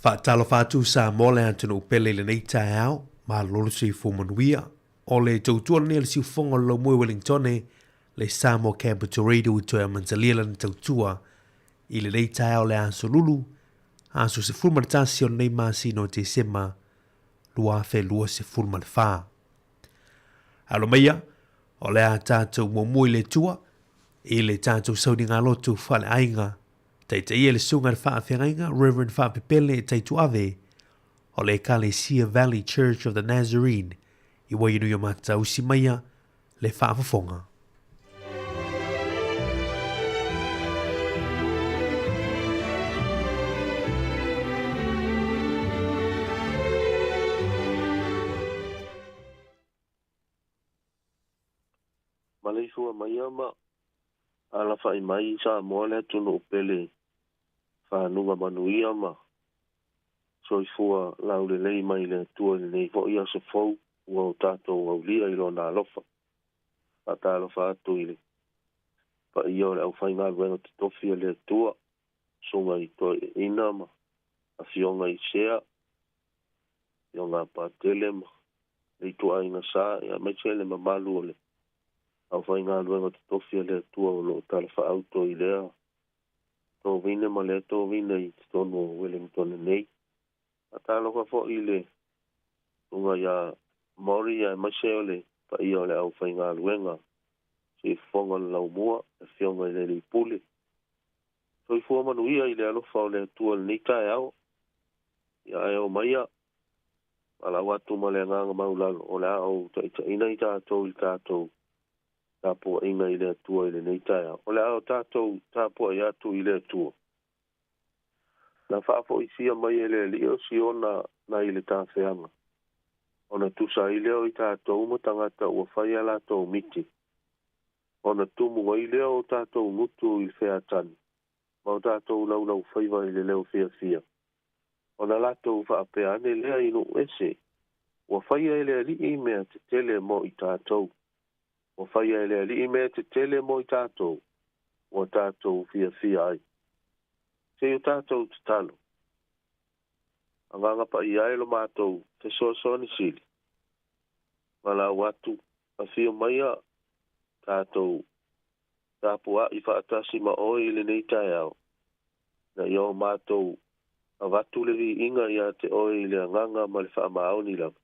Whaatalo whātu sa mole antunu upele le nei tae au, ma lolo si fumanuia, o le tautua ne le siu fonga lo mui Wellingtone, le Samoa Capital Radio i toia manzaliela na tautua, i le nei tae au le aso lulu, aso se fulmanatasi o nei masi no te sema, lua fe lua se fulman wha. Alo meia, o le a tātou mumui le tua, i le tātou sauni ngā lotu whale ainga, Taita ia le sunga le whaafengainga, Reverend Whaapepele e taitu ave, o le Kalesia Valley Church of the Nazarene, i wainu i o mata usi maia le whaafafonga. Maleifua mai ama, ala whai mai sa moale tunu upele, whanunga manuia ma. Soifua laule lei mai le tua le nei fo ia se fau, ua o tātou au lia ilo nā lofa. A tā lofa atu ili. Pa ia o le au whai ngā ruenga te tofia le tua, sunga i toi ina ma. A fionga i sea, fionga pa tele ma. Lei tua aina sa, ia mai tele ma malu o le. Au whai ngā ruenga te tofia le tua o lo tālafa auto i lea. Tō vine ma le tō vine i tonu o Wellington nei. A tā loka fo i le. Unga ia mori ia maseo le. Pa ia o le au whai ngā ruenga. Si fonga le lau mua. E fionga i le li pule. So i fua manu ia i le alofa o le tua le nei tae au. Ia e o maia. Ala watu ma le nganga maulalo. O le au ta ina i tātou i tātou. Tāpua inga i le tua i le nei tae. O le au tātou tāpua i atu i le tua. Na whaafo i sia mai e le lio si ona na i le tāwheanga. Ona tusa i leo i tātou umatangata ua whai ala tātou miti. Ona tumu i leo o tātou ngutu i whea tani. Mau tātou lau whaiva i le leo fia. Ona lātou whaapea ane lea inu ese. Ua whai e lea li i mea te tele mo i tātou. O whaia ele ali i mea te tele mo i tātou, o tātou fia ai. Se o tātou te talo. Anganga pa i aelo mātou, te soa ni sili. Mala watu, a fia maia, tātou, tāpua i whaatasi ma oi le nei tae au. Na i o mātou, a watu le vi inga ia te oi le anganga ma le wha maoni lava.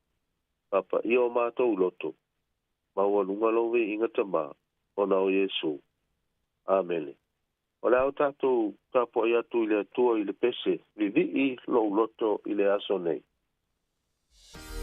Papa i o mātou loto. Maua lunga lowe inga tama, ona o Yesu. Amen. O le au tātou tāpua i atu i le atua i le pese, vivi i lo loto i le aso nei. Yesu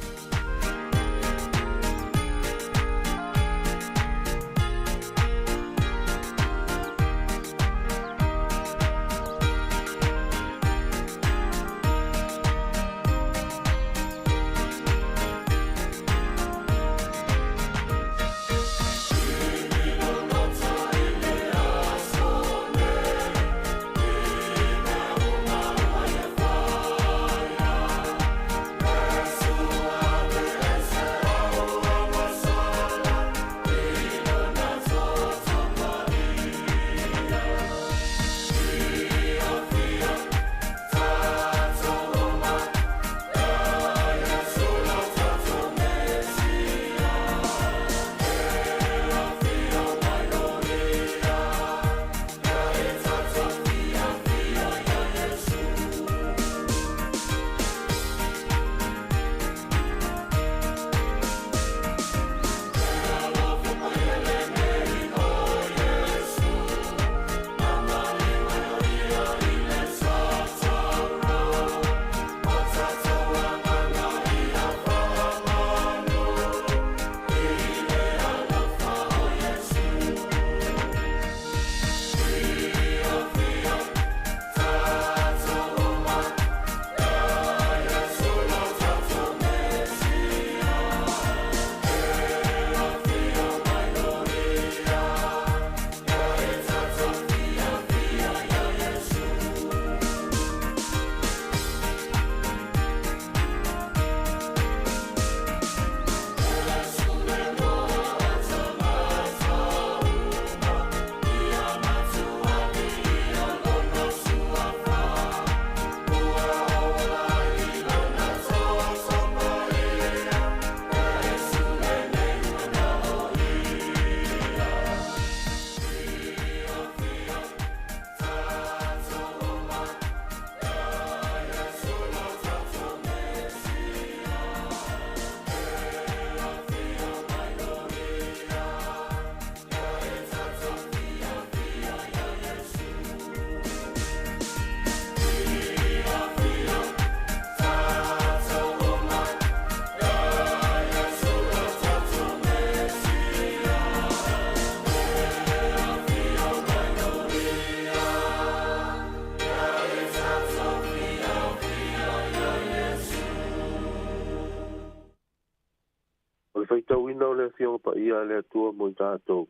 le atua mo i tātou.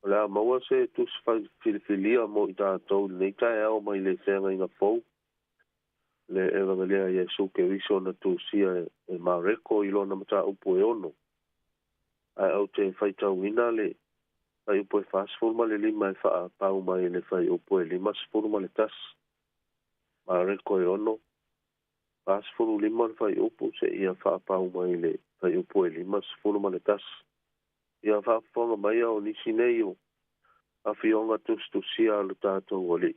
O le a maua se tus filifilia mo i tātou nei tae au mai le whenga inga fau. Le evangelia Iesu ke viso na tūsia e mareko i lona mata upu e ono. Ai au te whaitau ina le whai upu e whasfurma le lima e wha pau mai le whai upu e lima sfurma le tas. Mareko e ono. Whasfuru lima le whai upu se ia wha pau mai le whai upu e lima sfurma le tas. Ia whafonga mai au nisi nei o. A whionga tustusia alu tātou wali.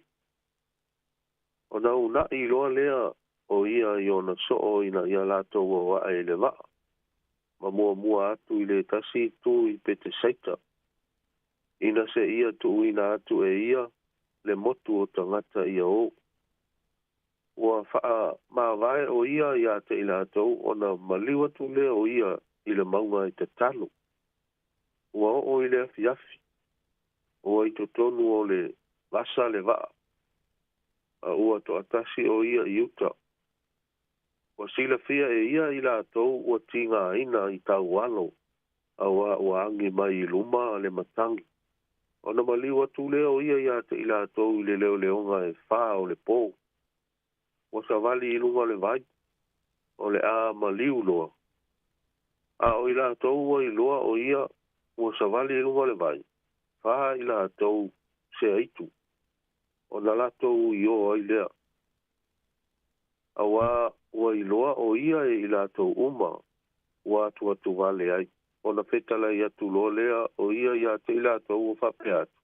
O na una i loa lea o ia i ona so o ina ia lātou o wa e le waa. Ma mua atu i le tasi tu i pete saita. Ina se ia tu ina atu e ia le motu o tangata ia o. Ua faa maa vae o ia i ate i lātou o na maliwa tu lea o ia i le maunga i te talo. Ua o i le afi. Ua i tonu o le vasa le waa. Ua to atasi o ia i uta. Ua sila fia e ia i lātou ua tinga ina i tau alo. Ua angi mai i luma le matangi. Ona maliwa tu leo ia i ate i lātou i le leo leonga e wha o le pō. Ua savali i lunga le vai. O le a maliu loa. A o i lātou ua i loa o ia ua savali i lunga le vai. Wha i lātou se aitu. O na lātou i o ai lea. Awa ua i loa o ia e i lātou uma. Ua atu vale ai. O na whetala i atu loa lea o ia i ate i lātou o whape atu.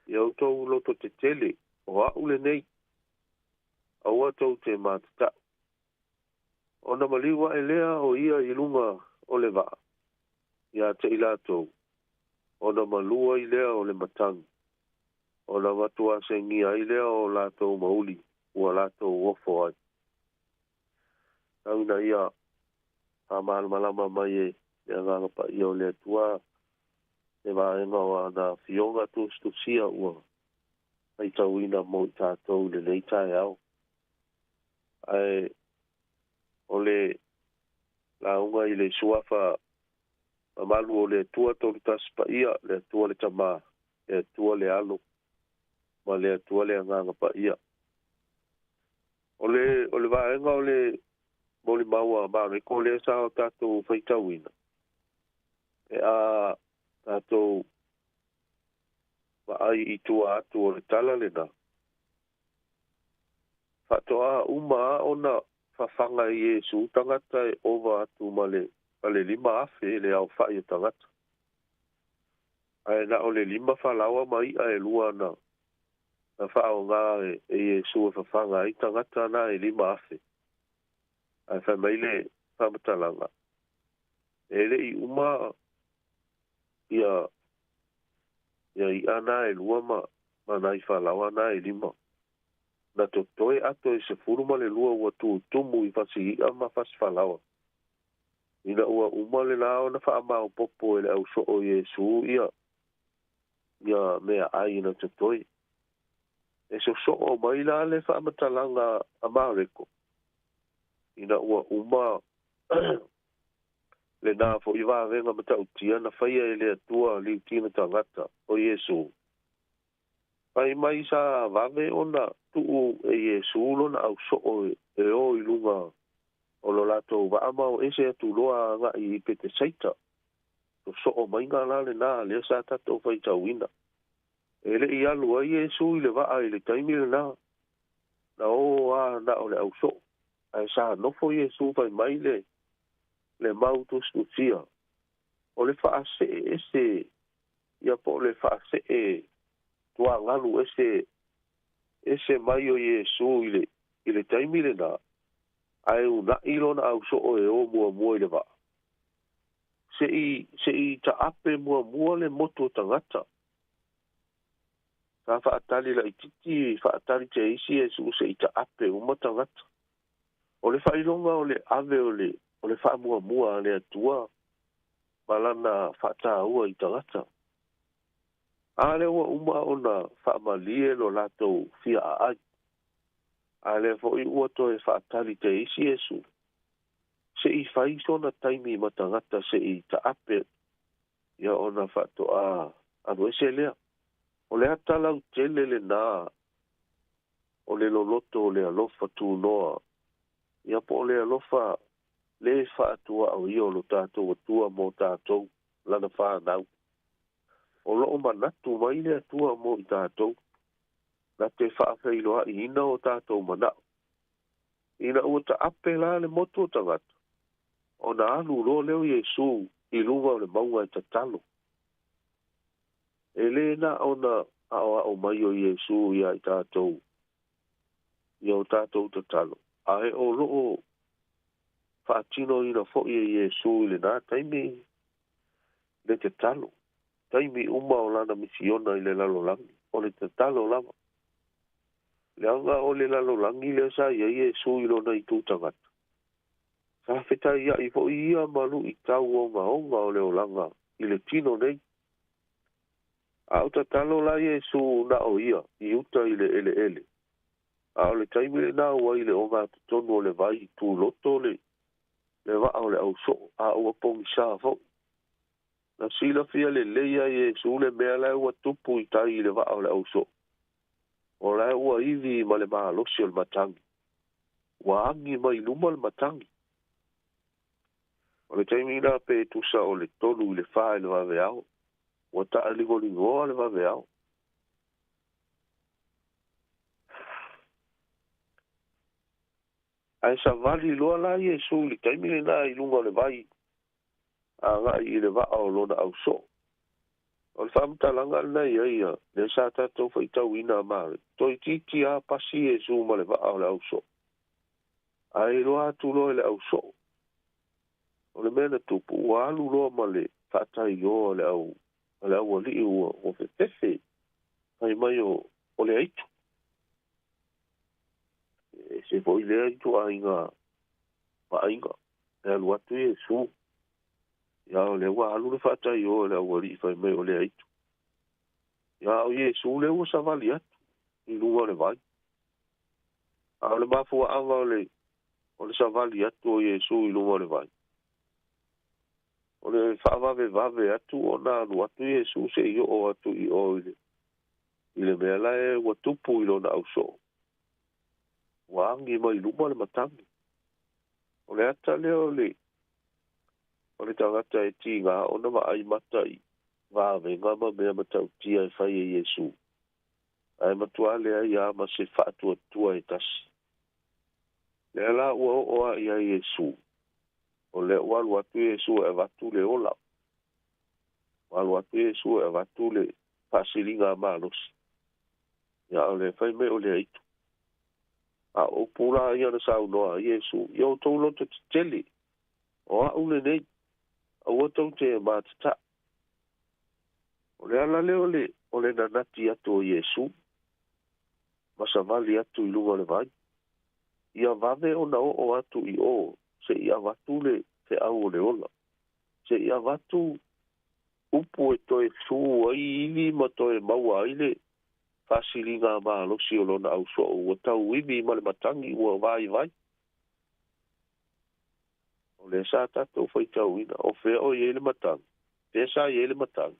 I au tau loto te tele. O a ule nei. Aua tau te mātata. O na maliwa e lea o ia i lunga o le waa. I ate i lātou. O na malua i lea o le matangi. O na watua se ngia i lea o lātou mauli. Ua lātou wofo ai. Tau na ia. A malama mai e. Ia nganga pa ia o le atua. E vaenga o ana fionga tu sia ua. Ai tau ina mo i tātou le leitai au. Ai. O le. Launga i le suafa. Malu o le tua tolu taspa ia, le tua le tama, le tua le alo, ma le tua le anganga pa ia. O le vaenga o le moli maua maare, ko le sa o tātou whaitauina. E a tātou ai i tua atu o le tala le na. Whatoa uma ona whawhanga i Iesu, tangata e ova atu ma le lima afe le au whai o tangata. Ai na o le lima whalawa mai a e lua na. Na whao ngā e Iesu e whawhanga i tangata na e lima afe. Ai whai mai le whamatalanga. E le i uma ia i ana e lua ma nai whalawa na e lima. Na to toe ato e se furuma le lua ua tumu i whasi i ama whasi whalawa. Ina ua umale lao na wha amau popo e le au so o Iesu ia mea ai ina te toi. E so o mai la le wha amatalanga a maareko. Ina ua uma le nā fo i wā venga mata utia na whaia e le atua li tina tangata o Iesu. Pai mai sa vave ona tuu e Iesu lona au so o e o i lunga o lo lato wa amao ese atu loa nga i pete saita. So o mai ngā la le nā lea sa tato whaita wina. E le i alu a Iesu i le waa i le taimi le nā. Na o a na o le au so. Ai sa nofo Iesu vai mai le mautus nutia. O le wha se ese ia po le wha se e tua ngalu ese mai o Iesu i le taimi le nā. Ai una ilona au so o e o mua i le waa. Se i ta ape mua le moto tangata. Ka whaatali la i titi, whaatali te isi e su se i ta ape uma tangata. O le whailonga o le ave o le wha mua le atua. Malana whaata ua i tangata. A le ua uma o na whaamalie lo lato fia a ai. A le fo i ua to e whaatali te isi e su. Se i whaiso na taimi matangata se i ta ape ia ona fa'ato'a anu ese lea o le atalau tele lenā o le loloto o le alofa tunoa ia po o le alofa le fa'atua'o ia o lo tatou atua mo tatou lana fanau o lo'o manatu mai le atua mo i tatou na te fa'afeiloa'i ina o tatou mana'o ina ua ta'ape la le motu o tagata ona alu loa leo Iesu i luga o le maunga i tatalo e lē na ona a'oa'o mai o Iesu ia i tatou ia o tatou tatalo ae o lo'o fa'atino ina fo'i e Iesu i lenā taimi le tatalo taimi uma o lana misiona i le lalolagi o le tatalo lava leanga o le lalolagi lea sa ia Iesu i lona itutagata sa fetaia'i fo'i ia malu i tau ogaoga o le olaga i le tino nei a o tatalo la Iesu na o ia i uta i le ele'ele a o le taimi lenā ua i le oga totonu o le vai tuloto le va'a o le ʻauso'o a ua pogisā fo'i na silafia lelei a Iesu le mea lae ua tupu i tai i le va'a o le ʻauso'o o lae ua ivi ma le malosi o le matagi ua agi mai luma le matagi o le taimina pe tusa o le tolu i le fā i le vaveao ua ta'aligoligoa le vaveao ae savali loa la Iesu i le taimi lenā i luga o le vai aga'i i le va'a o lona ʻauso'o o le fa'amatalaga lenai aia le sa tatou fa'itauina male toi titi a pasi Iesu ma le va'a o le ʻauso'o ae loa atu loa i le ʻauso'o o le mea na tupu ua alu loa ma le fa'ataioa o le auali'i ua fefefe ai mai o le aitu e se fo'i lea itu'aiga ma'aiga e alu atu Iesu ia o le ua alu le fa'ataioa o le auali'i fai mai o le aitu ia o Iesu le ua savali atu i luga o le vai a o le mafua'aga o le savali atu o Iesu i luga o le vai o le fa'avavevave atu ona alu atu Iesu se'i o'o atu i o i le mea lae ua tupu i lona ʻauso'o ua agi mai luma le matagi o le ata lea o le tagata e tigā ona va'ai mata i vavega ma mea matautia e fai e Iesu ae matuā lea ia ma se fa'atuatua e tasi lea la ua o'o a'i a Iesu o le ua alu atu Iesu e vatu le ola ua alu atu Iesu e vatu le fa'asiliga malosi ia o le fai mai o le aitu a o pula ia na saunoa Iesu ia o tou loto tetele o a'u lenei aua tau te matata o le ala leo o le nanati atu o Iesu ma savali atu i luga o le vai ia vave ona o'o atu i o se ia vatu le te au o le ola se ia vatu upu e toe su ai iwi ma toe maua ai le fa'asiliga malosi o lona ʻauso'o ua tau iwi ma le matagi ua vai o le sa tatou faitauina o fea o iai le matagi pea sa iai le matagi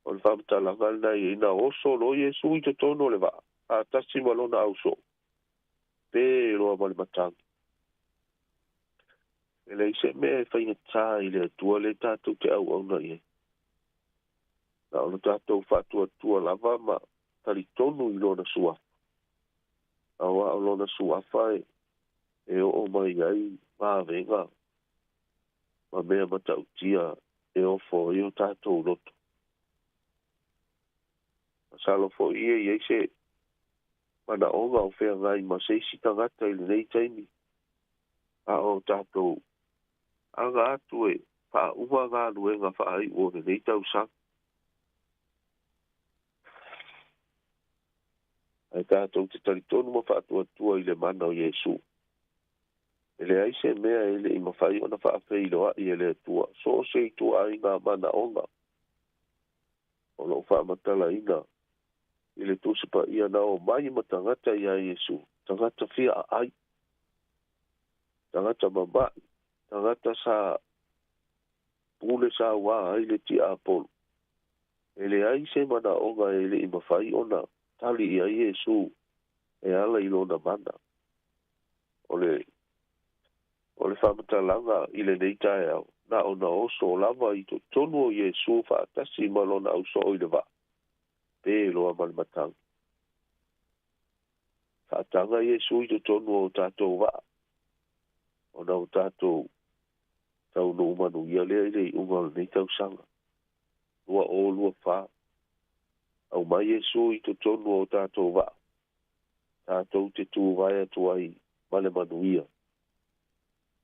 o le fa'amatalaga lenai ina oso lo Iesu i totonu o le va'a a tasi ma lona ʻauso'o pe loa ma le matagi e lei se mea e faigatā i le atua le tatou te auauna i ai na o le tatou fa'atuatua lava ma talitonu i lona suafa aua o lona suafa e o'o mai ai vavega ma mea matautia e ofo i o tatou loto asalo fo'i iai se mana'oga o feagai ma seisi tagata i lenei taimi a o tatou aga atu e fa'auma galuega fa'ai'u o lenei tausaga ai tatou te talitonu ma fa'atuatua i le mana o Iesu e leai se mea e le'i mafai ona fa'afeiloa'i e le atua so o se itu'aiga mana'oga o lo'o fa'amatalaina i le tusi pa'ia na o mai ma tagata iā Iesu tagata fia'a'ai tagata mama'i tagata sa pule sa wa ai le ti apol. Ele ai se mana onga ele I mawhai ona tali I a Yesu e ala I lona mana. Ole whamatalanga I le nei tae au. Na ona oso lava I to tonu o Yesu whaatasi malona au so I le wa. Pe loa malmatang. Whaatanga Yesu I to tonu o tātou wa. Ona o tātou tau no umanu ia lea I unga nei tau sanga. Lua o lua wha. Au mai Yesu I to tonu o tātou wa. Tātou te tū vai atu ai male manuia.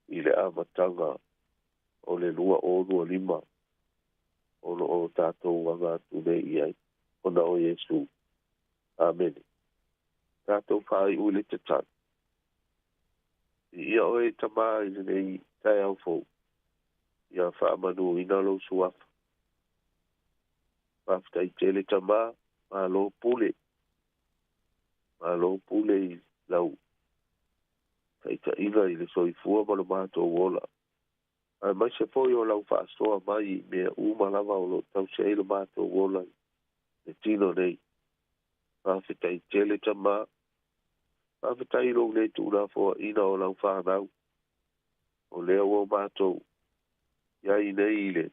I le amatanga o le lua o lua lima. O lo o tātou wanga atu nei I ai. Ona o Yesu. Amen. Tātou whai ule te tātou. Ia oe tamā I le nei tai au fau. Ia whaamanu ina lo suafa. Whaftai tele tamā. Ma lo pule. Ma lo pule I lau. Kaita inga I le soifua ma lo mātou wola. Ai mai se foi o lau whaasoa mai mea umalawa o lo tau se lo mātou wola. Le tino nei. Whaftai tele tamā. Whaftai lo le tūna fua ina o lau whanau. O lea o mātou. Iai nei I le.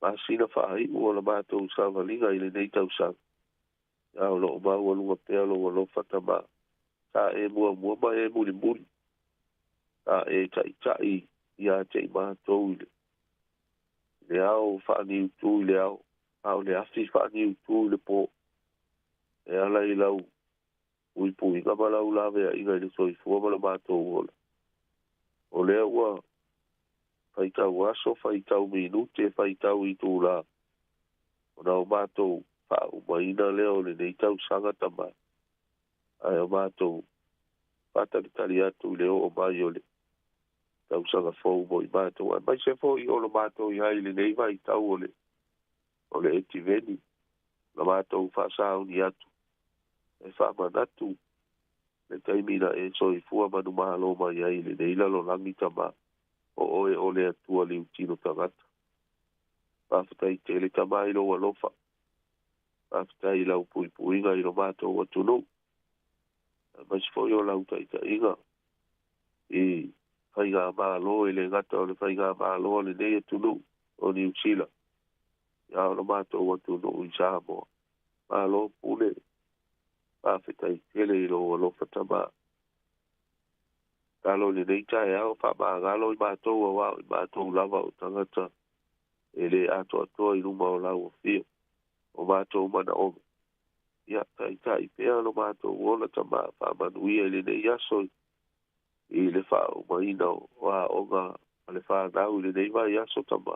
Masina whaahi o la mātou sāwalinga I le nei tau sang. Ia o lo mau alunga pea lo lo whatama. Ta e mua ma e muli muli. Ta e tai ia te mātou I le. Le au whaani utu I le au. Au le afi whaani utu I le po. E ala I lau. Ui pui ngama lau lawe a inga I le soifua ma la mātou ola. O lea ua. Whaitau aso, whaitau minute, whaitau I tū la. O nao mātou. Umaina leo le nei tau sanga tama. Ai o mātou whātaritari atu leo o mai o le tau sanga fōu mo I mātou. Ai mai se fōu I o lo mātou I hai le nei vai tau o le eti veni. La mātou whaasau ni atu. E whaamanatu. Le taimina e soi fua manu mahalo mai ai le nei lalo langi tama. O oe o le atua liu tino tangata. Whaafatai te le tama I lo alofa. After I lau pui puinga I lo mātou o tunu. Mas foi o lau taita inga. I whaiga mālo I le ngata o le whaiga mālo le nei tunu o New Zealand. Ia o lo mātou o tunu I Samoa. Mālo pule. Pāwhetai tele I lo alo whatama. Kalo le nei tae au whamāngalo I mātou o wau I mātou lava o tangata. E le ato atoa I ruma o lau o fio. O mātou mana ome. Ia, tai pēa lo mātou wona tama whamanuia I le nei asoi. I le wha o maina o wā onga a le whanau I le nei vai aso tama.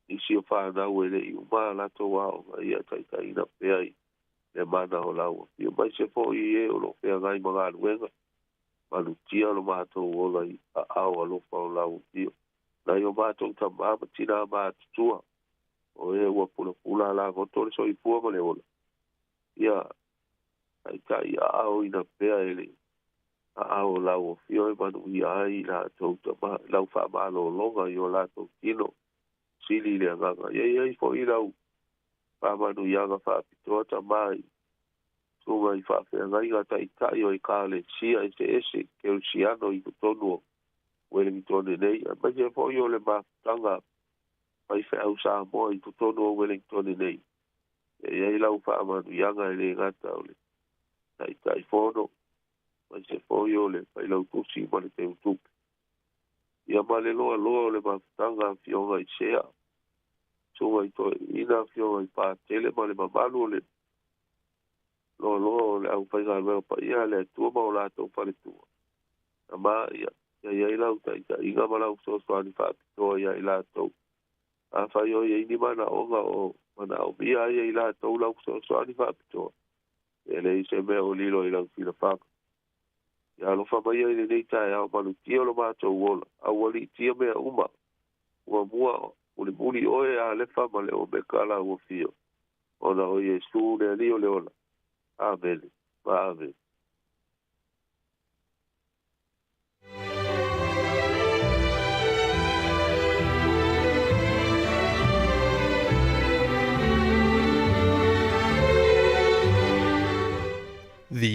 Isi o whanau e le I umā lato wā onga ia tai ina pēa I le mana o lau. Ia mai se fo I e o lo pēa ngai mga aluenga. Manutia lo mātou wona I a au alofa o lau tio. Nai o mātou tama matina mātutua. O e ua pula la goto le soi pua ma le ola. Ia, ai a ao ina pea ele. A ao lau o fio e manu I ai la tauta ma, lau wha malo longa I o la tau tino. Sili le anganga. Iei fo I lau. Wha manu I anga wha pitoa ta mai. Sunga I wha whea ngai ngata I o I kāle sia I se ese. Keu siano I kutonu o. Wele mi tone nei. Mai e fo I o le mātanga. Pai fe au sa mo I tutono o Wellington nei. E ai lau wha amanu ianga I le ngata o le. Tai fono. Mai se foi o le pai lau tusi ma le te utupe. Ia ma le loa o le mafutanga fionga I sea. Sunga I toi ina fionga I pātele ma le mamalu o le. Loa o le au pai ngā lweo pa ia le tua ma o lātou pale tua. Ama ia ai lau tai inga ma lau soani whaapitoa ia I lātou. A whai o iei ni mana onga o mana o mia ia I la tau lau so ani whapitoa. E le I se mea o lilo I lau whina whaka. Ia lo whamai ai le nei tae au manu tia lo mātou wola. A wali tia mea uma. Ua mua o le muli oe a le whama le o me kala ua fio. Ona o Yesu le ali o le ona. Amen. Amen.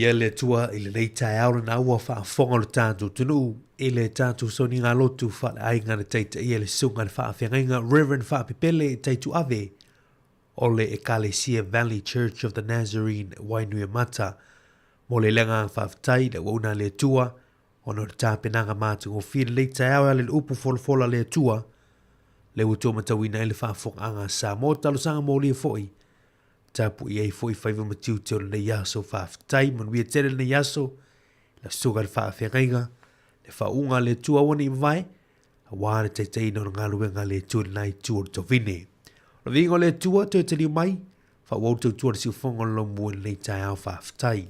ia le tua i le nei tae au na ua whaafonga le tātou tunu i le tātou soni ngā lotu whaainga na teita i le sunga le whaawhengainga Reverend Whaapipele i teitu ave o le Ecclesia Valley Church of the Nazarene Wainui Mata mo le lenga whaaftai le wauna le tua ono le tāpenanga mātu o whia le tae au le upu folafola le tua le uto matawina i le whaafonga sa mo talusanga mo lia foi tapu i ei foi whaiva matiu teo le yaso whaaftai manuia tere le yaso la suga le whaafengainga le whaunga le tua wani vai a wāne te teino ngā luenga le tua nai tua to vine o vingo le tua te te li mai whawau tau tua le siufonga lo mua le tai au whaaftai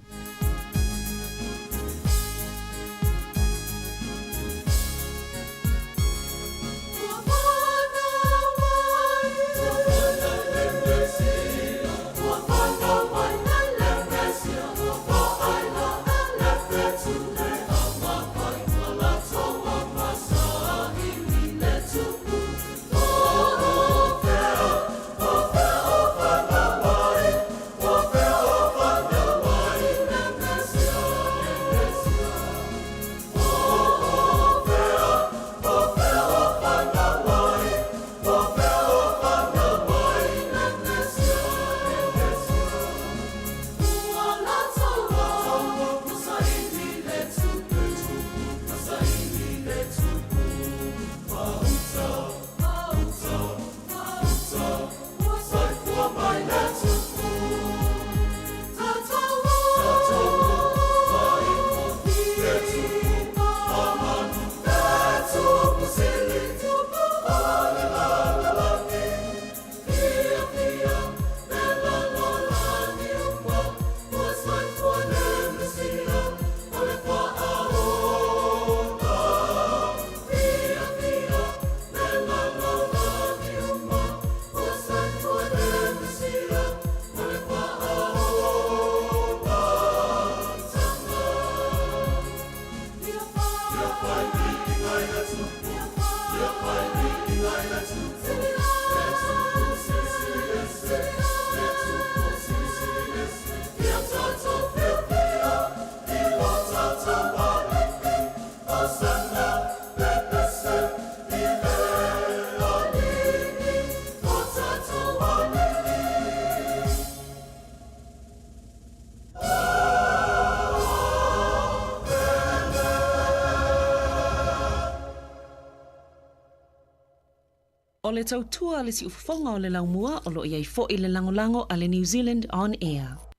O le tautua le si ufafonga o le laumua o lo iai fo i le langolango a le New Zealand On Air.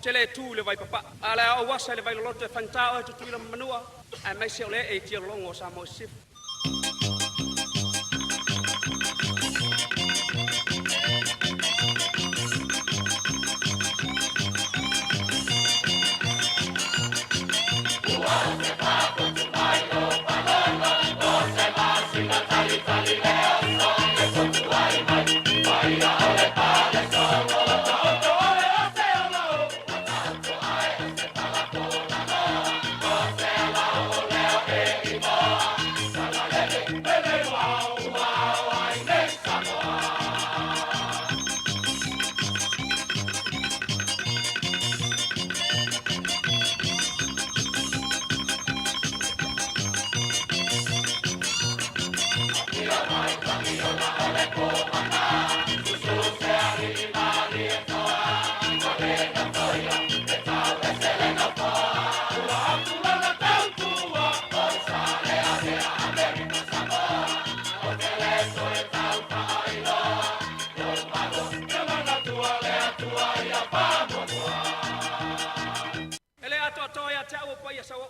Tele tu le vai papa ala o wasa le vai lo te fantao e tu manua a mai se le e ti longo sa mo sif Ele ato toya te au pa ia sawo.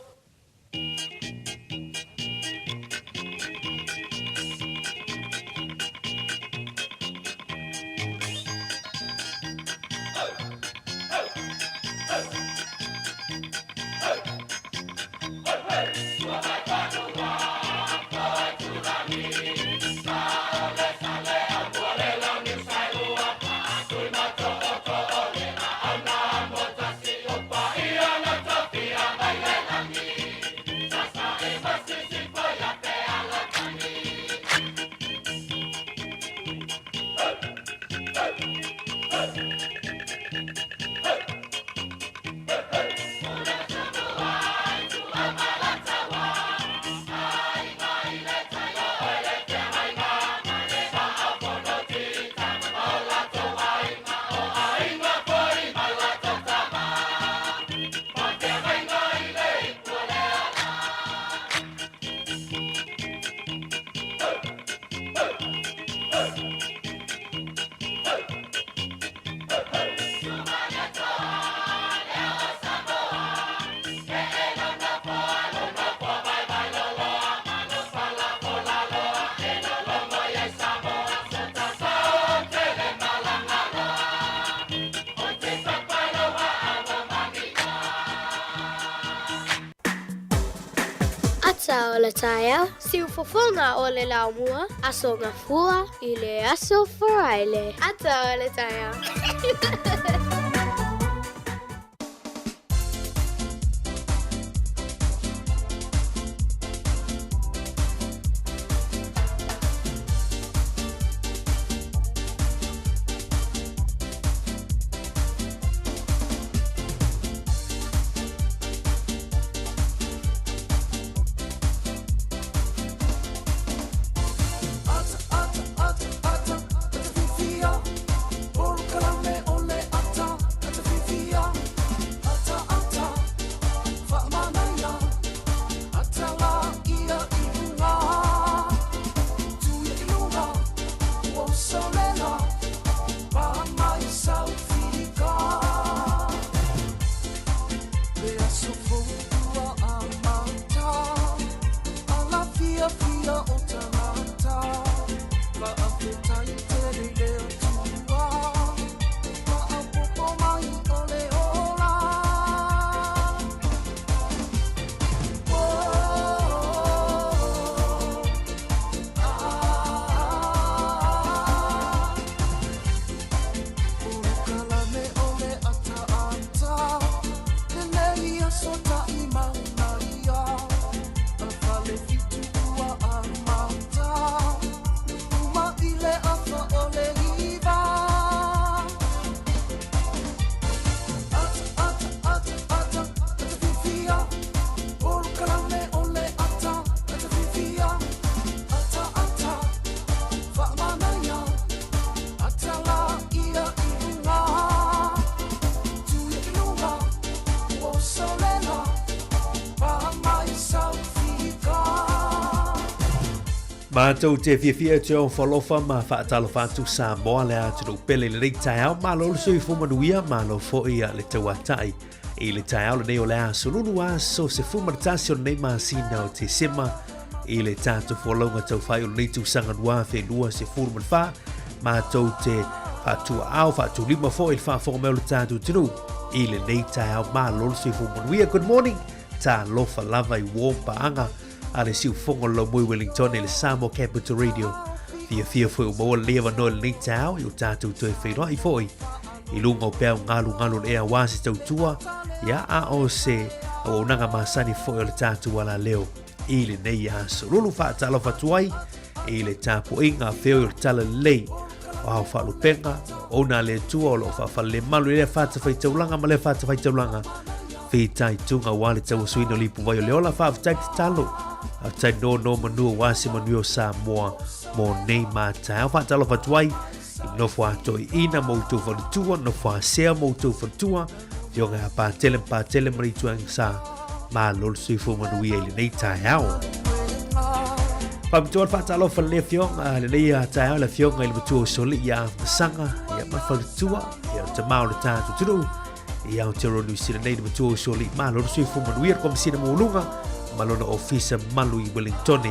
Ata o le taia, siu fofona o le laumua, aso ngafua I le aso foraile. Ata o le taia. Mātou te whiawhia te o whalofa ma whaatalo whātu Samoa le atu pele le rei tai au ma lo sui fumanuia ma lo fo'i a le tauatai. I le tai au le nei o le a solunu a so se fumaratasi o nei ma sina o te sema I le tātou whalaunga tau whai o nei tu sanganua whenua se furuman wha mātou te whātua au whātu lima fo'i le whāwhonga meo le tātou tinu. I le nei tai au ma lo sui fumanuia. Good morning. Tā lofa lava I wōmpa anga. ale siu fonga lo mui Wellington le Samoa Capital Radio fia foi mo le va no le tau yo tatu to fe no I foi I lunga pe ngalu le awa se tautua ya a o se o nanga masani foi le tatu wala leo I le nei aso lulu fa talo fa tuai I le tapu inga feo le tala lei o fa lu penga ona le tua lo fa le malu le fa ta fai taulanga ma le fa ta fai taulanga fe tai tunga wale tau suino lipu vai le ola fa tai talo a tai no manu wasi manu Samoa mo nei mata fa talo fa tuai no fa to ina mo tu fa tua no fa se mo tu fa tua yo nga pa tele mari tuang sa ma lol sui fu manu ile nei tai hao Pam tuan fa talo fa le fiong le ia tai le fiong ile tu soli ya sanga ya ma fa tua ya te mau le ta tu ia o tero New Zealand nei tu soli ma lol sui fu manu ia kom sina mo lunga malona ofisa malu I Wellington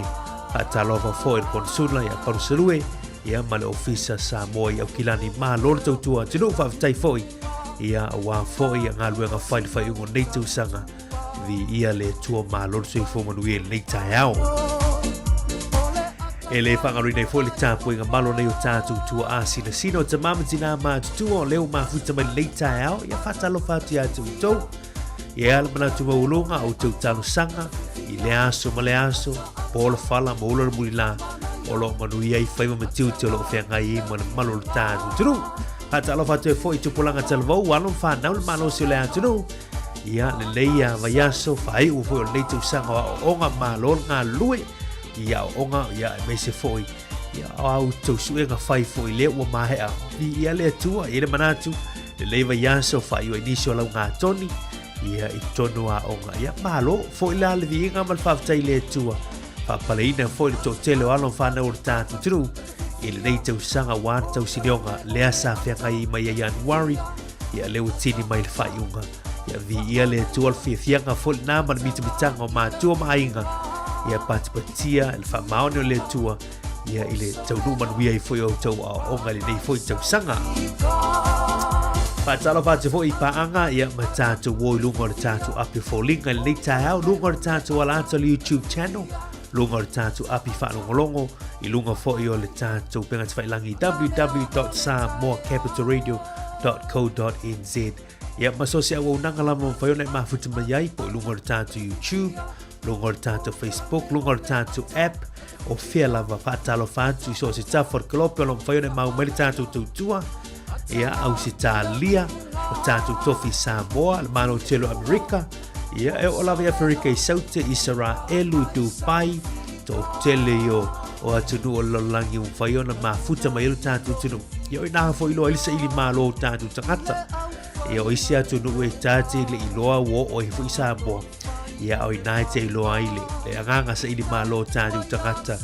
fa talo fa foi konsula ya konsulue ia male ofisa Samoa ia kilani ma lol tu tu fa tai foi ia wa foi nga luenga fai ungo nei tu sanga vi ia le tu ma lol sui fu manu ia nei tai ao ele whangari nei fōle tāpui ngā malo nei o tātou tua āsina sino te mamatina mā tutua o leo mā futa mai leitai au ia whatalo whātu ia tau tau ia ala mana tu maulunga au tau talo sanga I le aso ma le aso pōla whala ma ulara muli la o lo manu ia I whaiva matiu te o lo whenga I mana malo le tātou tunu whatalo whātu e fōi tupulanga talavau walon whanau le malo si o le atunu ia le leia vai aso whai u fōi o leitou sanga o onga malo ngā lue ia onga ia me se foi ia au to suenga fai foi le o mahea ia le tua ia manatu le leva yaso fai o inicio la nga toni ia I tono a onga ia malo foi la le vinga mal fa tai le tua fa paleina foi to tele o alon fa na urta tu ile nei tau sanga wan tau sinionga le asa fe kai mai January ia le utini mai fai unga ia vi ia le tua fi fianga foi na mal mitanga ma tua mainga ia patipatia il fa maone le tua ia ile tau numan wia I foi o tau o ngali nei foi tau sanga pa talo fa te foi pa anga ia matatu wo lungo le tatu api fo linga le tau lungo le tatu ala ata YouTube channel lungo le tatu api fa longo I lungo fo I o le tatu penga te failangi www.samoacapitalradio.co.nz ia masosia wo nanga lama fa yona ma futa mai po lungo le tatu YouTube lungo le tatu Facebook, lungo le tatu app o fia lava whatalo whantu so se tafor klope o whaione mau mele tatu tautua ia au se talia o tatu tofi Samoa le mano telo Amerika ia e o lava Afrika I saute Israelu Dubai to tele o atunu o lalangi o whaione ma futa mai o tatu tunu ia o inaha fo ilo ilisa ili malo o tatu tangata ia o isi atunu e tate le iloa wo o hifu Samoa ia o ina te loa ile le anganga sa ili malo tātou tangata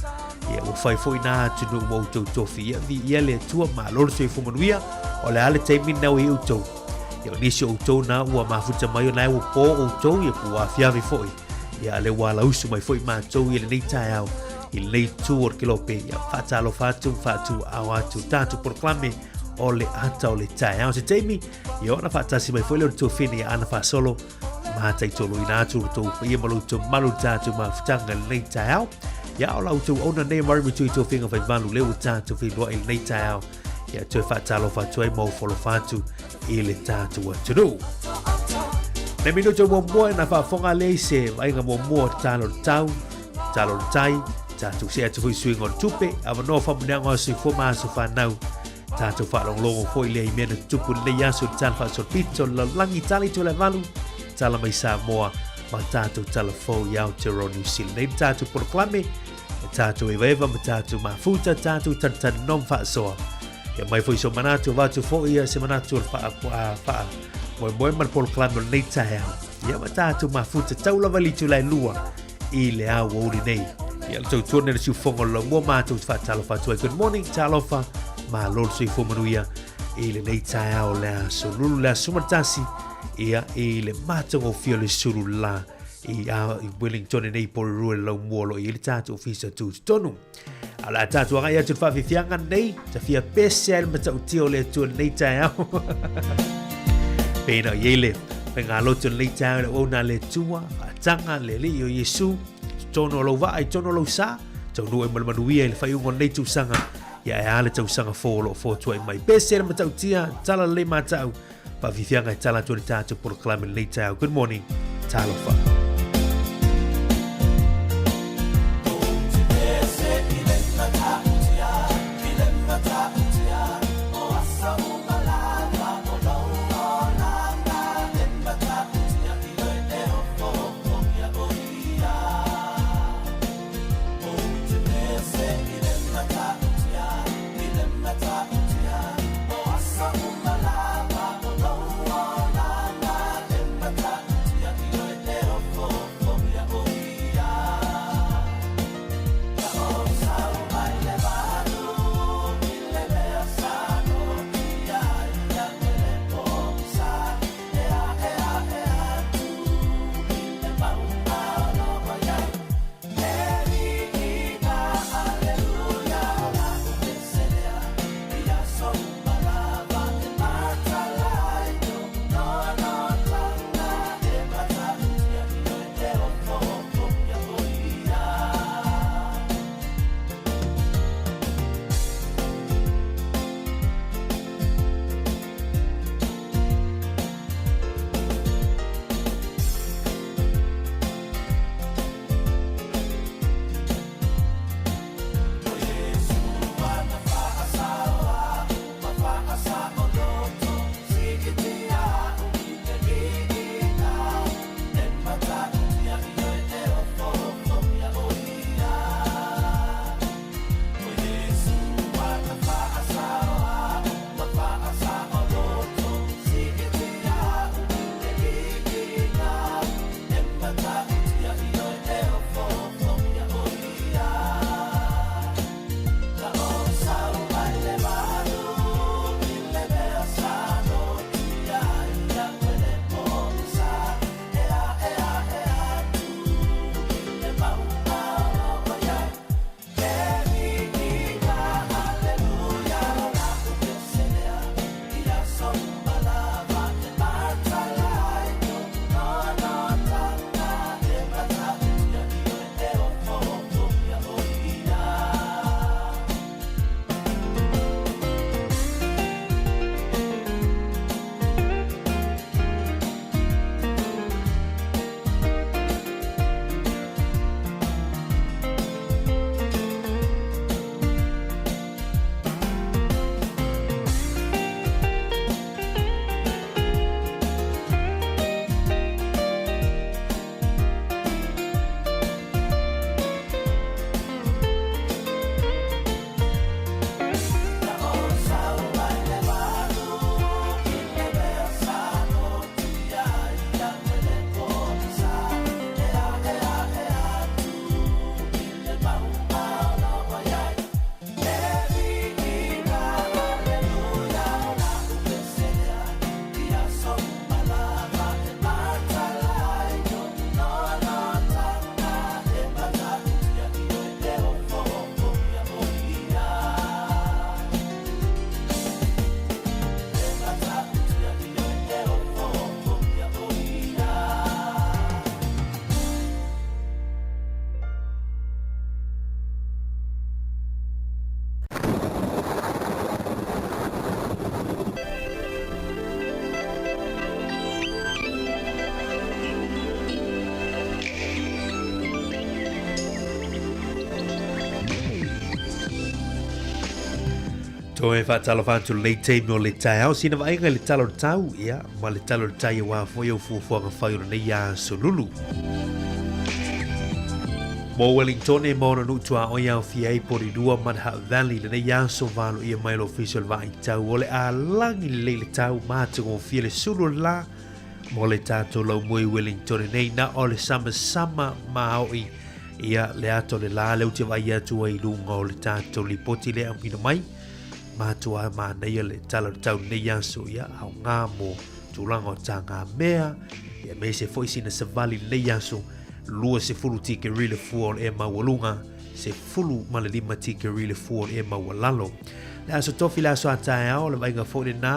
ia o whai fo ina tunu mo tau tofi ia vi ia le tua malo se fu manuia o le ale te mina o I utou ia o nisi o utou na ua mafuta mai o nai o po o utou ia pua fiavi foi ia le wala usu mai foi mātou ia le nei tai au I le nei tu or kilope ia whatalo fatu au atu tātou proklame o le ata o le tai au se teimi ia ona whatasi mai foi le tu fini ia ana whasolo matai tolo ina tu to ia malu tatu ma futanga nei tau ia o lau tu ona nei mari tu to finga fai valu le tatu fi lo il nei tau ia tu fa talo fa tu mo folo fatu ile tatu tu ne mino to mo na fa fonga le se vai nga mo talo tai tatu se tu swing on tupe ava no fa mnanga si fo ma so fa nau tatu fa longo fo ile mena tupu le yaso tan fa so pito la langi tali to le valu tala mai Samoa ma tātou talafo I Aotearoa New Zealand nei tātou proklame tātou eweva ma tātou mafuta tātou tantan nom whaasoa ia mai foi so manatu watu fo ia se manatu wha moe man proklame nei tae au ia ma tātou mafuta taulawa litu lai lua I le au ouri nei ia le tautua nena siu fonga lo mua mātou whaatalofa atu good morning talofa ma lolo sui fomanuia I le nei tae au lea so lulu lea sumatasi ia I le matango fio le suru la I Wellington nei poru le lau muolo I le tatu ofisa tu tonu ala tatu anga ia tu fa fianga nei ta fia pesel mata utio le tu nei tai au pena yele penga lo tu nei tai le ona le tua atanga le li o Yesu tono lo va ai tono lo sa tau no e manuia le fai ungo nei tausanga ia e ale tausanga fōlo fō tuai mai pese ma tau tia tala le ma tau pa vivianga e tala tuani tātou por klame nei tau. Good morning, talofa. To e whaatalo whantu le teimi o le tai au sina wainga le talo tau ia ma le talo tai wa foi o fuafuanga whaiura nei a Solulu. Mo Wellington e mauna nutua o iau fiai pori dua Manha Valley le nei a so valo ia mailo official vai tau o le a langi le tau mātungo o fia le sulu la mo le tātou lau mui Wellington nei na o le sama maoi ia le ato le la leu te vai atu ai lunga o le tātou li poti le amina mai matua ma nei le talo tau nei aso ia au ngā mo tūlanga o tā ngā mea ia me se foi sina se vali nei aso lua se fulu tike rile fuol e mawalunga se fulu ma le lima tike rile fuol e mawalalo le aso tofi le aso a tae au le vainga fōne nā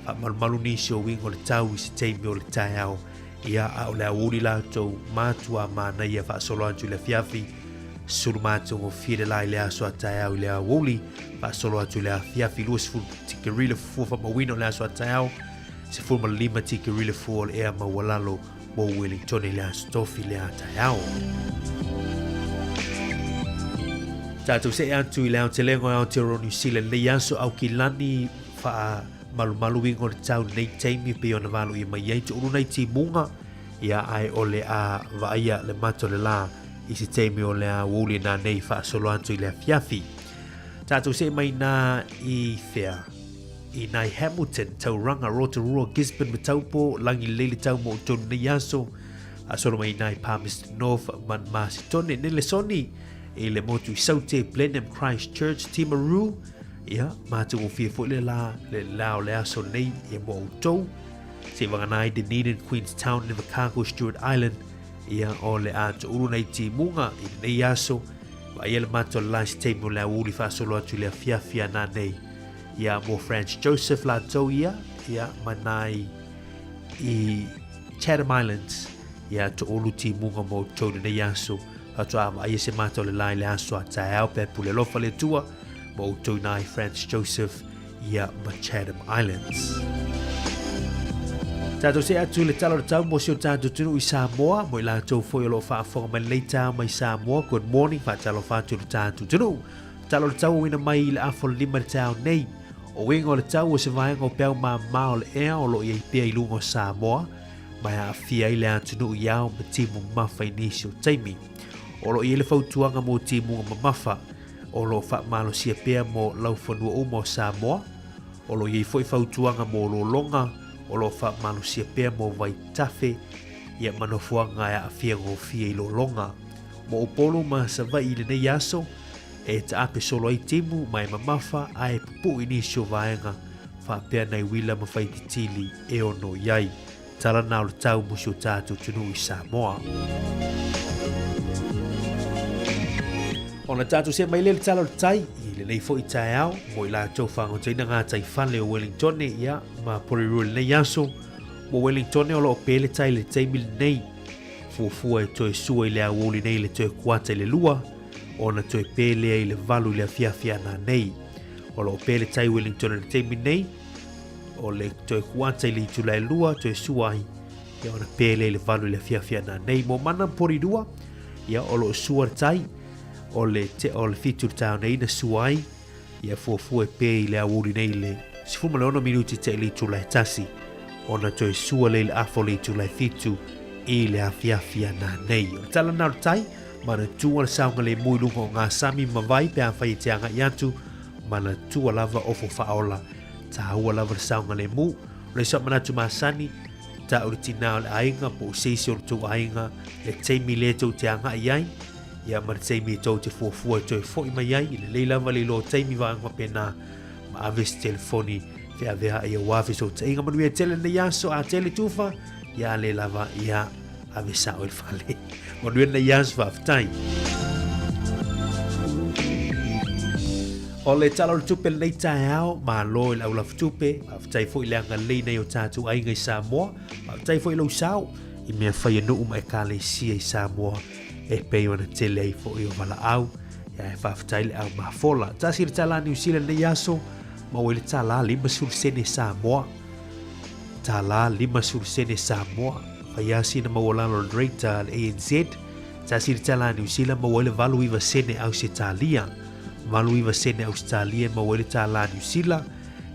pa malu nisi o wingo le tau i se teimi o le tae au ia a o le auli latou matua mana ia faasolo atu i le afiafi sulu matou gofia le la i le aso ataeau i le auoli faasolo atu i le afiafi 20 tikiri le fufua faamauina o le aso ataeau 15 tikiri le fua o le ea maualalo mo Wellington i le aso tofi le ataeau tatou se atu i le aotelego e Aotearoa New Zealand le aso au kilani faa malu ingo le tau nei teimi pe ona valu i mai ai tuunu nei timunga ia ai o le a vaia le mato le la i se teimi o le a wuli na nei faa solo antu i le afiafi tatou se mai na i fea i nai Hamilton Tauranga Rotorua Gisborne mataupo langi leile tau mo tonu nei aso a solo mai nai Palmerston North man Masitone ne le soni i le motu i saute Blenheim Christchurch Timaru ia mātou o fia fo le la le lao le aso nei ia mo autou se wanganai Dunedin Queenstown Invercargill Stewart Island ia o le ato uru nei timunga i nei aso wa ia le mātou le lai stay mo le auli whaasolo atu le afiafia na nei ia mo Franz Joseph la tau ia manai i Chatham Islands ia to ulu timunga mo autou nei aso atu ama ia se mātou le lai le aso a taeau pe pule lofa le tua mo Tunai Franz Joseph ia ma Chatham Islands. Tato se atu le talo tau mo sio tato tunu i Samoa mo i lato foi o lo whaafonga mai leita mai Samoa. Good morning fa talo fatu le tato tunu. Talo le tau wina mai le afo le lima le tau nei. O wingo le tau o se vaenga o peo ma mao le ea o lo i pia i lungo Samoa. Mai a fia i le atunu i au ma timu mafa inisio taimi. O lo i le fautuanga mo timu mafa. O lo fa malo sia pea mo lau fanua umo Samoa. O lo iei foi fautuanga mo lo longa. O lo fa malo sia pea mo vai tafe. Ia manofuanga e a fia ngo fia i lo longa. Mo upolo ma sa vai i le nei aso. E ta ape solo ai timu mai mamafa a e pupu inisio vaenga. Fa pea nei wila ma fai titili e ono iai. Tala nao le tau musio tātou tunu i Samoa. Ona tātou se mai le tala le tai, i le nei fo i tae au, mo i la tau whango teina ngā tai whale o Wellington ia, ma poriru le nei aso, mo Wellington o lo pele tai le teimil nei, fuafua e toe sua i le awoli nei le toe kuata i le lua, ona toe pele i le valu i le afiafia na nei, o lo pele tai Wellington le teimil nei, o le toe kuata i le itula e lua, toe sua i, e ona pele i le valu i le afiafia na nei, mo mana porirua, ia o lo sua tai, o le fitu tau nei na suai ia fuafua e pe i le awuri nei le sifuma le ono minuti te li tula e tasi ona toi sua le afo li tula e fitu i le afiafia na nei o tala nau tai mana tua le saunga le muilunga o ngā sami mawai pe a whai te anga i atu mana tua lava ofo whaola ta ua lava le saunga le mu le sa manatu masani ta uri tina o le ainga po seisi o tu ainga le teimi le tau te anga i ai ia mar teimi tau te fuafua toi foi mai ai le leila vali lo teimi vanga pena ma aves telefoni fe avea ia wafe so te inga manu ia tele na yaso a tele tufa ia le lava ia avesa o il fale manu na yaso va ftai o le talo tupe le tai au ma lo il aula tupe ftai foi le anga le nei o tatu ai ngai Samoa ftai foi lo sao i mea fai no uma e kale si ai Samoa e pei ona tele ai fo i o wala au ia e whaftaile au mafola tasi le tala New Zealand nei aso ma wele tala 5 sursene Samoa tala 5 sursene Samoa whai asi na mawalalo Reita le ANZ tasi le tala New Zealand ma wele valu iwa sene au se talia valu iwa sene au se talia ma wele tala New Zealand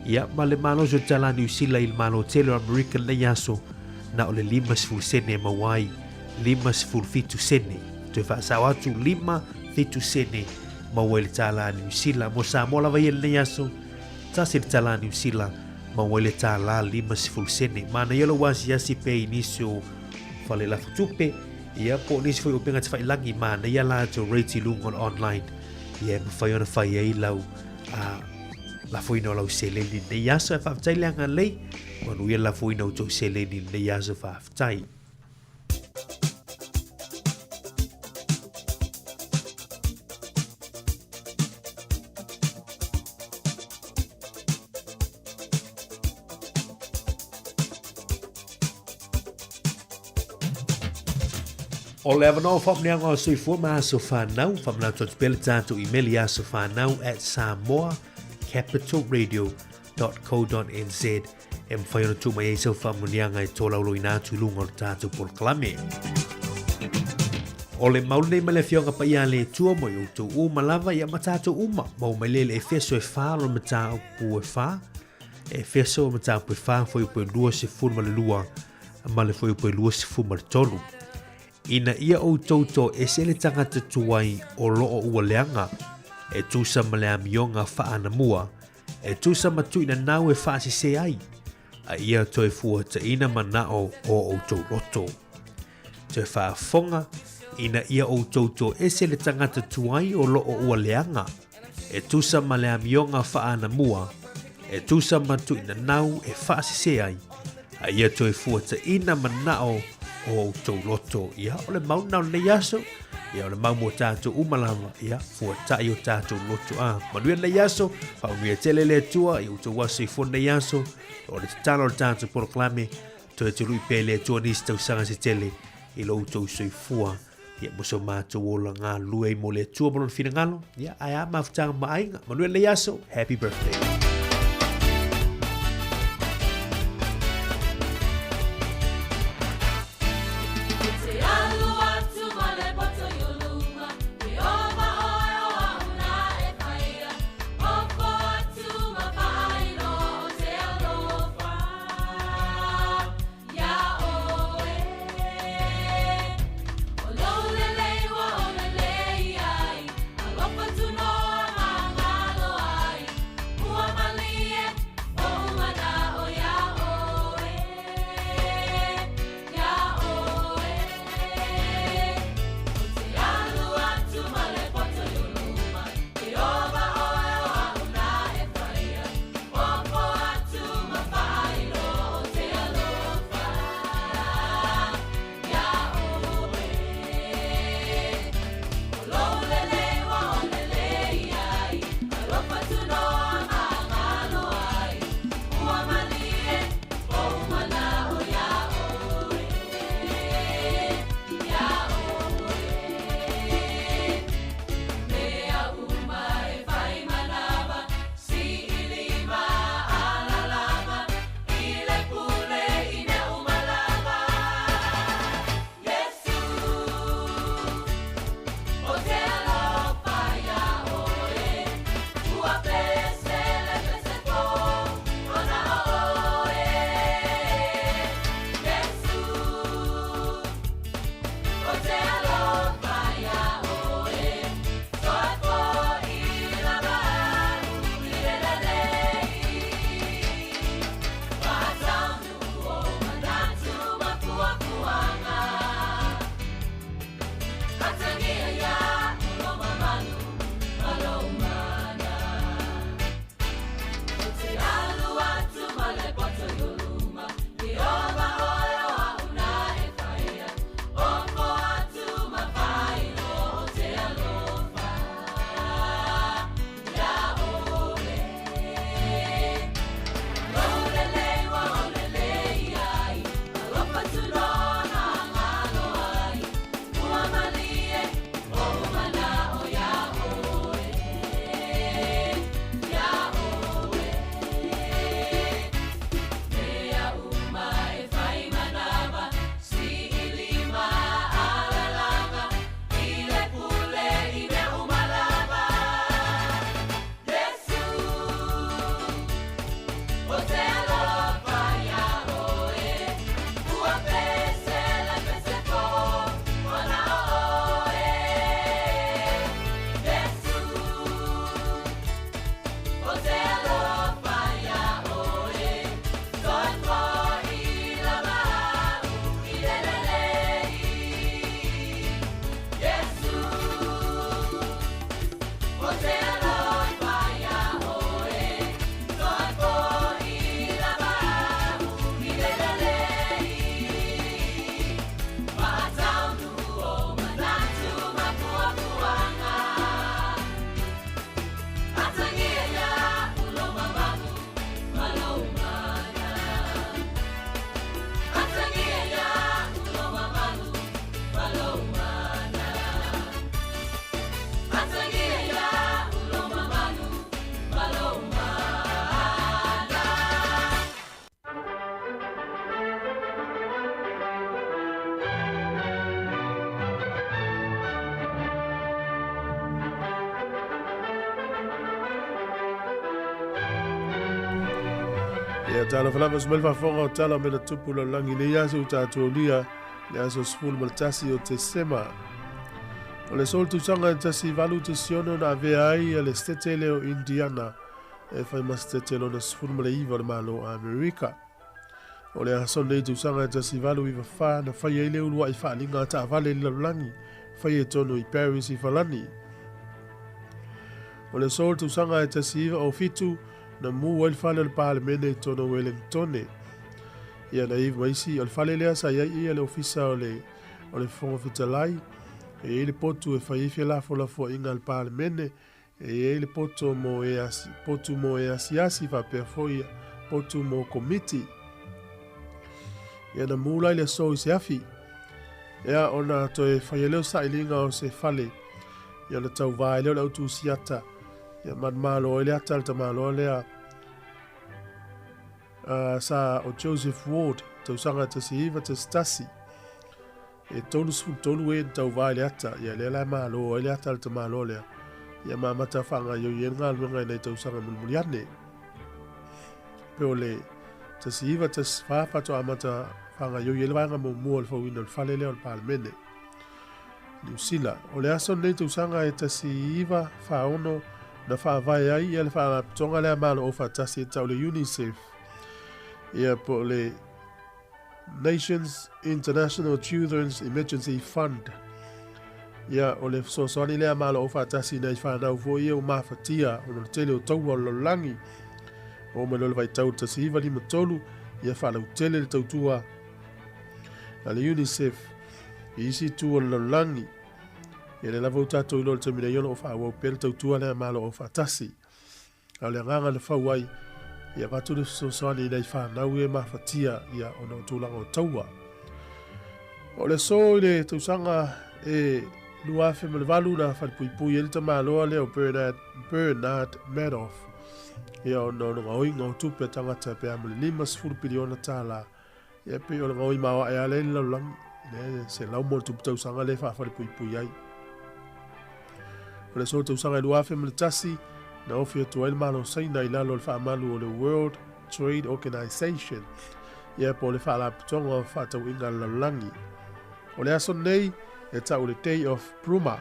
ia ma le malo so tala New Zealand il malo tele American nei aso na o le 5 sursene ma wai 5 fitu sene te fa sa watu 5 fitu sene ma wele tala New Zealand mo Samoa lava ia nei aso tasi le tala New Zealand ma wele tala 5 sene mana yelo wasi asi pe inisio fale la futupe ia po nisi foi upenga te whailangi mana ia la to rate lungon online ia ma whai ona whai ei lau la fuino lau seleni nei aso e whaftai leanga lei manu ia la fuino to seleni nei aso whaftai O le avano whamneanga o sui fua maa so whanau, whamnau tot pele tātou emaili a so whanau at samoacapitalradio.co.nz e mwhaiona tu mai eisau whamunianga e tō laulo i nātu lunga o tātou por kalame. O le maulei ma le fionga pa ia le tua mo i utu u malava ia matatou uma, mau mai le efeso e wha lo matau pu e wha, efeso e matau pu e wha, foi upo e lua se fun ma le lua, ma le foi upo e lua se fun ma le tolu. Ina ia o tauto e se le tangata tuai o loo ua leanga, e tusa ma le amionga wha ana mua, e tusa matu ina nau e wha si se ai, a ia toi fua ta ina manao o tau loto. Toi wha fonga, ina ia o tauto e se le tangata tuai o loo ua leanga, e tusa ma le amionga wha ana mua, e tusa matu ina nau e wha si se ai, a ia toi fua ta ina manao o tau loto ia o le mau nau nei aso ia o le mau mo tātou umalama ia fua tai o tātou loto manuia nei aso paunuia tele le tua i uto wasi fua nei aso o le talo o tātou poroklame to e tulu i pe le tua nisi tau sanga se tele i lo uto usoi fua ia muso mātou ola ngā lue mo le tua molon fina ngalo ia ai a maftanga maainga manuia nei aso happy birthday. Mama Ia tala falama smel whafonga o tala me na tupu la langi le yasu tātua lia le aso sfulu ma tasi o te sema. O le sol tusanga tasi valu te siono na vea ai a le stetele o Indiana e whai ma stetele o na sfulu ma le iwa le malo a Amerika. O le aso nei tusanga tasi valu i wha na whai eile ulua i wha linga ta vale la langi whai e tono i Paris i Falani. O le sol tusanga tasi iwa o fitu na mu el fale le pale mene tono Wellington. Ia na iwa isi o le fale lea sa iai ia le ofisa o le fonga fitalai. E le potu e whaiwhi la fo inga le pale mene. E le potu mo e asiasi fa perfoia. Potu mo komiti. Ia na mulai le so i se afi. Ia ona to e whaieleo sa ilinga o se fale. Ia na tau vai leo la utu siata. Ia malo ele ata ta malo lea sa o Joseph Ward tau sanga te siva te stasi e tonu e tau vai le ata ia le la malo ele ata ta malo lea ia mata fanga yo yenga lunga nei tau sanga mulmuliane pe ole te siva te fa to amata fanga yo yele vanga mo mo fo wino fale le palmene New Zealand ole aso nei tau sanga e te siva fa ono na fa vai ai ele fa tonga le malo o fa tasi tau le UNICEF ia po le Nations International Children's Emergency Fund ia o le soani le malo o fa tasi nei fa na vo ia o mafatia o le tele o tau o lo langi o me lo vai tau tasi va li motolu ia fa le tele le tau tua ale UNICEF isi tu o lo langi ia le lavo tato ilo le tamina iolo o fa o pel tau tua le malo o fa tasi ale nganga le fa wai ia watu le soani nei whanau e mawhatia ia o no tūlanga o taua. O le so le tausanga e luafe me le walu na whanpuipui e le ta maloa le o Bernard Madoff. Ia o no ngoi ngau tupe tangata pe amale 5 piliona tala. Ia pe o le ngoi mawa e ale lau lang se lau mo tupe tausanga le whanpuipui ai. O le so tausanga e luafe me le tasi na ofia tu el malo saina ilalo le whaamalu o le World Trade Organization. Ia po le whaala pitonga o whatau inga lalangi. O le aso nei e tau le Day of Bruma.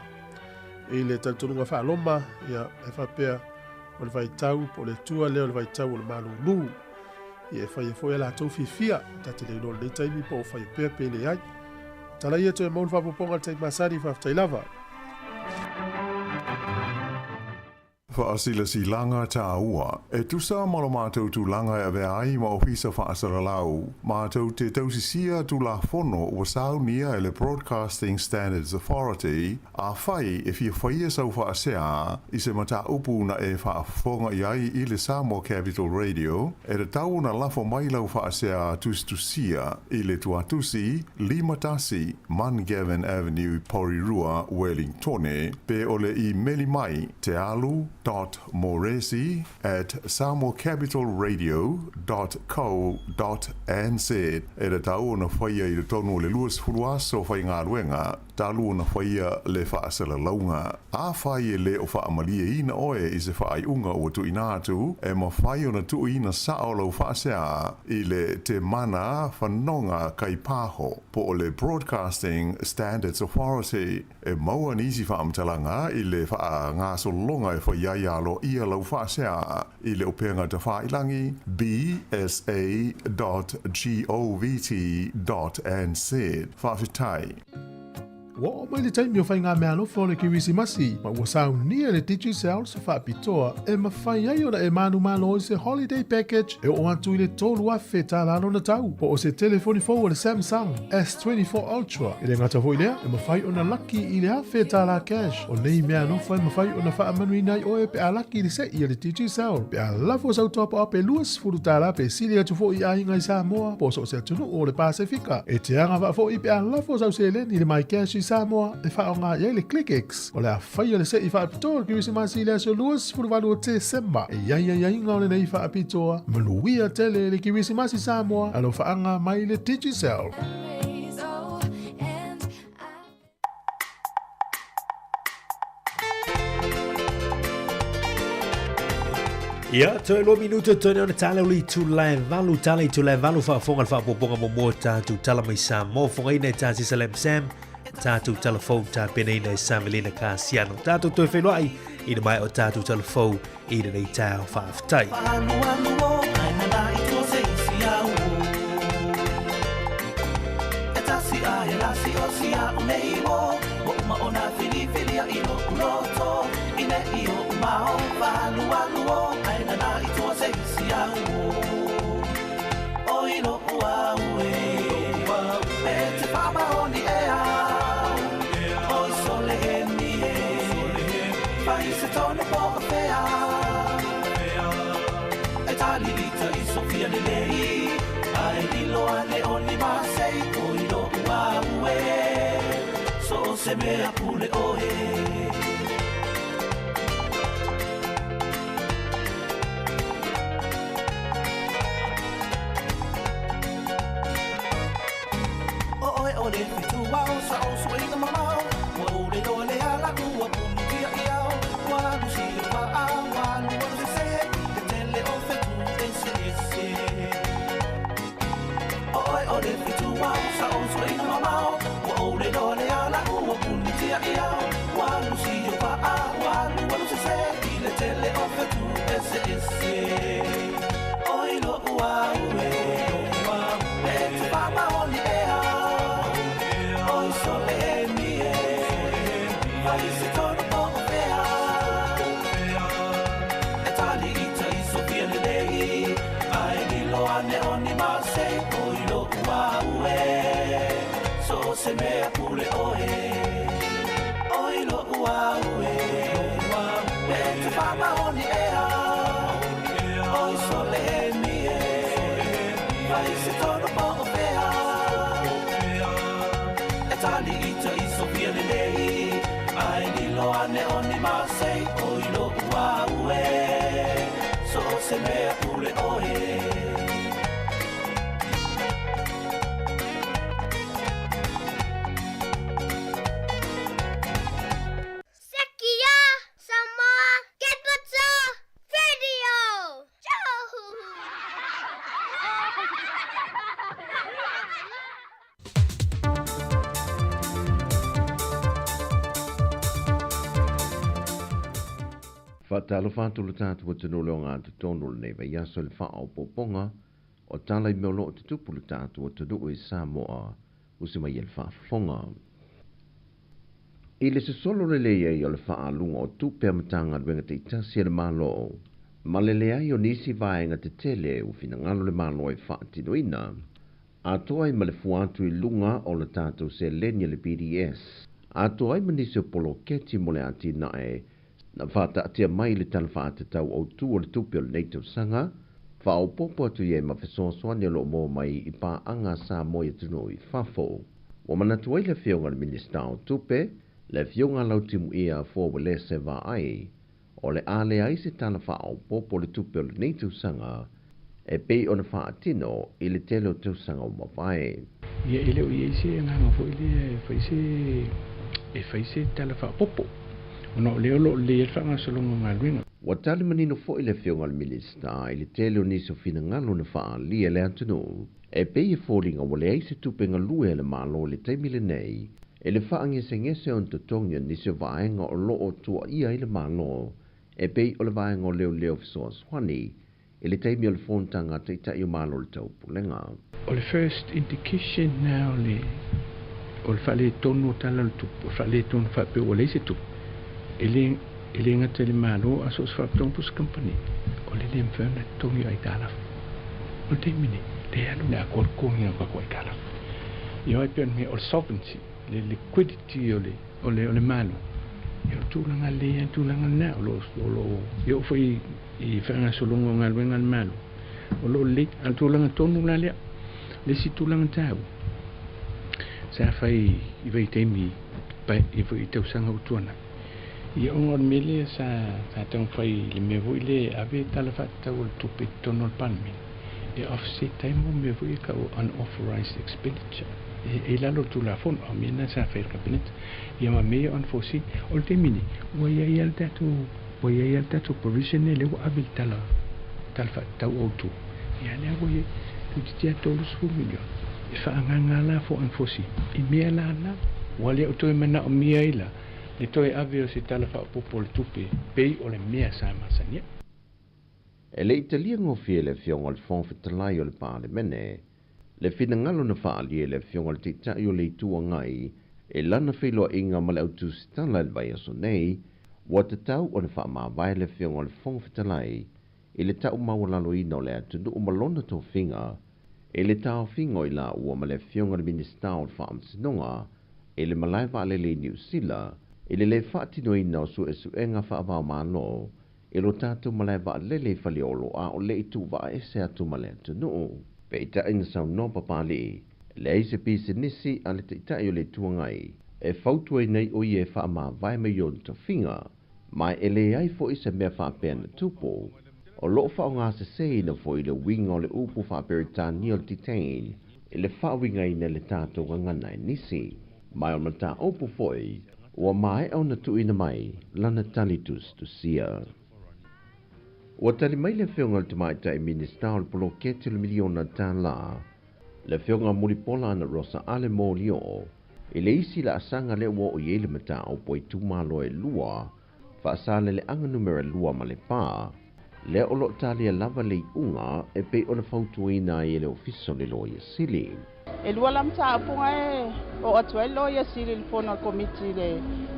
E le tantununga whaaloma ia e whapea o le vaitau po le tua leo le vaitau o le malu lu. Ia e whai e fwoi la tau fifia tate le inol nei taimi po o whai pea pele ai. Tala ia to e maun whapoponga te masari whaftai lava. Whaasila si langa tā ua. E tusa malo mātou tu langa e vea ai ma ofisa whaasara lau. Mātou te tausisia tu la fono o sau nia e le Broadcasting Standards Authority a whai e fia whaia sau whaasea i se mata upu na e whaafonga i ai i le Samoa Capital Radio e re tau na lafo mai lau whaasea tustusia i le tuatusi Limatasi Mangavin Avenue Porirua Wellingtone pe ole i meli mai te alu .moresi@samoacapitalradio.co.nz e le tau na whaia i le tonu le luas furuaso whai ngā ruenga talu na whaia le whaasala launga. A whai e le o whaamalia ina oe i se whaai unga o tu inatu e ma whai o na tu ina sao lau whaasea i le te mana whanonga kai pāho po o le Broadcasting Standards Authority e maua nisi whaamtalanga i le wha ngā solonga e whai alo ia lau whaasea i le openga te whailangi bsa.govt.nz whawhitai. Wa mai le taimi o whai ngā mea lofo le Kirisimasi, ma ua sau nia le Digicel se whaapitoa e ma whai ai ora e manu malo i se holiday package e o atu i le tolu afe tā lano na tau. Po o se telefoni fo o le Samsung S24 Ultra i le ngata hoi lea e ma whai o na laki i le afe tā la cash. O nei mea lofo e ma whai o na wha amanui nai o e pe a laki i le se i le Digicel. Pe a lafo sau topa ape luas furu tā la pe sili atu fo i ahinga i Samoa po so se atunu o le Pasifika. E te anga wa fo i pe a lafo sau se len i le mai cash i Samoa e whaonga i le ClickX. O le a whaia le se i whaapitoa Kirisimasi le aso luas furuwalu o te semba. E iai inga o le nei whaapitoa. Manuia tele le Kirisimasi Samoa alo whaanga mai le Digicel. Ia, toi lo minuto tone ona tala uli tu lai valu whaafonga whaapoponga mo tātou tala mai sa mo fonga ina tāsi Salem Sam, tātou telefon tā pena ina Samelina Kasiano, tātou toi whenua ina mai o tātou telefon ina nei tāo whaaftai. Se me apure oe oe o le fitu wao sa o suenga mamao o le dole ala kua punu kia iao wanu si le waa wanu wanu se te tele o fetu ese oe o le fitu wao sa o suenga mamao o le dole ala kua punu kia iao wanu si le waa wanu wanu se le tele o fetu ese oi lo ua ue te pama o ni ea se me apure oe oi lo ua ue te fama oni ea oi sole mie vai se tono po fea e tali ita iso via le lei ai ni lo ane oni mase oi lo ua ue so se me apure oe Talo fatu le tatu wa tino leo ngā te tono le neva iaso le wha au poponga o tala I meolo o te tupu le tatu wa tino e Samoa usi mai e le wha fonga. I le se solo le lea I o le wha alunga o tupe amatanga luenga te itasi le malo ma le lea I o nisi vaenga te tele u fina ngalo le malo e wha tino ina a toa I ma le fuatu I lunga o le tatu se lenia le BDS a toa I ma nisi o polo keti mo le atina e na fata atia mai le tala fata tau au tu o le tupi o le native sanga, fa au popo atu ye ma fesoa soani lo mo mai I pa anga sa moia tuno I fafo. Wa manatu ai le fionga le minista o tupe, le fionga lau timu ia fo le se va ai, o le ale ai se tala fa au popo le tupi o le native sanga, e pei o na fa atino I le tele o tau sanga o mawai. Ia ele o ia se nganga fo faise tala fa popo. Ono leo lo le fanga solongo ngaluinga. Wa tali manino fo ile fionga le minista ile tele o niso fina ngalo na faa li ele antino. E pei fallinga wale aise tupe ngalue le malo le taimile nei. Ele faa ngese on totongia niso vaenga o loo tua ia ile malo. E pei o le vaenga o leo fisoa swani. Ele taimi o le fontanga te ita I o malo le tau pulenga. O le first indication now le o le fale tonu tala le tupu. O fale tonu fa pe o le se tupu. Ele ngata le malo aso sfaptong pus company o le mfana tongi ai tala o te mini te alu na kor kongi ko ko tala yo ai pen me o solvency le liquidity o le malo yo tulanga le tulanga na lo yo foi I fanga solongo ngalwenga malo o lo le al tulanga tonu la le si tulanga tau sa fai I vai temi pa I vai tau sanga utuana I ongon mele sa tong fai le me voi le ave tala fata o tupe tono palmi e offset time mo me voi ka unauthorized expenditure e lalo tu la fon o mina sa fai cabinet ia ma me on fosi o te mini o ia ia tatu provision le o ave tala talfa tau o tu ia le wole tu tia tolu su milion e fa nganga la fo enfosi I mea la na wale o toi mana o mia ila le toi ave o se talfa popol tupe pei o le mea sa masania e le italia ngofie le fionga le fon fetalai o le parlemene le finangalo na faalie le fionga le titai o le tua ngai e lana whiloa inga ma le autu sitala le vai aso nei wa te tau o na wha mawai le fionga le fon fetalai e le tau mawalalo ina o le atunu o malona tō whinga e le tau whinga i la ua ma le fionga le minista o le wha amsinonga e le malai wa le New Zealand e le whaatino ina o su e su enga wha avao malo e lo tātou malai wa le whali olo a o le itu wa e se atu ma le atunu pe ita ina sau no papali le eise pisi nisi a le ita o le tuangai e fautua nei o ie wha ma vai me yon to whinga mai e le ai fo isa mea wha pēna tupo o lo wha o ngā se se ina fo i le winga o le upu wha Beritania o le titain e le wha winga ina le tātou ngana nisi mai o mata opu foi ua mai au na tu ina mai lana talitus tu sia ua tali mai le whionga le tumaita i minista o le polo kete le miliona tā la le whionga muripola ana Rosa Ale Molio e le isi la asanga le ua o iele mata o poi tumalo e lua whaasale le anga numera lua ma le pā le o lo talia lava le unga e pe o na fautuina i le ofiso le loia sili e lua lam ta apunga e o atua e loia sili le fona komiti le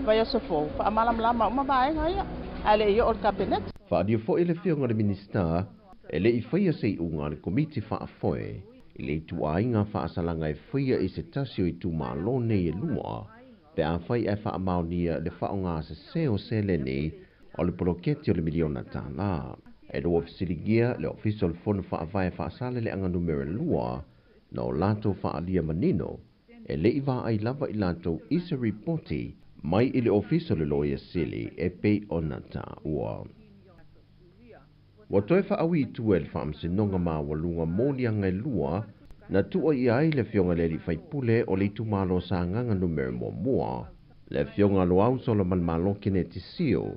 vai o sofo pa amalam lama uma vai ngai ale i o kabinet Whaadio fo i le whionga le minista e le i whaia se unga le komiti whaafoe i le tuainga whaasalanga e whaia i se tasio i tu malone e lua pe a whai e whaamaunia le whaonga se seo seleni o le poloketi o le miliona tāna e roa fisiligia le ofiso le fono whaavai whaasale le anga numero lua na o lato whaalia manino e le iwa ai lava i lato isa reporti mai i le ofiso le loia sili e pei ona tā ua. Wa toi whaawi tu e le whaamsinonga mā walunga mōlianga e lua na tua i ai le whionga le li whaipule o le tumalo sa nganga numero mua le whionga lo au solo man malo kene tisio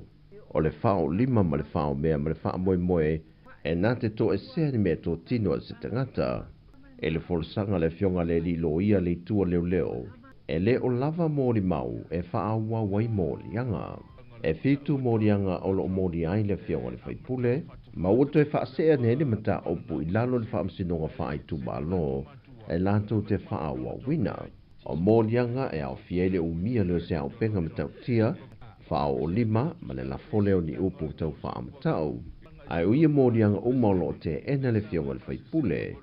o le whao lima ma le whao mea ma le wha moe moe e nā te to e sea ni mea tō tino e se tangata e le folsanga le whionga le li lo ia le tua leo leo e le o lava mōri mau e whaaua wai mōri anga e fitu mōri anga o lo mōri ai le whionga le whaipule ma uto e whaasea ne le mata opu i lalo le whaamsinonga whaai tu malo e lato te whaaua wina o mōri anga e au fiele umia leo se au penga matau tia whao o lima ma le la foleo ni upu tau whaamatau ai uia mōri anga umaulo te ena le whionga le whaipule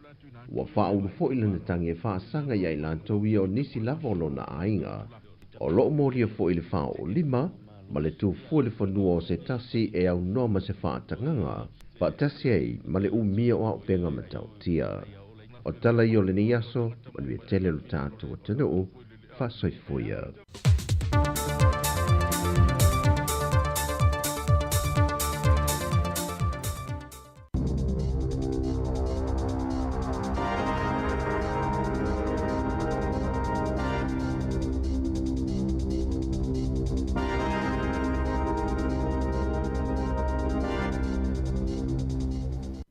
ua whaulu fo ila na tangi e whaasanga iai lantou ia o nisi lavolo na ainga. O loo moria fo ili whao o lima, ma le tu fu le whanua o se tasi e au noa ma se whaatanganga, wha tasi ei ma le umia o au penga matau tia. O tala i o le ni aso, ma nui tele lo tātou o tanu, wha soifuia.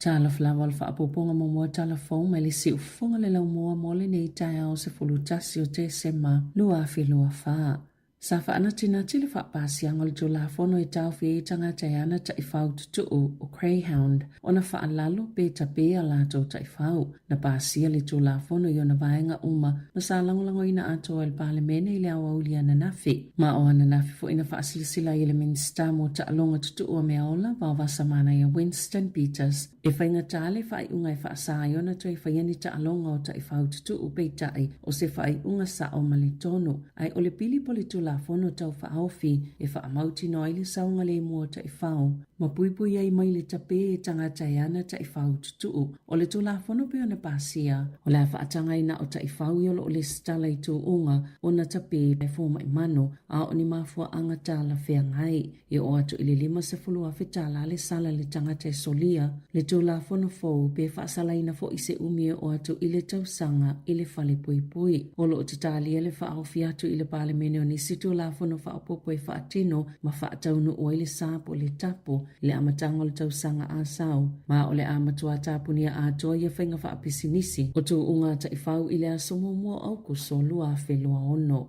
Tala flawa al whaapoponga mo mua telefon mai le siu fonga le lau mua mole nei tai au se fulutasi o te sema lua fi lua wha. Sa whaanati na tili whaapasianga le tula fono e tau fi e tanga taiana ta i whau tutu o Greyhound o na whaalalo pe ta pe a lato ta i whau. Na pasia le tula fono i o na vaenga uma na sa langolango ina ato al palemene i le awa ulia na nafi. Ma o ana nafi fo ina whaasilisila i le minsta mo ta alonga tutu o mea ola wa wasamana i Winston Peters. E whainga tale whai unga i whaasai ona to i whaiani ta alonga o ta i whau tutu o pe tai o se whai unga sa o male tono. Ai o le pili poli tula fono tau whaofi e whaamauti no ili saunga le mua ta i whau. Ma puipui ai mai le tape e tangata i ana ta i whau tutu. O le tula fono pe ona pasia. O le whaatanga ina o ta i whau iolo o le stala i tō unga o na tape e fōma i mano a o ni mafua anga tala whea ngai. E o atu ili lima se fulua whetala le sala le tangata i solia. Le tula fono fōu pe whaasala ina fo i se umia o atu ile tau sanga ile whale puipui. O lo o te talia le whaofi atu ile palemene o nisi tula fono whaapopo e whaatino ma whaataunu o ile sāpo le tapo le amatango le tausanga asau ma o le amatua tapunia a toia whainga whaapisinisi o tu unga ta ifau ile asomo mua au kuso lua whelua ono.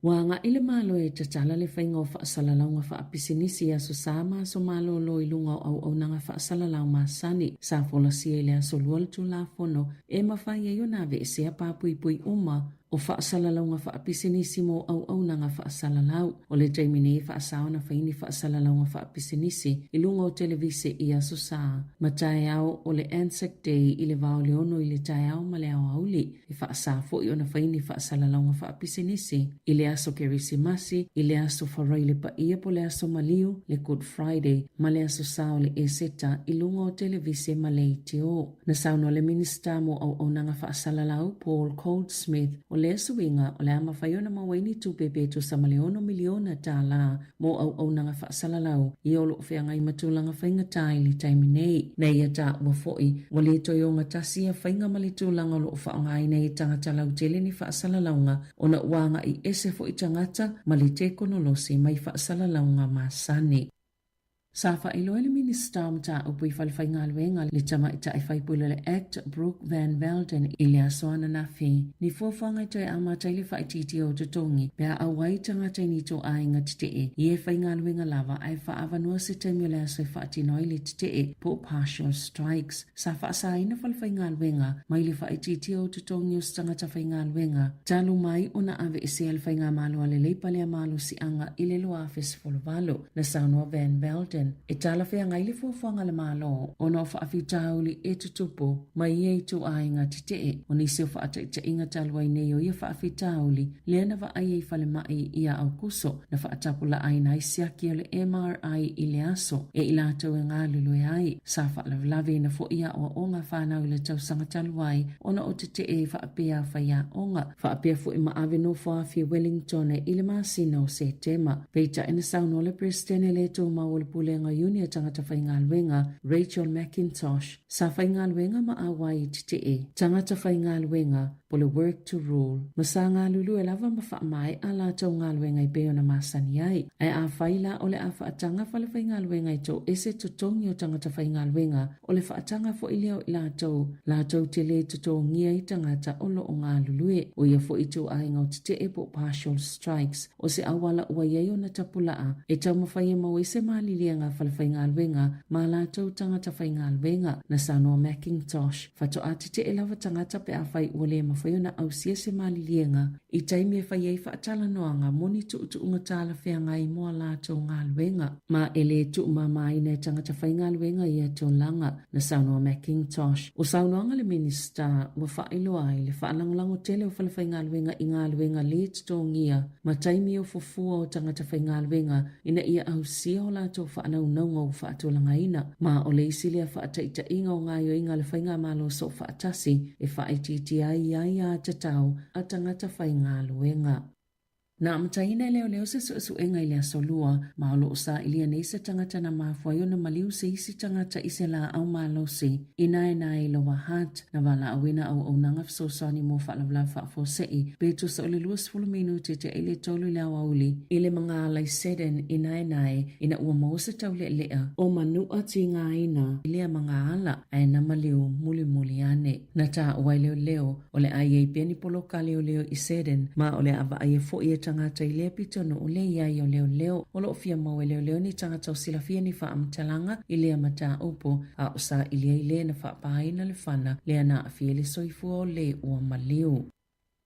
Wanga ile malo e tatala le whainga o whaasalalau whaapisinisi aso sāma so malo lo ilunga au nanga whaasalalau masani sa fola sia ile aso lua le tula fono e mawhai e yonave e sea papui pui uma o whaasalalau nga whaapisinisi mo au nanga whaasalalau o le taimine whaasao na whaini whaasalalau nga whaapisinisi ilunga o televise i aso sā. Ma tae au o le Anzac Day i le vao leono i le tae au ma le au auli i whaasa fo i o na whaini whaasalalau nga whaapisinisi i le aso Kerisimasi, i le aso wharai le pa ia po le aso Maliu, le Good Friday, ma le aso sao le Eseta ilunga o televise ma le itio. Na sauno le minista mo au nanga whaasalalau Paul Goldsmith o le suinga o le ama whaiona mawaini tupepe to sa maleono miliona tā la mo au nanga whaasalalau i olo whianga i matulanga whainga tai li taiminei. Nei a tā ua foi, wale toi o ngatasi a whainga malitulanga lo whaongai nei tangata lau tele ni whaasalaunga o na uanga i ese fo i tangata malite konolosi mai whaasalaunga masani. Safa iloele minista mta upui falfainga alwenga le tama ita ifaipulo le Act Brooke Van Velden ile asoana nafi. Ni fofanga ito e ama taile faititi o tutongi bea awai tangata inito ainga titee. Ie fainga alwenga lava ai faavanua se temule aso faatino ile titee po partial strikes. Safa asaina falfainga alwenga maile faititi o tutongi o stangata fainga alwenga. Talu mai ona ave isi alfainga malu alelei palea malu si anga ile lo afis folovalo na saunua Van Velden. E tala whea ngaile fuafuanga le malo o no whaafitauli e tutupu mai e tu ainga titee o nisi o whaataita inga talwai nei ia whaafitauli lea wa ai e whale mai ia au kuso na whaatapula aina i siaki o le MRI i le aso e ilatou e ngā lulu e ai sa whaalawlawe na fo ia o onga whanau le tausanga talwai o na o titee whaapea whaia onga whaapea fo i maawe no whaafi Wellington e ile masina o se tema peita ina sauno le prestene le to mawole pule nga yuni tangata whainga alwenga Rachel McIntosh sa whainga alwenga ma awai titee tangata whainga alwenga pole work to rule masanga lulu e lava ma mai ala tau ngā alwenga i peo na masani ai ai a whaila ole a whaatanga whale whainga alwenga i tau ese tutongi o tangata whainga alwenga ole whaatanga fo ileo i la tau te le tutongia i tangata olo o ngā lulue o ia fo i tau ainga o titee po partial strikes o se awala ua iei o na tapulaa e tau mawhaia mawese maalilia ngā whalawhainga alwenga ma la tau tangata whainga alwenga na sanoa McIntosh whato atite e lava tangata pe a whai ule mawhaiona au sia se malilienga i taimi e whai ei whaatala noanga moni tu unga tala whea i mua la tau ngā alwenga ma ele tu mamai ne tangata whainga alwenga i ato langa na sanoa McIntosh o saunoanga le minista wa whailo ai le whaalanglango tele o whalawhainga alwenga i ngā alwenga le tutongia ma taimi o fufua o tangata whainga alwenga ina ia au sia o la tau whaanau naunga o whaatolanga ina ma o le isilia whaataita inga o ngā yo inga le whainga malo so whaatasi e whaititi ai a tatau a tangata whainga luenga. Na amataina leo se suenga ile asolua maolo sa ilia neisa tangata na mafuayo na maliu se isi tangata isela au malo se ina ilo wahat na wala awina au nanga fsosani mo whalawla whaafosei betu sa ole luas fulu minuti te ile tolu ile awauli ile mga alai seden ina ua mausa taule lea o manua ti ngā ina ile mga ala ay na maliu muli ane na ta uai leo ole ai pieni poloka leo i seden ma ole ava ai fo i tangata i lea pitono o le iai o leo o lo fia mau e leo ni tangata o sila fia ni wha amtalanga i lea mata upo a osa i lea na wha pahaina le whana lea na a fia le soifua o le ua maliu.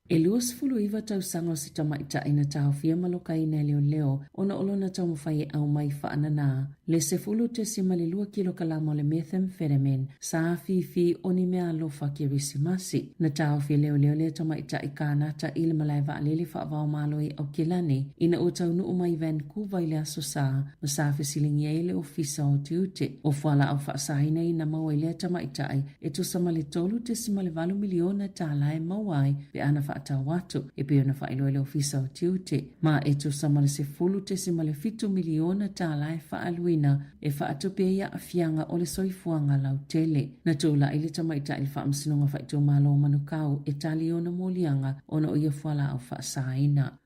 E luas fulu iwa tau sango si tamaita ina tau fia maloka ina leo ona olo na tau mawhai au mai whaana na le se fulu te simali 2 kilokalama le methamphetamine sa fifi oni mea lofa Kerisimasi na tau fia leo le tamaita i kānata i le malaiva alili whaavao malo i au kilane ina o tau nuu mai Vancouver i le aso sa masafi silingi e le ofisa o tiute o fuala au whaasahina i na maua i le tamaita e tu samali tolu te simali 2 miliona tala e mawai pe ana ata watu e pe ona failo le ofisa o tiute ma e tu samale se fulu te simale 7 miliona tala e faaluina e faatope ia afianga o le soifuanga lau tele na tula ile tamaita il faamsinonga faito malo manukau e taliona molianga ona o ia fuala au faasaina.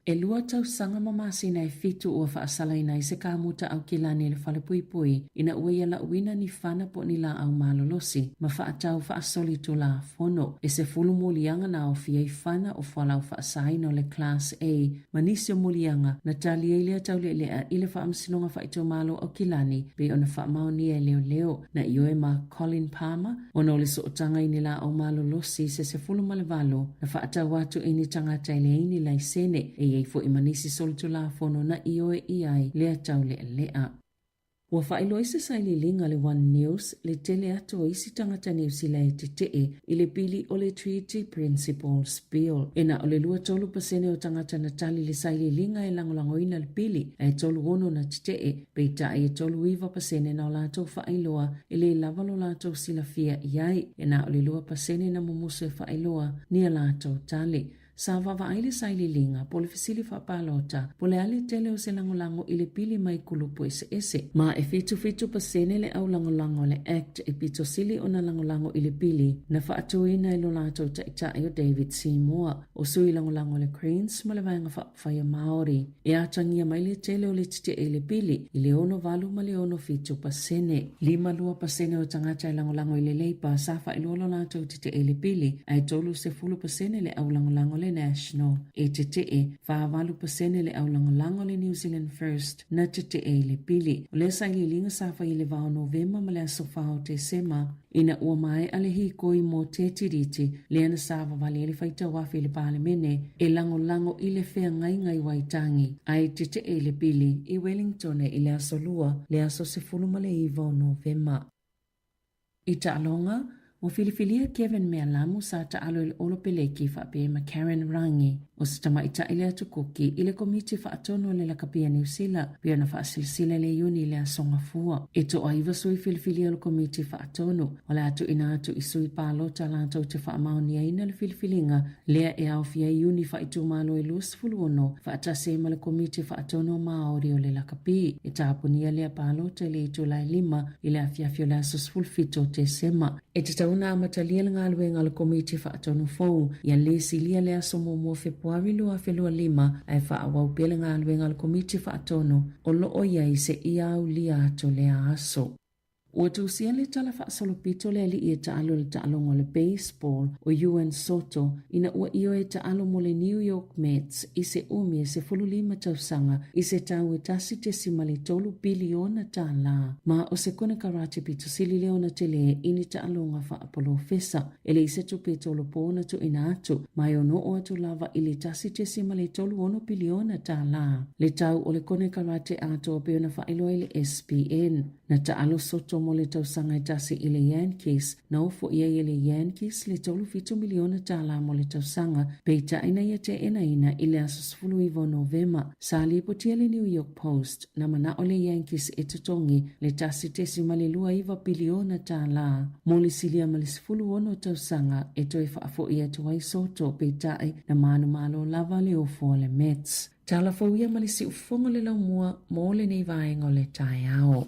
E lua tau sanga mamasi na e fitu ua whaasala ina i se kāmuta au kilani le whale pui pui, ina ua ia la uina ni whana po ni la au malolosi, ma whaatau whaasoli tu la fono, e se fulu mulianga na o fia i whana o whalau whaasaino le Class A, manisio mulianga na tali e lea tau lea i le whaamsinonga whaito malo au kilani, be ona whaamaoni e leo na ioe ma Colin Palmer, ona ole so otanga ini la au malolosi se fulu malevalo, na whaatau watu ini tangata ile ini la isene, e ei fo imanisi solitu la fono na ioe iai lea tau lea. Ua whaelo ise saili linga le One News le tele ato isi tangata New Zealand te i le pili o le Treaty Principles Bill. Ena o le 2% o tangata na tali le saili linga e langolangoina le pili e tolu ono na te peita e tolu iwa pasene na o lato whaeloa i le lavalo lato silafia iai. Ena o le 2% na mumusu e whaeloa ni a lato tali. Sa vavaile saili linga po le fisili whapalota po le ale tele o se langolango i le pili mai kulupu ese. Ma e fitu pasene le au langolango le act e pito sili o na langolango i le pili na whaatuina i lo lato taitai o David Seymour o sui langolango le Cranes ma le vaenga whaya Maori. E atangia mai le tele o le tite e le pili i le ono valu ma le ono fitu pasene. 5% o tangata i langolango i le leipa sa wha ilo lo lato tite e le pili ai tolu se 10% le au langolango le National e te whaavalu pasene le au langolango le New Zealand First na te le pili. O le saili linga safa i le vao Novemba ma le aso whao te sema ina ua mai ale hikoi mo te tiriti le ana safa vali ele whaita wafi le palemene e langolango i le whea ngai waitangi ai te le pili i Wellington i le aso lua le aso se fuluma le iwa Novemba. I ta'alonga mo filifilia Kevin Mealamu sa ta'alo il olo peleki whape ma Karen Rangi o sa tama ita ile atu kuki ile komiti whaatono le lakapia New Zealand pia na whaasilsile le yuni le asonga fua. Ito o iwa sui filifilia le komiti whaatono o le atu ina atu isui palota la atu te whaamaoni aina le filifilinga lea e au fia yuni whaitu malo e luas fuluono whaatase ma le komiti whaatono Maori o le lakapi. Ita apunia lea palota le itu lai 5 ile afiafio le asos fulfito te sema. Una amatalia ngā luenga le komiti whaatonu fau ia le silia le aso mo Februari lua whelua 5 ai whaawau pele ngā luenga le komiti whaatonu o loo iai se iau lia ato le aso. Ua tusia le tala whaasolopito le ali i e taalo le taalongo le baseball o UN Soto ina ua io e taalo mo le New York Mets i se umi e se 15 tausanga i se tau e tasi te simali tolu biliona tala. Ma o se kone karate pito sili leona te le ini taalonga whaapolo fesa e le i se tupe tolo pōna tu ina atu mai ono o atu lava i le tasi te simali tolu 1 biliona tala. Le tau o le kone karate ato o peona whaeloa i le SPN na taalo Soto mo le tausanga i tasi i le Yankees na ofo ia i le Yankees le tolu 7 miliona tala mo le tausanga peita ina ia te ina i le aso 10 Novemba sa li potia le New York Post na mana o le Yankees e tutongi le tasi te simali 2 biliona tala mo le silia ma le 10 tausanga e toi whaafo ia tuai Soto peita na manu malo lava le ofo le Mets. Tala fauia ma le si ufonga le laumua mo le nei vaenga o le tai ao.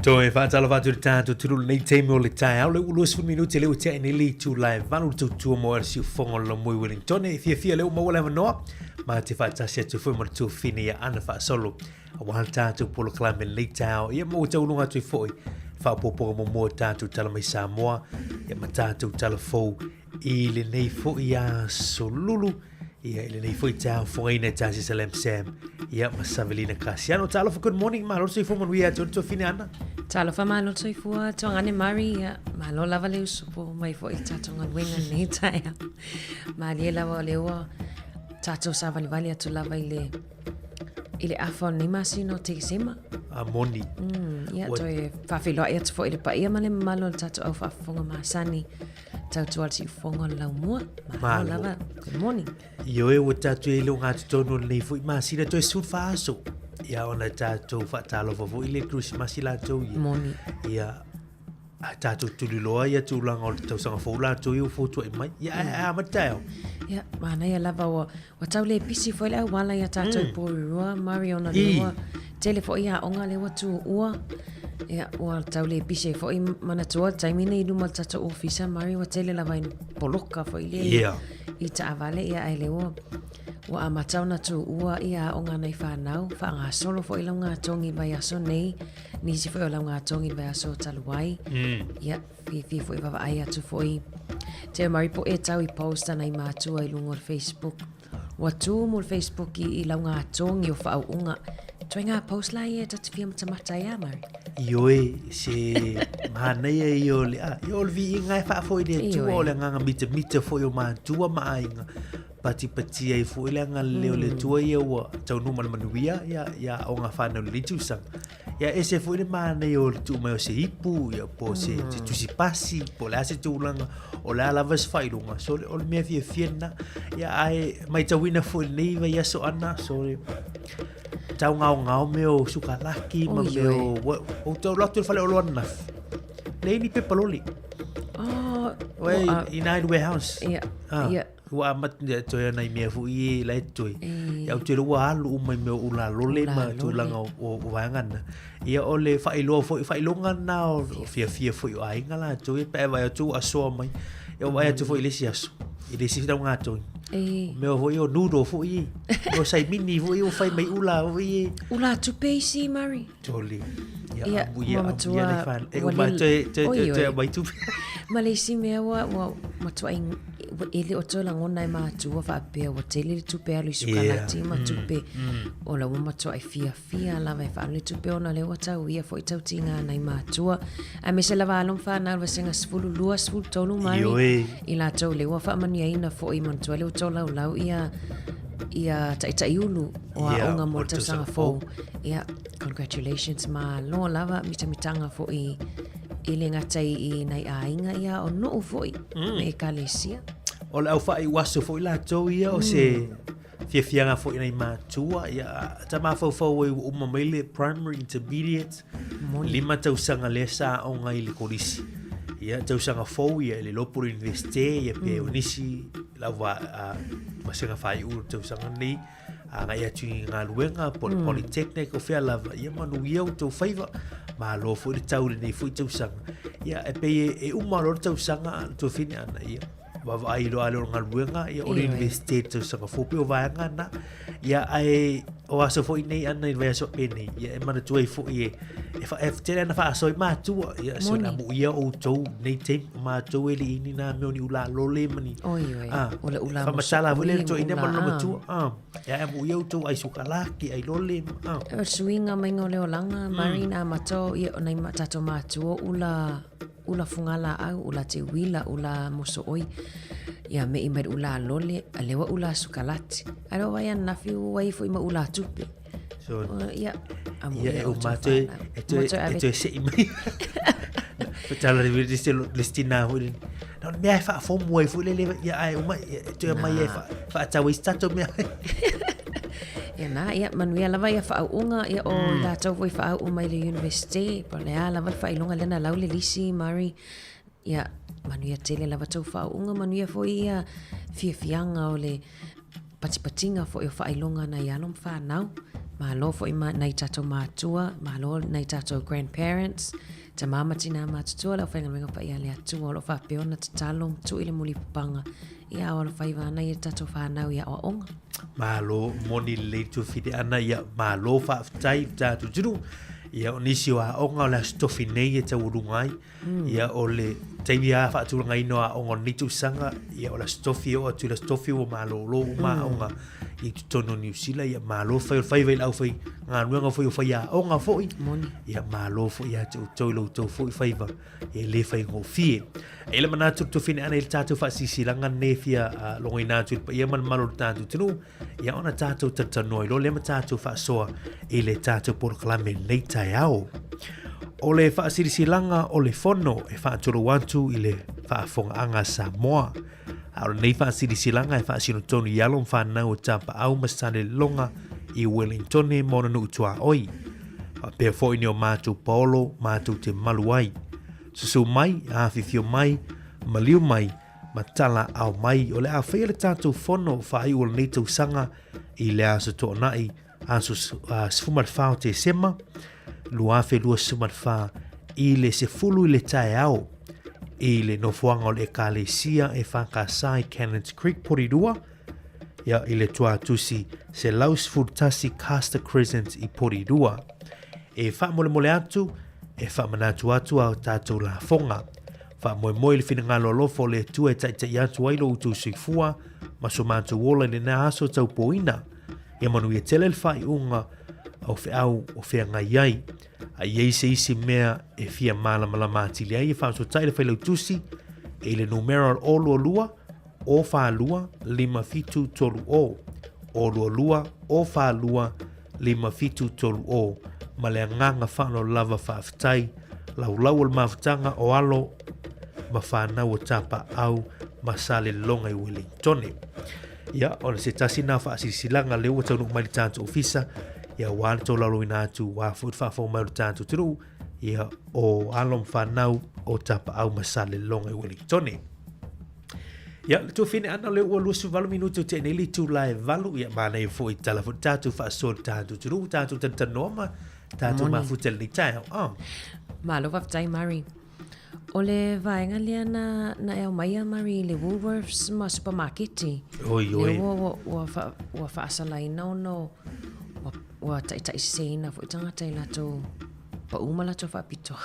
Toe fa tala fa tu tātou turu nei teime o le tai au le ulus fu minuti le utea ni li tu lai vanu tu tu mo ar si fongo lo moi Wellington e fia le mo le no ma te fa tasi tu fu mo tu fini ya ana fa solo wa tātou polo klame le tau ia mo tau lunga tu foi fa popo mo tātou tala mai Samoa ia ma tātou tala fo I le nei fo ia solulu ia le nei foi tau foi ne tasi Salem Sam ia ma Savelina Casiano talo for good morning ma lo si fo mo ia tu fini ana talo fa malo toi fua tongane Maria ma lo lava le usupo mai foi tatonga winga nei tai ma le lava le wa tato sa vali atu lava ile afo ni masino te sema a moni ia toi fa filo ia tu foi le pa ia male malo tato au fa fonga masani tau si fonga la mua ma lava good morning yo e wata tu ile nga tono nei foi masina toi su fa so ia ona tatou whaatalo fo ile Christmas la tau moni ia tatou tuliloa ia tūlanga o le tausanga fōla tau iu fōtua I mai ia matao ia mana ia lava wa tau le pisi foi le wala ia tatou pōrua Mariona lewa tele fo ia onga le watu ua ia wa tau le pisi fo I mana tua taimina I luma tatou ofisa Mari wa tele lava in poloka fo ile I ta avale ia ai lewa wa amatau na tu ua ia o ngā nei whanau wha ngā solo fo ila ngā tongi vai aso nei nisi fo ila ngā tongi vai aso taluai ia fi fo I wawa ai atu fo I te mari po e tau I posta nei mātua I lungo Facebook wa tu mo Facebook I ila ngā tongi o wha unga toi ngā post la I e tatu fia matamata ia Mari Ioe se manei e io le io le vi ngai fa fo de tu o le nganga mita fo io ma tua ma ainga pati ai fo le nganga le le tua io wa tau no manuia ya o nga fa no le tu sang ya ese fo le manei o tu mai o se ipu ya po se tu si pasi po la se tu langa o la vas fa ilunga so o me fiena ya ai mai tawina fo nei va ya so ana so tau ngau meo sukalaki ma meo o tau lotu fale o lona le ni pepaloli wei in warehouse wa mat to ya nai me fu I lai toi ya o te ua alu mai meo ula lole ma tu langa o wangana ia o le failo failonga na o fia fo o ai ngala to e pe vai tu aso mai eu vai tu fo ile si aso ile si tau ngato meu foi o nudo foi o sai mini foi o fai mai ula foi ula tu peisi Mari toli ia matua o mai te mai tu malesi mea wa matua ele o tola ngona ma tu wa pe o tele tu pe ali sukalati ma tu pe o la ma tu ai fia la vai fa le tu pe ona le wa tau ia foi tau tinga nai ma tu a me se la va lon fa na va singa sfulu lua sfulu tolu Mari ila tau le wa fa mani ina foi man tu le tola lau ia tai ulu o onga mo te sanga fo ia congratulations ma lo lava mitanga fo I ile ngatai I nai ainga ia o no fo me kalesia o le au fai waso fo la tau ia o se fianga fo nai matua ia tama fo o mamele primary intermediate lima tau sanga lesa o ngai le kolisi ia tau sanga fo ia le lopo universite ia pe unisi la va masenga fai u tau sanga nei nga ia tu nga luenga polytechnic o fea lava ia manu ia o tau faiva ma lo fo le tau nei fo tau sanga ia e pe e uma lo tau sanga to fini ana ia va vai lo alo nga luenga ia o universite tau sanga fo pe o va nga na ia ai o aso fo nei ana i vai so peni ia e mana tu ai fo ia e fa tele na fa so ma tu ia so na mu ia o tau nei te ma tu ele ini na me ni ula lo le mani o le ula fa masala vole to ina ma no tu ya mu ia tu ai sukalaki ai lo le o swinga mai ngole o langa marina mato ia o nei matato ma tu ula fungala au ula te wila ula moso oi ia me I ula lole alewa ula sukalati alo vai na fi wai foi ma ula tupe so ia o mate e se mai petala de listina holi non me fa fo mo fu le ia ai o mai to mai fa ta wi stato me ia manuia lava ia fa unga ia o la tau foi fa o mai le university pa le ala va fa ilonga lena laule lisi Mari ia manuia tele lava tau fa unga manuia foi ia fianga o le patipatinga fo i whailonga na ialom whanau. Mahalo fo i nei tato mātua, mahalo nei tato grandparents, ta mama tina mātutua, leo whainga menga pa ia lea tua, lo whapeona ta talong, tu ile muli pupanga, ia o lo whaiwana i tato whanau ia o onga. Mahalo moni le tu fide ana ia mahalo whaftai tatu tunu. Ia o nisi o a onga o la stofi nei e tau urungai. Ia o le teimi a whaaturanga ino a onga nitu sanga. Ia o la stofi o atu la stofi o malo lo ma onga. I tu tono New Zealand. Ia malo whai o whai veil au whai. Ngā nuanga whai o whai a onga whoi. Ia malo whai a tau tau lau tau whoi whai wa. Ia le whai ngō fie. E le manatu tu fine ana il tātou whaasisilanga ne fia longai nātu. Ia man malo tātou tunu. Ia ona tātou tatanoi. Lo le ma tātou whaasoa. E le tātou poroklame nei tai au. O le whaasirisilanga o le fono e whaatoro wantu i le whaafonga anga Samoa. Aora nei whaasirisilanga e whaasino tonu i alon whanau o tapa au masane longa i Wellington e mona nu utua oi. Pea fo ini o mātou paolo, mātou te maluai. Susu mai, awhifio mai, maliu mai, matala au mai. O le a whaia le tātou fono whaai ua nei tau sanga i le aso tō nai. Aso sfumar whao te sema. Lua fe lua sumar wha i le se fulu i le tae au. I le nofuanga o le ekalesia e whakasai Cannons Creek Porirua. Ia i le tua tusi se laus furtasi Castor Crescent i Porirua. E wha mole mole atu, e wha manatu atu au tātou la fonga. Wha moe moe le whina ngalo lofo le tua e tai atu ailo utu sifua, maso mātu wola le na aso tau poina. Ia manu i tele le whai unga au whi au o whi ngai iai. A iei se isi mea e fia malama mātili ai e whaso tai le whailau tusi e le numero o lua lua o wha lua 5 o. O lua lua o wha lua 5 o. Ma le nganga whano lava whaafitai lau lau al mawhtanga o alo ma whanau o tapa au ma sale longa i Wellington. Ia, ona se tasi nā whaasisilanga leo o taunuk mai le tātou ofisa. Ia wāle tō lalo ina atu wāfut whafau mai le tātou tunu. Ia o alom whanau o tapa au ma sale longa i Wellington. Ia, le tō whine ana leo o luasu 8 minuto te nei li tū lai valu. Ia, mana i fo i talafu tātou whaasol tātou tunu. Tātou tantanoma. Tātou mafutel ni tae. Malo waftai Mari. O le vaenga lea na eo maia Mari le Woolworths ma supermarketi. Oi, oi. Le ua whaasalaina ono ua tai seina fo i tangata i lato pa uma lato whapitoa.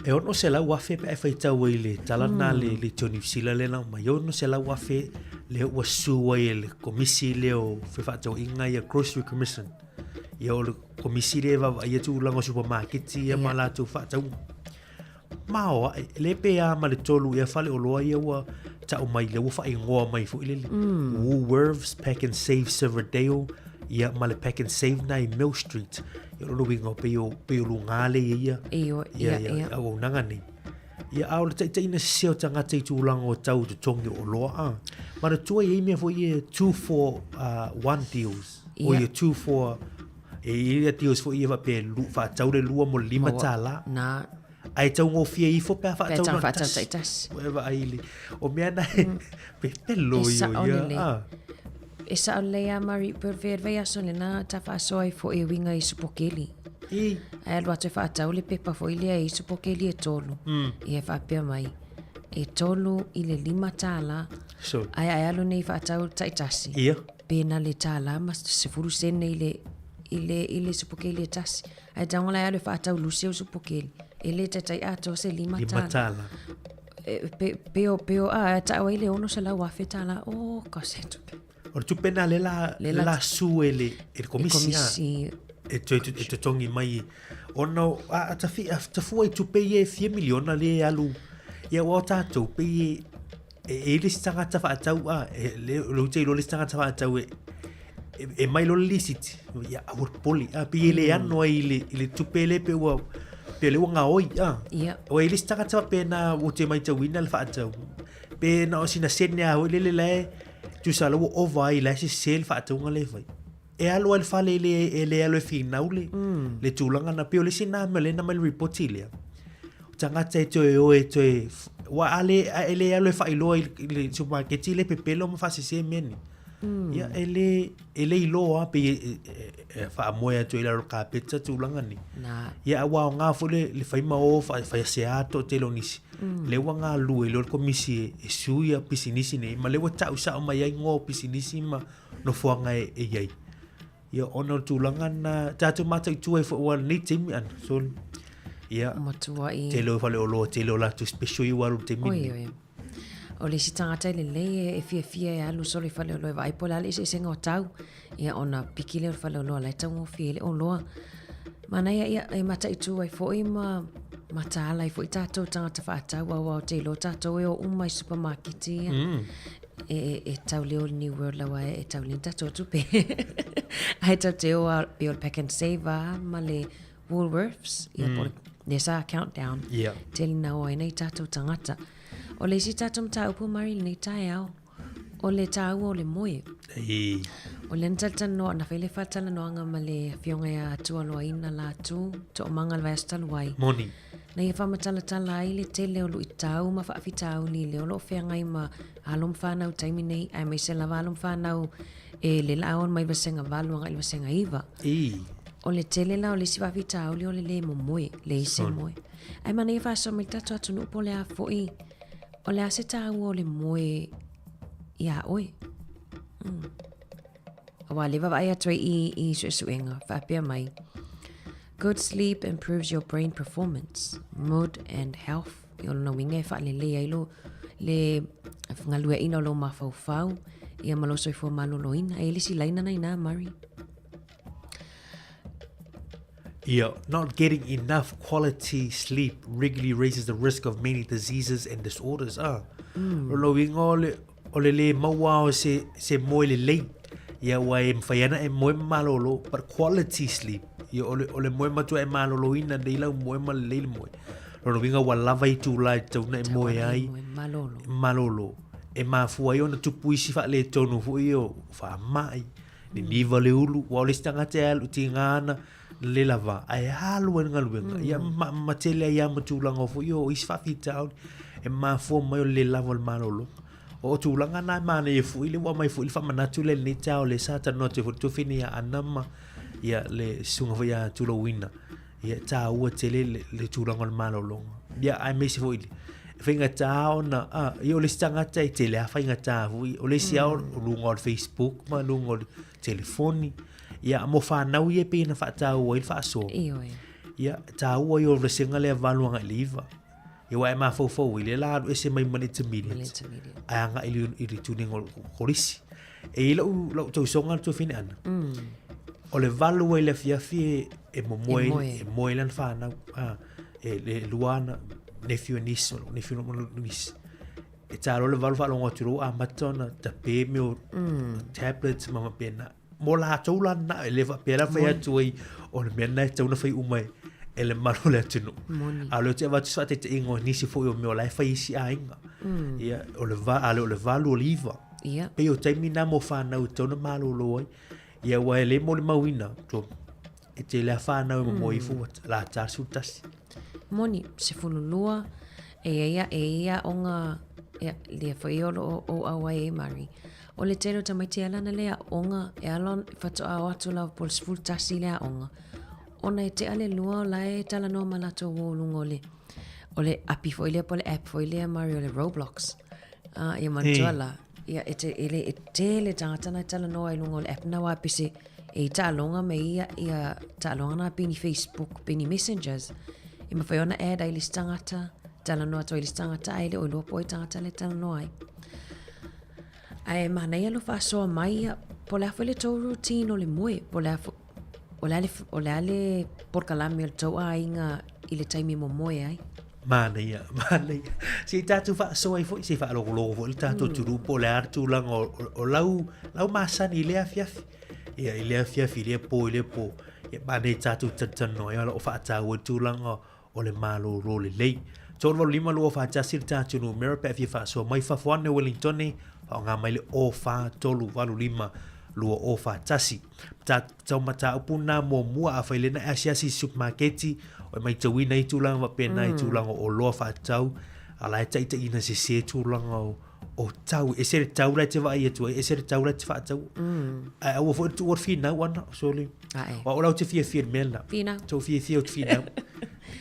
E ono se lau wafe pe e whaitau i le talana le Tony Sila le nao mai. Ono se lau wafe le ua sua i le komisi leo whewhatau inga i a Grocery Commission. Ia o le komisi le wa ia tu lango supermarketi ia ma lato whatau. Mao, le pea ma le tolu ia whale o loa ia ua tau mai le ua whai ngoa mai fu ilele. Woolworths, Pack and Save Silverdale, ia ma le Pack and Save na i Mill Street. Ia lo wingo peo lungale ia. Ia, au nangani. Ia au le tai na seo tangata i tūlanga o tau tu tongi o loa. Ma na tua i mea fo ia 2 for 1 deals. O ia 2 for... E ia deals fo ia pe whaatau le lua mo 5 tala. Na... Ai tau ngō fia i fo pēr whaatau na whaatau tai tas. Oewa aile. O mea nai, pe pelo i ia. E sa o lea Mari, per vervei aso le na ta whaasoa i fo e winga i supokeli. I. Ai alwa te whaatau le pepa fo ilia i supokeli e tolu. I e whaapea mai. E tolu i le 5 tala. So. Ai alo nei whaatau tai tasi. Ia. Pena le tala, mas se furu sene i le supokeli e tasi. Ai tangola alo whaatau luseo supokeli. E le tai ato se 5 tala. Peo tau ai le ono se lau afe tala. O, kasetu. O tu pena le la su e le komisi. E te tongi mai. O no, ta fua i tu peye 4 miliona le alu. Ia o tātou peye e le stangata whaatau le utei lo le stangata whaatau e mai lo lisiti. Ia awar poli. Peye le ano i le tupele pe ua pe le wanga oi. O e le stangata pena o te mai tawina le whaatau. Pe na o sina sene a le le tu sa lo o vai la se sel whaatau ngale vai. E alo al fale le alo e finaule. Le tūlanga na peo le sina me le na mai report ilia. Tangata e toe o e toe wa ale ele alo e whailoa i le supermarketi le pepelo ma whasese meni. ia ele ilo a pe fa moya to ila ka pizza tulanga ni ia wa nga fo le fai ma o fa se ato te lo nisi le wa nga lu lo komisi e suia pisinisi ne ma le wa ta usa ma ia ngo pisinisi ma no fo nga e ia ia ono tulanga na tatu mata tu e fo wa ni timi an so ia matua i te lo fa le lo te lo la tu special i waru te mi o le si tangata le e fia e alu sole fale o loe vai pola le se senga o tau ia ona pikile o fale o loa lai tango fie le o loa mana ia e mata i tu ai foi ma mata ala i foi tatou tangata whaatau au te lo tatou e o umai supermarket ia e tau leo New World lawa e tau leo tatou tupe ai tau te o pe o Pack and Save ma le Woolworths ia po le sa countdown te li na o e nei tatou tangata o le si tatou mta upu mari nei tai au o le tau o le moe o le ntaltan no na fele fatala no anga ma le fionga ya atua loa ina la atu to manga le vasta luai moni na ia whamatala tala ai le te leo lui tau ma whaafitau ni leo lo whengai ma alum whanau taimi nei ai mai se lava alum whanau e le laon mai vasenga valuanga i vasenga iwa o le tele la o le si whaafitau le o le mo moe le ise moe ai mana ia whaso mai tatu atu nupo le a foi o le ase tau o le moe ia oe wa le vai atu i suenga whaapea mai good sleep improves your brain performance mood and health yo no winge fa le ilo le ngalue ina lo mafau ia malo soi fo malo loina e lisi laina na mari not getting enough quality sleep regularly raises the risk of many diseases and disorders. Lo wingo le mawa se mo le ia wa mfayana e mo malolo but quality sleep. Ia ole mo matu e malolo ina de la mo le mo. Lo wingo wa lava I tu la tu na mo ai malolo. E ma fu ai ona tu puisi fa le tonu fu io fa mai. Ni vale ulu wa le stanga te alu tingana le lava ai halu ngaluenga ia matele ia matulanga fo yo is fa fitau e ma fo mai le lava malolo o tulanga na mana e fu ile wa mai fu fa manatu le ni tau le sata no te tu finia anama ia le sunga ia tulo wina ia tau tele le tulanga malolo ia ai me se fu ile finga tau na io le stanga te tele a finga tau o le sia o lungo Facebook ma lungo telefoni ia mo fa na u ye pena fa tau o fa so ia tau o yo resenga le valuanga liva ia wa ma fo ile la ese mai minute anga ili tuning korisi e lo to songa to fine ana o le valu le fiafi e mo lan fa na le luana nephew nis e taro le valu fa lo ngoturu a matona ta pe me tablets mama pena mo la toula na le va pera fa tu o le mena te una fai umai ele malo le tunu a lo te va tu te ingo ni si fo me la fa isi ainga ia o le va lo oliva ia pe o te mina mo fa na to na malo lo ia wa le mo le mawina to e te la fa na mo i fu la ta sutas moni se fululua ia onga le foi o awai mari o le telo tamaiti ala na lea onga e alon fato a watu la pol sful tasi lea onga ona e te ale lua la e tala no malato wo lungo o le api foi lea pole app foi lea mari o le Roblox ia mantuala ia e te le tangata tala no ai lungo le app na wa pisi e talonga me ia talonga na pini Facebook pini messengers i ma foi ona ad ai listangata tala no ato i listangata ai le o lo poi tangata le tala no ai ai mana ia lo fa so mai po la fo le to routine o le moe po la o le por kalami el to ainga i le taimi mo moe ai mana ia si tatu fa so ai fo si fa lo fo il tatu tu po le artu lang o lau masani le afiafi ia ile afiafi le po ia mana tatu tan no ia lo fa ta o tu lang o le malo ro le lei tolo lima lo fa ta sir tatu no mera pe fa so mai fa fo ne Wellington ni o ngā mai le ofa tolu walu lima lua ofa tasi. Ta mata upuna mo mua a whailena a siasi supermarketi o mai tawina i tūlanga wa pena i tūlanga o loa wha tau a lai taita ina se tūlanga o tau e se tau la te va ia tu e se tau la te fa tau o fo tu fina wana soli o la te fia mela fina to fia fina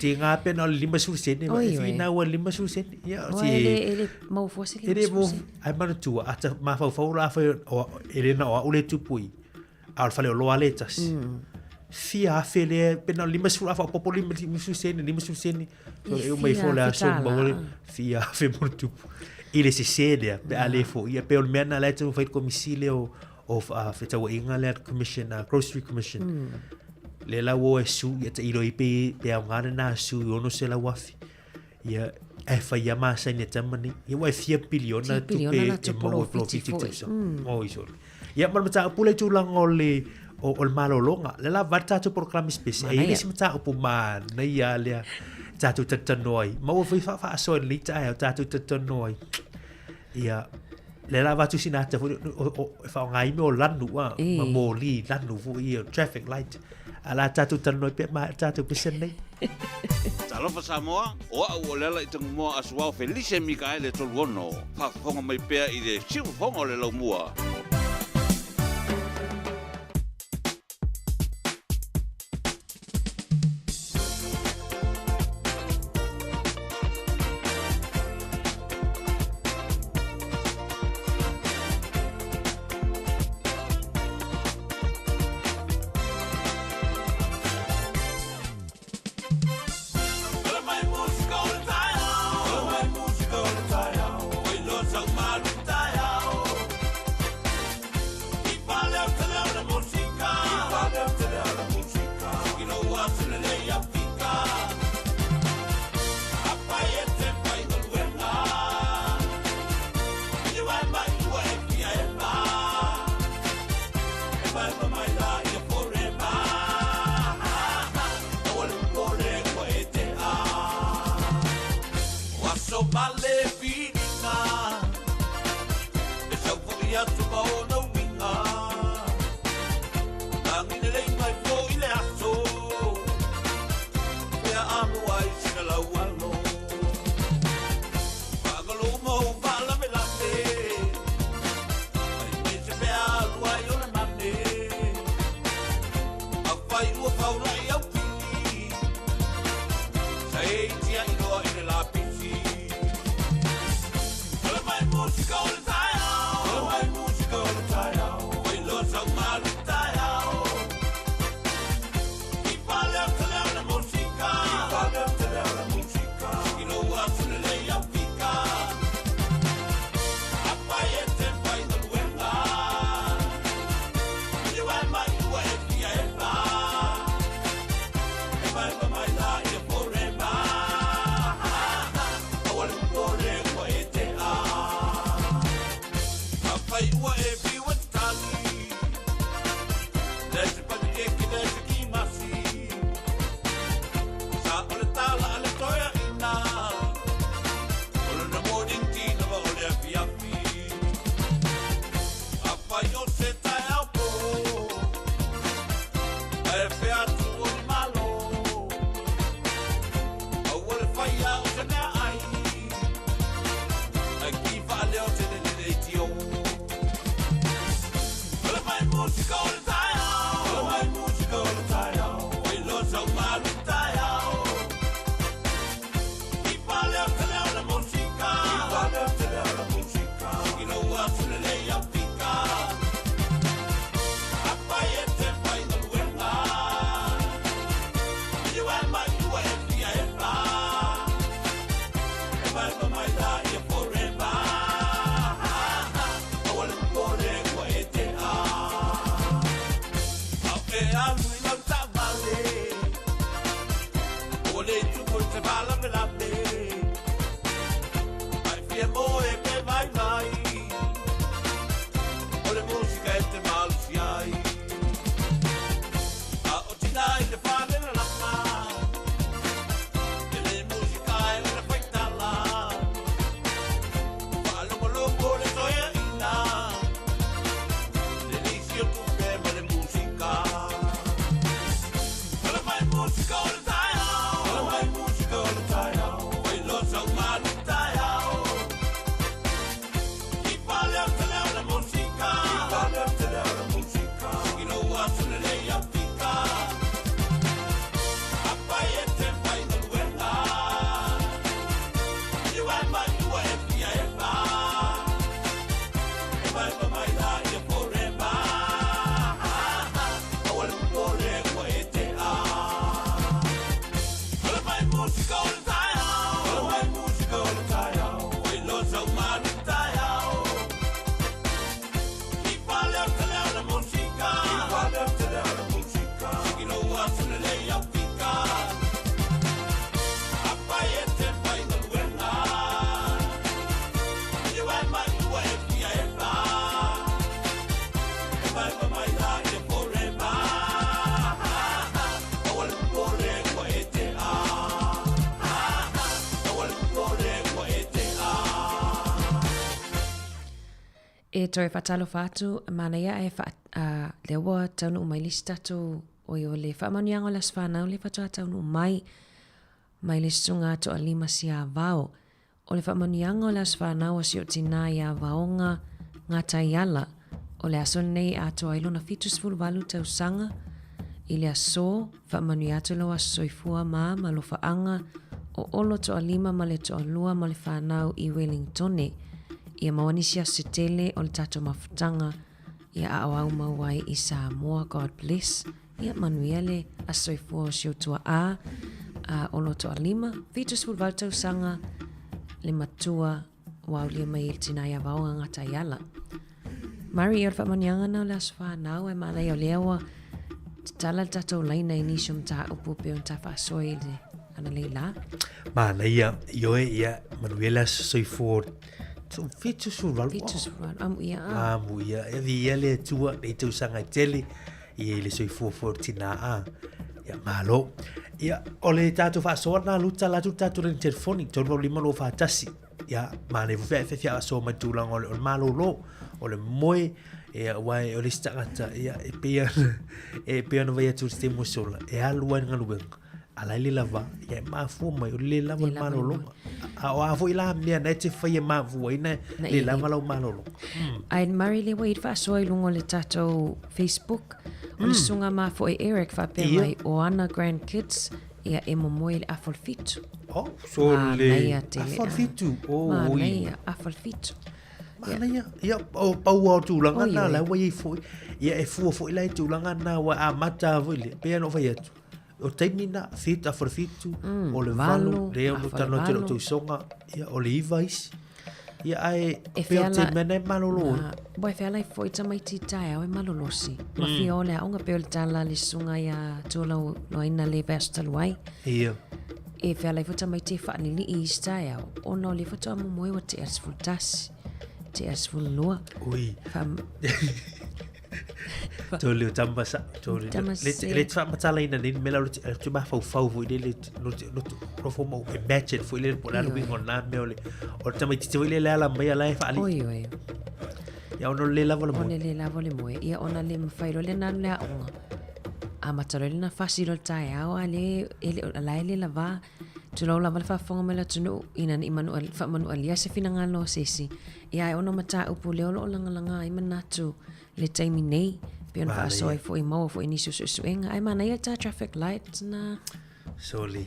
te nga pe no lima susene fina o lima susene ya si ele mau fo se ele mo ai mana tu ata ma fa la fa o ele na o le tu pui al fale o lo aletas fia fele pe no lima su fa popo lima susene so eu mai fo la so mo fia fe mo tu ile se sede pe ale fo ia pe o mena la tu fa komisilio of feta o inga le commission grocery commission le la wo su ia te iro ipe pe a ngana na su ono se la wafi ia e fa ia ma sa ni tamani ia wa fia biliona tu pe mo profiti so o iso ia ma mata pule tu langole o malolonga le la vata tu programa spesial ile si mata o man na ia le tatu tatanoi ma o fa so le ta tatu tatanoi ia le la vatu sinata o fa ngai me o lanu ma mo li lanu fu ia traffic light ala tatu tatanoi pe ma tatu pesene Talofa Samoa o au lela itong mo aswa Felice Mikaele tolwono fa fonga mai pe i de siu fonga le lo mua E toi whatalo whātu, mana ia e lewa taunu umai lisi tatu o i o le whamaniango las whanau le whatua taunu umai mai le sunga to a lima si a vao. O le whamaniango las whanau o si o tina i a vaonga ngā taiala o le aso nei a toa ilona fitus fulwalu tau sanga i le aso whamani atu lo aso soifua ma lo whaanga o olo to a lima ma le to a lua ma le whanau i Wellingtone. Ia mawanisia se tele o le tato mafutanga ia au mawai i Samoa, God bless. Ia manuia le asoifua o siutua a olo to a lima. Vitus fulwalu tau sanga le matua wau lia mai il tina ia vaonga ngata iala. Mari o whamanianga na o le aso whanau e malai o lewa tala tato laina inisio mta upupe o mta whasoi le ana leila. Mana ia ia manuela soifua so fitu surval amu ia e via le tua e tu sanga tele e le soifua fortina a ia malo ia o le tatu fa so na luta la tu tatu le telefoni to lo lima lo fa tasi ia mane fe so ma tu lang o malo lo o le moi e wai o le stata ia e pia no vai tu sistema sola e alua ngalu ala le lava ia ma fu mai le lava malo lo a fu ila mia na te fa ia ma fu ina le lava lo malo lo ai mari le wait fa so lungo le tato Facebook o le sunga ma fo Eric fa pe mai o ana grandkids ia e momoile afolfitu so le afolfitu ia afolfitu mana ia o pau tu langa na la wai fo ia e fu ila tu langa na wa amata vo le pe no fa ia o taimina fita forfitu o le valo le o tano te tu songa ia o le ivais ia ai pe te mena malolo boy fe lai foi ta mai titai o malolosi ma fi o le onga pe o tala le sunga ia tola no ina le vestal wai ia e fe lai fota mai te fa ni i stai o no le fota mo moi o te asfultas te asfulua ui Tolu tamba sa tolu le fa matala ina ni mela tu ba fau vo le no fo mo imagine fo le por algo con na me o tama ti le la mai la fa ali oi ya ono le lavo le mo ia ona le mfailo le na le onga a matalo le na fasilo tai ao ale ele la va tu lo la fa fonga mela tu no ina ni manu fa manu alia se fina ngalo sesi ia ono mata upu le lo langa i manatu le taimi nei pe ona fa soi fo i mau fo inicio suenga ai mana ia ta traffic light na soli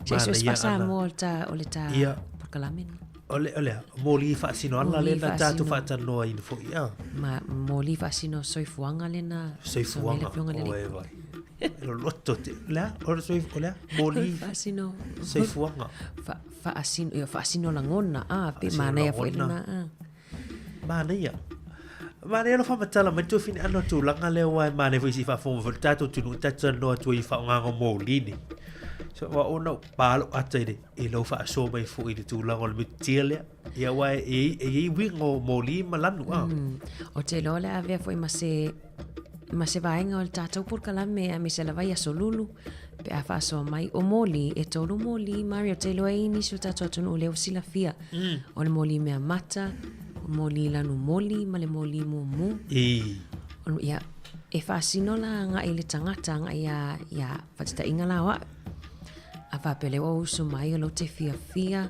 mana ia pasa molta o le ta pokalamen ole moli fa sino alla le na ta tu fa ta no in fo ia ma moli fa sino soi fuanga le na soi fuanga lo lotto la o soi ola moli fa sino soi fuanga fa asino la ngona pe mana ia fo ina mana ia Mane lo fa matala mai tu fini ano tu langa le wa mane foi si fa fo tato tu no tato no tu i fa nga mo lini so wa ono palo atede e lo fa so mai fo i tu langa le mitile ia wa e wi ngo mo li malanu o te lo le ave foi ma se va nga o tato por kala me a mi se la vai a solulu pe a fa so mai o moli e tolu moli Mario te lo e ni so tato tu no le o sila fia o le moli me mata moli lanu moli ma le moli mumu ia e fasino la nga ile tangata nga ia fatita ingala wa ava pele o so mai lo te fia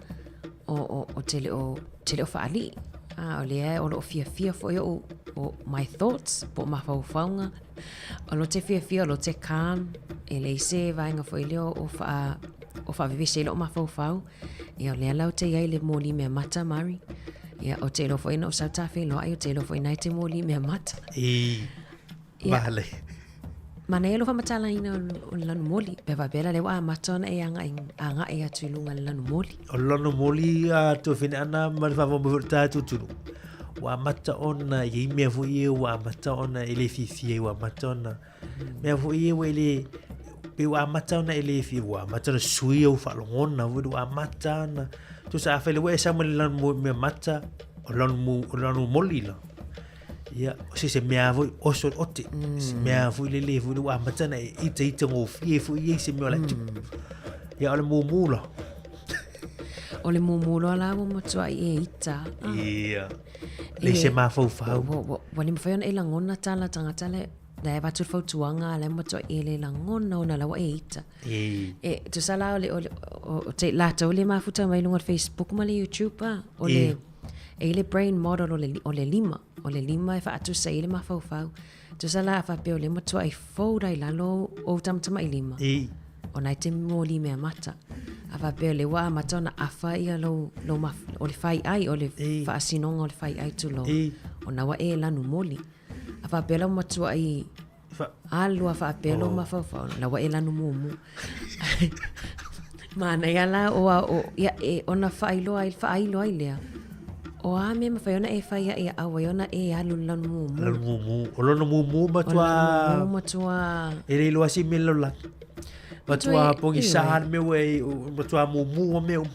o tele o fali o le o lo fia fo o my thoughts po ma fa faunga o lo te fia lo te calm e le se va nga fo ile o fa vive se lo ma fa fau e o le la te ia le moli me mata mari ia o te lo foi no sa ta fe lo ai o te lo foi nai te moli me mata vale manelo fa matala ina o lanu moli pe va bela le wa matona e anga e atu lunga lanu moli o lanu moli a to fina ana ma fa mo ta tu wa mata ona ye me fu ye wa mata ona ele fi wa mata ona me fu ye we le pe wa mata ona ele fi wa mata sui o fa longona wa mata na tu sa fele we sa mo lanu me mata o lanu moli la ia se me avo o so ote me avo le fu wa matana i te ngo fie fu i se me la ia ole mumulo ala mo matua i ita ia le se mafau wani mawhaiona e langona tala tangata le le watu fautuanga le mato e le langona ona lawa e ita tu sala o te lata o le mafuta mai lunga Facebook ma le YouTube o le e le brain model o le lima e whaatu sa le mafau tu sala a whapeo le mato ai fauda i lalo o tamtama i lima o nai te mōli mea mata a whapeo le waa mata ona awha ia lo o le whai ai o le whaasinonga o le whai ai tu lo o na wa e lanu mōli a whapeo lau matua ai alua whapeo lau mawhawhau na wa e lanu mōmu mana ia la o ia e ona whaailoa ai lea o a me mawhaiona e whaia e awa iona e alu lanu mōmu o lono mōmu matua e le loa si me lola matua pongi sahan me wei matua mōmu o me o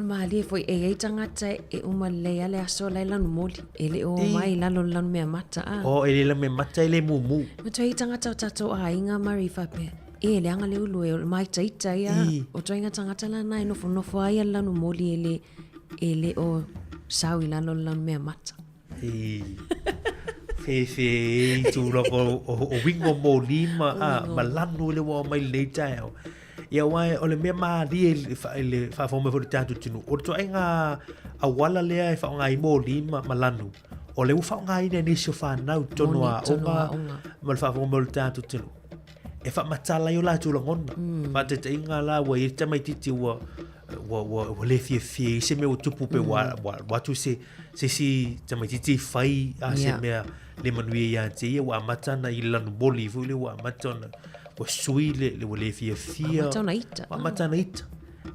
maali foi e tangata e uma le aso le lanu moli e le o mai lalo lanu mea mata o e le me mata e le mōmu matua i tangata o tato a inga mari whape e le anga le ulu e mai taita ia o toa inga tangata lana e nofo ai lanu moli e le o sau i lalo lanu mea mata fe tu loko o wingo moli ma lanu le wa mai le tau ia wai o le mea maari le whawhome fo le tātu tinu. O to inga a wala lea e whaonga i mōli ma lanu. O le whaonga i ne nisio whanau tono a onga ma le whawhome o le tātu tinu. E whamatala i o la tūla ngona. Whatete inga la wa i tamai titi wa le fie se mea o tupu pe watu se si tamai titi whai a se mea le manui i a te ia wa amatana i lanu mōli fu le wa amatana wa sui le wale fia wa matana ita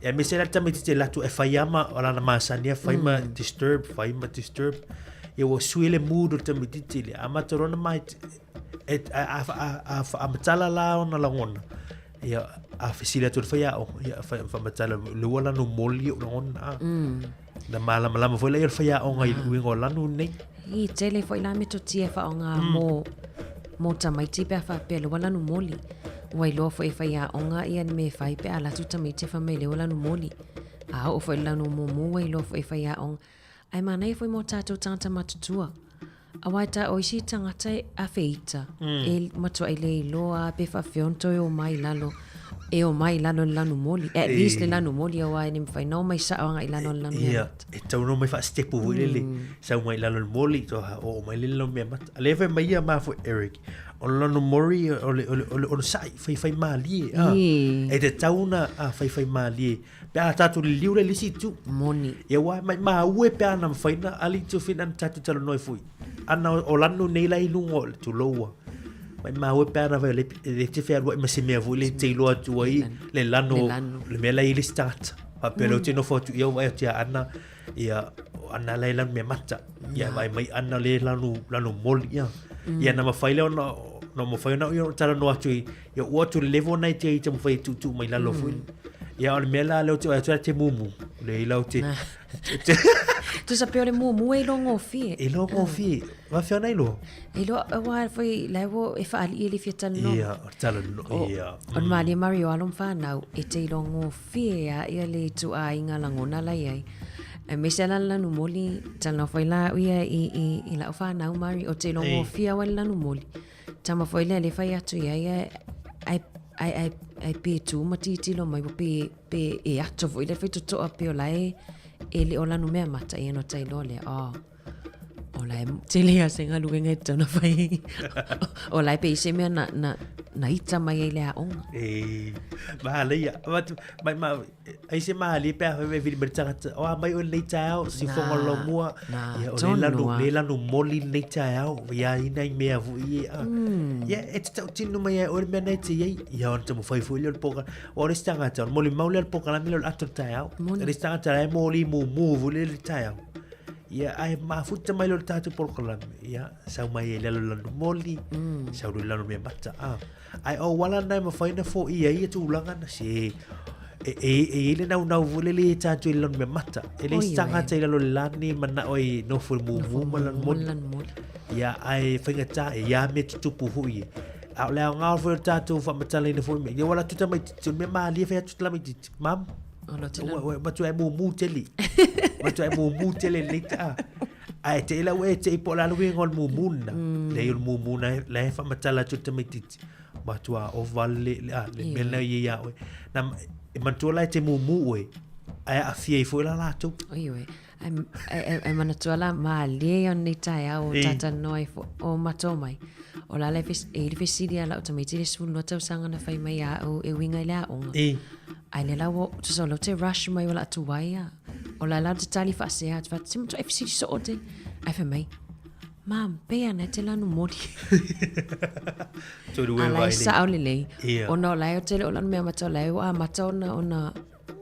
e me se la tame te latu e whaiama o lana maasania whaima disturb e wa sui le mood o tame te le amatarona mai a matala la ona langona e a whisila tu whaia o a matala le wala no moli o langona na malama foi le whaia o ngai uingo lanu nei i tele foi la meto tia wha o ngā mo tamaiti pe a whapea le wala no moli wai lo foi faia onga ia me fai pe ala tu tamite famele ola no moli a o foi la no momo wai lo foi faia on ai mana foi mo tato tanta matutua a waita o isi tangata a feita e mato ele lo a pe fa fionto o mai lalo e o mai lano lano moli at least le lano moli o ai nim fai no mai sa anga lano lano ia e tau no mai fa step o lele sa mai lano moli to o mai le lo me mat leve mai ma fo Eric o lano mori o sai fai mali e te tauna a fai mali pe a tatu liu le lisi tu moni e wa mai ma ue pe ana fai na ali tu finan tatu talo noi fui ana o lano nei lai lungo tu loa mai ma ue pe ana vai le te fea wa se me vo le te lo tu ai le lano le me lai le start pa pero te no fotu ia wa te ana ia ana lai lano me mata ia mai ana le lano moli ia na ma fai le no mo fai na yo tala no atu yo o level na te te mo fai tu mai lalo fui ia o mela le te mumu le ila te tu sapeo le mumu e longo fie va fia nei lo e lo wa foi levo e fa ali le fieta no ia tala no ia on mali Mario alon fa now e te longo fie ia le tu a inga langona la ai e me se la no moli tala foi la ia i la fa now Mario o te longo fie wa la no moli tama foi le fai atu ia ai pe tu matiti lo mai pe e ato foi le feito to pe o lai e le ola no mea mata e no tai lo le o lai tele a senga luenga tona fai o lai pe se me na ita mai le a on ba le ya mai ai se ma le pe me vi bertanga o mai o le tao si fongo lo mua o le la no moli le tao ya ina me avu ya et tau tinu mai o me na te ya on te mo fai fu le poka o le stanga tao moli maule le poka la me lo ato tao le stanga tao moli mu le tao ia ai ma futa mai lo tatu por kolam ia sa mai le lo moli sa ru lo me bata ai o wala nai ma faina fo ia tu langa na se e le na vole le tatu lo me mata ele stanga te lo lani mana oi no fu mu malan moli ia ai fainga ta ia me tu pu hui au le nga fo tatu fa mata le fo me ia wala tu ta mai tu me ma le fa tu la mai mam ma tu ai mu teli ma tu ai mu tele lita ai te la we te po la we ngol mumuna le il mumuna le fa matala tu te metiti ma tua o valle le mena ia we na man tu la te mumu we ai a fie fo la la tu oi ai mana tu la ma le on ni tai au tata noi o matomai o la le fisidia la o tamiti le sulu no tau sanga na fai mai a o e winga le a onga ai le lawo tu so lo te rush mai wala tu waia o la te tali fa se at fa sim to fc so o te ai fa mai mam pe ana te lanu mori to do we vai sa o le o no la o te o lanu me mato la o a matona ona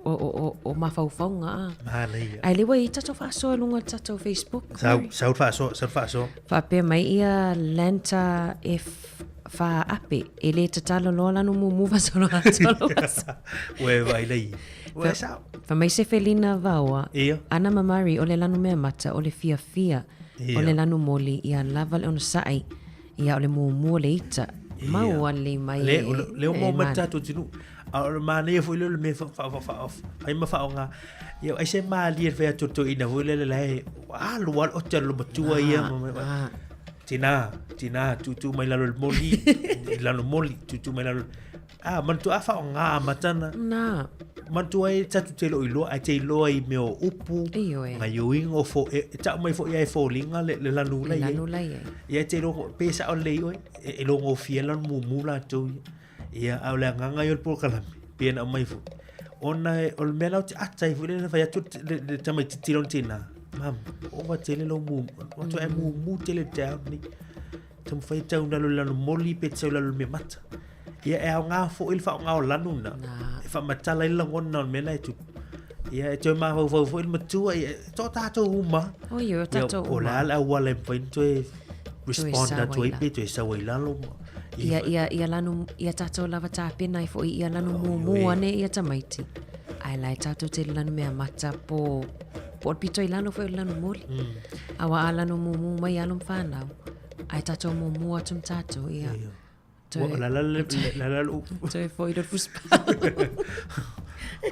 o mafaufaunga ai le wai tato fa so lunga tato Facebook sau fa so fa pe mai ia lanta fa ape ele tatalo lo lanu mu fa so lo we vai lei we sa fa mai se felina vaua ana mamari o le lanu me mata o le fia o le lanu moli ia lava le ona sai ia o le mu le ita mau le mai le mo mata to tinu a mane foi le me fa ai ma fa nga yo ai se mali fe to ina voi le lu o te lo tua ia tina tu mai la moli tu mai la man tu afa nga matana na man tu ai tatu te lo ilo ai te lo ai me o upu nga yo ingo fo ta mai fo ia fo linga le la nu lai ia te lo pesa o le e lo ngo fiela mu la tu ia au le nganga yo por kala pien a mai fu ona ol mena te atai fu le fa ya tu le tamai tilon tina mam o wa tele lo mu o to e mu tele ta ni tam fa ta una lo la moli pe tse lo me mata ia e nga fo il fa nga o lanu na fa mata la la ngona mena tu ia to ma fo il matu ia to ta to uma o yo ta to o la wala fa to respond to e pe to sa wa la lo ia lanu ia tato lava tapena i fo ia lanu mu ane ia tamaiti ai lai tato te lanu mea mata po pito i lanu fo i lanu moli awa a lanu mu mai alum whanau ai tato mu atum tato ia la to e fo i do fuspa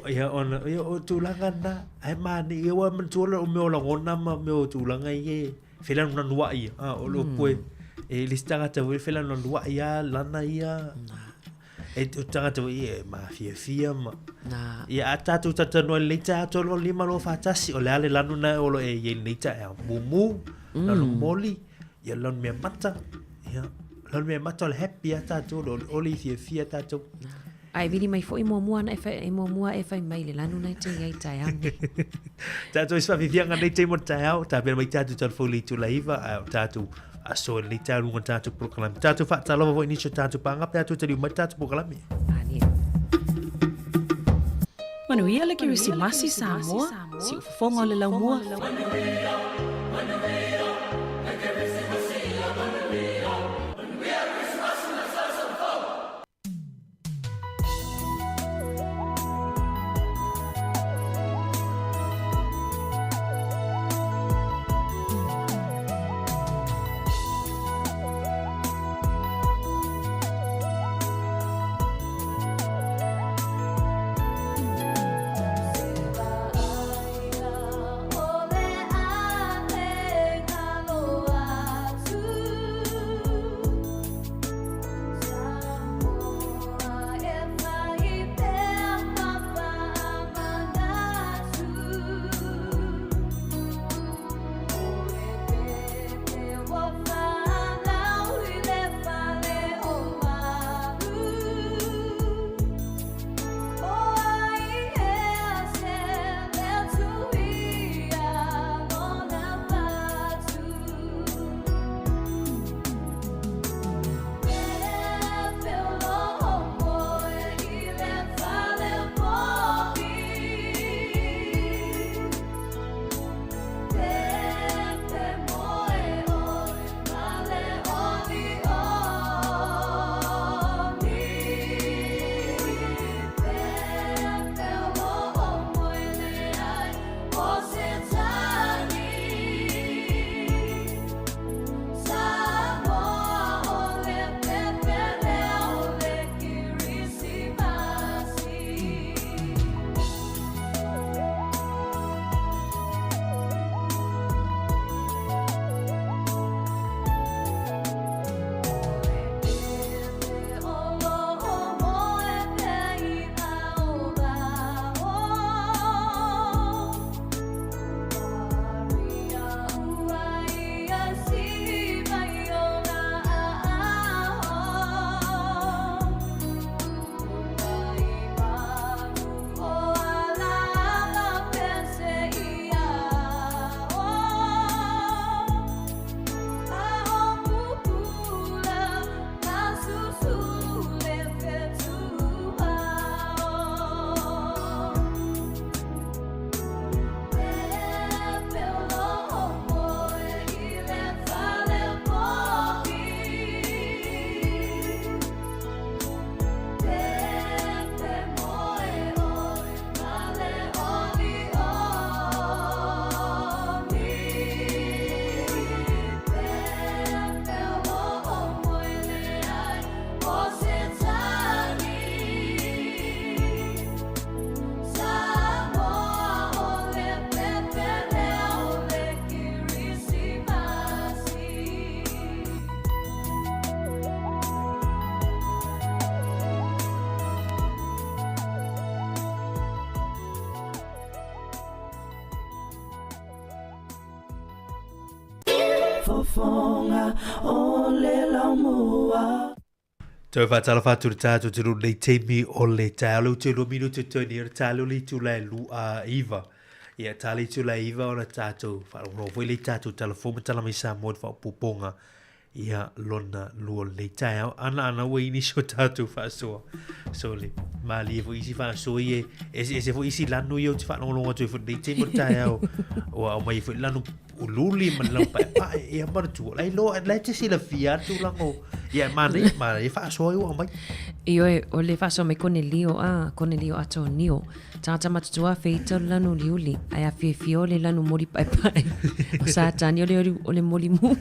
ia ona ia o tulanga na ai mani ia wa man tuola o me o la ngona ma me o tulanga ie felan na nuwa ia o lo poe e listanga te we fela no lua ia lana ia e tanga te we ma fia ma ia atatu tata no leita to lo lima lo fatasi o le ale lanu na o lo e ye leita e mumu na lo moli ia lon me mata ia lon me mata le happy atatu lo oli fia tatu ai vini mai foi mo na e fai mai le lanu na te ai tai ang tatu is fa vivia ngani te mo tau ta pe mai tatu tal foli tu laiva tatu aso ni taru ngon tatu proklami tatu fa talo vo inicio tatu panga pe tatu te mai tatu proklami ani manuia le kirisi masi Samoa si ufonga le lau mua fonga o le lau mua. Tau whatala whātua tātou te runa nei teimi o le tālo te lo minutu tōni ar tālo li tu lai lu a iwa. Ia tāli tu lai iwa o na tātou wharongo voi le tātou telefoma tala mai sa mod whapuponga. Ia lona luo le tāo ana wa ini so tātou whasoa. So le mali e vo isi whasoa i e se vo isi lanu i o te whanonga tu e vo nei teimi o tāo. O au mai vo lanu ululi man lau pai e amara tu lai lo lai te sila fia tu lango ia mani e whasoa i o mai Io o le faso me kone lio ato nio tata matutua feita lanu liuli ai a fio le lanu mori pai pai o sa tani o le mori mu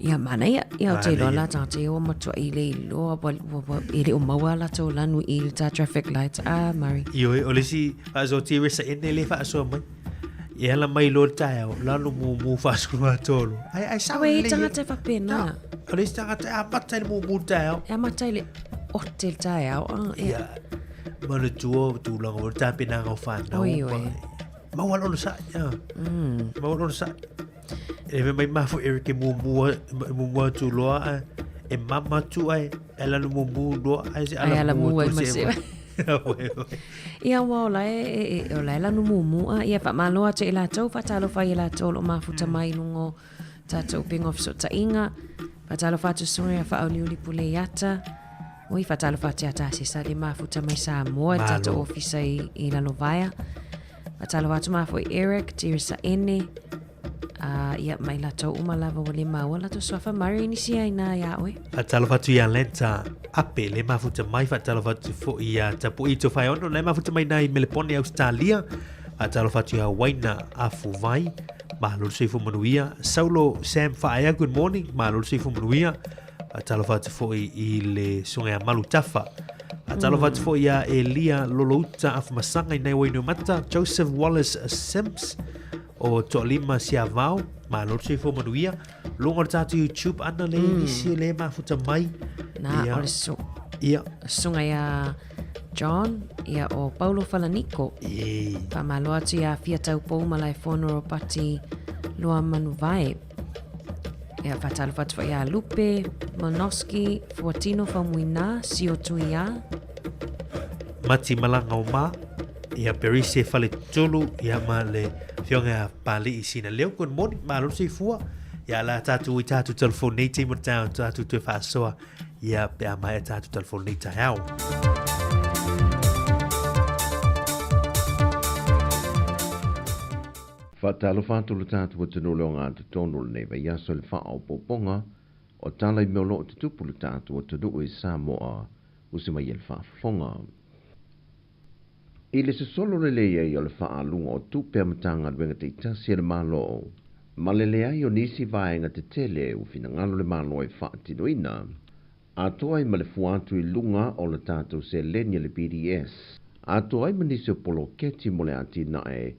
ia mana ia o te lola tata o matua i le ilo ele o maua la to lanu i le ta traffic lights mari io o le si faso ti resa ene le faso mai ia la mai lo tao lanu mu faso ma tolo ai sa le tanga te fa pena o le tanga te a matai mu tao e matai le hotel tao ia mana tuo tu lango ta pena ngo fa no ma wala lo sa ma wala lo sa e me mai mafo Eric mu tu lo e mama tu ai ela no mu lo ai ala mu ai ma se ia wala o la no mu ia fa malo a te la tau fa talo fa ia la tolo ma futa mai lungo tata ping of so tainga fa talo fa tu sunga fa au liuli pule yata oi fa talo fa te ata se sa le ma futa mai sa mo tata office i la novaya fa talo fa tu ma fo Eric tirsa ene ia mai la tau umalava wale wala to sofa mari ni sia ina ya oi fatalo fatu ya lenta ape le mafuta mai fatalo fatu fo ia tapu ito fai ono le mafuta mai nai Melbourne Australia fatalo fatu ya waina afu vai malul seifu manuia saulo Sam Faia good morning malul seifu manuia fatalo fatu fo i le sunga malu tafa fatalo fatu fo ia Elia lolouta afu masanga nai waino mata Joseph Wallace Sims o to lima sia vau ma lo se fo manuia longo tatu YouTube ana le ni si le ma futa mai na also ia sunga ya John ia o Paulo Falanico pa malo atu ya fia tau po malai fono pati loa manu vai ia fatal fatu ya Lupe Monoski Fortino Famuina Sio Tuia mati malanga o ma ia perise fale tolu ia ma le fionga pali isina leo good morning malo se fua ia la tatu telefone nei te mortao tatu te fasoa ia pe ama tatu telefone nei tau Fatalo fatulu tatu tunu longa tonu nei va yaso le fa o poponga o tala me lo tupulu tatu tunu i Samoa usima yel fa fonga Ile se solo le lea i o le faa lunga o tupe amatanga wenga te itasi le malo. Ma le lea i o nisi vaenga te tele u fina ngalo le malo e faa tinoina. Atoa i ma le fuatu i lunga o le tatou se lenia le BDS. Atoa i ma nisi o polo keti mo le ati na e.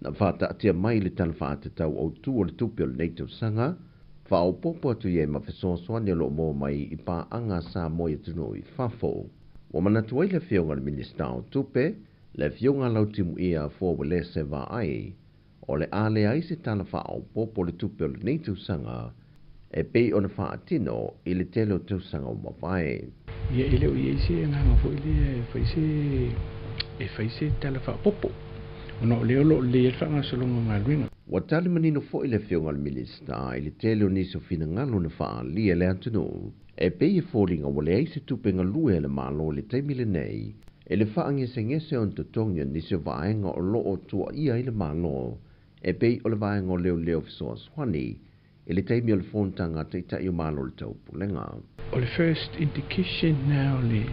Na fata atia mai le tala faa te tau o tu o le tupe o le neitau sanga. Faa o popo atu ye ma fesoa soani lo mo mai i pa anga sa moia tunu i fafo. Wa manatu le fionga le minista o tupe. Le fionga lau timu ia fo le se va ai o le ale ai se tana fa o popo le tupe o le neitu sanga e pei o na fa atino i le tele o tau sanga o mawai ia ile o isi nga nga fo ile faise tala fa popo ona o leo lo le fa nga solongo nga luinga wa tali manino fo ile fionga le minista i le tele o niso fina ngalo na fa lia le antino e pei e fōringa o le ai se tupe nga lue le malo le taimile nei e le whaange se ngese on te tongia ni se vaenga o loo tua ia i le malo e pei o le vaenga o leo fisoa swani e le teimi o le fontanga te itai o malo le tau pulenga. O le first indication now le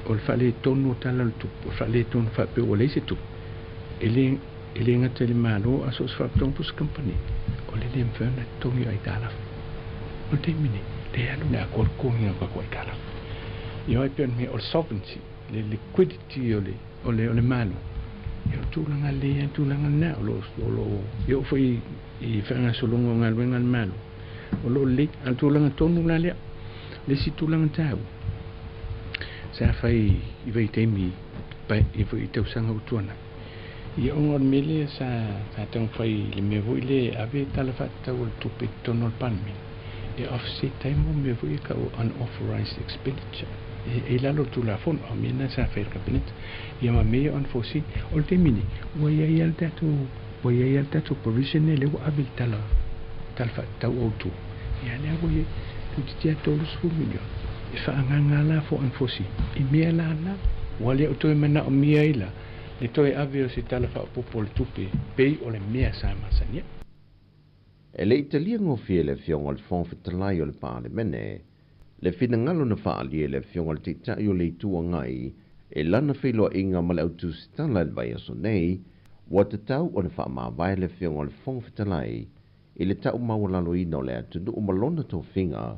o le whale tonu tala le tupu, o whale tonu whape o le se tupu e le ngata le malo aso se whapetong pus company o le le mwhana tongi ai tala o te mini le anu ne a korkongi a kwa i tala i oi peon me o le sovereignty le liquidity o le malo yo tulanga le tulanga na lo yo foi i fanga solongo ngal wengal malo o lo le al tulanga tonu na le si tulanga tau sa fai i vai temi pa i vai tau sanga utuana Ia ongor mele sa tang fai le me vui le ave tala fa tau tupe tonol panmi. E offset time mo me vui ka unauthorized expenditure. E lalo tu la fon o mina sa fa cabinet. Ia ma me on fosi ol te mini. Wa ia yalta tu provision le wa ave tala fa tau o tu. Ia le wo ye tu tia tolus fu million. E fa nganga la fo on fosi. I me la na wale o to mena o mia ila. Le toi ave o si tala fa popo le tupe, pei o le mea sa masania. E le italia ngofie le fionga le fong fitalai o le pāle mene, le fina ngalo na whaalie le fionga le titai o le itua ngai, e lana whiloa inga ma le autu si tala le vai aso nei, wa te tau o le wha maa vai le fionga le fong fitalai, e le tau mawalalo ina o le atunu o malona tō finga,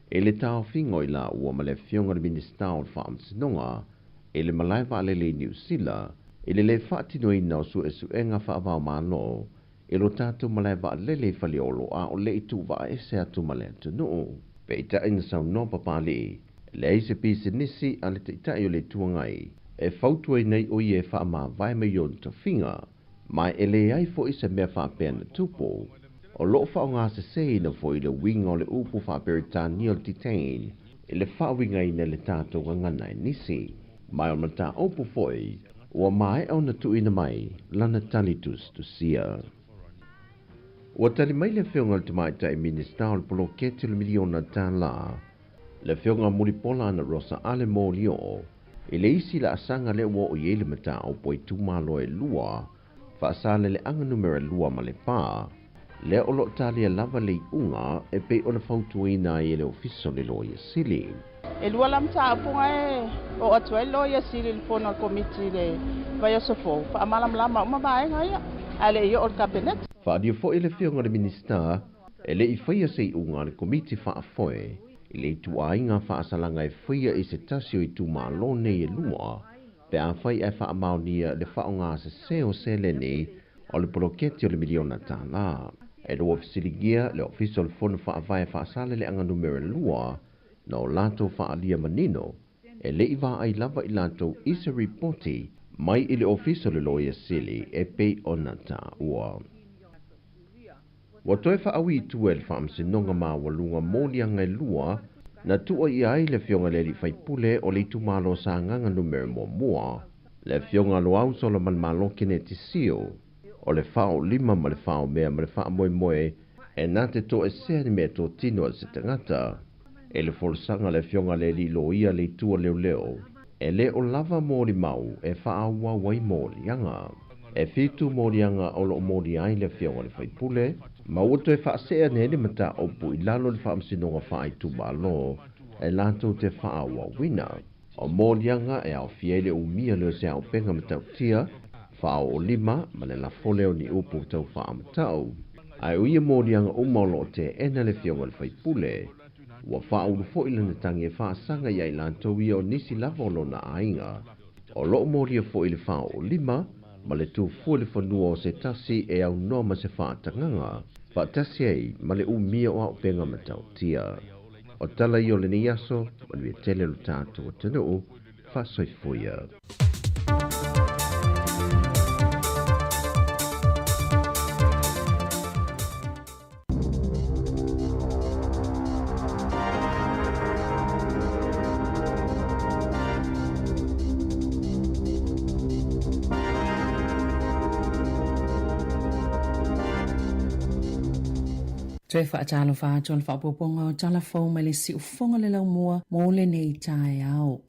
e le tau finga o ila ua ma le fionga le minista o le wha amsinonga, e le malai wa le New Zealand, ele le whaatino ina o su enga whaavao malo, e lo tātou malai wa lele whali olo a o le itu wa ese atu malai tunu. Pe ita ina sau no papali, le eise pisi nisi a le ita o le tuangai, e fautua nei o ie wha ma vai me yon to finga, mai ele ai fo isa mea wha pēna tupo, o lo wha o ngā se se ina fo i le winga o le upu wha peritani o le titain, e le wha winga ina le tātou nganai nisi, mai o mata opu foi, ua mai au na tuina mai, lana talitus tu sia. Ua tali mai le whionga te mai tai minista o le polo kete le miliona tā la, le whionga muripola na rosa ale mō lio, e le isi la asanga le ua o iele mata o poi tūmalo e lua, whaasale le anga numera lua ma le pā, le olo talia lava le unga e pe o le fautuina i le ofiso le loia sili. E lua lam ta apunga o atua e loia sili le fona komiti le vai o sofo. Pa amalam lama uma bae ngai ale i o cabinet. Whaadia fo e le whionga le minista, e le i whaia se unga le komiti whaafoe, i le tu ainga whaasalanga e whaia i se tasio i tu maalone e lua, pe a whai e whaamaunia le whaonga se seo seleni o le poloketi o le miliona tā la. E roa fisiligia le ofiso le fona whaavai whaasale le anga numero lua, na o lato whaalia manino, e le iwa ai lava i lato isa reporti mai i le ofiso le loia sili e pei ona tā ua. Wa toe whaawi tu e le whaamsinonga mā walunga mōlianga e lua, na tua i ai le whionga le li whaipule o le tu malo sa nganga numero mua, le whionga lo au sola man malo kene tisio, o le whao lima ma le whao mea ma le wha moe moe, e nā te to e sea ni mea tō tino se tangata, e le folsanga le whionga le li lo ia le tua leo leo, e le o lava mōri mau e whaaua wai mōri anga, e fitu mōri anga o lo mōri ai le whionga le whaipule, ma uto e whaasea nene mata opu i lalo le whaamsinonga whaai tu malo, e lato te whaaua wina, o mōri anga e au fiele umia leo se au penga matau tia, whao o lima ma le la foleo ni upu tau whaamatau, ai uia mōri anga umaulo te ena le whionga le whaipule, wa whaulu fo ilana tangi e whaasanga iai lantou ia o nisi lavolo na ainga. O loo moria fo ili whao o lima, ma le tu fu le whanua o se tasi e au noa ma se whaatanganga, whaatasi ei ma le umia o au penga matau tia. O tala i o le ni aso, ma nui tele lo tātou o tenu, whasoi fuia. Te whaatalo whātua le whapoponga o talafou mai le si ufonga le lau mua mō le nei tae au.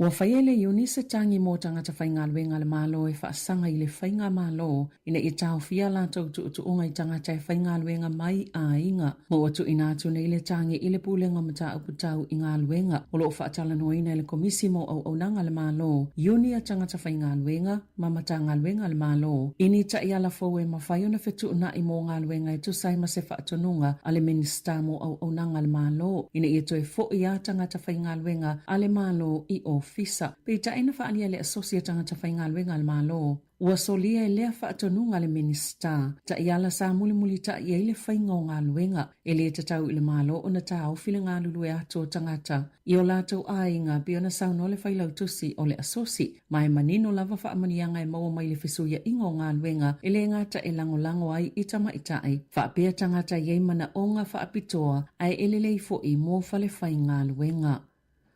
Ua whaiele Eunice tangi mō tangata whainga luenga le malo e whaasanga i le whainga malo ina i tau fia la tau tu unga i tangata e whainga luenga mai a inga. Mō atu ina atu nei le tangi i le pūlenga mata upu tau i ngā luenga. O loo whaatala noina le komisi mō au nanga le malo. Iuni a tangata whainga luenga, mamata ngā luenga le malo. Ini ta i ala fau e mawhaiona whetu na i mō ngā luenga e tu sai ma se whaatonunga a le minista mō au nanga le malo. Ina i atu e fo i a tangata whainga luenga a le malo i o fisa. Pe ta ina whaania le asosia tangata whainga luenga le malo. Ua solia e lea whaatonunga le minista, ta iala sa muli ta ia ile whainga o ngā luenga, e le tatau ile malo o na tau while ngā lulue ato tangata. I o lātou ainga biona sauno le whailau tusi o le asosi, mai manino lava whaamanianga e maua mai le whisuia ingo o ngā luenga, e le ngata e lango ai i tama itai. Whaapea tangata iei mana o ngā whaapitoa, ai elelei fo i mō whale whai ngā luenga.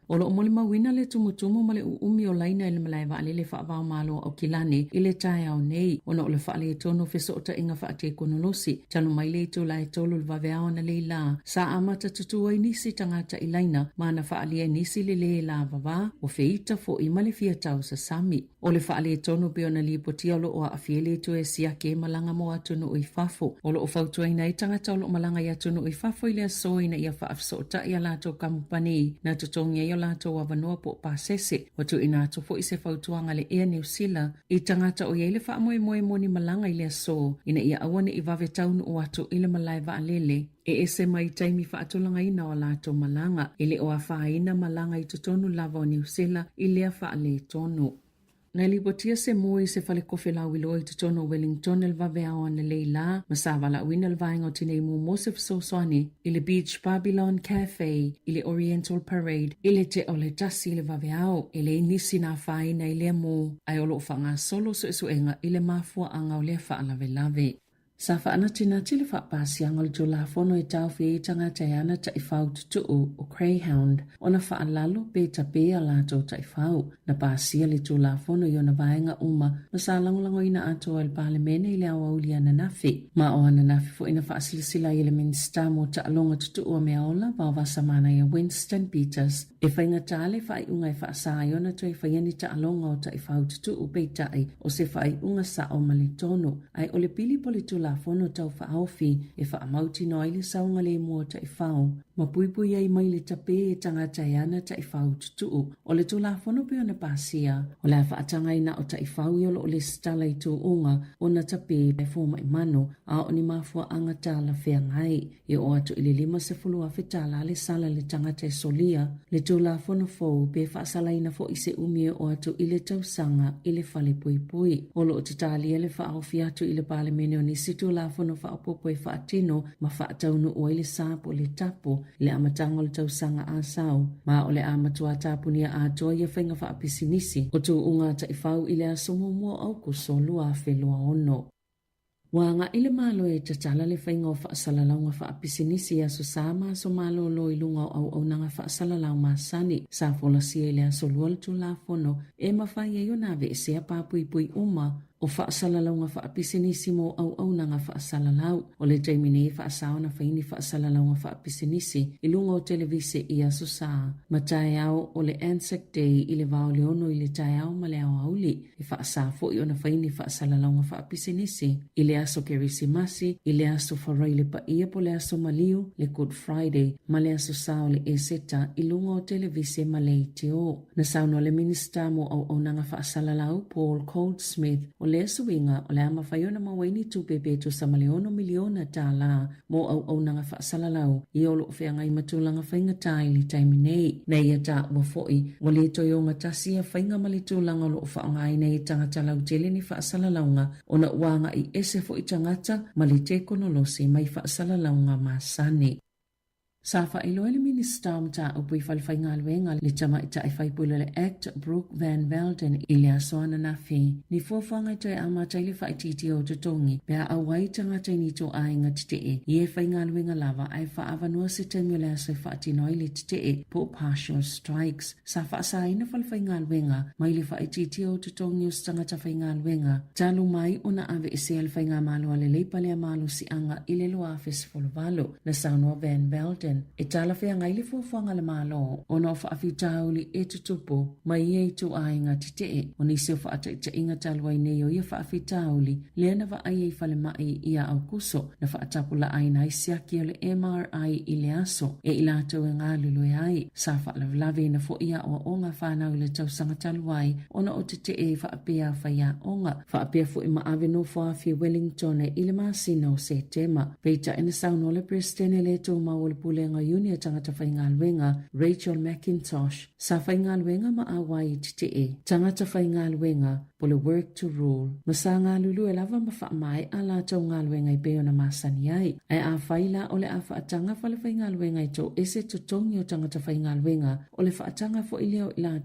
O lo mole mawina le tumutumu ma le uumi o laina ele malai wa alele whaavao malo au kilani i le tae au nei. O no le whaale e tono whiso o ta inga whaate konolosi. Talo mai le to la e tolu le waweao na le la. Sa amata tutua i nisi tangata i laina ma na whaale e nisi le la wawa o feita fo i male fia tau sa sami. O le whaale e tono peo na li potia o lo o a fiele to e siake malanga mo atono o i fafo. O lo o fautua ina i tangata o lo malanga i atono o i fafo i le aso ina ia whaafso o ta i alato kamupani na tutongi o lato wa vanua po pasese watu ina to fo ise fautuanga le Air New Zealand i tangata o yele fa moe moni malanga ile so ina ia awane i vave taunu o atu ile malai va alele e ese mai taimi fa atulanga ina o lato malanga ile o afa ina malanga i tutonu lava o New Zealand ile fa ale tonu. Na lipotia se moi se fale kofe la wilo i tutono Wellington el vaveao na leila, masava la wina el vaingo tine mu mosef soswani, ile Beach Babylon Cafe, ile Oriental Parade, ile te ole tasi ile vaveao, ile nisi na fai na ile mo, ai olo fanga solo so esuenga ile mafua anga ole fa alave lave. Sa whaana tina tili whaapasi angol jo la fono e tau fi tanga tayana ta ifau tutu o Greyhound o na whaalalo pe ta pe a lato ta ifau na pasia le jo la fono i o na vaenga uma ma sa langolango ina ato al palemene ile awa ulia na nafi ma o ana nafi fo ina whaasilisila ile minsta mo ta alonga tutu o mea ola wa wasamana ia Winston Peters e whainga tale whai unga e whaasa i ona to e whaiani ta alonga o ta ifau tutu o pe tai o se whai unga sa o malitono ai ole pili politu la fono tau whaofi e whaamauti no aile saunga le mua ta i whao. Ma puipui ai mai le tape e tangata iana ta i whao tutu. O le tū la fono pe o na pasia. O la whaatanga ina o ta i whao i o le stala i tū unga o na tape e fōma i mano a o ni mafua anga tāla whea ngai. E o atu ili lima se fulua whetala le sala le tangata e solia. Le tū la fono fōu pe whaasala ina fo i se umie o atu ile tausanga ile whale puipui. O lo o te tālia le whaofi atu ile pale mene o ni situ la fono whaapopo e whaatino ma whaataunu o ile sapo le tapo le amatango le tausanga a sao. Ma o le amatua tapunia a toa ia whainga whaapisinisi o tū unga ta i whau ile a somo mua au ko solua a whelua ono. Wanga ile malo e tatala le whainga o whaasalalau ngā whaapisinisi a so sama so malo lo i lunga au nanga whaasalalau masani. Sa fola sia ile a solua le tū la fono e mawhai e yonave e sea pāpuipui uma o whaasalalau ngā whaapisinisi mo au nanga whaasalalau. O le taimine e whaasao na whaini whaasalalau ngā whaapisinisi i lunga o televise i aso sa. Ma tae au o le Anzac Day i le vao leono i le tae au ma le au auli. E whaasa fo i o na whaini whaasalalau ngā whaapisinisi. I le aso Kerisimasi, i le aso wharai le paia po le aso Maliu, le Good Friday, ma le aso sao le Eseta i lunga o televise ma le Itio. Na sauno le minista mo au nanga whaasalalau Paul Goldsmith o le suinga o le ama whaiona mawaini tupepe to sa maleono miliona tā la mo au nanga whaasalalau i olo whea ngai matulanga whainga tai li taimi nei. Nei a tā ua foi o le toionga tasia whainga malitulanga lo whaangai nei tangata lau tele ni whaasalaunga o na uanga i ese fo i tangata malite konolosi mai whaasalaunga masane. Sa whaelo ele minista mta upui whalwhai ngā luenga le tama i tae whaipula le Act Brooke Van Velden i le asoana na whi. Ni fōwhanga i toi ama taile whaititi o tutongi pia awai tangata i nito ainga titee. I e whai ngā luenga lava ai whaavanua se temu le aso i whaatinoi le titee po partial strikes. Sa whaasa ina whalwhai ngā luenga mai le whaititi o tutongi o stangata whai ngā luenga. Talu mai ona ave i se alwhai ngā malo ale leipale a malo si anga i le loa festival valo na saunua Van Velden. E tala whea ngai le fuafuanga le malo o na o whaafitauli e tutupo mai e tu ainga titee o ni se whaata inga talua i nei o ia whaafitauli lea na wa ai e whale mai ia au kuso na whaatapula aina i siaki o le MRI i le aso e ilato e ngā lulu e ai sa whaalawlawe na fo ia o ngā whanau le tausanga taluai o na o titee whaapea whaia onga whaapea fo i maawe no whaafi Wellington e ile masina o se tema peita ina sauno le prestene le tō maua le pule lenga yuni tangata whaingaluenga Rachel McIntosh sa whaingaluenga maawai tite e tangata whaingaluenga pole work to rule masanga lulu lava mawhaamai ala tau ngaluenga I beo na masani ai ai a whaila ole a whaatanga whale whaingaluenga I tau ese tutongi o tangata whaingaluenga ole whaatanga fo ileo la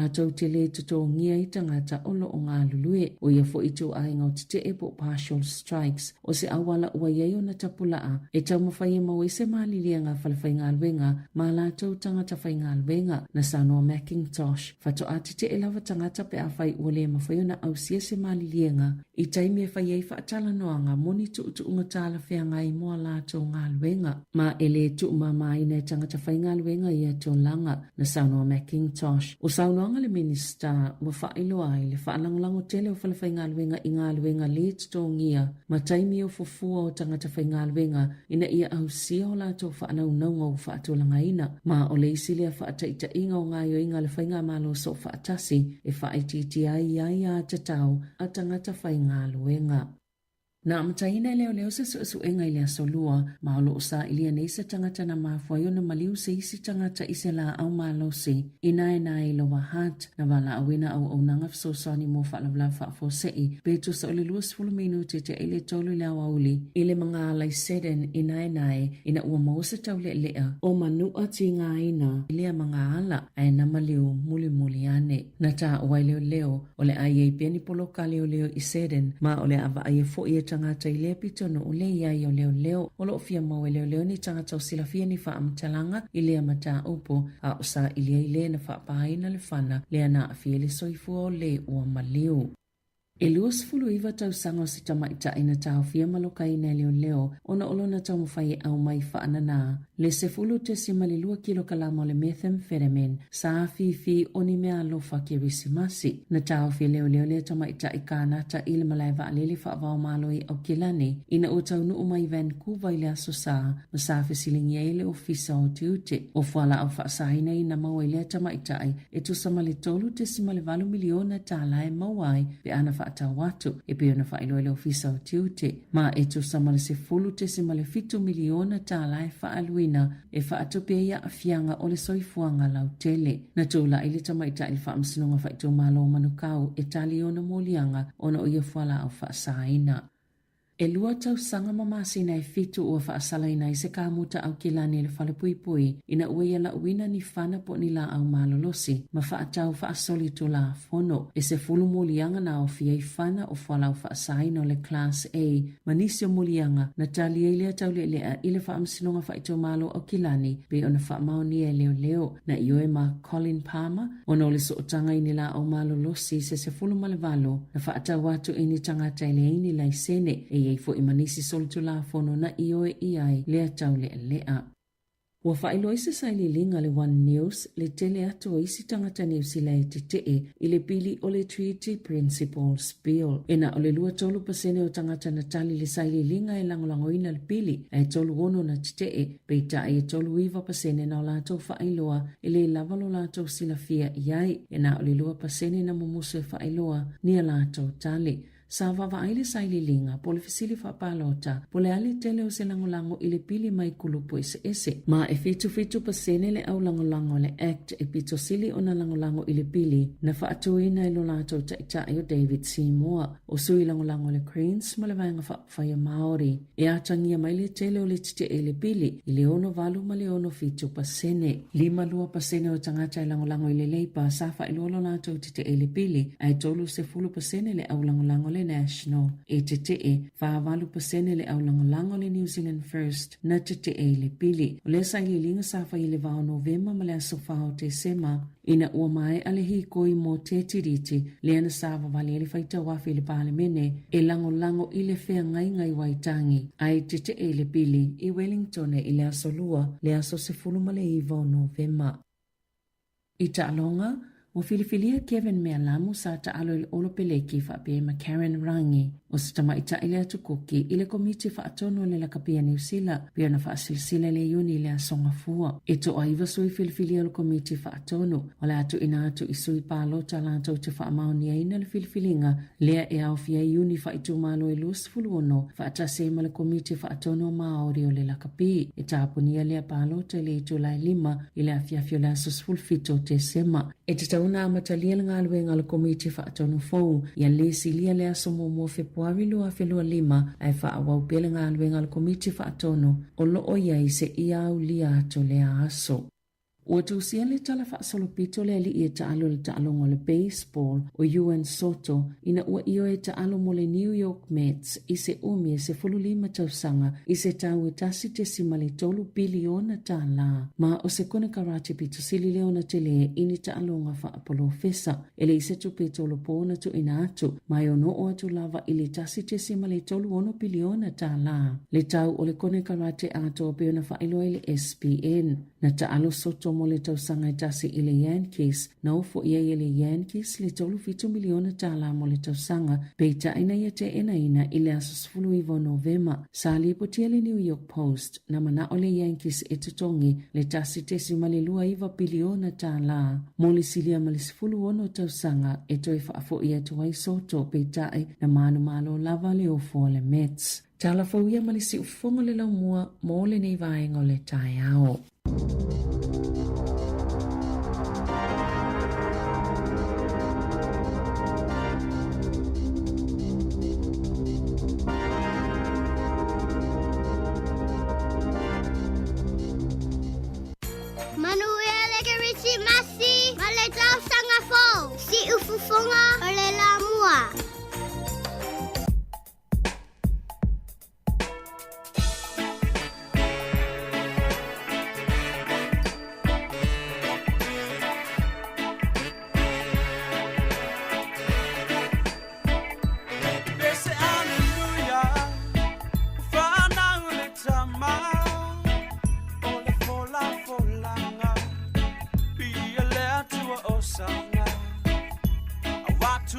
tau te le tutongi ai tangata olo o ngā lulue o ia fo I tau ainga o tite e po partial strikes o se awala ua iaio na tapulaa e tau mawhai mau ese maalilia whale whaingaluenga ma la tau tangata whaingaluenga na Sanoa McIntosh whato a tite e lava tangata pe a whai ua le mawhai na au sia se maalilia I taimi e whai ei whaatala noanga moni tu unga tala whea ngai moa la tau ngaluenga ma ele tu umamai na tangata whaingaluenga ia tau langa na Sanoa McIntosh o saunoanga le minister ma whailoa ai le whaalangolango tele o whale whaingaluenga I ngaluenga le tutongia ma taimi o fufua o tangata whaingaluenga ina ia au sia o la tau whaanaunanga o whaatulanga ina ma o le isi lea whaataita inga o ngā yo inga le whainga malo so whaatasi e whaititi ai a tatau a tangata whaingaluenga. Na amataina leo se su enga ile solua maolo usa ilia neisa tangata na mafuayo na maliu se isi tangata isela au malo se ina ilo wahat na wala awina au unanga fsosani mo whalavla whaafosei betu sa ole luas fuluminu te ile tolu le awauli ile mga alai seden ina ua mausa taule lea o manu ati ngā ina ile mga ala ay na maliu muli ane na ta waileo leo ole aye piani poloka leo iseden ma ole ava aye fo tangata ile pitono ule ia yo leo o lo fia mau leo ni tangata o sila fia ni wha amtalanga ile mata upo a usa ile na wha pahaina le whana le ana fia le soifua le ua maliu. E luas fulu iwa tau sanga o si tamaita ina tau fia maloka ina leo ona olona tau mawhai au mai whaanana. Le se fulu te si malilua kilo kalama o le methamphetamine sa fi oni mea alofa ki risimasi. Na tau fia leo le tamaita I kānata ile malai wa alele whaavao maloi au kilani ina o tau nuu mai Vancouver ile aso sa masafi silingi ele ofisa o tiute. O fuala au whaasahina ina maua ile tamaita ai e tu samale tolu te si male valu miliona tala e mawai pe ana ata watu e pe ona whailo ele ofisa o tiute ma e tu samale se fulu te se male 5 miliona tala e whaaluina e whaatopia ia afianga o le soifuanga lau tele na tula ili tamaita ili whaamsinonga whaitu malo manukau e tali ona molianga ona o ia fuala au whaasaina. E lua tau sanga mamasi na e fitu ua whaasala ina I se kāmuta au kilani le whale pui ina ua ia la uina ni whana po ni la au malolosi ma whaatau whaasoli tu la fono e se fulu mulianga na o fia I whana o whala au whaasaina o le Class A manisio mulianga na tali e lea tau lea ile whaamsinonga whaitu malo au kilani be ona whaamao ni e leo na ioe ma Colin Palmer ona o le sootanga ini la au malolosi se fulu malevalo na whaatau watu ini tangata ile ini la isene e fo imanisi soltu la fono na ioe iai lea tau lea. Ua whailo isi saili linga le One News le tele ato o isi tangata New Zealand te ile pili o le Treaty Principles Bill. Ena o le 2% o tangata na tali le saili linga e langolangoina le pili e tolu ono na te peita e tolu 2% na o lato whailoa ile lavalo lato sila fia iai. Ena o le 2% na mumusu e whailoa ni a lato tali. Sa vava aile saili linga pole fisili whapalota pole ale tele o se langolango ile pili mai kulupu ese. Ma e fitu pasene le au langolango le act e pito sili o na langolango ile pili na whaatuina ilo lato taitai o David Seymour o sui langolango le Cranes ma le vanga whaya Maori. E atangia mai le tele o le tite ile pili ile ono valu ma le ono fitu pasene. 5% o tangata langolango ile leipa sa whailolo lato tite ile pili ai tolu se 10% le au langolango le National e te 5% le au langolango le New Zealand First na te le pili. O le saili linga safa i le vao Novemba ma le asofao te sema ina ua mai ale hikoi mo te tiriti le ana safa vali ele whaita wafi le palemene e langolango i le whea ngai waitangi ai te le pili i Wellington i le asolua le aso se fuluma le i vao Novemba. I ta'alonga Mo filifilia Kevin Mealamu sa taalo il olopeleki fa pe ma Karen Rangi o se tamaita ile atukuki ile komiti whaatono le lakapia New Zealand pia na whaasilsila le iuni le asonga fua. E to aiva sui filifili o komiti whaatono o le atu ina atu isui palo talanta o te whaamaoni aina le filifilinga lea e au fia iuni whaitu malo e luas fuluono whaatase ma le komiti whaatono maori o le lakapi. E tāpunia lea palo te le itu lai lima ile afiafio le asos fulfito te sema. E te tauna amatalia le ngaluenga le komiti whaatono fou ia le silia le asomo mo Februari lua felua lima ai whaawau pele ngaluenga le komiti whaatono o loo iai se ia au lia ato le aso. Ua tausia le tala whaasolopito le ali ia taalo le taalongo le baseball o UN Soto ina ua io e taalo mo le New York Mets i se umi e se fululima tausanga i se tau e tasi te simale tolu biliona tala. Ma o se kone karate pito sili leona te le ini taalonga whaapolo fesa ele i se tupito lo pōna tu ina atu mai ono o atu lava i le tasi te simale tolu ono biliona tala. Le tau o le kone karate ato o peona whailoa le SPN na taalo Soto mo le tausanga e tasi i le Yankees na ufo ia i le Yankees le tolu fitu miliona tala mo le tausanga peita ina ia te ina i le asosfulu ivo Novema sa li potia le New York Post na mana o le Yankees e tutongi le tasi te si malelua iva biliona tala mo le silia malesfulu ono tausanga e toi whaafo ia tuai Soto peita na manu malo lava le ufo le Mets. Tala fauia malisi ufongo le laumua mo le nei vaenga o le tai ao. Manuela Garisi Masi, Maletau Sangafo, si ufufonga o le laumua. To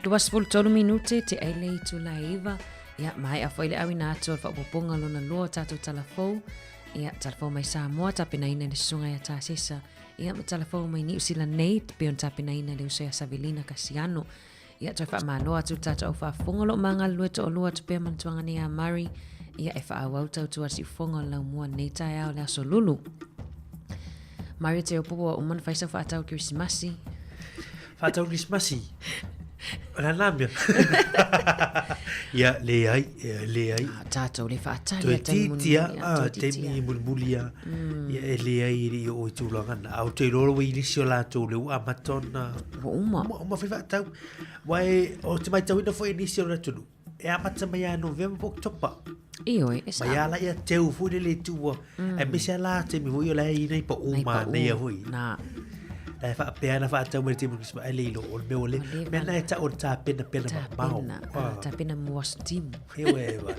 2 minute te ai le tu laiva. Ia mai a foi le awina atu al whaapoponga lona loa tātou talafou. Ia talafou mai Samoa tapena ina le sunga ia tāsesa. Ia ma talafou mai New Zealand Nate pe on tapena ina le usea Savelina Kasiano. Ia toi whaamanoa atu tātou au whaafonga lo manga lue to o lua tu pia mantuanga ni a Mari. Ia e whaawau tautua si ufonga lau mua nei tai au le aso lulu. Mari te opopo umana whaisa whaatau Christmasi. Whaatau Christmasi? Ona namia. Ia le ai. Tātou le whaatari Toi titia, teimi mulmulia. Ia le ai ri o i tūlangana. Au te roro i nisi o lātou leu amatona. Uma. Uma whi whaatau. Wai, o te mai tau ina fo i nisi o ratunu. E amata mai a November, October. Ioi, e sa. Mai ala ia teu fui le tua. E mese la te mi hui o la i nei pa uma nei a hui. Na. E wha pēr na wha tau mere te mukis ma e leilo o le meo le. Mea nai ta o ta pena mau. Ta pena muas timu. Ewa ewa.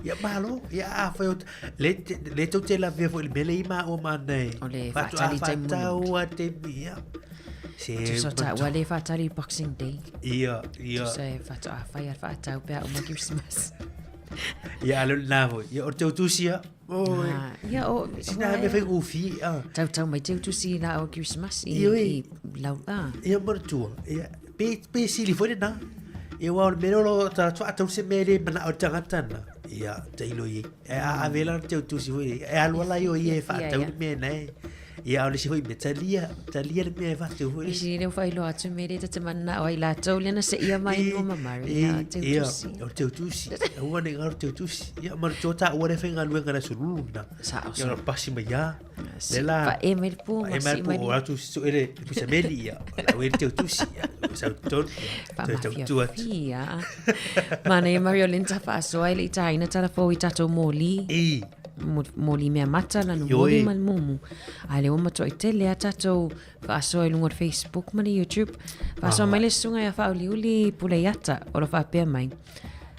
Ia malo, ia a whai o le tau te la vea fo le mele i ma o ma nei. O le whaatari te munu. Tau a te mia. Tu so ta wale whaatari Boxing Day. Ia. Tu se whai ar whaatau pēr o ma Christmas. Ia alo na hoi. Ia o tau tusia. Ia o... Sina me whai uwhi. Tau mai tau tusi la o Christmas i lau la. Ia maratua. Ia pe sili fwere na. Ia wao mero lo ta tau se mere mana o tangatana. Ia tailo i. A vela tau tusi hoi. E alua lai o i e whaatau ni me nei. Ia ole si hoi me talia le me whatu hoi. Isi reu whai loa tu mere ta te mana o i la tau lena se ia mai no mamari. Ia tau tusi. Ia o tau tusi. Ua ne ngaro tau tusi. Ia maratua ta ua re whenga luenga na surulu na. Sa o ia o pasi mai ia. Lela. Fa e me pu. E me pu o atu so ere pisa meli ia. O ere tau tusi ia. Sa ton. Tau tuat. Ia. Mana e Mario Linta fa so ai le taina tala fo i tato moli. Moli mea mata lanu moli mal mumu. Ale o mato i tele a tatou whaasoa i lunga o Facebook mani YouTube. Whaasoa mai le sunga ia whaoliuli pule iata o lo whaapea mai.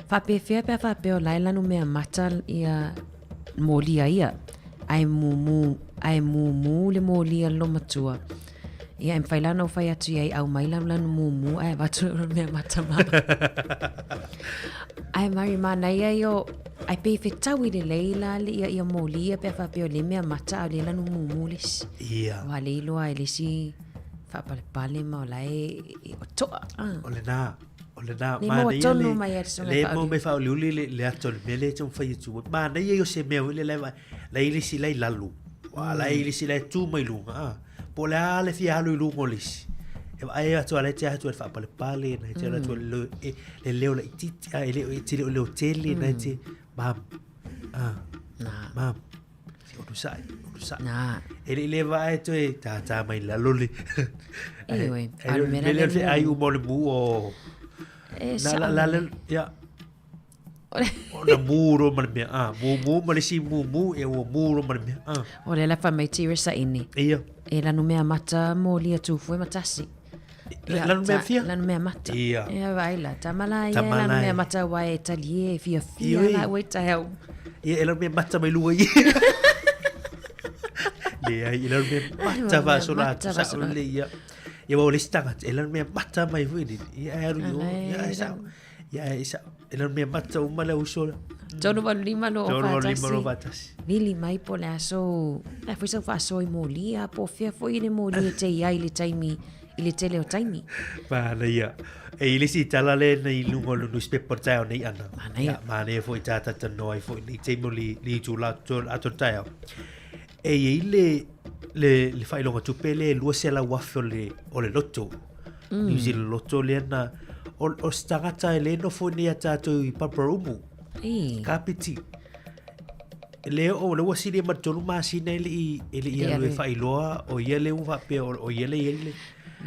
Whaapea whea pia whaapea o lai lanu mea mata ia moli a ia. Ai mumu le moli a lo matua. Ia em whailana o whai atu iai au mai lanu mumu ai watu o mea mata mama. Ai mari mana ia o ai pe fetau i le leila le ia moli ia pe whapeo le mea mata o le lanu mumulis. Ia. Wa le iloa e le si whapale ma o lai o toa. O le nā. Ni mo tonu mai e sunga le mo me fa liuli le ato le mele tong fa yitu. Ma na ye yo se me le la ili si lai lalu. Wa la ili si lai tu mai lunga. Po la le fi halu lungo lis. E ai ato ale te ato fa pale na te ato le leo le titi le ti le tele na te mam. Mam. O sai. Na. Ele leva ato e ta mai la loli. Ewe, al mele ai u mo le bu o la ya ona muro man me mu ma le si mu e o muro man me o le la fa mai tira sa ini ia e la no mea mata mo lia tu foi matasi la no mea fia la no mea mata ia vai la tamala ia la no mea mata wa e talie fia la we ta hel ia la no mea mata mai lua ia ia la no mea mata va sola sa le ia ia o le stanga e la no mea mata mai foi ia era ia isa ela me mata uma le uso Tonu lima lo fatasi Vili mai po le aso la foi fa so i molia po fia foi le molia te ia ile taimi ile tele o taimi pa na ia e ile si tala le nei lungo lu newspaper tao nei ana ma ne foi tata noi foi ni te moli li tu la ato tao e ile le fai longa tu pele lu se la wafo le o le loto New Zealand loto le na o stangata ele no foni ata to i paparumu kapiti le o le wasiri ma tolu ma sina ele ia le fai loa o ia le uva pe o ia le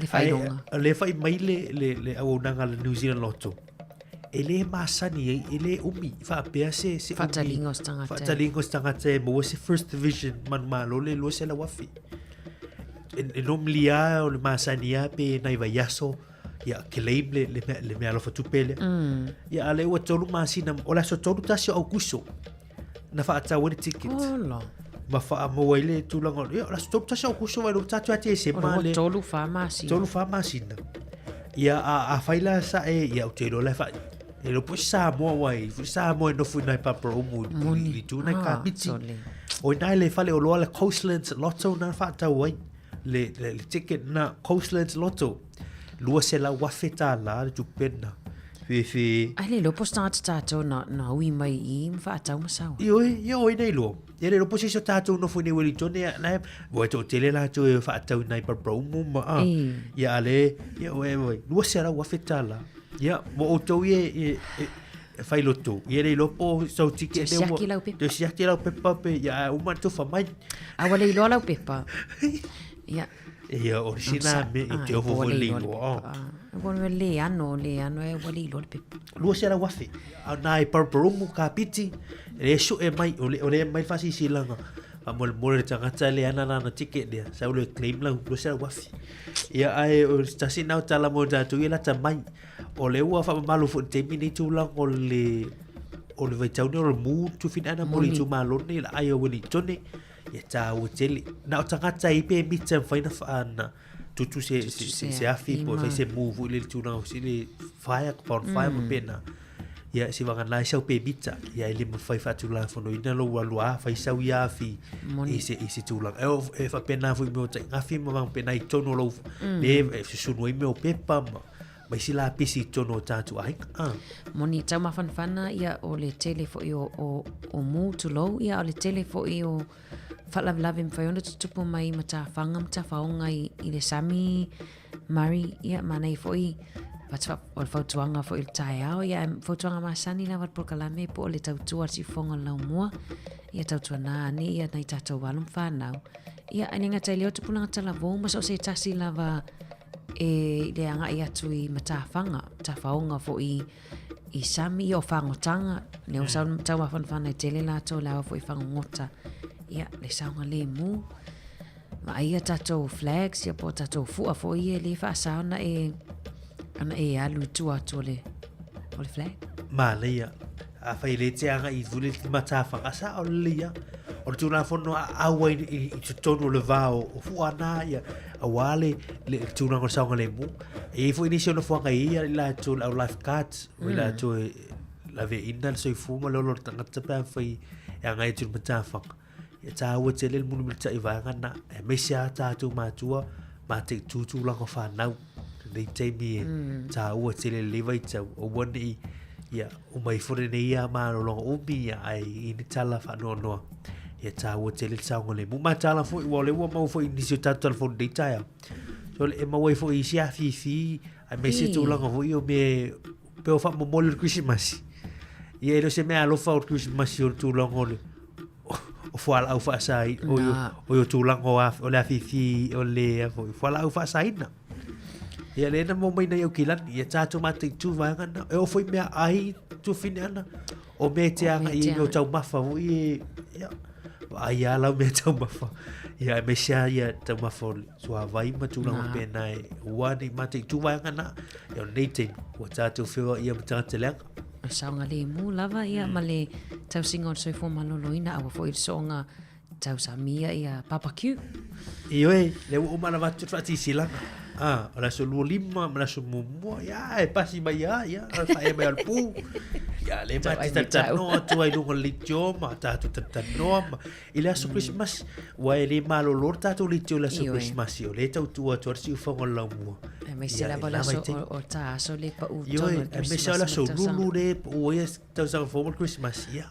fai longa le fai mai le au nanga le New Zealand loto ele masani ele umi fa pe se fatalingo stangata mo se first division man malo le lo se la wafi enomlia o le masania pe nai vayaso ya claim le me alo fatu pele ya ale o tolu masina o la so tolu tasio au kuso na fa ata wani ticket ma fa mo ile tu lango ya la so tolu tasio au kuso wa lo tatu ati se male tolu fa masina ia a faila sa ia o te lo le fa e lo po sa mo wai sa mo no fu nai pa pro mu li tu nai ka piti o nai le fale o lo le Coastlands Lotto na fa ta wai le ticket na Coastlands Lotto lua se la wafeta la tu penna fi ai le lo po sta tato na ui mai I fa ta mo sa yo nei lo e le lo po se tato no fu ni Wellington na wo to tele la tu fa ta nai pa pro mu ma ya le ya we lua se la wafeta la ya mo o to ye fai loto ye le lo po so tiki de wo de sia ki la pepa pe ya o man to fa mai a wale lo la pepa ya ia origina me te o fo le lo bon le ano e wale lo pepa lo se la wafi a nai purple mu ka piti e so e mai o le mai fa si silanga a mo le tanga tale ana na ticket dia sa lo claim la lo se la wafi ia ai o sta si na tala mo da tu ila ta mai o le ua fa malu fo te mini tu la o le vai tau ni o le mu tu fin ana mo tu malo ni la ai o ni tone ya ta o tele na o tanga tai pe mi tsa fa na fa na tu se afi po fa se mu fu le tu na o si le fire por fire mo pena ya si va ganai sa pe bitsa ya ile mo fa tu la fo no ina lo wa fa sa ya fi isi tu la e fa pena fu mo tsa afi mo va pena I tono lo le su no me o pepa mai sila pisi tono tatu ai moni tau mafanfana ia o le tele fo o mu tu lo ia o le tele fo o falav fai ona tutupu mai mata faonga I le Sami Mari ia mana I fo I patwa o le fautuanga fo il tai ao ia fautuanga masani na wat porkalame po o le tautua si fonga lau mua ia tautua na ni ia nai tatou walum whanau ia aninga tai leo tupuna tala vo mas o se tasi lava e le anga I atu I matawhanga, tawhaonga fo I Sami o whangotanga, leo sau tau mawhanwhana I tele lato lawa fo I whangongota, ia le saunga le mu, ma ia tatou flags, ia po tatou fua fo I le whaasauna ana alu tua to le flag. Ma leia, a whai le te anga I vule ti matawhanga sa o leia, o le tūna whono a awa I te tonu le vāo o fuana ia a wale le tūna ngor saunga le mu e fo inisio no fuanga ia la to au life cards o la to la ve inal so fuma lo tangata pa fai e ngai tu matawhanga ia ta awa te le munu milita I vanga na e mesia ta tu matua ma te tutu langa whanau nei te mi ta awa te le lewai tau o wani ia o mai fore nei ia ma lo longa umi ia ai ini tala whanua noa ia taua tele saunga le mu matala fo I wale wa mau fo I nisio tatu telefon dei taia so le mau fo I sia fifi ai me se tūlanga fo I o me peo wha momole le Christmas ia ero se mea alofa o Christmas o tūlanga le o fuala au whaasai o yo tūlanga o le fifi o le fuala au whaasai na ia le na mo mai na iau kilan ia tātou mate tu vanga na e o foi mea ai tu fine ana o me te anga I o tau mafa fo I ia ai ala me tau mafa ia me sia ia tau mafa so vai ma tu lang pe nai wani mate tu vai ngana ia nei te o tatu feo ia mata te lang saunga le mu lava ia male tau singa so fo maloloina a fo I songa tau samia ia barbecue ioe le o mana va tu fati sila ala so lu lima mala so mo ia e pasi mai ia fa e mai al pu ya le mati tatano tu ai lungo litio ma tatu tatano ile so Christmas wa ele malo lor tatu litio la so Christmas io le tau tu si fongo la mo me se la bola so o ta so le pa u io me se la so lulu le o es tau sa fongo Christmas ia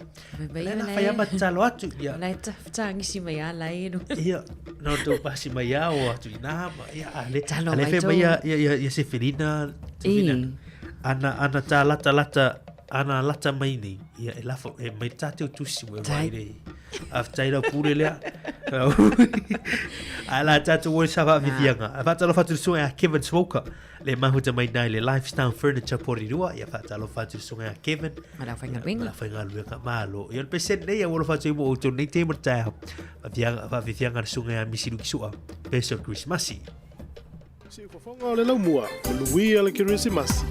la fa ya matalo atu ia la ta ngisi mai ala ino ia no to pasi mai o atu ina ia ale fe mai ia se felina ana talata ana lata mai ni ia e lafo e mai tateu tusi we mai re after ira pure le ala tatu wo sava vivianga afata lo fatu so a Kevin Smoker le mahuta mai nai le lifestyle furniture porirua ia fata lo fatu so a Kevin mala fainga winga malo ia pesen nei wo lo fatu mo to nei te mata vivianga so a misilu kisua peso Christmasi si fofonga le lau mua lui ala Christmasi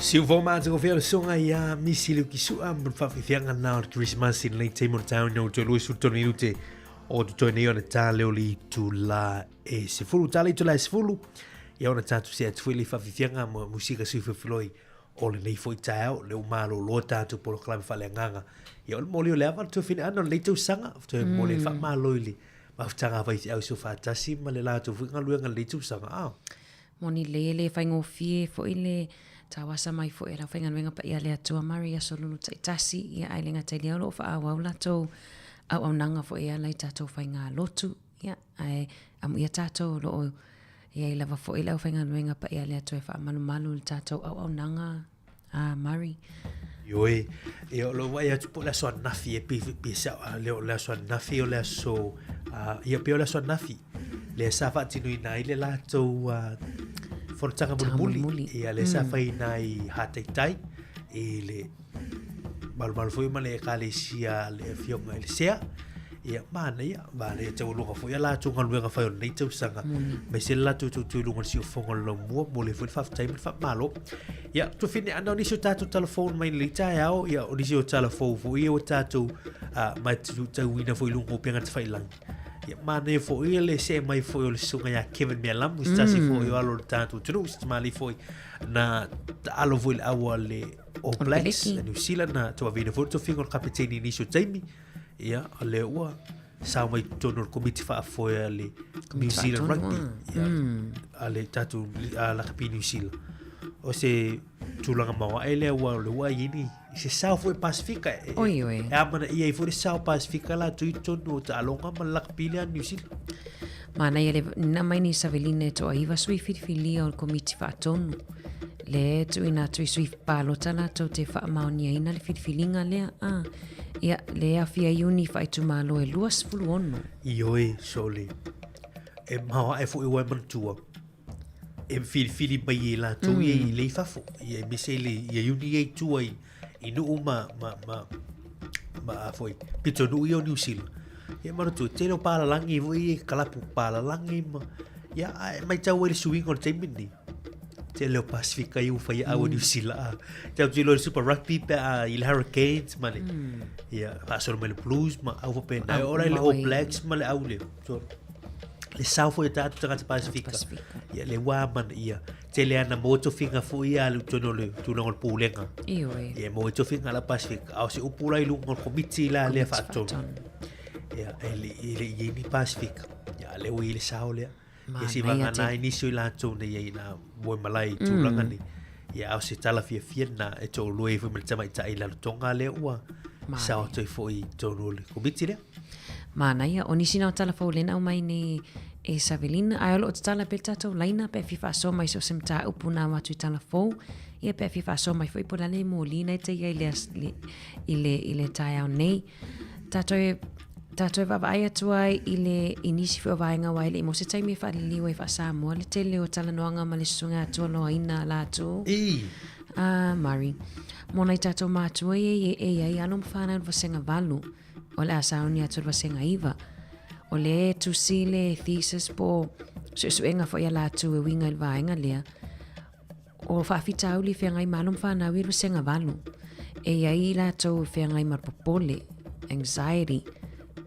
Si ufo ma te ko fia songa ia misi le kisua mo fa fianga na Christmas in late time town no te lu su toni ute o te toni ona ta le oli tu la e se fulu tali tu la se fulu ia ona tatu se tu li fa fianga mo musika su floi o le nei foi tao le umalo lo tatu por club fa le nganga ia o molio le ava tu fin ano le tu sanga tu mo le fa malo li ma tanga vai au su fa tasi ma le la tu finga luenga le tu sanga moni le fa ngofie fo ile tawasa mai fo era whainga nuenga pa ia lea tua Maria solulu taitasi ia ailenga taili au lo fa awau lato au nanga fo ia lai tato whainga lotu ia ai amu ia tato lo ia ilava fo ila whainga nuenga pa ia lea tua fa malu malu tato au nanga Mari Yoi, io lo vai a tupo la sua nafi e pi sa le la sua nafi o la so ia pe la sua nafi le sa fa tinu ina ile la to fortanga muli ia le sa fa ina I hataitai ile mal foi male kale sia le fio le sia ia mana ia vale te lo foi la tu ngal nga fa nei tu sanga me se la tu lu ngal si fo ngal mo le foi fa time fa malo ia tu fine ando ni su tatu telefon mai le ta ia ia o ni su telefon fo ia o tatu mai tu tu wina foi lu ngo penga fa ilang ia mana fo ia le se mai foi le sunga ia Kevin Melam sta si fo ia lo tatu tu sta mali foi na alo foi awale o Blacks New Zealand na tu avina fo tu fingo kapiteni ni su Jamie ia le ua sa mai tono komiti fa foi le New Zealand rugby ia ale tatu la kapi New Zealand o se tulanga mawa ele ua le ua ini se South foi Pacifica oi mana ia foi South Pacifica la tu tono ta longa ma la kapi New Zealand mana ia le na mai ni saveline to aiva sui fili o komiti fa tono le tu ina tu sui palo tala to te fa maonia ina le filinga le ia le afia uni fai tu malo e luas fulu ono ioi sole e mawa e fu e man tua e fili bai la tu e le fafo e mi se le e uni e tua I nu ma foi pito nu io New Zealand e mano tu te no pala langi voi kalapu pala langi ma ia mai tau e swing on time ni te leo Pacifica I fai au New Zealand te tu lo super rugby pa il Hurricanes male ia pasor mele Blues ma au pe na ora le All Blacks male au le so le South foi tatu tanga Pacifica ia le wa man ia te le ana moto finga fu ia lu tono le tu no pulenga ia moto finga la Pacifica au se upula I lu ngol komiti la le fa tono ia ele ni Pacifica ia le wi le sao le ia si vanga na inicio la tone ia na boy malai tu langa ni ia au se tala fia na e to lui fu mel tama ita ila tonga le ua sao to foi tono le komiti le mana ia onisina o tala faulena o mai ni e Savelina ai lo tala pe tato laina pe fifa so mai so semta upuna matu tala fo ia pe fifa so mai foi pola le molina te ia ile tai au nei tato va vai atuai ile inisi fo vai nga wai le mo se tai me fa liwe fa sa mo le tele o tala noanga ma le sunga to no ina la to Mari mona tato matu e anom fana vo senga valu o le asauni atu va senga iva o le tu sile thesis po suenga fo ia la tu e winga il vainga lea o fa fitau li fenga I malum fana wi senga valu e ai la tu fenga I mar popole anxiety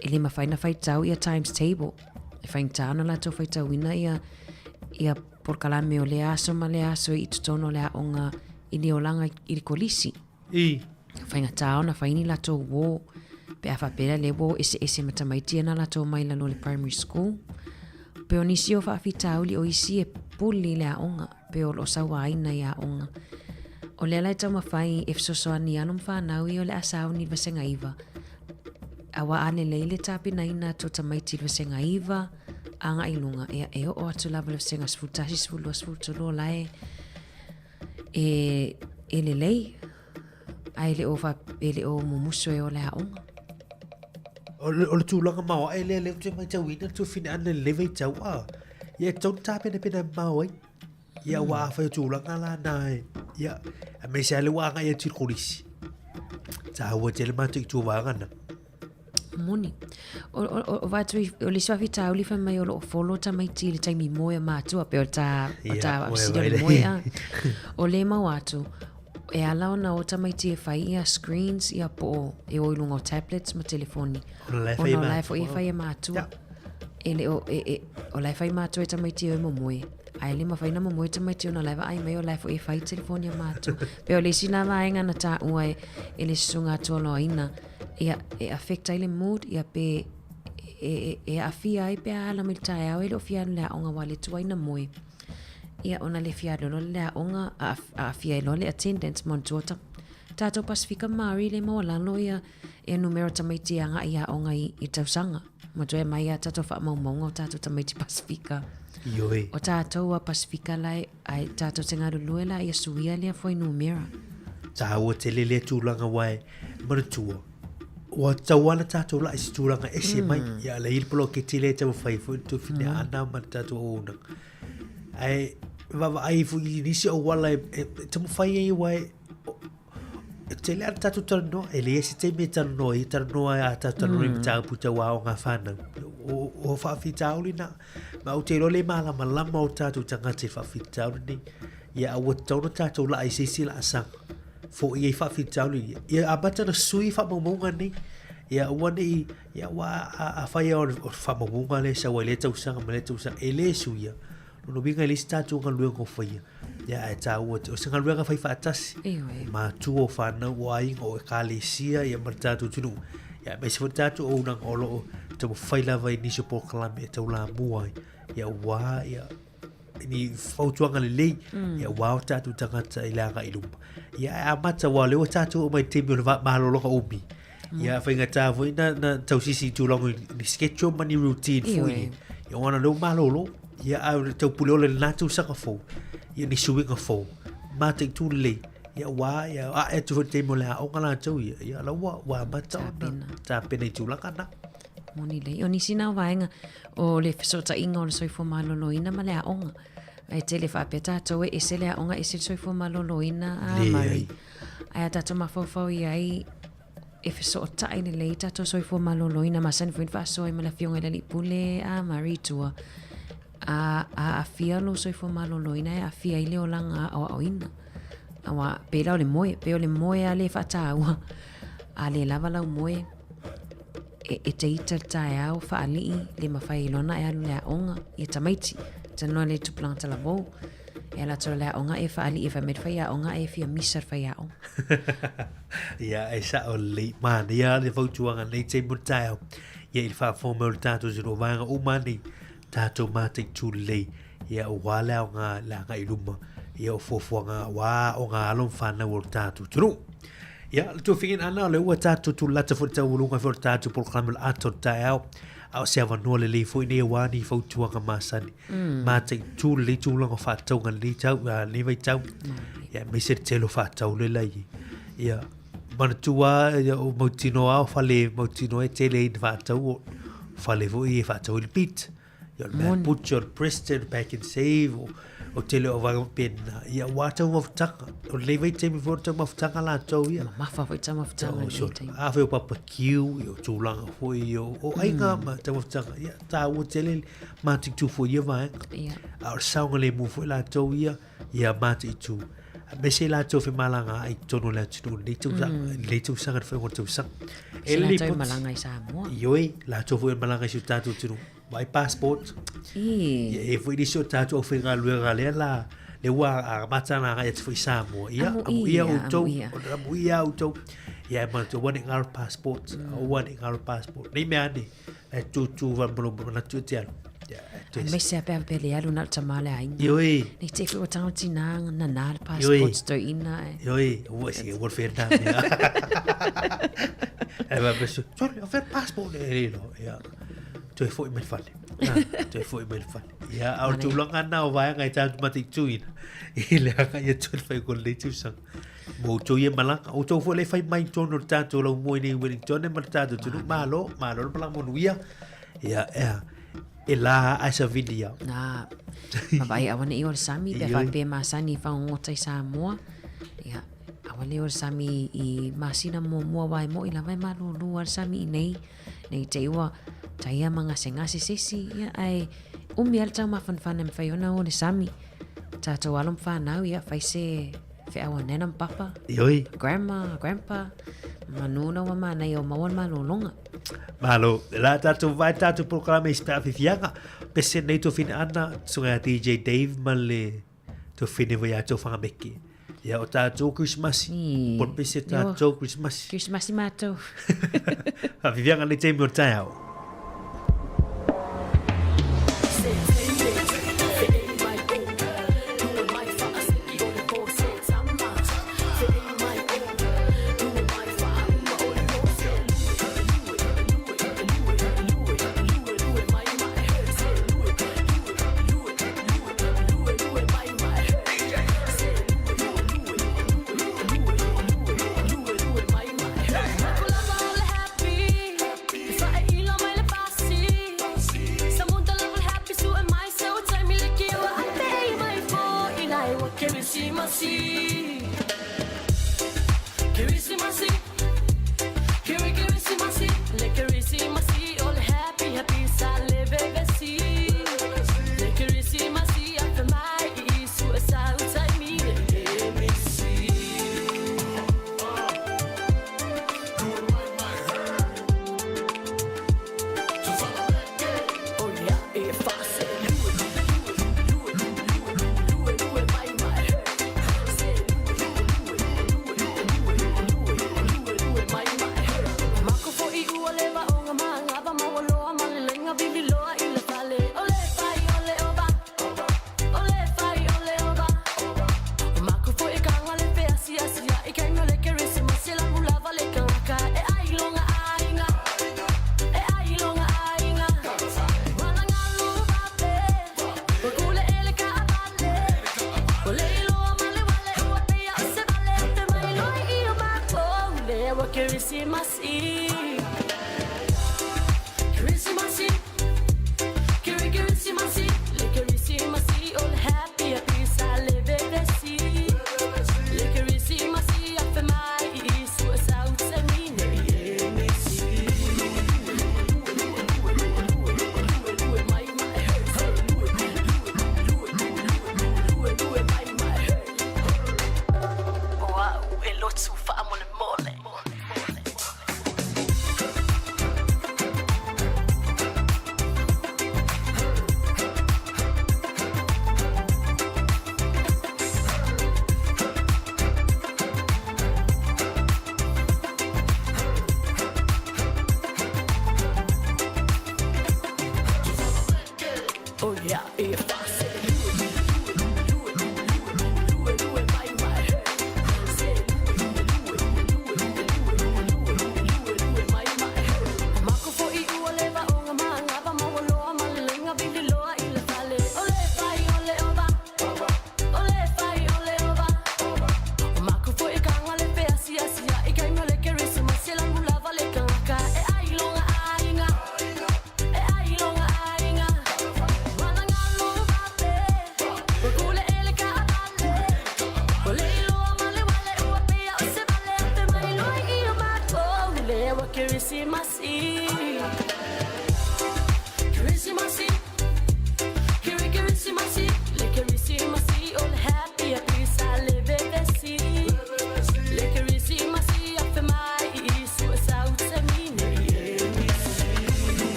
ele ma faina faitau ia times table e faintana la tu faitau wina ia por kalame o le aso ma le aso I tono le onga ili olanga I kolisi fainga taona faini la tu wo pe afa pera lebo ese matamaiti na la to mai la le primary school pe onisio fa fitauli o isi e puli le onga pe o sawa ina ya onga o le lai tama fai if so so ani anum fa na wi o le asau ni vasenga iva awa ane le tapi na ina to tamaiti vasenga iva anga ilunga e o atu la vasenga sfutasi sfuto lo lai ele lei ai le o fa ele o mumuso e o le onga o le tūlanga mawa e le te mai tau ina tu fina ana lewe tau ia tau tā pena mawa ia wa awhai tūlanga la nai ia a me se ale wanga ia tira korisi tā ua te le matu I tū wangana moni o vatu o le swafi tau li fa mai o lo folo ta mai ti le taimi moe matua pe o ta o le moe o le mawatu e ala ona o tamaiti e whai ia screens ia po e oilunga o tablets ma telefoni. Ona o lai fo i whai e mātua. Ele o lai whai mātua e tamaiti o momoe. Ai lima whai na momoe tamaiti ona lai ai mai o lai fo i whai telefoni a mātua. Pe o le sina vaenga na tā ua e le sunga tolo ina ia e affecta ile mood ia pe e afia ai pe ala militai au ele o fia le onga wale tuaina moe. Ia ona le fia lolo le onga a fia lolo attendance montuota. Tato Pasifika Mari le mo lalo ia e numero tamaiti anga ia onga i tausanga. Moto e mai a tato wha maumongo tato tamaiti Pasifika. Ioi. O tato a Pasifika lai ai tato te ngaru luela ia suia lea foi numera. Taua te lele tūlanga wai maratua. Wa tawana tato la isi tūlanga ese mai. Ia le ilpolo ke tile tawa whaifu tu fine ana ma tato o unang. Ai vava ai fu nisi o wala tamu whai ei wai te lea tatu taranoa e le ese te me taranoa i taranoa a tatu taranoa i mtaa puta wao ngā whanau o whawhitauli na ma o te role malama lama o tatu tangate whawhitauli ni ia awa tauna tatu la i sisi la asang fo i ei whawhitauli ia amata na sui whamamunga ni ia wane ia wa a whai o whamamunga le sa wai le tausanga ma le tausanga e le suia no binga le tatu ngā lua ngō whaia ia e tā ua o sanga lua ngā whai whaatasi ma tu o whanau o ainga o e kālesia ia mar tatu tunu ia me se tatu o unang olo o te mo whaila vai niso po kalame e tau la mua ia wā ia ni whautuanga le lei ia wā o tatu tangata i langa ilumba ia a mata wā leo tatu o mai temi o le mahaloloka omi ia whainga tāwoi na tau sisi tūlango ni sketch o mani routine fui ia wana leo mahalolo ia au tau pule o le nātou sanga fau ia ni suinga fau ma te tu le ia wa ia a e tu te mo le o ngala tau ia la wa mata ta pena tu la kana moni le o ni sina vaenga o le fesota inga o le soifo malolo ina ma le onga ai tele fa peta to e se le onga e se soifo malolo ina a mai ai ta ma fo ai e fesota ina le ta soifo malolo ina ma san fu fa so e ma la fionga le pule a maritua a fia lo soifo malolo ina a fia ile o langa o ina awa pela o le moe a le whataua a le lava lau moe e te ita tae au whaali'i le mawhai ilona e alu lea onga e tamaiti tanoa le tuplanta la vau e ala tora lea onga e whaali'i e whamed whai a onga e fia misar whai a onga ia e sa o le mani ia le vautuanga nei te mutai au ia il whaafoma o le tātou zero vanga umani tātou mātai tū lei ia o wale o ngā langa i ruma ia o fofuanga wā o ngā alon whanau o tātou tunu. Ia, le tō whingin ana o le ua tātou tū lata fo tau ulunga fo tātou programme ato tae au au se awa noa le lei fo i nea wāni fautuanga māsani. Mātai tū lei tūlanga whātau ngā lei tau, lei vai tau. Ia, me se telo whātau le lai. Ia, mana tua o mautino au whale mautino e tele i whātau o whale fo i e whātau i le pit. Man put your Preston back and save o tele o wanga pena ia wata mafutanga o levei temi fota mafutanga la tau ia mafa foi tama mafutanga a foi papa kiu o tulanga foi o ainga ma tama mafutanga ia ta o tele mati tu foi ia vai ia a saunga le mu foi la tau ia mati tu me se la tau fe malanga ai tono la tu le tu sanga foi o tu sang ele tau malanga i Samoa ioi la tau foi malanga i tatu tu my passport e foi diso tatu o fenga luega le wa a matana ga et foi Samoa ia o to ia o to ia ma to one our passport one our passport ni me ani e tu va bro na tu tialo me se pe pele alu na tamale ai ioi ni te foi tanga tina na passport sto ina ioi o si o ferta e va beso sorry o fer passport e lo ia tu foi me fale tu foi me fale ia au tu longa na o vai ngai ta mati tuina i le ka ia tu fai con le tu sang mo tu ia malanga o tu foi le fai mai tono tanto lo mo ni Wellington e martato tu malo pala mo nuia ia e la asa video na vai awana i or sami pe fa pe masani fa ngota i Samoa ia awale or sami i masina mo vai mo i la vai malo luar sami nei te ua taia manga sengasi sisi ia ai umi al tau mafan fanem fai ona o le sami tato alom whanau ia fai se awa nena papa. Ioi. Grandma, grandpa. Manuna wa mana yo mawan malolonga. Malo, la tato vai tato programa sta fianga. Pese nei to fin ana sunga DJ Dave male to fine vai to fanga meki. Ya o tato Christmas. Por pese tato Christmas. Christmas mato. A fianga le tempo tao.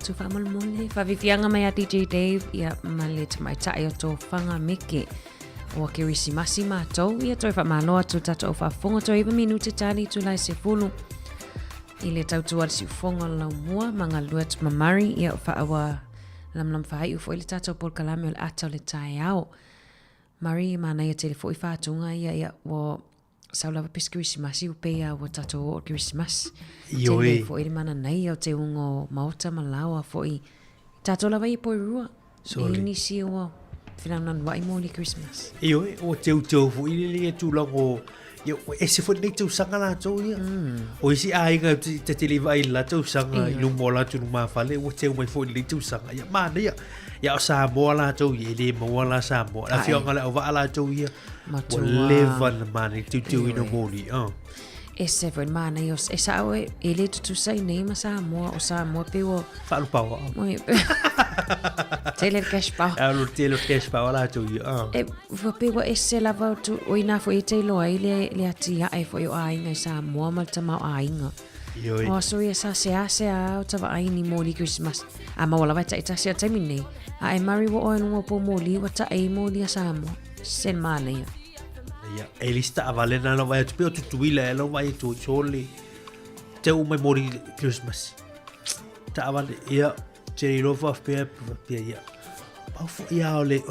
Tu fa mal mole fa vivianga mai a DJ Dave ia malet mai tai o to fanga meke o ke risimasi matou ia toi fa malo atu tata o fa fonga toi 1 minute tani tu lai se fulu ile tau tu al si fonga la mua manga luat mamari ia fa awa lam fa ai u fo ile tata o por kalame o ata le tai ao mari mana ia telefo i fa tunga ia wo saula piskirisi masi upea o tato o Christmas. Ioi. Fo i mana nei o te ungo maota malawa fo i tato lava i poirua. Sorry. E nisi o whinanan wai mo ni Christmas. Ioi, o teu fo i le tu lango yo ese fo nei tu sanga la to ia. O isi ainga te te liva i la tu sanga i lumo la tu ma fale o teu mai fo i le tu sanga ia mana ia. Ya Samoa la tau ye le mo la Samoa. La fionga la ova la tau ye. Matua. Levan mani tu ino moli. E seven mana ios e sawe e le tu sai nei ma Samoa o Samoa pe o falu pawa. Moi. Tele cash pa. Alo tele cash pa la tau ye. E vo pe o e se lava tu o ina fo e te lo ai le atia e fo o ai ngai Samoa mal tama ai nga. Yoi. O so ia sa se o tava ai ni moli Christmas. A ma wala vai ta se ta mini. A e mari wo o no po moli wa ta e moli a Samoa. Sen mana ia. Ya, elista avalena lo vai tu tutuila lo vai tu chole. Te o mai mori Christmas. Ta avale ia te lo fa pe ia. Au fo ia ole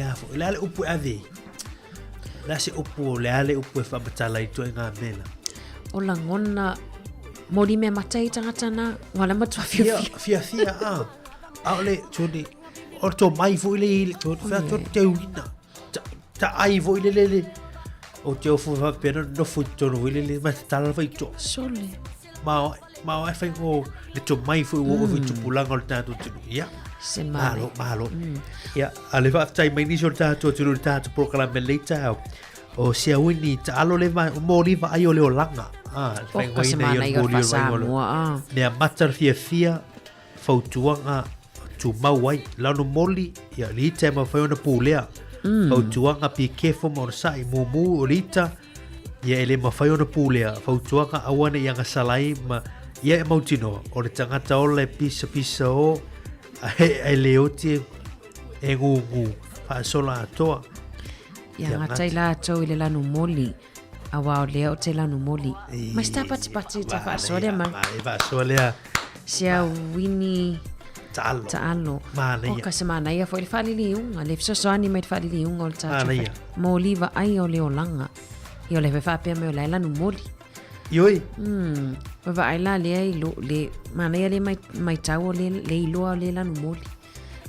afo. Le ale upu ave. La se upu le ale upu fa batala i to nga mena. O la ngona mori me matai tangatana wala matua fia ole choni o to mai fo ile to fa to te wina ta ai vo ile o te fo fa pena no fo to no ile ma tala fa to sole ma ai fa go le to mai fo o fo to pulanga o tanto tu ya se malo ya ale fa tai mai ni so tanto tu tanto proclama leita o se wini ta alo le mori va ai o le olanga fa go semana i fa Samoa ne matar fia fautuanga tu mauai lano moli ya lita ma fa ona pulea fautuanga pi kefo morsai mumu orita ya ele ma fa ona pulea fautuanga awana yang salai ma ya mautino o le tangata o le pisa o ai leoti e ngu fa sola toa ya ngatai la to ile lano moli awa le o te lano moli ma sta pati ta fa solia ma va solia sia wini Taalo. O ka semana ia foi falili unga le so ani met falili unga o ta. Moli va ai o le olanga. Io le fa pe me la no moli. Yoi. Va ai la le mana ia le mai tau le lo le la no moli.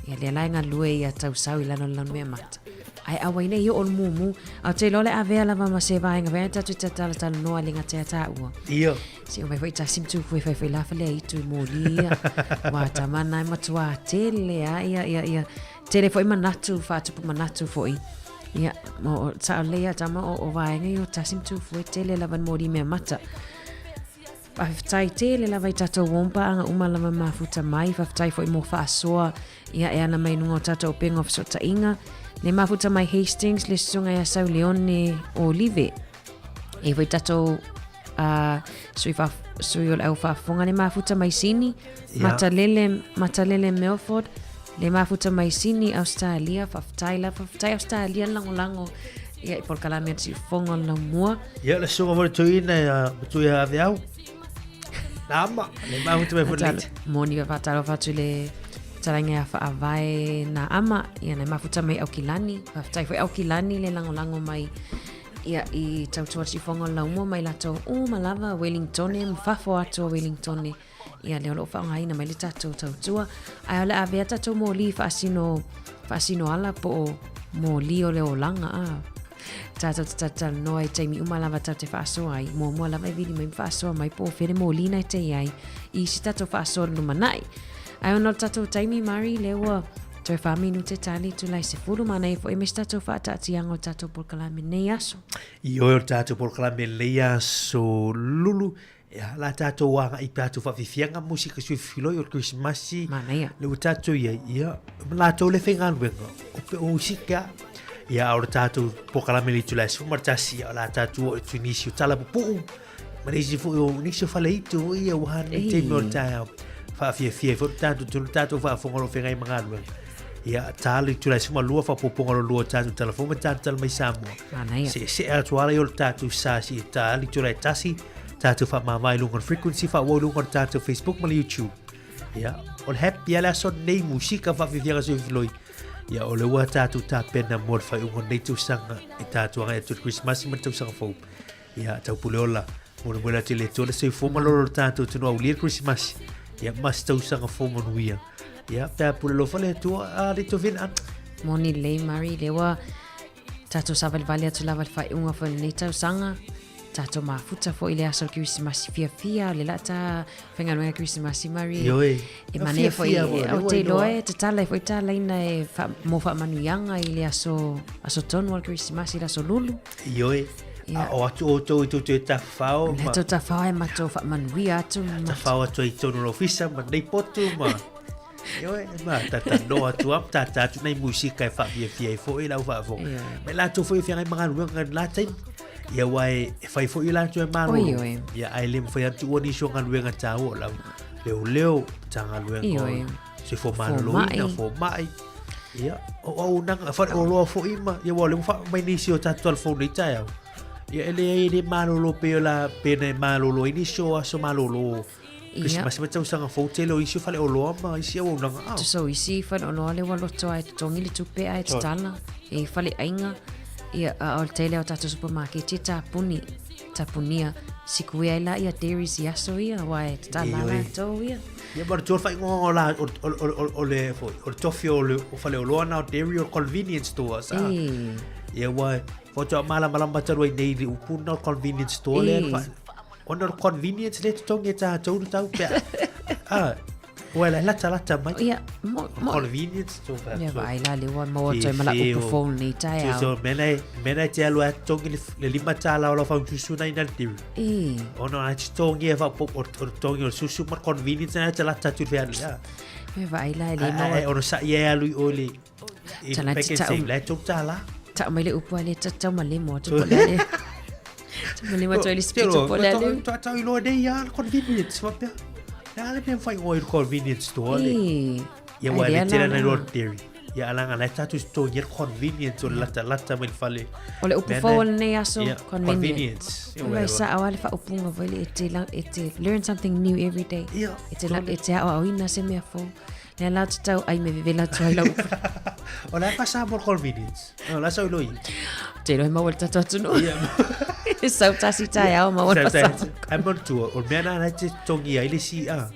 Ia le la nga lue ia tau sau ila no la me mata. Ai awaina io ol mumu a te lole ave la va se va nga va ta ta no ale nga te ta u. Io. Si o vai ta sim tu foi la fele ai tu moli. Wa ta mana matua tele ia tele foi manatu fa tu manatu foi. Ia mo ta le ta ma o vai nga io ta sim tu foi tele la van moli me mata. Pa tai tele la vai tato wompa anga uma la mafuta mai fa tai foi mo fa soa ia ana mai no tato ping of so ta inga. Le mafuta mai Hastings le sunga ya Sao Leone o Live. E vai tato sui o au whafonga le mafuta mai Sini. Matalele Melford. Le mafuta mai Sini Australia. Whaftai Australia lango. Ia i polkalami at si fonga la mua. Ia le sunga mo tuina tuia ave au. Nama le mafuta mai fulita. Moni va patalo fatu le tarangia fa avai na ama ia na mafuta mai au kilani whaftai foi au kilani le lango mai ia i tautua si fonga la umua mai lato malava Wellington mfafo ato Wellington ia le olo whaonga ina mai le tato tautua ai ole avea tato moli fasino ala po moli o le olanga tato no ai taimi umalava tate whaasoa ai mua lava vili mai whaasoa mai po fere moli nai te ai i si tato whaasoa numanai ai ono tato taimi mari lewa toi fa minute tali tu lai se fulu mana e foi mestato fa tati ango tato polkalame nei aso io tato polkalame nei aso lulu ya la tato wanga i tato fa fianga musika sui filo o Christmas mana ia le tato ia la to le fengan wengo o musika ya o tato polkalame li tu lai se martasi la tato tu nisio tala pu marisi fu o nisio fa leito ia wan te morta fa fie fo tato fa fongolo fengai mangalwe ia tali tu lai suma lua fa poponga lua tato telefone tato mai Samoa se atuala yo tato sasi tali tu lai tasi tato fa mama lungon frequency fa wo lungon tato Facebook ma YouTube ia on happy ala so nei musika fa vivia so floi ia o le wa tato ta pena mor fa ungon nei tu sanga e tato nga tu Christmas ma tu sanga fo ia tau puleola mo mo la tele to le se fo ma lo tato tu no aulir Christmas ia mas tau sanga fo mo nuia ia ta pulo fale tu a le to vin moni le mari le wa tato saval valia tu laval fa unga fa le tau sanga tato mafuta fo ile aso Christmas fia le lata fenga no Christmas mari Yoi. e mane fo o te loe te tala fo tala ina e mo fa manuianga ile aso tonu al Christmas ile aso lulu Yoi. O atu o tō i tō te tawhao. Le tō tawhao e mato fa manuia atu. Tawhao atu i tōnu rofisa ma nei potu ma. Yoi, ma tata no atu am tata atu nei musika e whawhia e fo i lau whawho. Me la tō fo i whiangai mga ruanga la taim. Ia wai e whai fo i la tu e malo. Ia ai lem whai atu o nisho ngā ruanga tāo lau. Leo tā ngā ruanga. Se fo malo ina fo mai. Ia, o nanga whare o loa fo ima. Ia wale mo wha mai nisi o tatu al fo nei tai au. Ia ele malolo pe la pena malolo inisio aso malolo. Christmas ma tau sanga fotelo isi fale o loa ma isi o nanga au. So isi fale o loa le waloto ai tongi le tupe ai tala e fale ainga ia o tele o tatu supermarket e tapunia sikui ai la ia dairies i aso ia wai tala la to ia. Ia bar tō whai ngongo la o le tofi o fale o loa na o dairy o convenience store sa. Ia wai Foto malam baca nei di upuna convenience store le. Ono convenience le tonge ta tau pe. Well, lata mai. Ia, convenience store. Ia vai la le wa mo to mala upu phone ni tai au. So mena te alu tonge le lima tala o fa susu na ina tiu. Ono a tonge fa pop o tonge o susu mar convenience na te lata tu fer ya. Ia vai la le mo. Ono sa ye alu oli. Packaging le tok tala. Tak mai le upu ale tau male mo tu le. Tu male mo tu le speech po le. Tu ilo de ya convenience wa pe. Ya le pe fai o convenience store le. Ya wa le tira na road theory. Ya alanga na tatu store yer convenience o lata mai fale. Ole upu fo ne aso convenience. Ole sa awale fa upu ngavole ete learn something new every day. Ete au ina se me fo. Le la tau ai me vela tau la. Ola pasa por convenience. Ola soy lo. Te lo hemos vuelto todo no. Esa tasi tai au ma ora. Ai mon tu o mena na te tongi ai le si a.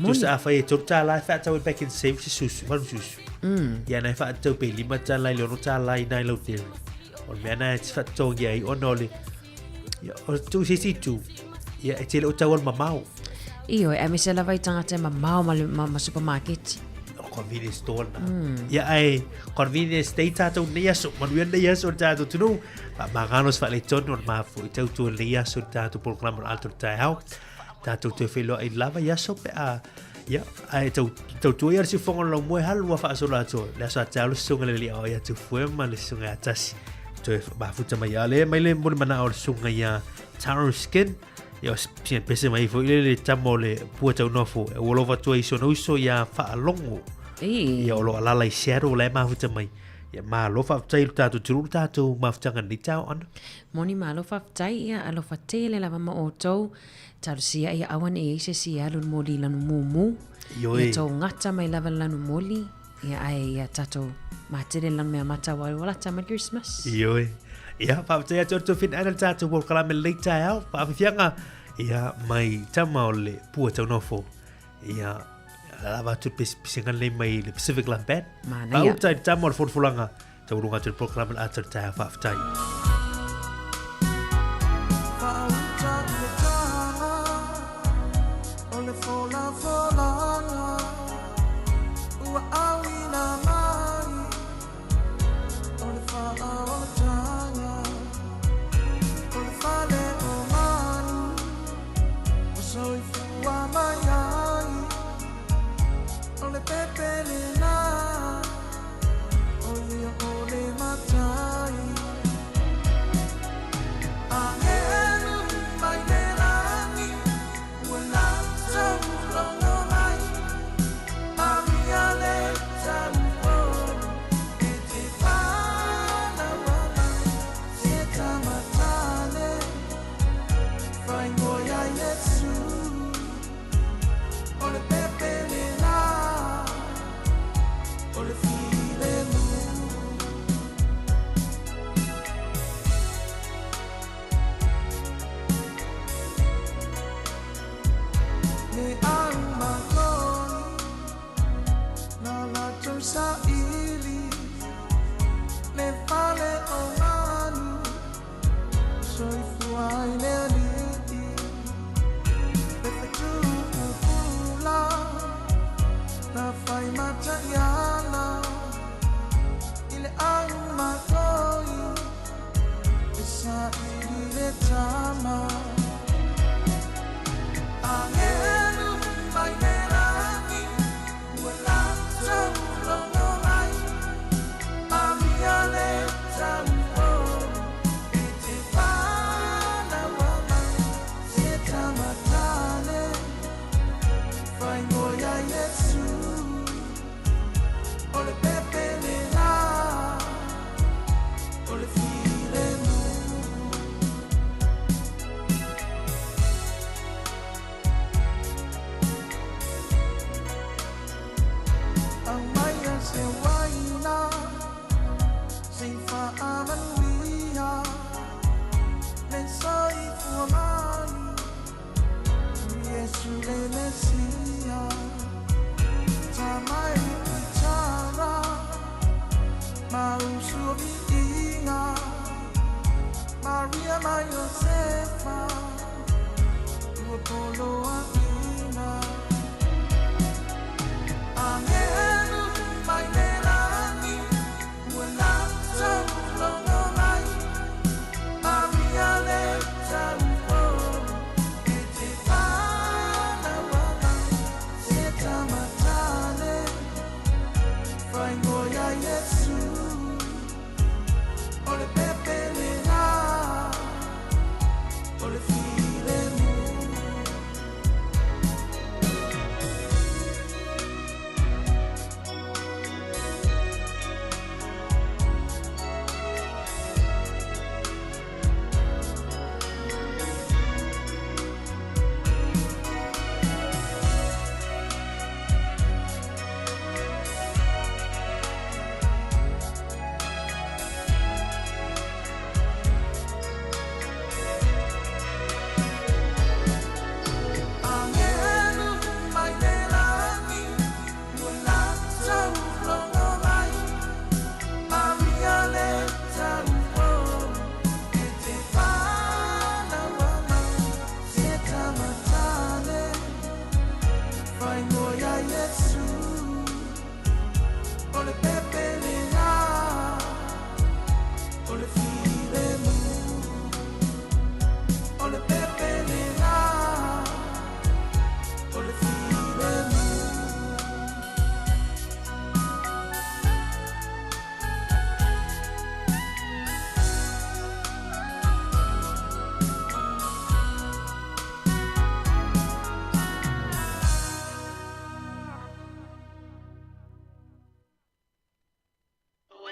Just a fai torta la fa tau back in save sus. Van sus. Ya na fa tau pe lima ta la lo ta la ina lo te. O mena fa tongi ai onole. Ya o tu si tu. Ya te lo tau mamau. Io e mi se la vai tangata ma supermarket. Convenience store na. Ya ai convenience state tato nia so manuel nia so tato tu ma ganos fa le ton ma fu tau tu nia so tato program alto tau tato te felo ai lava ya so pe a ya ai tau ia si fongo lo mo hal wa fa so la to la sa tau so ngale li o ya tu fu ma le so nga tas to ba fu tama ya le mai le mo mana o so nga ya taro skin yo pese mai fo ile tamo le pu tau no fo o lo va tu iso no so ya fa longo ya lo ala lai shero le ma fu tama ya ma lo fa tai tatu tru tatu ma fa nga ni tau on moni ma lo fa tai ya alo fa tele la mama o to taru sia ia awan e se sia lo moli lanu mumu ya to ngata mai lava lanu moli ya ai ya tato matere lan me mata wala tama Christmas yoi ya pa te ya to fin anal tato por kala me le tai pa fianga ya mai tama ole pu tau no fo ya lava tu pisingan le mai le Pacific Land Band mana ya tai tama for fulanga tau runga tu program al atar tai fa tai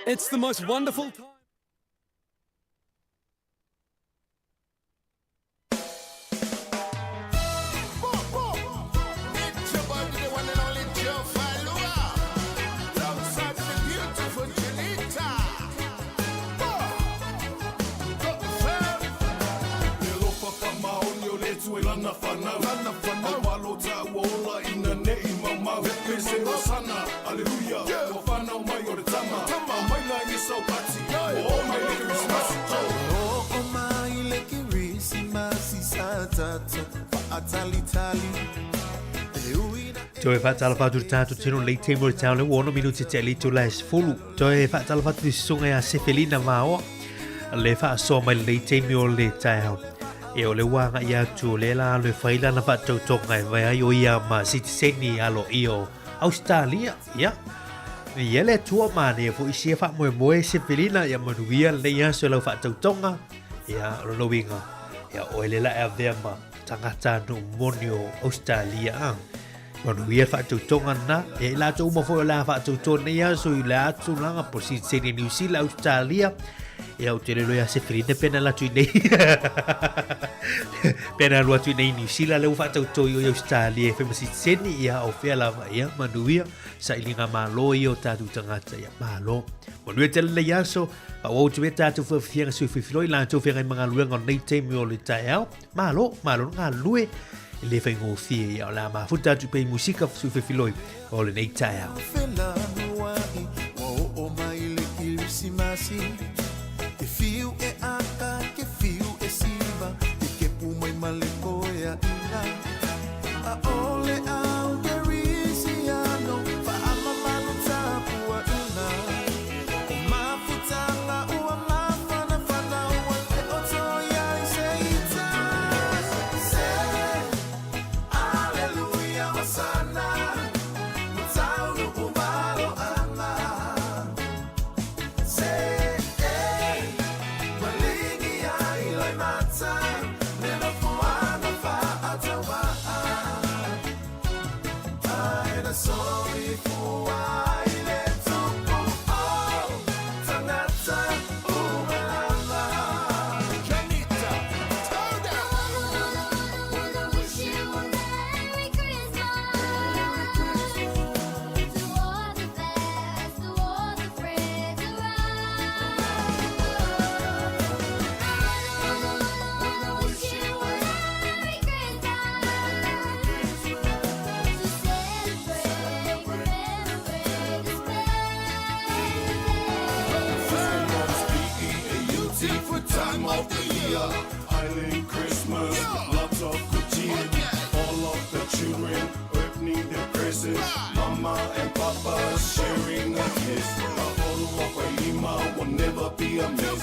It's the most wonderful time. Joe fa tala fatu tatu tino lei temo le tau le uono minuti te li tu la sfulu. Joe fa tala fatu di sunga ya Sefelina Mao. Le fa so mai lei temo le tau. E o le wanga ia tu le la le faila na fa tau tonga e vai o ia ma citizeni alo io Australia, ya. Ia le tua mane fo isi fa mo Sefelina ya manuia le ia so la fa tau tonga. Ya lo winga. Ya o le la avema tangata no monio Australia. Bueno, ia fa tu tonga na e la tu mo fo la fa tu tonia so la tu langa por si se ni New Zealand Australia e au te lo ia se frite pena la tu nei pena lo tu nei New Zealand le fa tu to Australia fe si se ni ia o fe la ia manuia sa ilinga malo io ta tu tanga ia malo bueno te le ia so pa o tu ta tu fo fianga su fi floi la tu fe nga luenga nei te mi o le ta malo nga lue le fengo fie ya la ma futa tu pe musica su fe filoi o le nei taia o mai le kirisimasi ke fiu e aka ke fiu e siva ke pumai maleko ya ina a ole au gerisiano fa amamano tapua ina o mafutanga ua mafana fana ua te oto ya iseita sorry for why let go all tanata umalala Janita turn down wish you a Merry Christmas to all the best to all the friends around wish you a Merry Christmas time of the year, Island Christmas, lots of good cheer. All of the children opening their presents, Mama and Papa sharing a kiss. The whole of Wailima will never be a miss.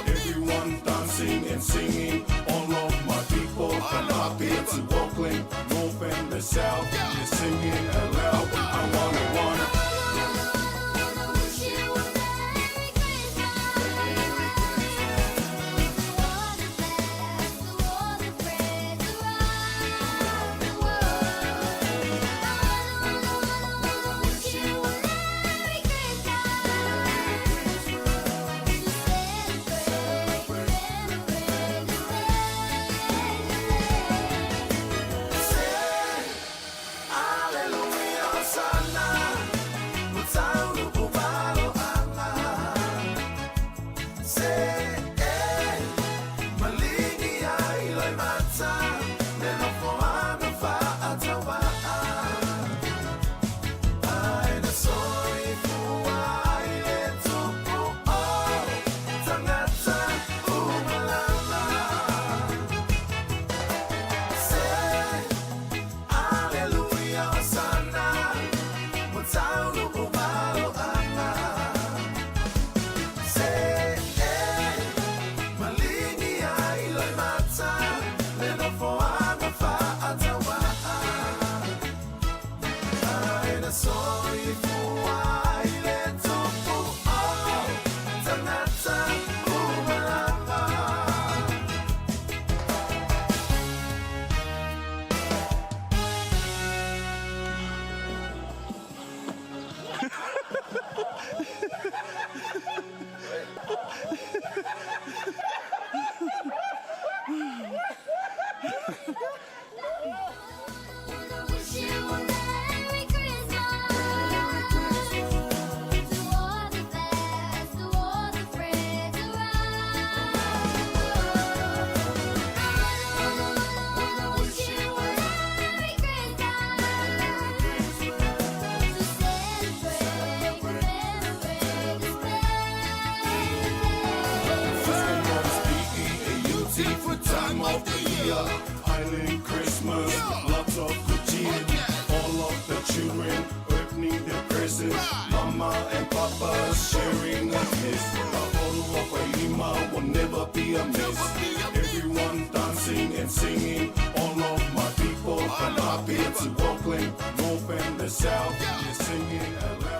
Everyone dancing and singing, all of my people from Apia to Auckland, North and the South, they're singing aloud. I wanna Year, Island Christmas, lots of good cheer. All of the children opening their presents. Mama and Papa sharing a kiss. A photo of a Ima will never be a miss. Everyone dancing and singing. All of my people from Apia to Auckland, North and the South, they're singing aloud.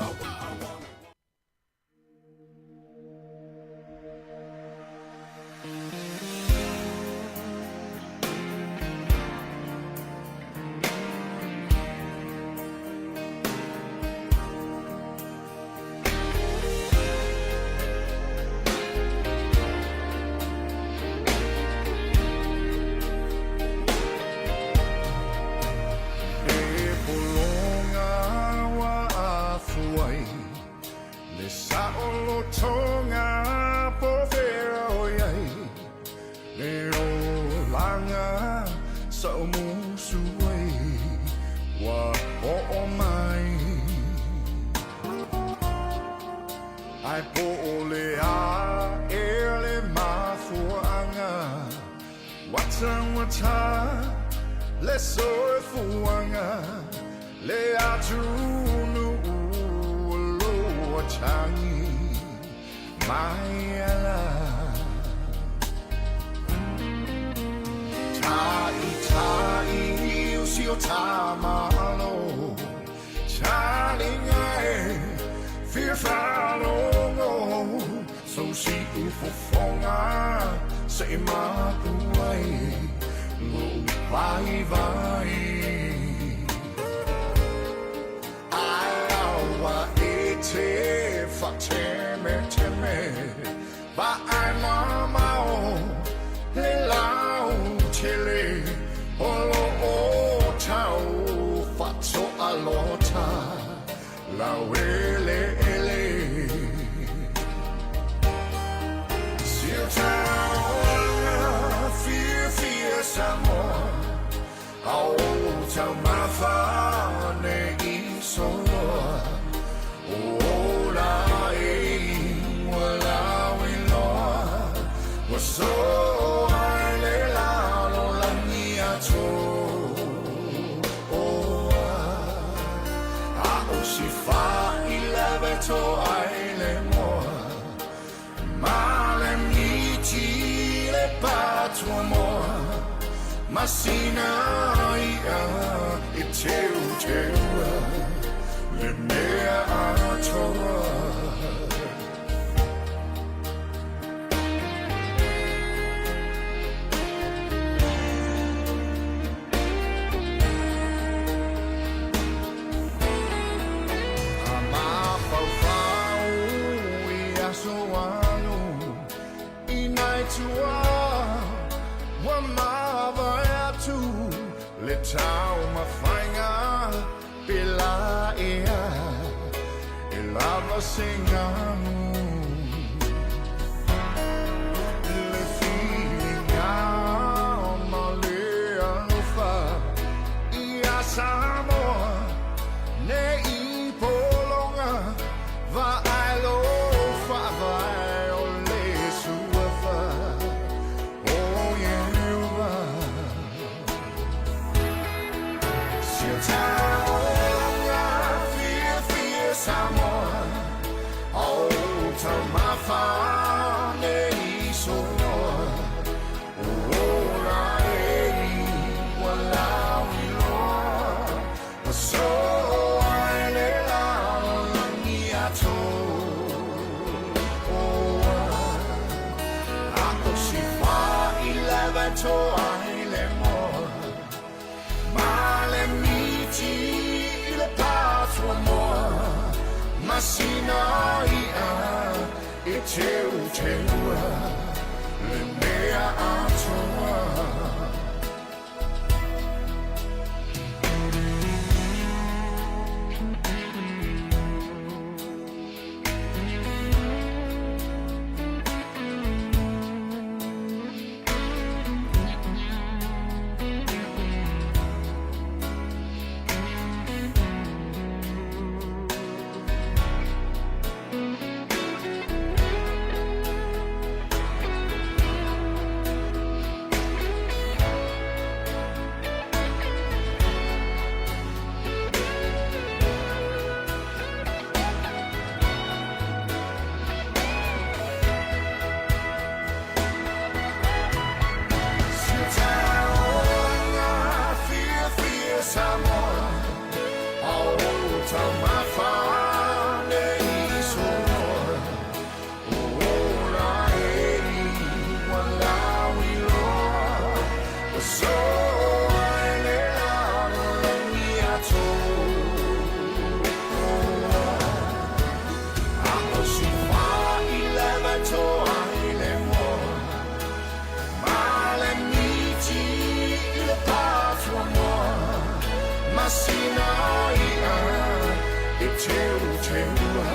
teu teua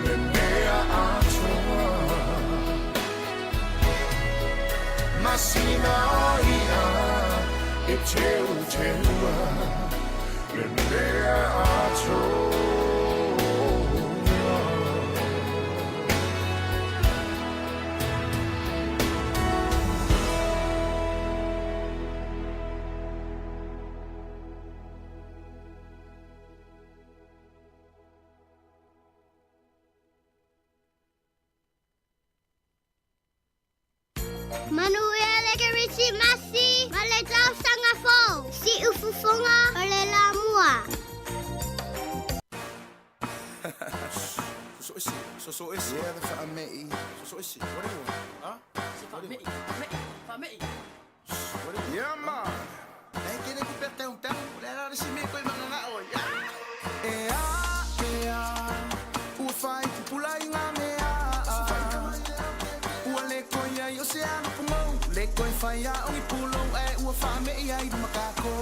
le mea atoa masina ia e teu teua le mea atoa Manuela Garisi Masi, Maletau Sangafo, si ufufunga ole la mua. So isi. Yeah, the famei. So isi. What do you want? Huh? Famei. What do you? Yeah, man. Nei kene ku pete un tempo, era risi me ko manga oi. U fai pula inga mea. U le koia yo se anu pumo. Le koi fai a ui pulo u famei ai makako.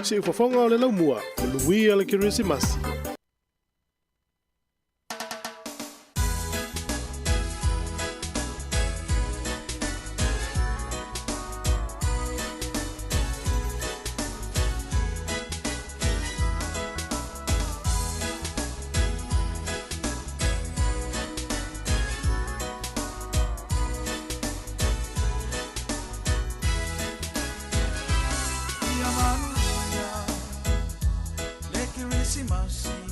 Si ufafonga o le laumua, o luia le kirisimasi. Christmas.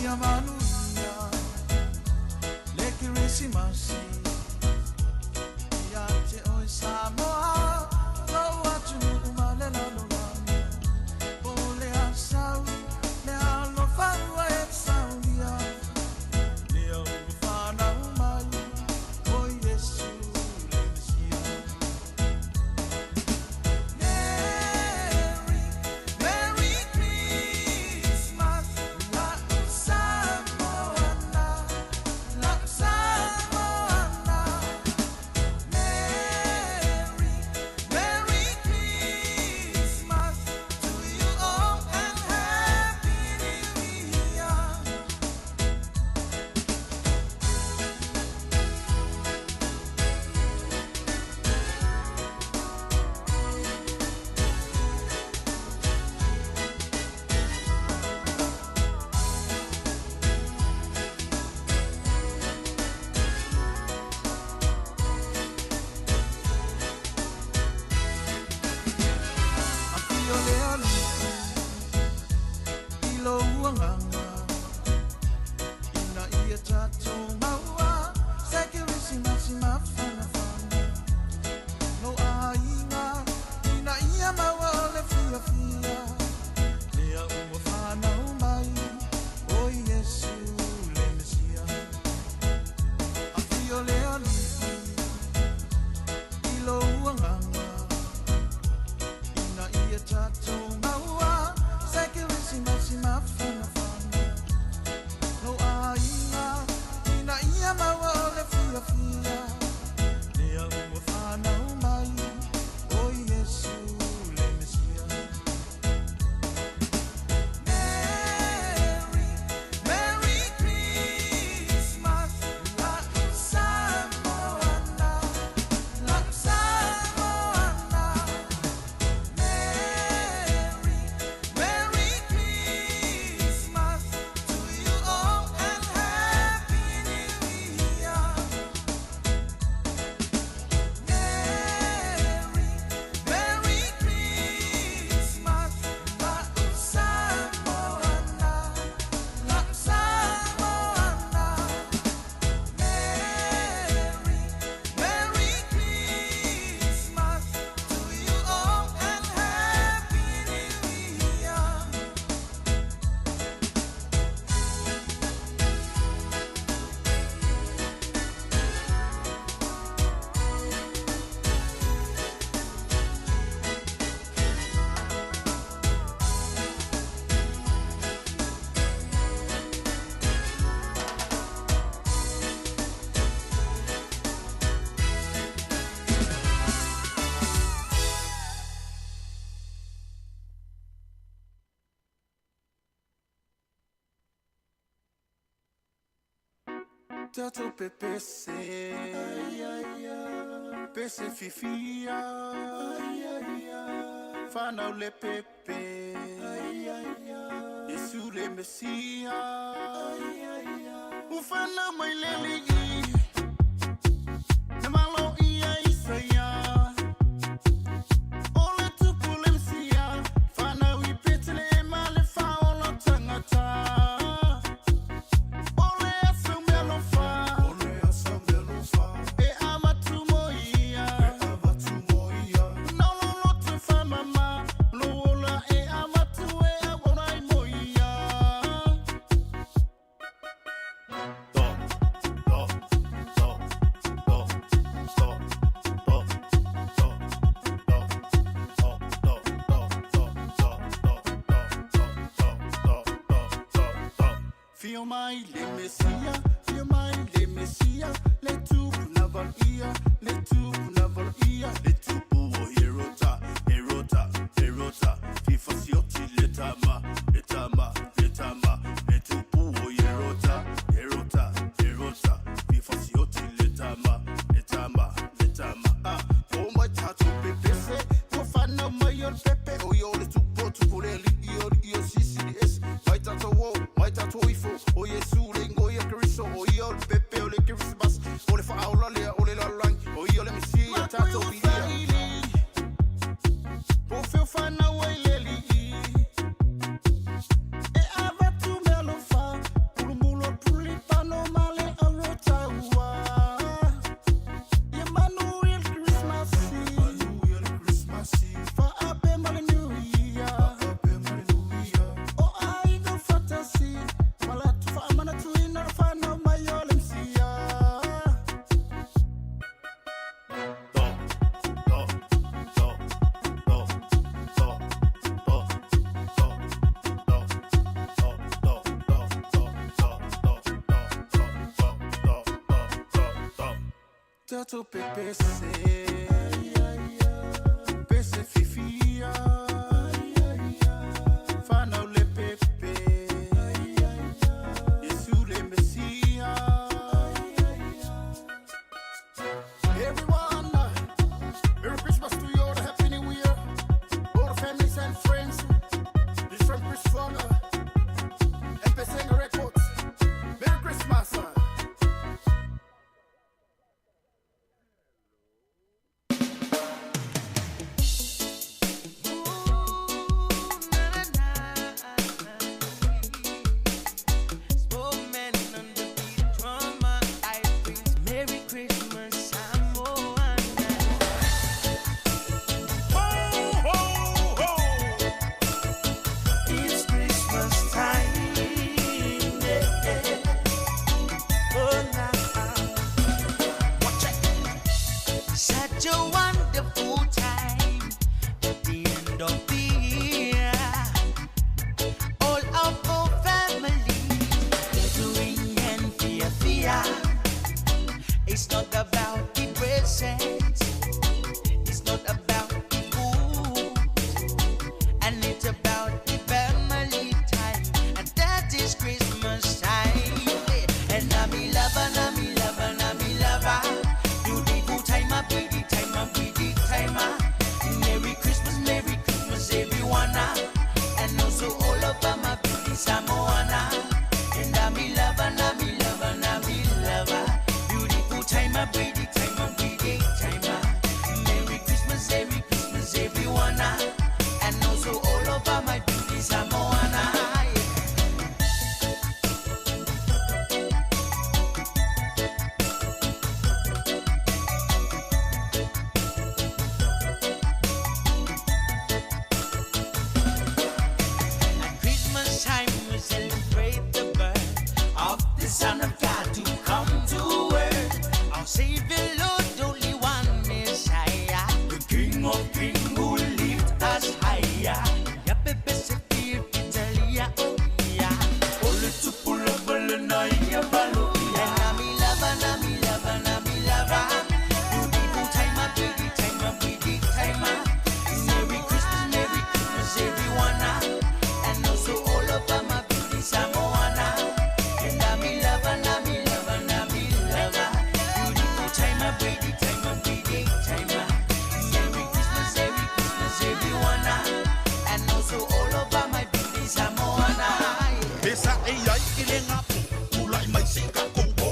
ia manuia le Christmasi ia te oi Samoa lau atu umale la lolani o le asau le alo whanua e saunia le au whanau mai o Yesu le Mesia. Merry Christmas, la Samoana, la Samoana. Merry Christmas to you all and Happy New Year. Afio le alifi, ilo uanganga, ina ia tatou maua, seke Christmas mafana fana. No ainga, ina ia maua ole fia fia, lea ua whanau mai, o Yesu le Mesia. Afio le alifi, ilo uanganga, ina ia tatou maua, seke Christmas mafana fana. No ainga, ina ia maua ole fia fia, lea ua whanau mai, o Yesu le Mesia. Merry Christmas, la Samoana, la Samoana. Merry Christmas to you all and Happy New Year. Merry Christmas, la Samoana, la Samoana. Merry Christmas to you all and Happy New Year. Tato pepe se pese fifia fana le pepe Yesu le Mesia ufana mai leli na malo ia Isaiah ole tu pule Mesia fana wi petele male faolo tangata. Fio mai le Mesia, fio mai le Mesia, le tu naval ia, le tu naval ia, le tu buo herota, herota, herota, fifa sioti le tama, le tama, le tama, le tu buo herota, herota, herota, fifa sioti le tama, le tama, le tama. Ah, oh my tattoo pepe se, no fana mayor pepe, o yo le tu po le io CCS, my tattoo wo, my tattoo ifo. O Yesu le ngoya Kristo o yo pepe o le Christmas o le faula le o le la lang o yo le Mesia tato bilia o fe fana wa leli Teu tu PPC PC Fifia Fana le Pepe Yesu le Messia. Everyone, Merry Christmas to you all, Happy New Year. All the families and friends. This from Chris Fogger and Pesenga Records. Merry Christmas. It's not about the present, it's not about the food, and it's about the family time, and that is Christmas time. And I'm a lover, I'm a lover, I'm a lover. Beautiful time, a pretty time, a pretty time. Merry Christmas, everyone. And also all of my beauty Samoana. And I'm a lover, I'm a lover, I'm a lover. Time, a pretty time, a pretty time. Merry Christmas, everyone. And also all over my beauty Samoana. At Christmas time we celebrate the birth of the Son of God to come to earth. Our Savior Lord, only one Messiah, the King of Kings who lift us higher. Ya pepe se feel Italia, oh yeah. Ole tu pula bala na ya balu. And I'm a lover, I'm a lover, I'm a lover. Beautiful time, a pretty time, a pretty time. Merry Christmas, everyone. And also all over my beauty Samoana. And I'm a lover, I'm a lover, I'm a lover. Time, a pretty time, a pretty time. Merry Christmas, everyone. And also all over my beauty Samoana. Esa AI ilenga pula mai sika kombo.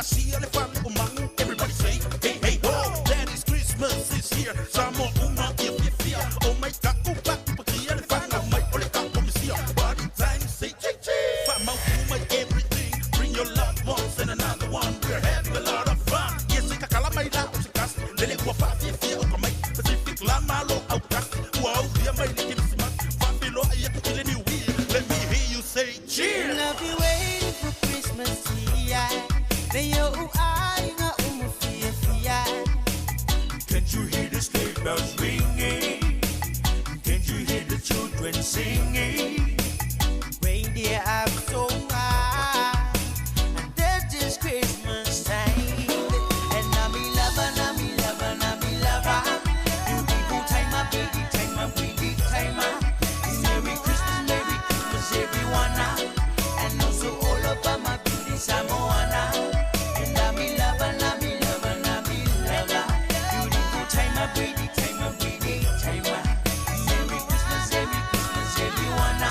See le fan umang. Everybody say hey hey ho. That is Christmas is here. Samo uma ifia. Oh my God, upa upakia le fan mai ole ka komisia. Party time say chi chi. Fama uma everything. Bring your loved ones and another one. We're having a lot of fun. Yes, ika kala mai la usikas. Lele kwa fa fia o mai. Pacific la malo outcast. Wow, dia mai likimsima. Fabilo ayatu ile ni we. Let me hear you say cheer. Love you waiting for Christmas tea. They yo I nga fia. Can't you hear the sleigh bells ringing? Can't you hear the children singing? Reindeer are so high, and that is Christmas time. And I'm a lover, I'm a lover, I'm a lover. Beautiful time, a pretty time, a pretty time. Merry Christmas, everyone. And also all over my beauty Samoana. And I'm a lover, I'm a lover, I'm a lover. Beautiful time, a pretty time, a pretty time. Merry Christmas, everyone.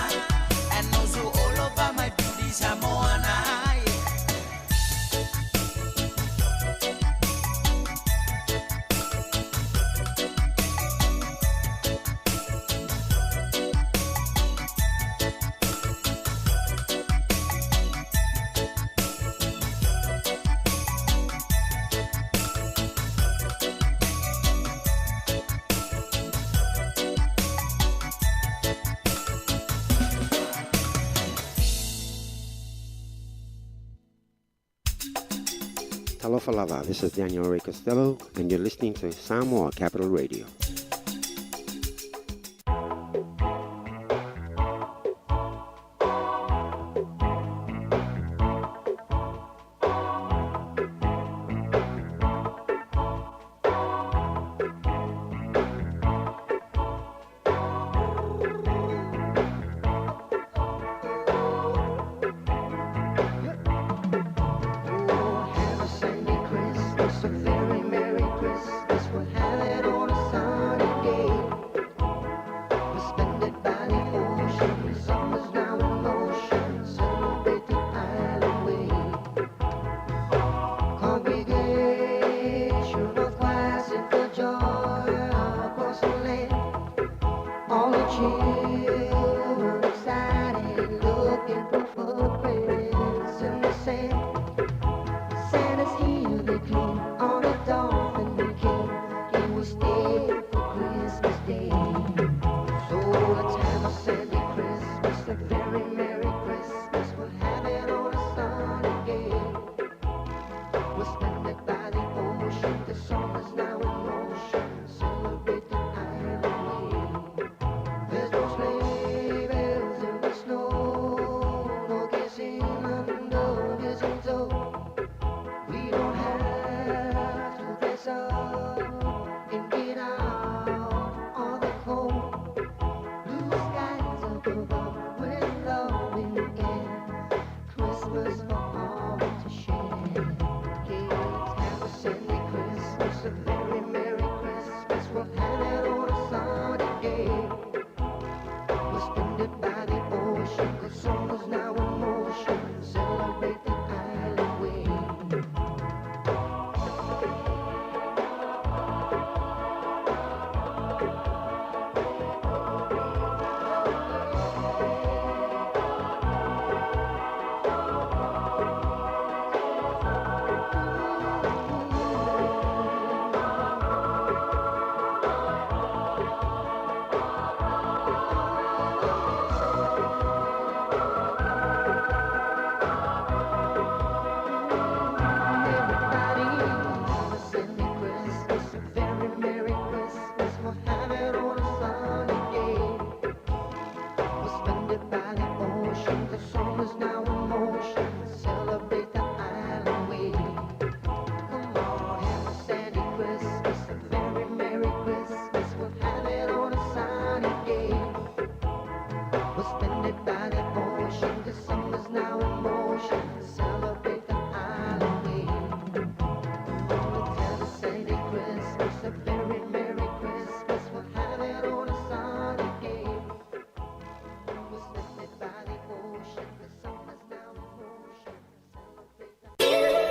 And also all over my beauty Samoana. Talofa lava, this is Daniel Ray Costello, and you're listening to Samoa Capital Radio.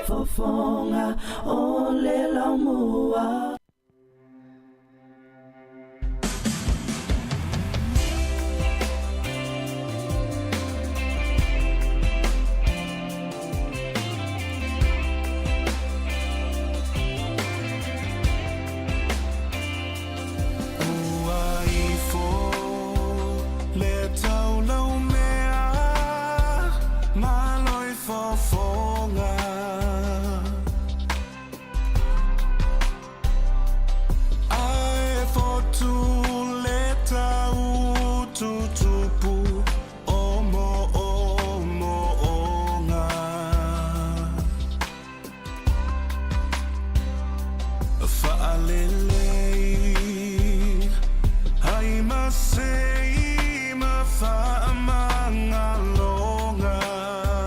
Fofonga ole la mua. Say, my fa amanga longa.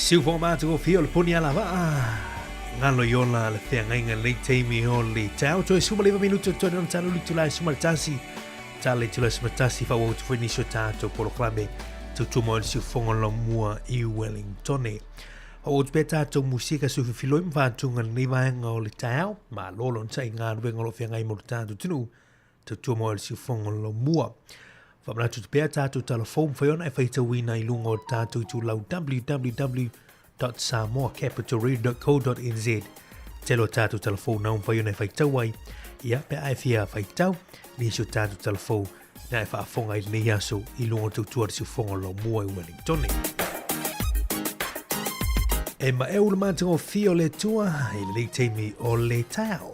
siu fo ma tu fio le poni ala va ngalo yola le te ngai le teimi o le tau to su mali minuto to non talo lu tula su mal tasi tale tula su tasi fa wo tu fini so tato por clame tu mo siu fonga lo mua I Wellington o beta to musika su filo imva tu ngan ni va ngo le tau ma lo lon sai ngan we ngolo fia ngai mo tato tunu tu mo siu fonga lo mua Famla tu pea tātou telefone whaiona e whaita wina I lungo tātou tu lau www.samoacapitalradio.co.nz Telo tātou telefone nau whaiona e whaita wai Ia pea ai fia whaitau Ni so tātou telefone na e whaafonga I ni aso I lungo tautua si whonga lo mua I Wellington E ma e ula mātango fio le tua I le teimi o le tau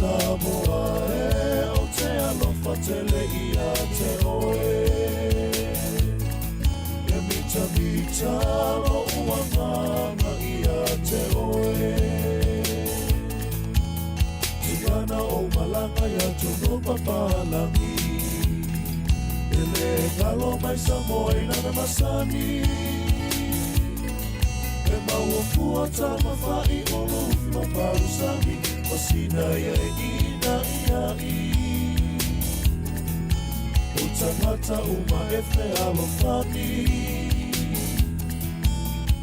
Samoa e o te alofa te leia te oe. E mita lo uanganga ia te oe. Tigana o malanga ia tuno papalangi. Ele kalo mai Samoa ina na masani. E maua fua tama fai o lufi ma parusami. Wasina ia e ina ia i. O tangata uma e fe alofani.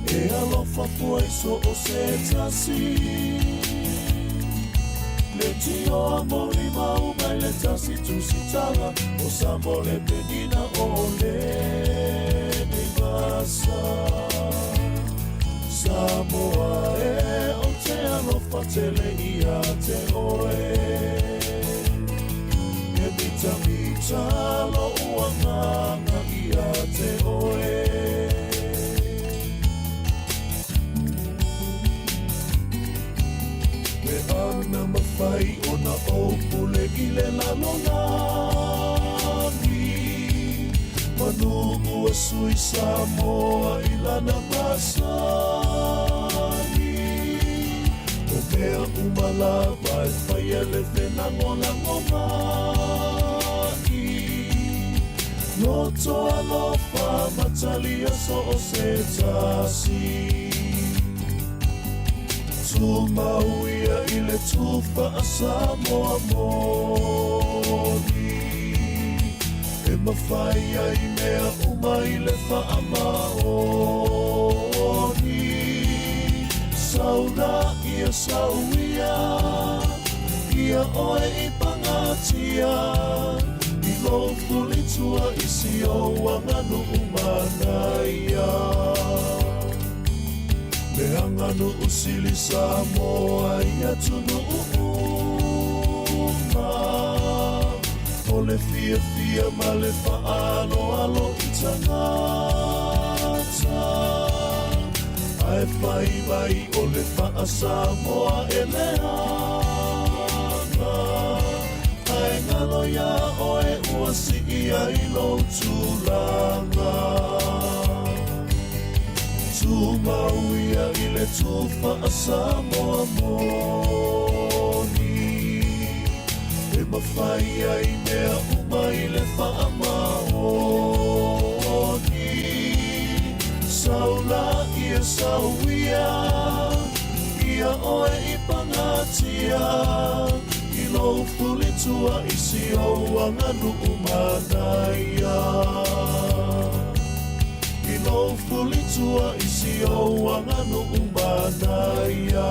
E alofa fua iso o se tasi. Le tio amori mau mai le tasi tusitala. O samo le penina o le me masa. Samoa e o te alofa te leia te oe. E mita lo uanganga ia te oe. Me ana mawhai o na opule i le lalonani. Manu ua sui Samoa i lana masani. O mea umalava e whai ele whenango lango mai. Loto alofa matalia so o se tasi. Tumauia i le tufa a Samoa moni. E mawhai ai mea uma i le whaamaoni. Sauna ia sauia, ia oe i pangatia. I lo fulitua i si o wanganu umanaia. Me anganu usili Samoa ia tunu uma. O le fia fia ma le whaalo alo i tangata. Ai whai mai o le wha Samoa e le ana. Ai ngalo ia oe ua si ia i lo tūlanga. Tumauia i le tufa a Samoa moni. E mawhai ai mea uma i le whaamaoni. Saula ia sauia, ia oe i pangatia. I lo fulitua i si o anganu umanaia. I lo fulitua i si o anganu umanaia.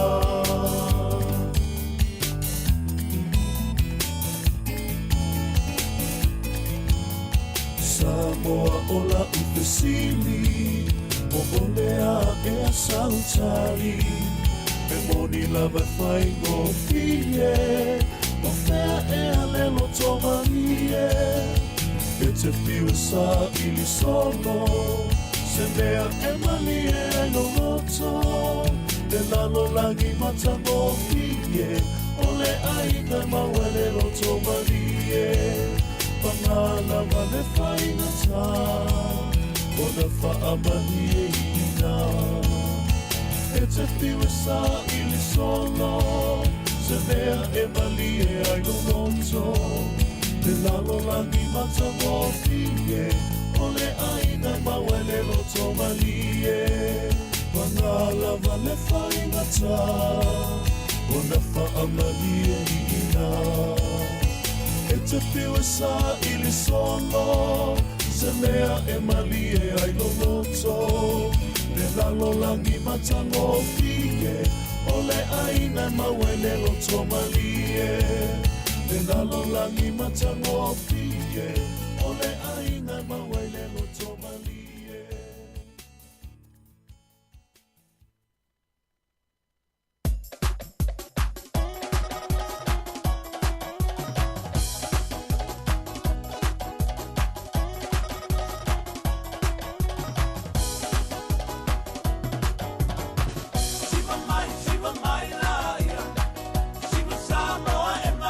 Samoa ola upesili, o olea e a sautari. E moni lava whai ngō fie, o whea e a lelo tomalie. E te whiu sa ili solo, se mea e mali e no loto. E lalo langi mata ngō fie, o le aina mawele lo tomalie. Pangala wale whaina tā, o na whaamani e ina. E te whiu sa ili solo, se mea e mali e aino loto. Te lalo langi mata ngō fie, o le aina mawele lo tomalie. Pangala wale whaina tā, o na whaamani e ina. E te whiu sa ili solo, se mea e mali e aino loto. Te lalo langi mata ngō fie, o le aina mawele lo tomalie. Te lalo langi mata ngō fie, o le aina mawele lo tomalie. Siva mai la ia, Siva Samoa e mai.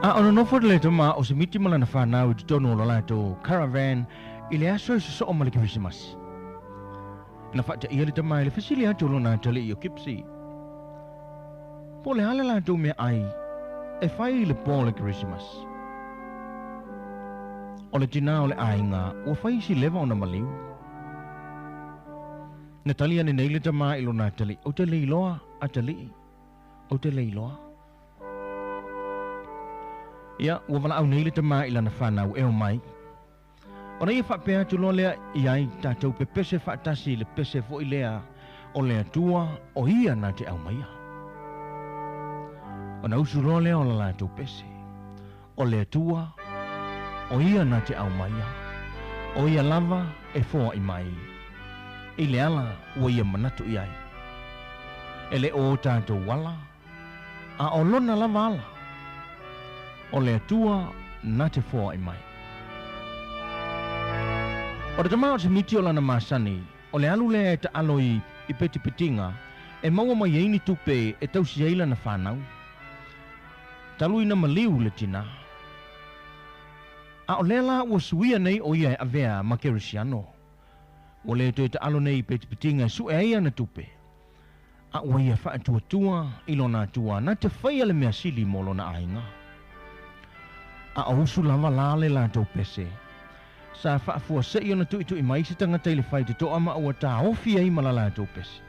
A ono no for le toma o se miti mala na whanau i tono lo lato caravan i le aso i so o mali Christmas. Na whata ia le tama i le fasili ato lo na tali i o kipsi. Po le hala lato me ai e whai i le pō le Christmas. O le tina o le ainga o whai si lewa o na maliu. Na tali ane nei le tama i lo na tali o te leiloa a tali o te leiloa. Ia, ua wala au nei le tama i lana whanau e o mai. O nei e whapea tu lo lea i ai tātou pe pese whaatasi le pese fo i lea o lea tua o ia na te au maia. O na usu lo lea o la lātou pese. O lea tua o ia na te au maia. O ia lava e fōa i mai. I le ala ua ia manatu i ai. E le o tātou wala. A o lona lava ala. O le atua na te fōa i mai. O le tamao se miti o lana masani, o le alu lea e ta aloi i peti petinga, e maua mai eini tupe e tausi eila na whanau. Talui na maliu le tina. A o lea la ua suia nei o ia e avea ma kerisiano. O le to e ta alo nei i peti petinga su e eia na tupe. A ua ia wha atua tua, ilo na tua, na te whaia le mea sili mo lo na ainga. A ausu lava la le lātou pese. Sa whaafua se i ona tui mai se tangata i le whai te toa ma ua tā ofi ai ma la lātou pese.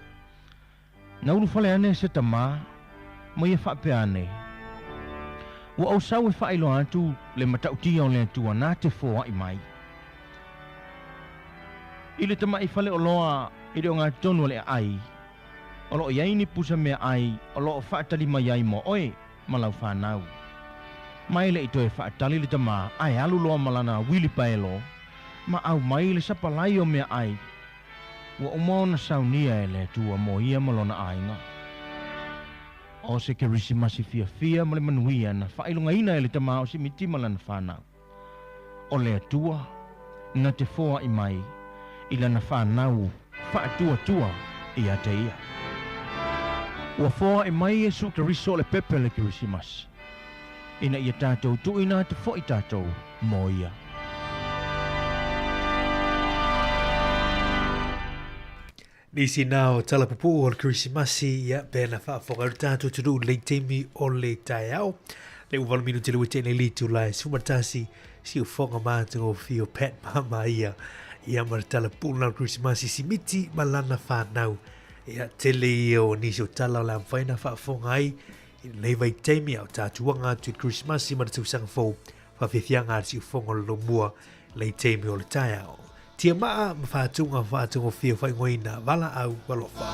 Nauru whale ane se ta mā, ma ia whape ane. Ua au sau e whailo atu le matautia o le atua nā te fōa i mai. I le tama i whale o loa i reo ngā tonu le ai. O loo iaini pusa mea ai, o loo whaatali mai ai mo oe, ma lau whanau. Mai le ito e whaatali le tama ai alu loa malana wili paelo, ma au mai le sapalai o mea ai. Wa umona saunia e le tua mo ia malona ainga. O se ke risimasi fia ma le manuia na whailunga ina e le tama o si miti malana whanau. O le atua, na te fōa i mai, ila na whanau, whaatua i ate ia. Ua fōa i mai e su ke riso le pepe le ke risimasi. Ina ia tātou tu ina te fo i tātou mo ia. Nisi nao talapupu o le Krisimasi ia pēna whaafongaru tātou turu le teimi o le tai au. Le uwalu minu te lua tēne li tu lai sumatasi si o whonga mātungo fio Pat Mama ia. Ia mara talapupu na Krisimasi si miti malana whanau. Ia tele ia o nisi o tala o la mwhaina whaafonga ai. Nei vai teimi au tātuanga tu Christmas i maratu sanga fōu whawhethianga si ufonga lo mua lei teimi o le tai au. Tia maa mwhātunga whio whaingoina wala au walofa.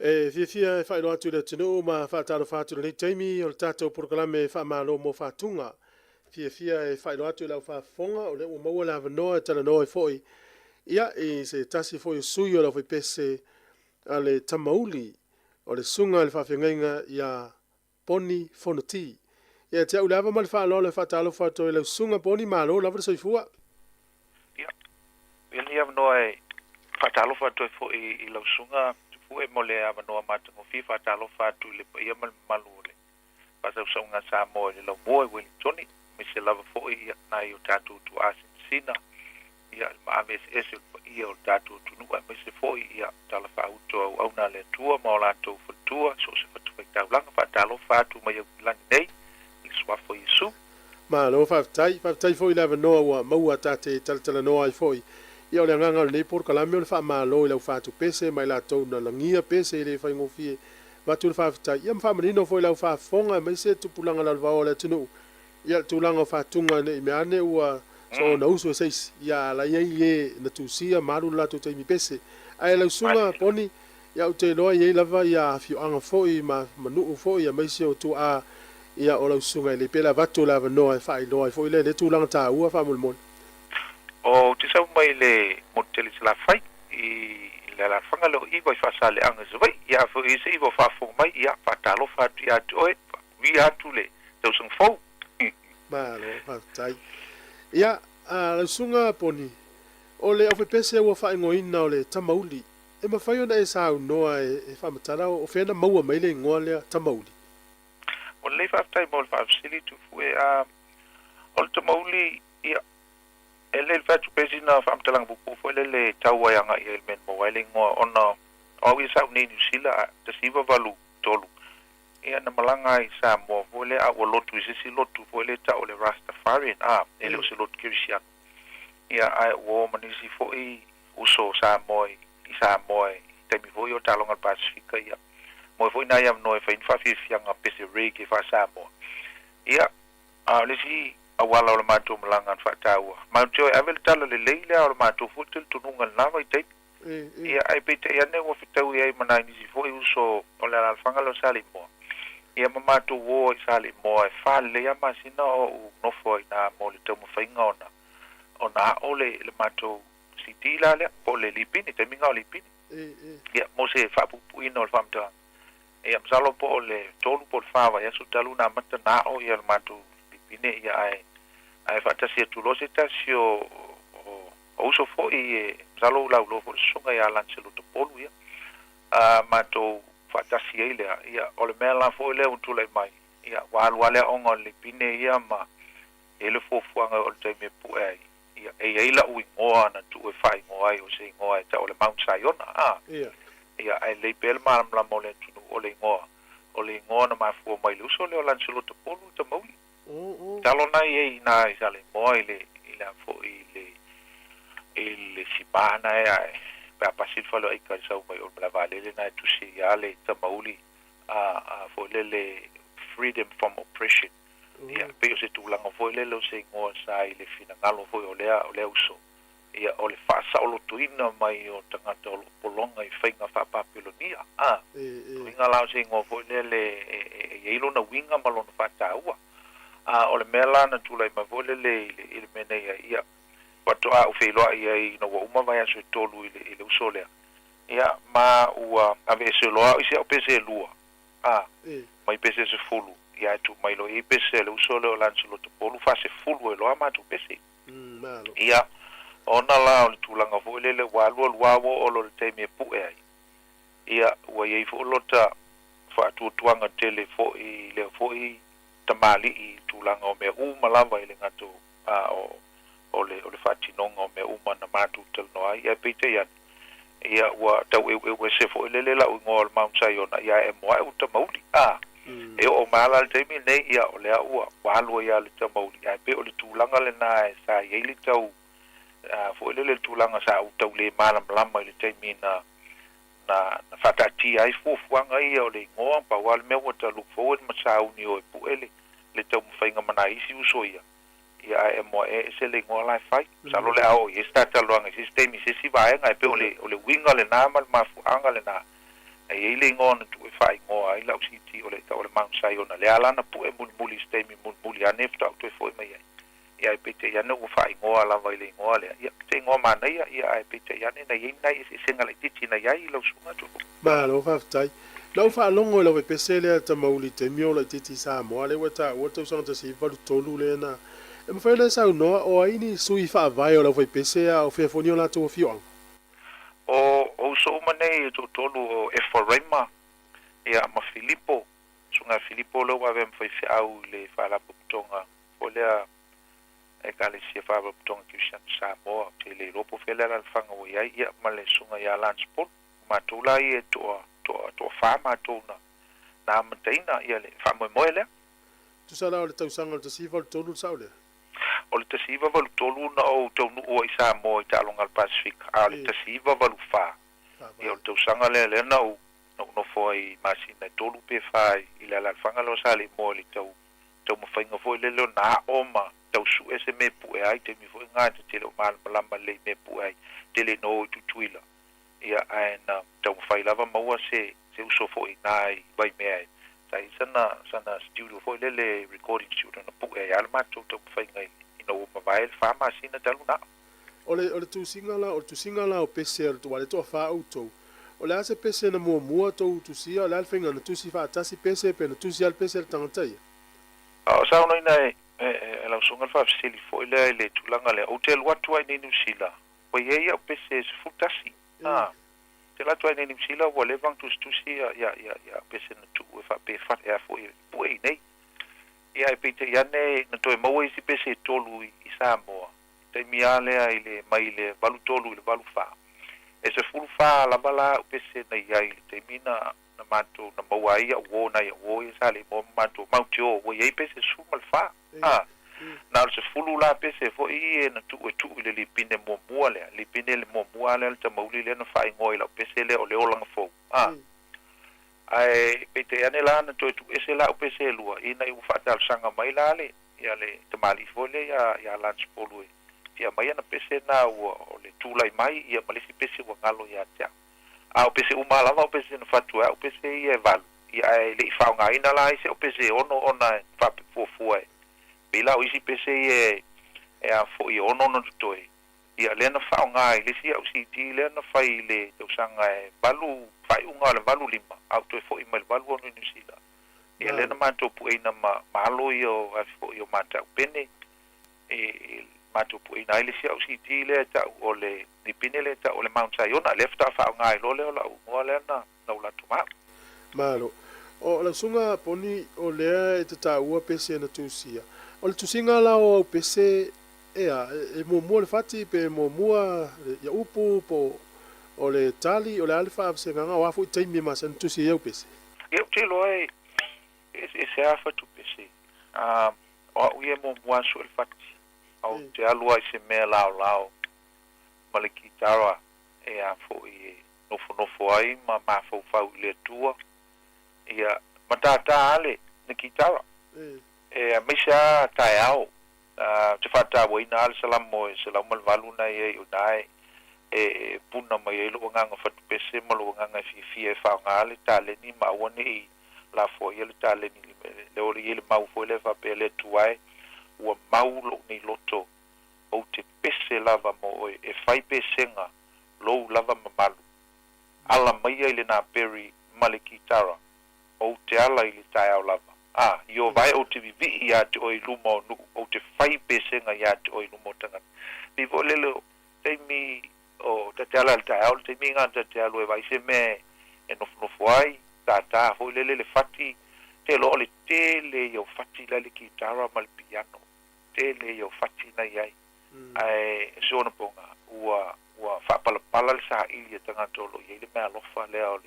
fia e whaero atu le tunu ma whaataro whaatu le teimi o le tātou proklame whaamalo mo whaatunga. Fia e whaero atu lau whaafonga o le ua maua la vanoa e tala noa e foi. Ia e se tasi foi sui o la foi pese a le tamauli o le sunga le whawhengainga ia poni fonoti. Ia te au lava ma le whaalo le whaatalo whaato e lau sunga poni malo lava le soifua. Ia ni avanoa e whaatalo whaato e foi i lau sunga e mole a manoa matango fifa talo fatu le ia mal malule pasa usanga sa mo le lo boy Wellington mi se lava fo ia na io tatu tu asina ia ma ves ese ia o tatu tu no mi se fo ia tala fa auto au na le tua ma la to tua so se fatu fa langa fa talo fatu ma ia lang nei i swa fo isu ma lo fa tai fo i lava no wa maua tate tala no ai foi ia o le nganga le por kalame o le whaamalo i lau whaatu pese mai la tau na langia pese i le whaingofie watu le whaafitai ia mwhamanino fo i lau whaafonga mai se tupulanga la lwao le tunu ia tūlanga o whaatunga i me ane ua so na uso e seis ia la iei e na tūsia maru la tu teimi pese ai lau sunga poni ia u te loa iei lava ia fioanga fo i ma manuu fo i a maisi o tu a ia o lau sunga i le pela vatu la vanoa e whai loa i fo i le tūlanga tā ua whaamulmoni. O te sau mai le moteli se la fai i le la fanga lo i vai fasa le anga se vai ia fo i se i vo fa fo mai ia fatalo fa ia oe vi atu le tau sung fo ma lo fa tai ia la sunga poni o le o pese o fa ngoina o le tamauli e ma fai ona e sa noa e fa matala o fena maua mai le ngoa le tamauli o le fa tai mo fa sili tu fu o tamauli ia ele fatu pesina fam talang buku fo le tawa yang ai men mo wailing ona o wi sa ni sila te siva valu tolu ia na malanga i sa mo fo le a lotu si lotu fo le ta o le rastafarian ele o lot kirisian ia ai wo manisi fo i uso sa mo te mi fo yo talonga pasifika ia mo fo na yam no e fa infa fi fianga pese rege fa sa mo ia le si awala o le mātou malanga fa taua mātou e avel tala le leile o le mātou futil tununga lava i tei ia ai pete ia ne wo fitau ia i mana nisi fo i uso o le alfanga lo sali moa ia ma mātou wo i sali moa e whale ia masina o nofo i na mo le tau mawhainga ona o le mātou si tila lea po le lipini te minga o lipini ia mo se whapupu ina o le whamta ia msalo po o le tolu po le whawa ia su talu na mata na o ia le mātou ine ia ai fatasi tu lo se tasi o uso fo i salo la lo fo songa ia lance lo to polu ia mato fatasi ile ia o le mela fo ile un tule mai ia wale onga le pine ia ma ele fo fuanga o te me pu ai ia e ila u ngoa na tu e fai ngoa o se ngoa ta o le Mount Sayona ia ai le bel ma la mole tu o le ngoa na ma fu mai lo so le lance lo to polu te mo talo nai e na i sale mo ile fo ile sibana e pa pasil falo i ka sa mai o la vale le na tu si ale tamauli fo le freedom from oppression ia pe se tu langa fo le lo se ngo sa ile fina ngalo fo o le uso ia o le fasa o lo tuina mai o tanga o polonga i fainga fa papilonia winga la se ngo fo le e ilo na winga malon fa taua o le mela na tula ma vole le mena ia wato a ufelo ia i no uma vai a tolu ile usole ia ma ua ave se loa ise o pese lua mai pese se fulu ia tu mai lo i pese le usole o lansolo to polu fa se fulu e loa ma tu pese ia ona la o tulanga vole le walu wawo o lo te me pu ai ia ua ia fo lota fa tu tuanga tele fo i tamali i tulanga o me malava i le ngato o le fatinonga o me na matu tel no ai e pite ia wa tau e se fo le la o ngol Mount Sayona ia e moa u tamauli e o mala le temi nei ia o le ua walo ia le tamauli ia pe o le tulanga le na e sa ia le tau fo le tulanga sa u tau le mala mlama i le temi na fatati ai fuanga ia o le ngoa pa wal me o ta look forward ma sa uni o pu ele le tau mfainga mana isi uso ia e mo e se le ngoa lai fai sa lo le au e sta ta loanga sistemi se si vai nga pe o le winga le na mal ma fuanga le na ai le ngona tu e fai ngo ai lau siti o le ta o le Mount Zion le ala na pu e muli stemi muli ane fta tu e foi mai ia e pete ia no fai ngo ala vai le ngo le ia te ngo mana ia e pete ia ne na ia nai se senga le titi na ia i lau sunga tu ma lo fa tai lau fa longo lo pese le ta mauli te mio le titi sa mo le wata wato so ta si va tolu le na e mo fa le sa no o ai ni sui fa vai o lo pese a o fe fonio la to fio o so mane to tolu o Ephraima ia ma Filipo sunga Filipo lo wa vem foi au le fa la putonga o le e kale si fa putonga ki sa mo te le ropo fela la fanga o ia ma le sunga ia landsport ma tula i to fa ma tona na mtaina ia le fa mo le tu sala o le tau sanga te si vol tolu sa le o le tasiva valu tolu na o tonu o i sa mo i talonga al Pacific a le tasiva valu fa ia o tau sanga le na o no foi masina tolu pe fa i le alfanga lo sa le mo le tau mo fainga foi le lo na oma tau su ese me pu ai te mi foi ngata te lo mal malamba le me pu ai te le no tu tuila ia ana tau fai lava maua se uso foi nai vai me ai sai sana studio foi le recording studio na pu ai alma tau fainga no mobile fama sina taluna ole tu singala o pese o tu wale to fa auto ole ase pese na mo to tu sia la alfenga na tu si fa tasi pese pe na tu si al pese tantai sa no ina la sunga fa sili foi le tulanga le hotel watu ai ni sila o ye ya pese fu tasi te la tu ai ni sila wale vang tu si ya pese na tu fa pe fa ya foi pui nei ia e pite iane na toe maua isi pese tolu i Samoa. Te miale ai le mai le valu tolu i le valu wha. E se fulu wha la bala u pese na iai le te mina na mato na maua ia uo na ia uo i sa le mo mato mauti o ua iai pese suma le wha. Na se fulu la pese fo i e na tu i le lipine mo mua lea. Lipine le mo mua lea le ta mauli le na wha ingoi la pese le o le olanga fo. Ai pete ane la na to tu ese la pese lua ina u fatal sanga mai la le ya le tamali fole ya lunch polu ya mai na pese na o le tulai mai ya malisi pese wa ngalo ya tia a pese u mala va pese na fatu a pese ye val ya le fa nga ina la ise o pese ono ona fa fu ai bila u isi pese ye ya fo ye ono no to ya le na fa nga ile si au si ti le na fa ile to sanga balu fai unga le valu lima au to fo i mal valu no ni sila e le na mato pu ina malo yo fo yo mata pene e mato pu ina ile si au si ti le ta o le ni pine le ta o le Mount Zion left fa unga lo le o le na la tuma malo o la sunga poni o le e ta ua pese na tusia o le tusinga la o pese e mo le fati pe mo mua ya upu po o le tali o le alfa se nganga wa fu taimi ma san tu si eu pese eu te lo e se afa tu pese o ye mo mua so le fati au te alua se me lao maliki tara e a fo e no fo ai ma fo fa le tua ia matata ale ni kitara e misha taiao te fata wo ina al salam mo salam al valuna ye unai e puna mai lo nganga fat pese mo lo nganga fi fa ngale tale ni ma woni la fo ye tale ni le ori ye ma fo le fa pele tuai o maulo ni loto o te pese lava mo e fai pesenga lo lava mamalu ala mai ile na peri maliki tara o te ala ile tai lava yo vai o te vivi ia te oi lumo nu o te fai pesenga ia te oi lumo tanga mi volelo te mi o te ala tai au te mi ngata te alu e vai se me e no fuai ta ho le fati te lo le tele yo fati la le kitara mal piano tele yo fati na iai ai sona ponga ua fa pala sa ili tanga tolo ye le me lofa le o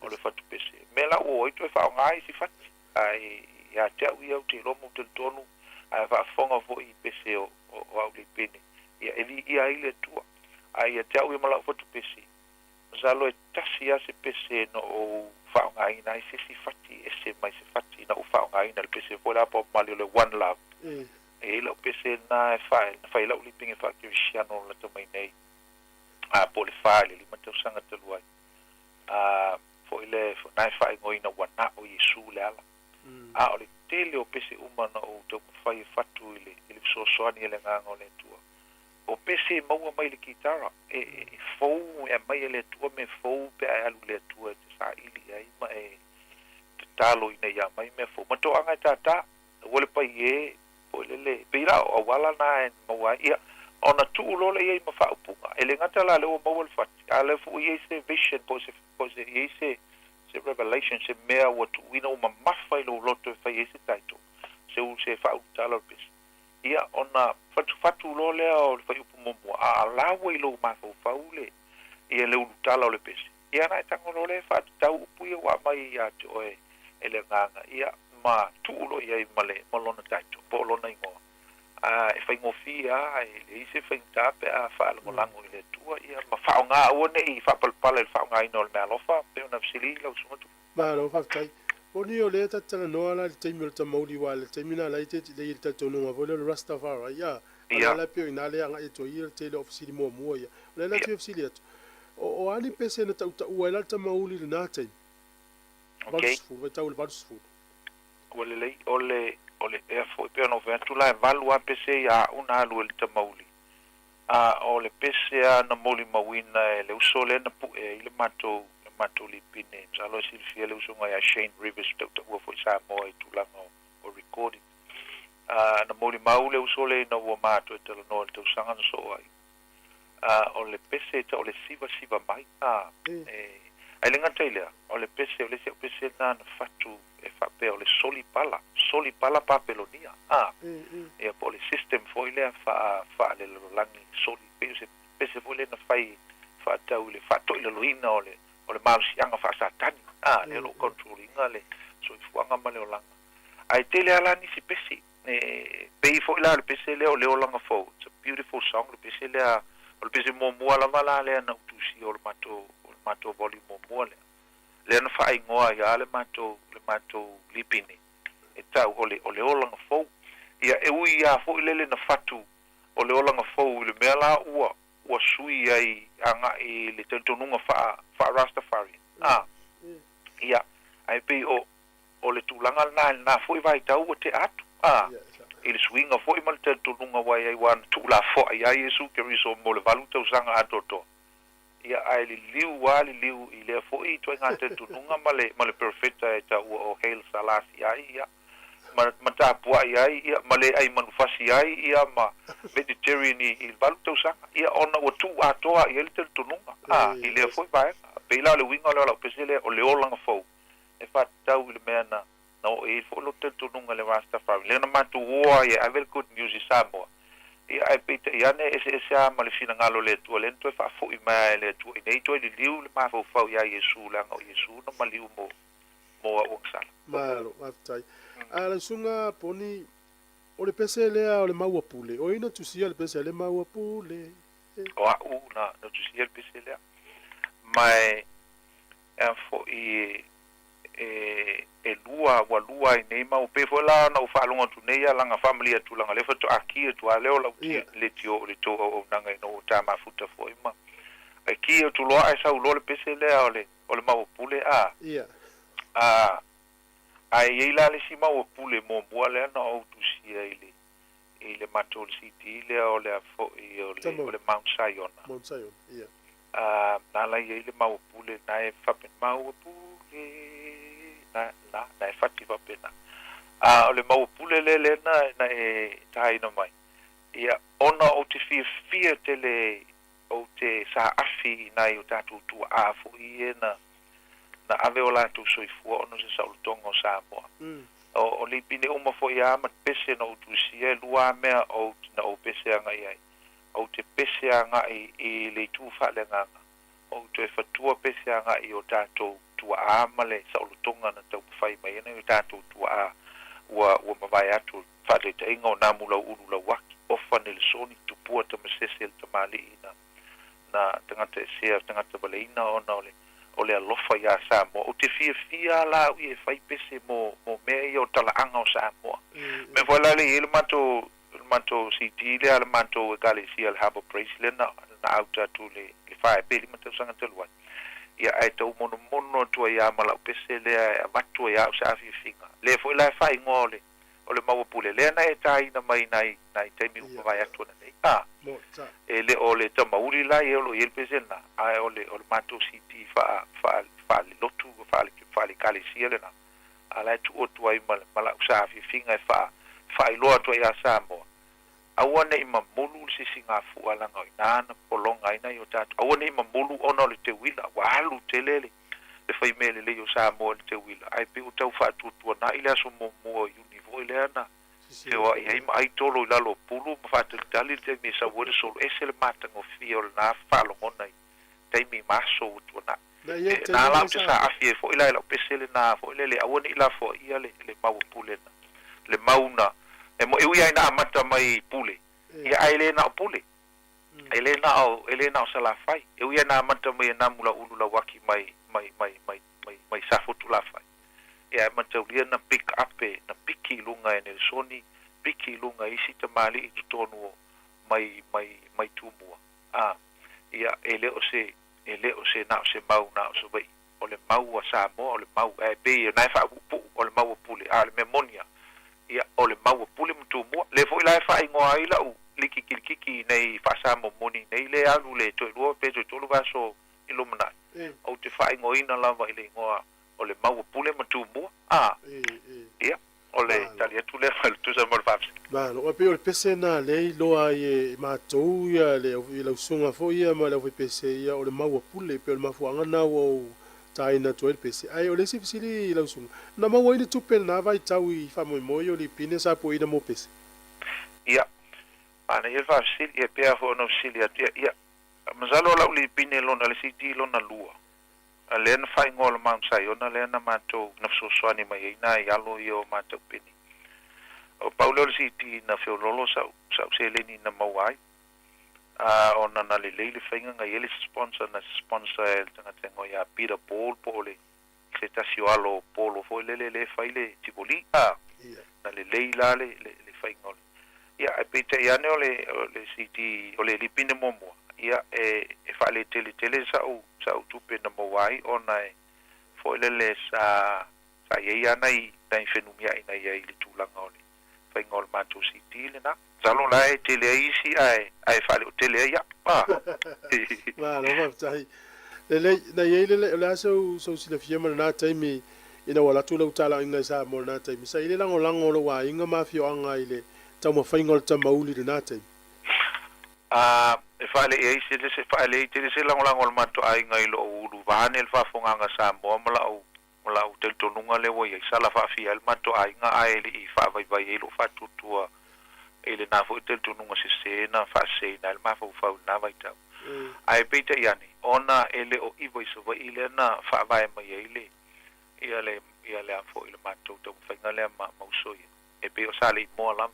le fatu pese me la o to fa ngai si fati ai ya te u te lo mo te tonu ai fa fonga fo i pese o au le pene ya eli ia ile tua ai te u mala fatu pese zalo e tasi ase pese no o fa ngai nai si fati ese mai se fati na o fa ngai na le pese fo la po mali le one love e lo pese na fa la ulipinge fa cristiano la to mai nei a po le fa le ma te sanga te luai fo ile fo nai fai ngoi na wana o Yesu le ala a o le tele o pese umana o te fai fatu ile so soani ele nganga o le tua o pese maua mai le kitara e fou e mai le tua me fou pe alu le tua te sa ili ai ma e te talo ina ia mai me fou ma to anga tata wole pa ye po le pira o wala na maua ia ona tu lo le ye ma fa upunga ele ngata la le o maua fat ale fu ye se vision po se ye se revelation se mea wa tu wina o ma mafai lo loto fa ye se taito se u se fa utalo pes ia ona fatu lo le o fa upu mo a la we lo ma fa ule ia le utalo le pes ia na tango lo le fa tau pu wa mai ia to ele nganga ia ma tu lo ia male malona taito po lo na ngo e fa ngo fia e se fa tape a fa lo lango ile tua ia ma fa nga o nei fa pal fa nga ino le malofa pe una sili lo sumo ma lo fa tai oni o le tata no ala te mi ta mauli wala te mina la te le ta tono ma vole rastafari ia ala pe ina le anga e to ia te le ofisi mo ia le la te ofisi le o ani pese na ta u ala ta mauli le na te okay fu ta u le fu ole e foi pe no ventu la valua pese ya una lu el tamauli ole pese na moli mawina le usole na pu le mato li pine salo silfia le usunga ya Shane Rivers to wo foi sa mo tu la o recording na moli maule usole na wo mato te no te usanga so ai ole pese to ole siva mai ai le ngataile ole pese na fatu e fa pe ole soli pala papelonia e po le system foi le fa le langi soli pese foi le na fai fa tau le fa to le loina ole mausianga fa satani le lo controlling le so fuanga male o langa ai tele ala ni si pese pe foi la le pese le ole o langa fo it's a beautiful song le pese le mo la mala le na tusi o mato volume mo le na fai ngoa ya le mato lipini e tau ole olanga fo ia e ui ya fo ile na fatu ole olanga fo le mela ua sui ai anga i le tonunga fa Rastafari ia ai pe o le tulanga na fo vai tau te atu il swinga fo mal tonunga wai ai wan tula fo ai Yesu ke riso mo le valuta usanga atoto ia ai liu i le fo i to ngate tununga male perfecta e ta o hail salasi ai ia ma ta pua ai ia male ai manufasi ai ia ma vegetarian i valuta usanga ia ona o tu atoa i le tununga i le fo vai pe la le winga la pesele o le olanga fo e fa tau le mena no e fo lo tununga le Rastafari le na matu o ia very good news i Samoa ia ai pete ia ne ese a malefina ngalo le tu le tu fa fo i mai le tu nei tu le liu le ma fo ia Yesu la ngo Yesu no maliu mo o sala malo aftai ala sunga poni o le pese le o le maua pule o ina tu sia le pese le maua pule o na no tu sia le pese le mai fo i lua i nei mau pe fo la na fa longa tu nei la nga family tu la le fo to aki tu ale o la le tio le to o nanga no ta ma futa fo ima aki tu lo ai sa lo le pese le o le mau pule ai ila le si mau pule mo le na o tu sia ile matol city le o le fo i o le Mount Zion na la ile mau pule na e fa pe mau pule na e fatti va pena o le mau pule le na e tai no mai ia ona o te fia tele o te sa afi na i o tatu tu afu i na ave o la tu soi fu ono se sa tongo sa mo o li pine uma fo ia ma pese no tu sia lua me o na o pese anga ai o te pese anga i le tu fa le nga o te fatua pese anga i o tatu tu amale sa o tonga na tau fai mai na tatu tu wa mavai atu fa le te ingo na mula ulu la waki o fa nel soni tu puata me sesel tamali ina na tangata sia tangata baleina ona ole alofa ya sa mo o te fia la i fai pese mo me o tala anga o sa mo me vola le il mato city le al mato galesia al habo president na auta tu le fai peli mato sanga telwa ia ai tau mono tua ia mala pese le matu ia sa fifinga le foi la fai ngole o le mau pule le na e tai na mai nai te mi u vai atu nei e le o le tamauri la e lo il pese na ai o le matu city fa le lotu fa le kali sia le na ala tu o tua i mala sa fifinga fa i lo atu ia sa mo awane ima mulu si singa fu ala ngoi nana polonga ina yo tatu awane ima mulu ono le te wila walu telele le fai mele le yo sa mo le te wila ai pe utau fa tu na ila so mo univo ile ana se wa ia ima ai tolo ila lo pulu ma fa te dali te mi sa wore so esel mata ngo fio na fa lo ngona tai mi maso tu na na la te sa afie fo ila pesele na fo ile le awane ila fo ia le mau pule na le mauna e mo ia ina mata mai pule ia ai na pule ele na o sala fai ia na mata mai na mula ulu la waki mai sa fotu la fai ia mata ulia na pick up na piki lunga ene soni piki lunga isi te mali i tonu mai tumua ia ele o se na o se mau na o so bai o le mau sa mo o le mau e be na fa pu o le mau pule le memonia ia o le mau pule mtu mo le foi la fa ingo ai la u liki nei fa sa mo moni nei le alu le to lo pe to lo vaso ilumina o te fa ingo ina la va ile ngo o le mau pule mtu mo ia o le talia tu le fal tu sa mo fa ba lo pe o pese na le lo ai ma to ia le o sunga fo ia ma le pese ia o le mau pule pe o mafu anga na o taina to el pese ai o le sifisili la sunga na mau ile tu pel na vai tau I fa mo o li pine sa po ina mo pese ia ana ia fa sil ia pe fo no sil ia mazalo la li pine lo na le siti lo na lua alen fa ngol mam sai ona le na mato na so swani mai ina ia lo io mato pini o paulo le siti na fe lolo sa se le ni na mawai ona na le fainga nga ele sponsor el tanga tengo ya Peter Paul pole se tasialo polo foi le faile tipoli na le la le fainga ya pete ya ne le city ole lipine momo ya e fa le tele sa tupe na mowai ona foi le sa ya nai dai fenumia ina ya ile tulanga ole fainga ol mato city le na Salon la tele isi ai fale tele ya ba no tai le na yele la so si le fiema na tai mi ina wala tu lo tala inga sa mo na tai mi sai le lango lo wa inga mafio anga ile tau mo faingol ta mauli de na tai e fale isi se fale tele se lango mato ai ngai lo ulu vanel fa fonga nga sa mo mala u tel tonunga le wo ya sala fa fi al mato ai nga ai le I fa vai lo fa tutua ele na fo tel tunu se na fa se na ma fo fa na vai tau ai pete yani ona ele o ivo iso va ile na fa vai mai ile ia le fo ile ma to fa ngale ma so e pe o sale mo la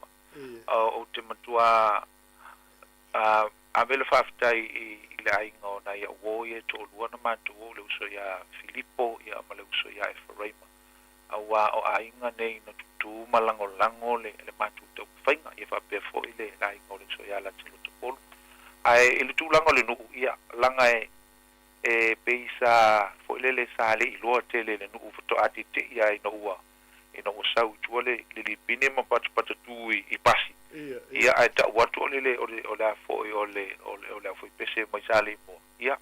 o te matua a vele fa ftai ile ai ngona ia wo ye to lu na ma to le so ya Filippo ia ma le so ya Efraima awa o ai ngane na tu malango le matu to fainga e fa pe fo ile lai ngole so ya la tilo to pol ai ile tu lango le no ia langa e peisa fo ile le sale I lo tele le no to atite ia no wa ino usau tu le pine ma pat tu I pasi ia ai ta watu le o la fo o la fo pese mai sale mo ia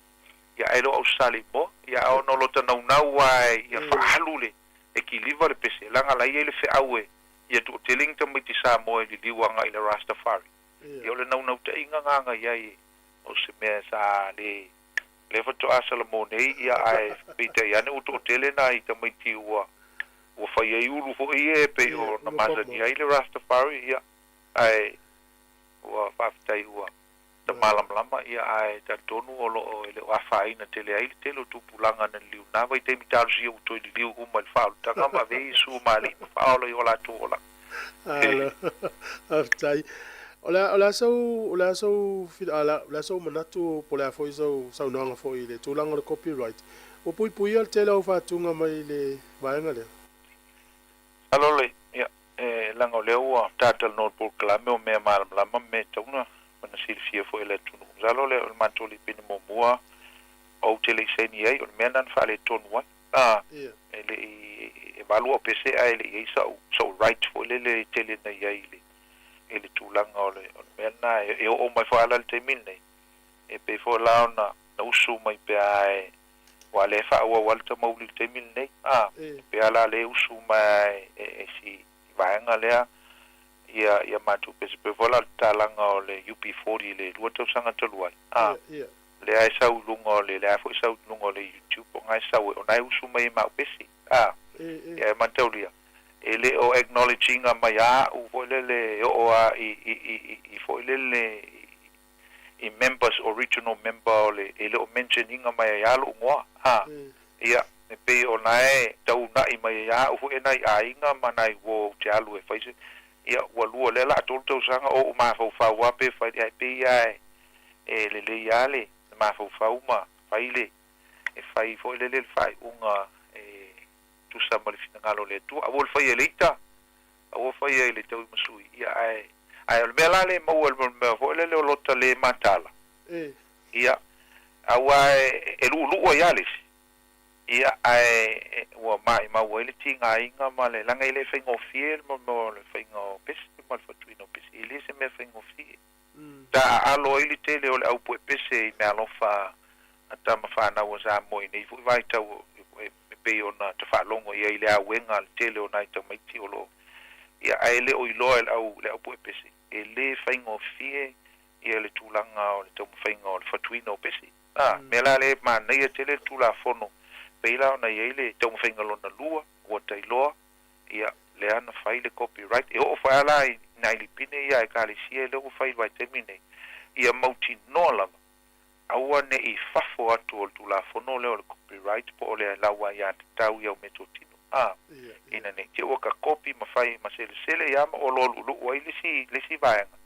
ai lo sale mo ia ono lo ta na wa ia fa halule ekiliva le pese langa la ile fe awe ia tu teling tamiti sa mo I liwanga ile Rastafari ia le nau te inga nga ia o se me sa le foto asala mo nei ia ai pita ia ne uto tele na I tamiti wa fa ia uru fo ia pe o na mazani ile Rastafari ia ai wa fa tai wa ta malam lama ia ai ta tonu o lo ile wa fa ina tele ai tele tu pulanga na liu na vai te mitar zi u to liu u mal fa ta ngama ve su mali fa lo yo la tu ola aftai ola so fit ala la so manatu pola foi so no fo ile tu langa de copyright o pui al tele o fa tunga mai le vai ngale alo le ia langa le o tatal notebook la me mal la me tuna mana silfia foi le tunu zalo le matoli pin mo mua o tele seni ai o me nan fa le ton wa ele e valu o pese ai le so right for le tele na ai ele tulanga o me na e o mai fa ala te min nei e pe fo la na usu mai pe ai wa le fa wa walta mauli te min nei pe ala le usu mai si vaenga le ia matu pe pe vola talanga o le UP40 le luoto sanga toluai le ai sau lungo le fo sau lungo le YouTube o ngai sau o nai usu mai ma pesi ia mantaulia ele o acknowledging a maya u volele o a I volele I members original member le ele o mentioning a maya lo ngoa ia me pe o nai tau na I maya u e nai ainga manai wo jalu e faise ia wa lua le la tolto sanga o ma fa wa pe fa ai pe ai le yale ma fa uma faile e fai fo le fai unga tu sa mal finalo le tu a vol fai eleita a vol fai ele tau masui ia ai le mela le mo el fo le lota le matala ia awa lu yale ia ai wa mai ma wele tinga inga male langa ile fengo fiel mo le fengo pes mal fatuino pes ile se me fengo fiel ta alo ile tele o au pese me alofa ata ma na wa mo nei fu vai tau pe ona te fa longo ia ile a wenga tele ona te mai ti olo ia ele o ilo el au le au pese ele fengo fiel ia le tulanga o le tau fengo fatuino pese me la le ma nei tele tula fono peila na yele tau whainga lona lua o tailoa ia le ana whaile copyright e o whaelai nai li pine ia e kale sia le o whaile wai temine ia mauti nola aua ne I fafo atu o tula fono leo le copyright po o le laua ia te tau ia o metotino ina ne te oka copy ma whai ma sele ia ma o lolu lua I lesi vaenga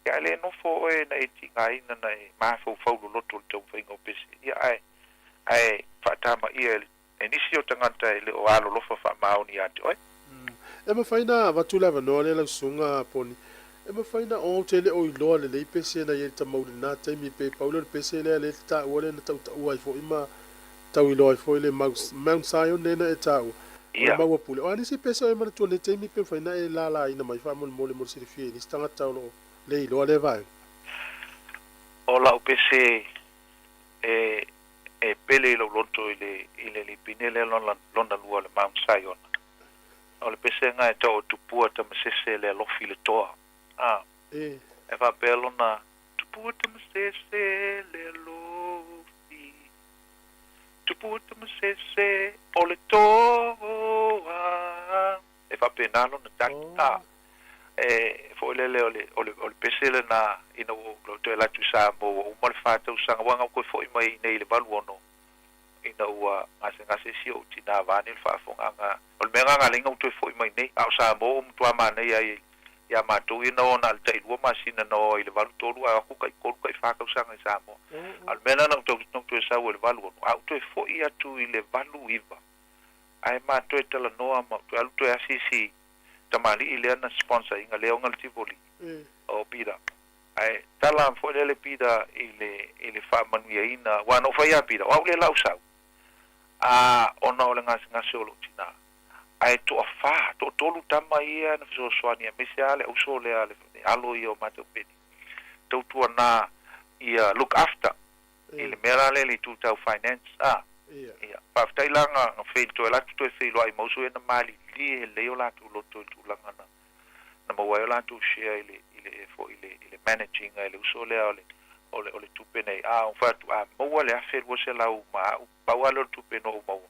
ia le no fo e na e tinga ina na e mafo whaulu loto le tau whainga o pese ia ai fatama ia inisio tangata ele o alo lofa fa mauni ati oi e ma faina vatula no le la sunga poni e ma faina o tele o ilo le pese na ye ta mauli na te mi pe paulo le pese le ta o le ta o fo ima ta ilo fo le Mount Zion nena e ta o ma wa pule o ani se pese o ma to le te mi pe faina e la ina mai fa mo mo se fie ni stanga ta lo le ilo le vai o la pese e pele lo lonto ile li pinele lona lua le Mount Zion o le pese nga e tau tupua ta masese le lofi le toa e va pelona tupua ta masese le lofi tupua ta masese o le toa e va penalo na takita fo le pese le na ina o to la tu sa mo o mal fata o sanga wanga ko fo mai nei le baluono ina ua ngase si o tina vani fa fonga o me nga linga o to fo mai nei au sa mo o to ma nei ai ya ma tu ina ona al tai lua masina no ile valu to lua ku kai fa ka sanga sa mo al mena no to sa o le baluono au to fo ia tu ile valu iva ai ma to tela no ma to al to asisi tamali ile na sponsor inga le ongal tivoli o pida ai tala fo le pida ile fa manuia ina wa no fa ia pida o le lausa ona o le ngas o tina ai to fa to lu tama ia na so swani me se ale o so le ale alo io ma to pedi to tu na ia look after ile mera le tu tau finance ia pa tailanga no fe to la to fe lo ai mo so na mali li le o la tu lo tu langa na mo wa la tu share ile managing ile usole ole tupene un fatu mo le afer wo se la uma pa walo tupeno mo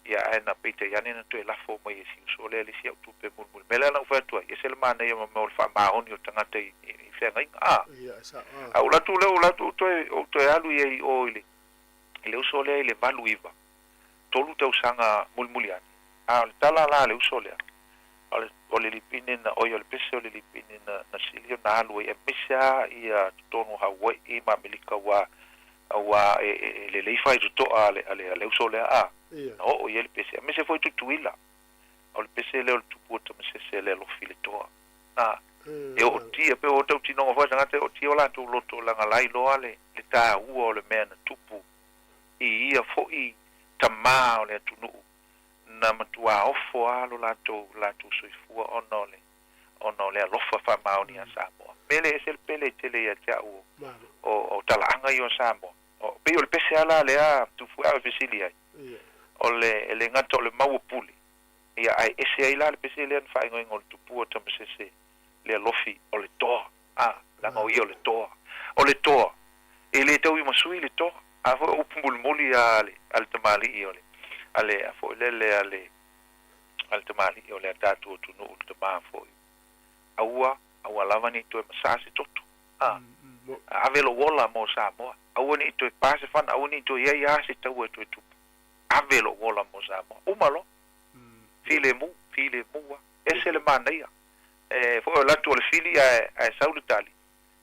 ya ana pete ya nena to la fo mo yesi usole le si tupe mul mela na fatu ya sel mana ya mo fa ma on yo tanga te fenga au la tu to alu ye o ile usole ile baluiva tolu te usanga mulmuliani tala la le usole o le lipine na o le pese o le lipine na silio na alu e misa ia tonu Hawaii I mamelika wa le leifai to ale usole o ye le pese me se foi tutuila o le pese le o tuputa me se le lo filetoa e o tia pe o tau tino fa ngate o tia la tu loto la ngalai lo ale le ta o le mena tupu ia fo'i tamā o le atunu na matua ofo alo latou soifua ona o le alofa fa'amaoni a Samoa pele esel pele tele ia ta'u o tala'aga i o Samoa o pei o le pese ala lea tufu'a o fesili ai o le gata o le maua puli ia ai ese ai la le pese lea na fa'aigoiga o le tupua tamasese le alofi o le toa laga o ia o le toa e le tau i masui le toa a fo upu mulmuli ale tamali'i o le ale a fo lele ale tamali'i o le tatu o tunu o le tamā fo aua lava ni to masasi toto a velo wola mo Samoa aua ni to pase fan aua ni to ia se tau to tupu a velo wola mo Samoa umalo file mu ese le manaia fo la to le fili a saulitali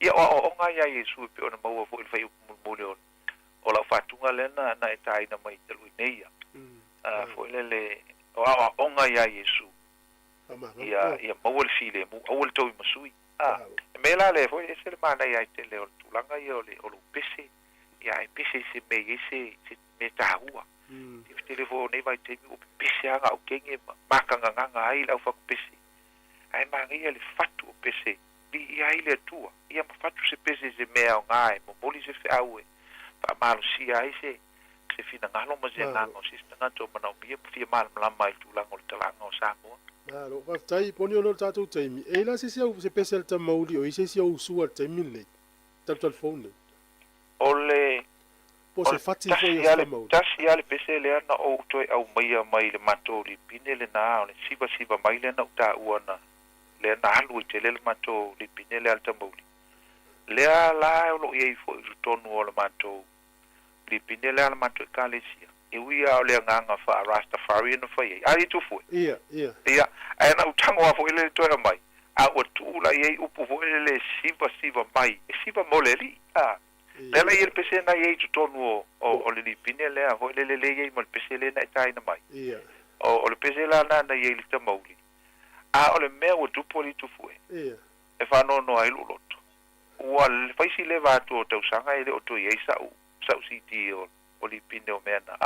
ia o nga ia Yesu pe ona maua fo le fai mulmuli o la fatunga lena na etai na mai telu neia fo le o nga ia Yesu ia maua le file mu awal to masui mela le fo ese le mana ia te le o tulanga ia o le pese ia pese se me ese se me tahua te telefone nei vai te o pese anga o kenge makanga nganga ai la fa pese ai mangia le fatu o pese di ia ile tua ia ma fatu se pese se me o ngai mo boli se faue pa malo si ai se fina ngalo ma se ngalo si stanga to mana o bia fi mal mala mai tulanga o talanga o Samoa lo va tai poni o tatu taimi e la se special ta mauli o se o sua taimi le tatu phone ole po se fati fo ia mauli tasi ale pese le ana o toi au mai le matori pine le na le siva mai le na uta uana le na alu te le mato le pine le alta mauli le la lo ye fo tonu o le mato le pine le mato kalesia e wia o le nganga fa Rastafari no fa ye ali tu fu ia ai na utango wa fo ile to mai a o tu la ye upu fo ile siva mai siva moleli le la ye pese na ye tu tonu o le pine le a fo le ye mo pese le na tai na mai o le pese la na ye le tamauli a o le me o tu poli tu fu e fa no ai luloto wal fa si le va tu to sanga ile o to ye sa si ti o li pine o mena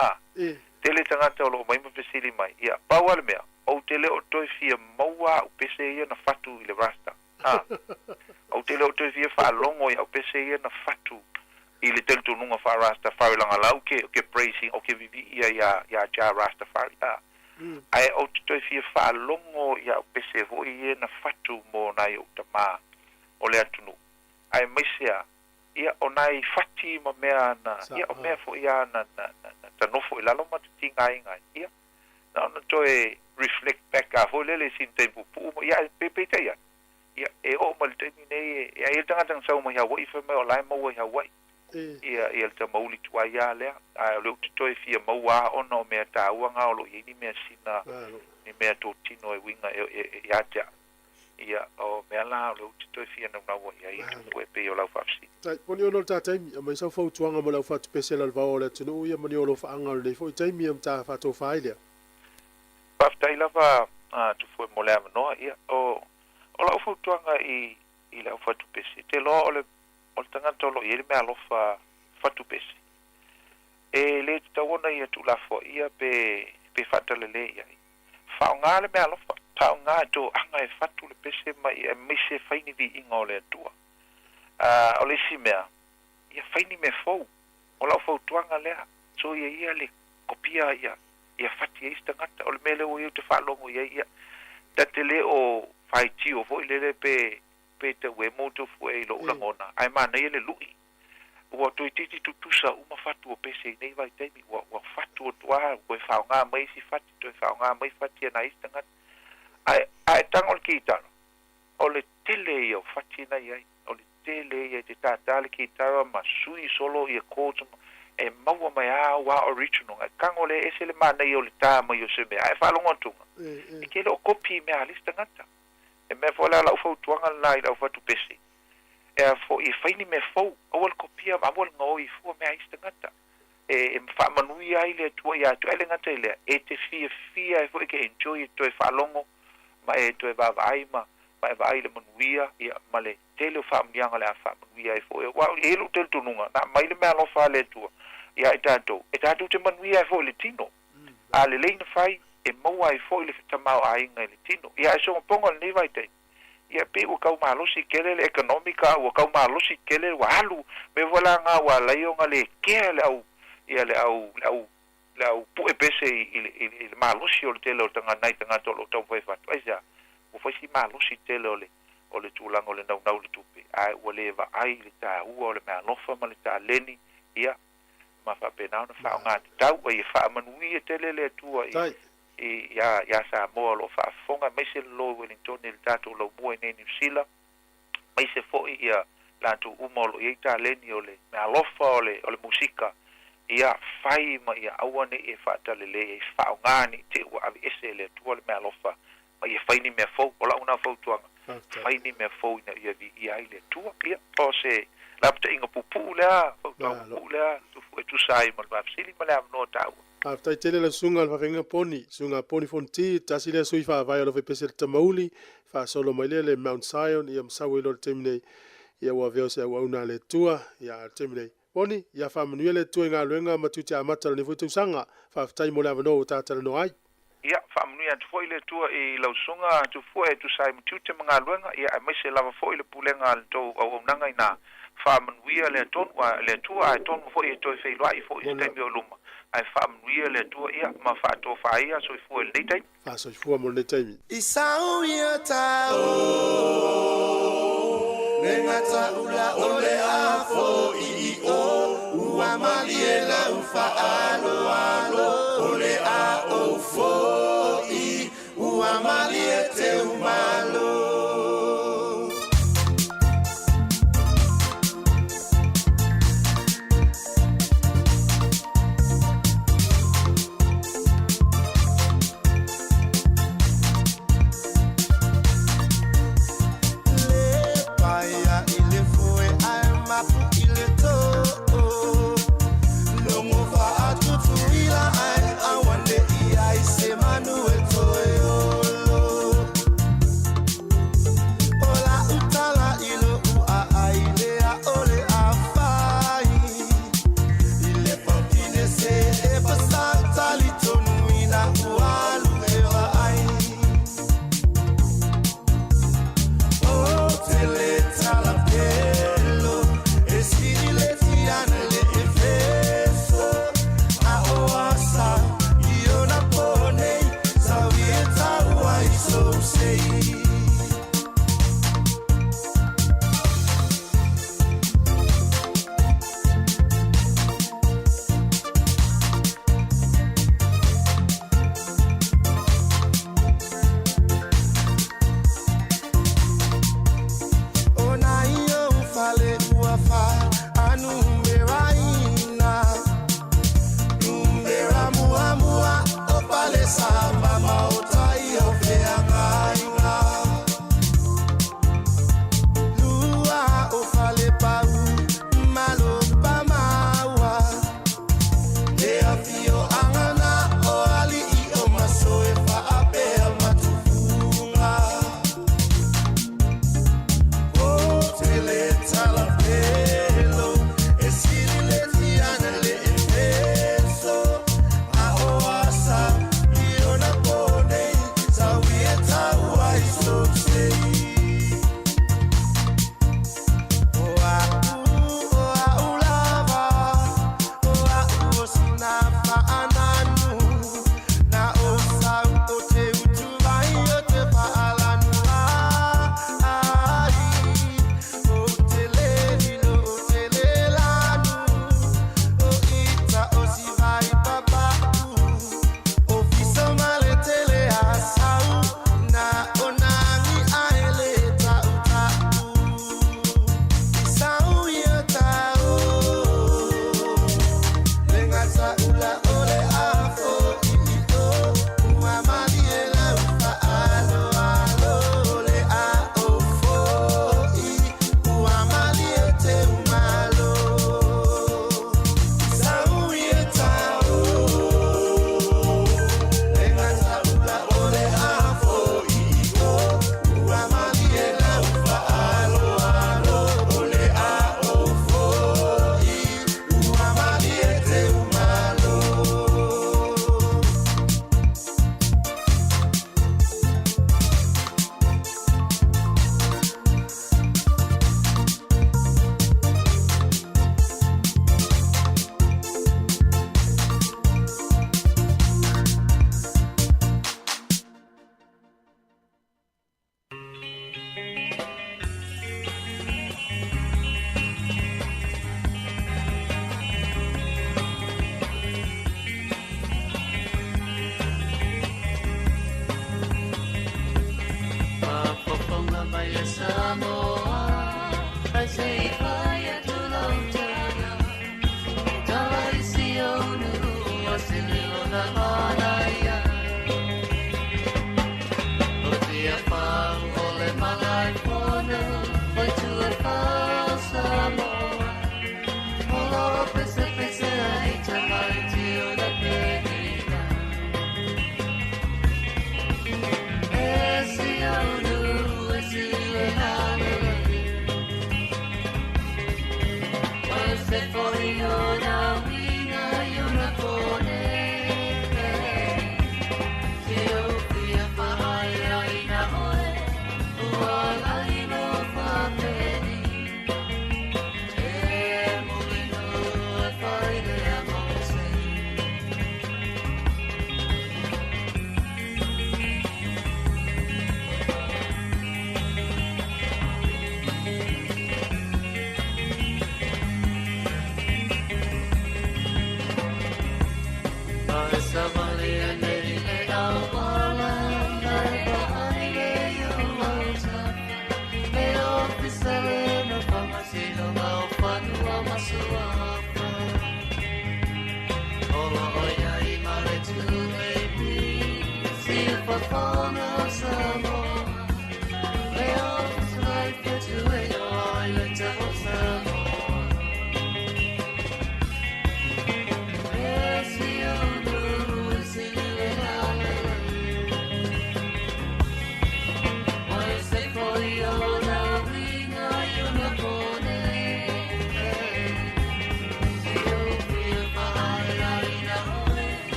tele tangata o lo mai mo pesili mai ia pawal mea o tele o toi fia maua o pese ia na fatu i le rasta o tele o toi fia fa longo ia o pese ia na fatu i le teltu nunga fa Rastafari langa lau ke praising o ke vivi ia ja Rastafari ai o toi fia fa longo ia o pese vo ia na fatu mo nai o tama o le atunu ai maisia ia onai fati ma mea na ia o mea fo ia na tanofo ila lo matu tingai ngai ia na toi reflect back a fo lele sin tempo pu ia pepe ia e o mal teni nei ia tanga tang sau ma ia wai fa me o lai mo ia wai ia te mauli tua ia le a le toi fia maua ono mea ta uanga o lo ini mea sina ni mea to tino e winga ia ja ia o mea la le toi fia na na ia i tu e pe o la fafsi tai poni o ta taimi mai sa fo tuanga mo la fa special al va o le tunu ia moni o lo fa anga le fo taimi am ta fa to fa ile paftai la va tu fo mo le no ia o la fo tuanga i la fa tu pesi te lo o tanga tolo ia me alo fa tu pesi e le tawona ia tu la fo ia pe fatale le ia fa ngale me alo fa ta nga to anga e fatu le pese mai e mise faini vi ingole tua o le simea ia faini me fo o la fo tuanga le so ia le kopia ia fati e stangata o le mele o te fa longo ia tatele o fai ti o vo le pe te we moto fu e lo la ngona ai mana ile lui o to titi tu sa uma fatu o pese nei vai temi o fatu o tua o fa nga mai si fati to fa nga mai fati na istangata ai tangol kita o le tele o fati na ia o le tele ia te tatale kita ma sui solo ia coach e maua mai a wa original ai kangole ese le mana ia o le ta mai o se me ai fa longo tu e ke lo copy me a lista ngata e me fola la fo tuanga lai la fo tu pesi e fo i faini me fo o le copia ma vol ngoi fo me a lista ngata e fa manui ai le tu ia tu ele ngata ile e te fia e fo ke enjoy to e fa longo ma e to e va vai ma vai le manuia ia male tele fa mianga le fa manuia e fo e wa e lu tel tununga na mai le me lo fa le tu ia e tātou te manuia e fo i le tino a le leina fai e maua e fo i le tamau ainga i le tino ia e songa ponga le nei vai te ia pe ua kau malosi kele le ekonomika ua kau malosi kele ua alu me wala ngā ua laionga le kea le au ia le au pu e pese i le malosi o le tele o tanga nai tanga tolo tau vai fatu aisa ua faisi malosi tele o le tūlanga o le nau le tupe ai ua le va ai le tā ua o le mea lofa ma le tā leni ia ma fa pena na fa nga tau e fa manui e tele le tua ya sa mo lo fa fonga me se lo Wellington il tato lo mo ne New Zealand mai se fo ia la tu umolo e ta leni ole me alofa ole musika ia fai ma ia awane e fa tale le fa ngani te wa ese le tua me alofa ma ia fai ni me fo ola una fo tuanga fai ni me fo na ia vi ia ile tua ia o se lapta inga pupu la pupu la tu sai mal va sili mal no tau tai tele la sunga va venga sunga poni fonti tasi le sui fa vai lo ve pese te mauli fa solo mai le Mount Zion ia msawe lo temne ia wa veo se wa una le tua ia temne poni ia fa manuele tua nga luenga matuti amata le vutu sanga fa tai mo la no tata no ai ia fa manuia tu foi le tua e la sunga tu foi tu sai matuti nga luenga ia mai se lava foi le pulenga to au nanga ina whaamanuia le tonua le tua ai tonu fo e toi fei loai fo i taimi o luma ai whaamanuia le tua ia ma whaato whaia so i fua le taimi so i fua mo le taimi I sau ia tau me ngata ula ole a fo i o ua mali e la ufa alo alo ole a o fo i ua mali e te umalo I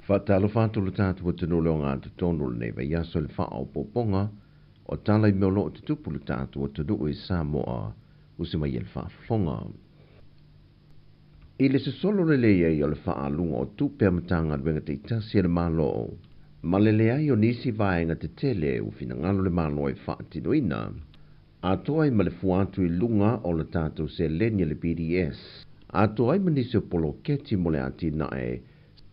Whatalo whātulu tātua tunu leo ngā te tonu nei vai aso le wha o poponga o tala I meolo o te tupulu tātua tunu I Samoa usi mai ele whaafonga. I le solo le lea I o le wha alunga o tupea matanga ruenga te itasi le malo. Ma le lea I o nisi vaenga te tele u fina ngalo le malo I wha tinoina. A toa I ma le fuatu I lunga o le tātou se lenia le BDS. A toa I ma nisi o polo keti mo le ati nae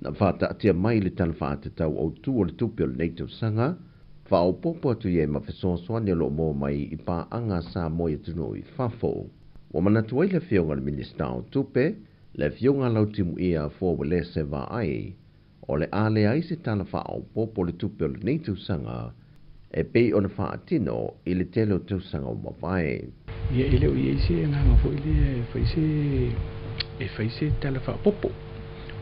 na whata atia mai le tala whaata tau o tu o le tupi o le neitau sanga, wha o popo atu ye ma whesoswani o lo mo mai I pā anga sa moia tunu I whafo. Wa manatu ai le whionga le minista o tupe, le whionga lau timu ia fō le se wā ai, o le ale ai se tala wha o popo le tupi o le neitau sanga, e pei o na whaatino I le tele o tau sanga o mawai. Ia ele o ia isi nganga fo ile whaise tala wha popo.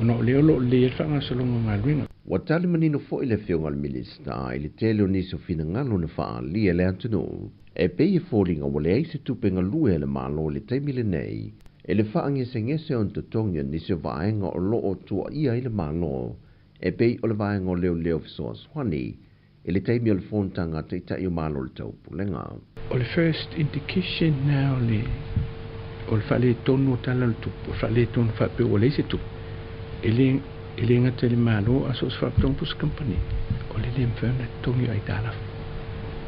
Ono leo lo le whanga solonga ngā ruenga. Wa tali manino fo I le whionga le minista I le tele o niso fina ngalo na wha lia le antunu. E pei e fōringa wa le aise tupenga lue le malo le taimile nei. E le wha ngese on tutongia niso vaenga o lo o tua ia I le malo. E pei o le vaenga o leo fisoa swani. E le taimi o le whontanga te itai o malo le tau pulenga. O le first indication now le o le whale tonu tala le tupu. O whale tonu whape o le se tupu. Ele ngata le malo aso sfaptong pus company o le mfana tongi ai tala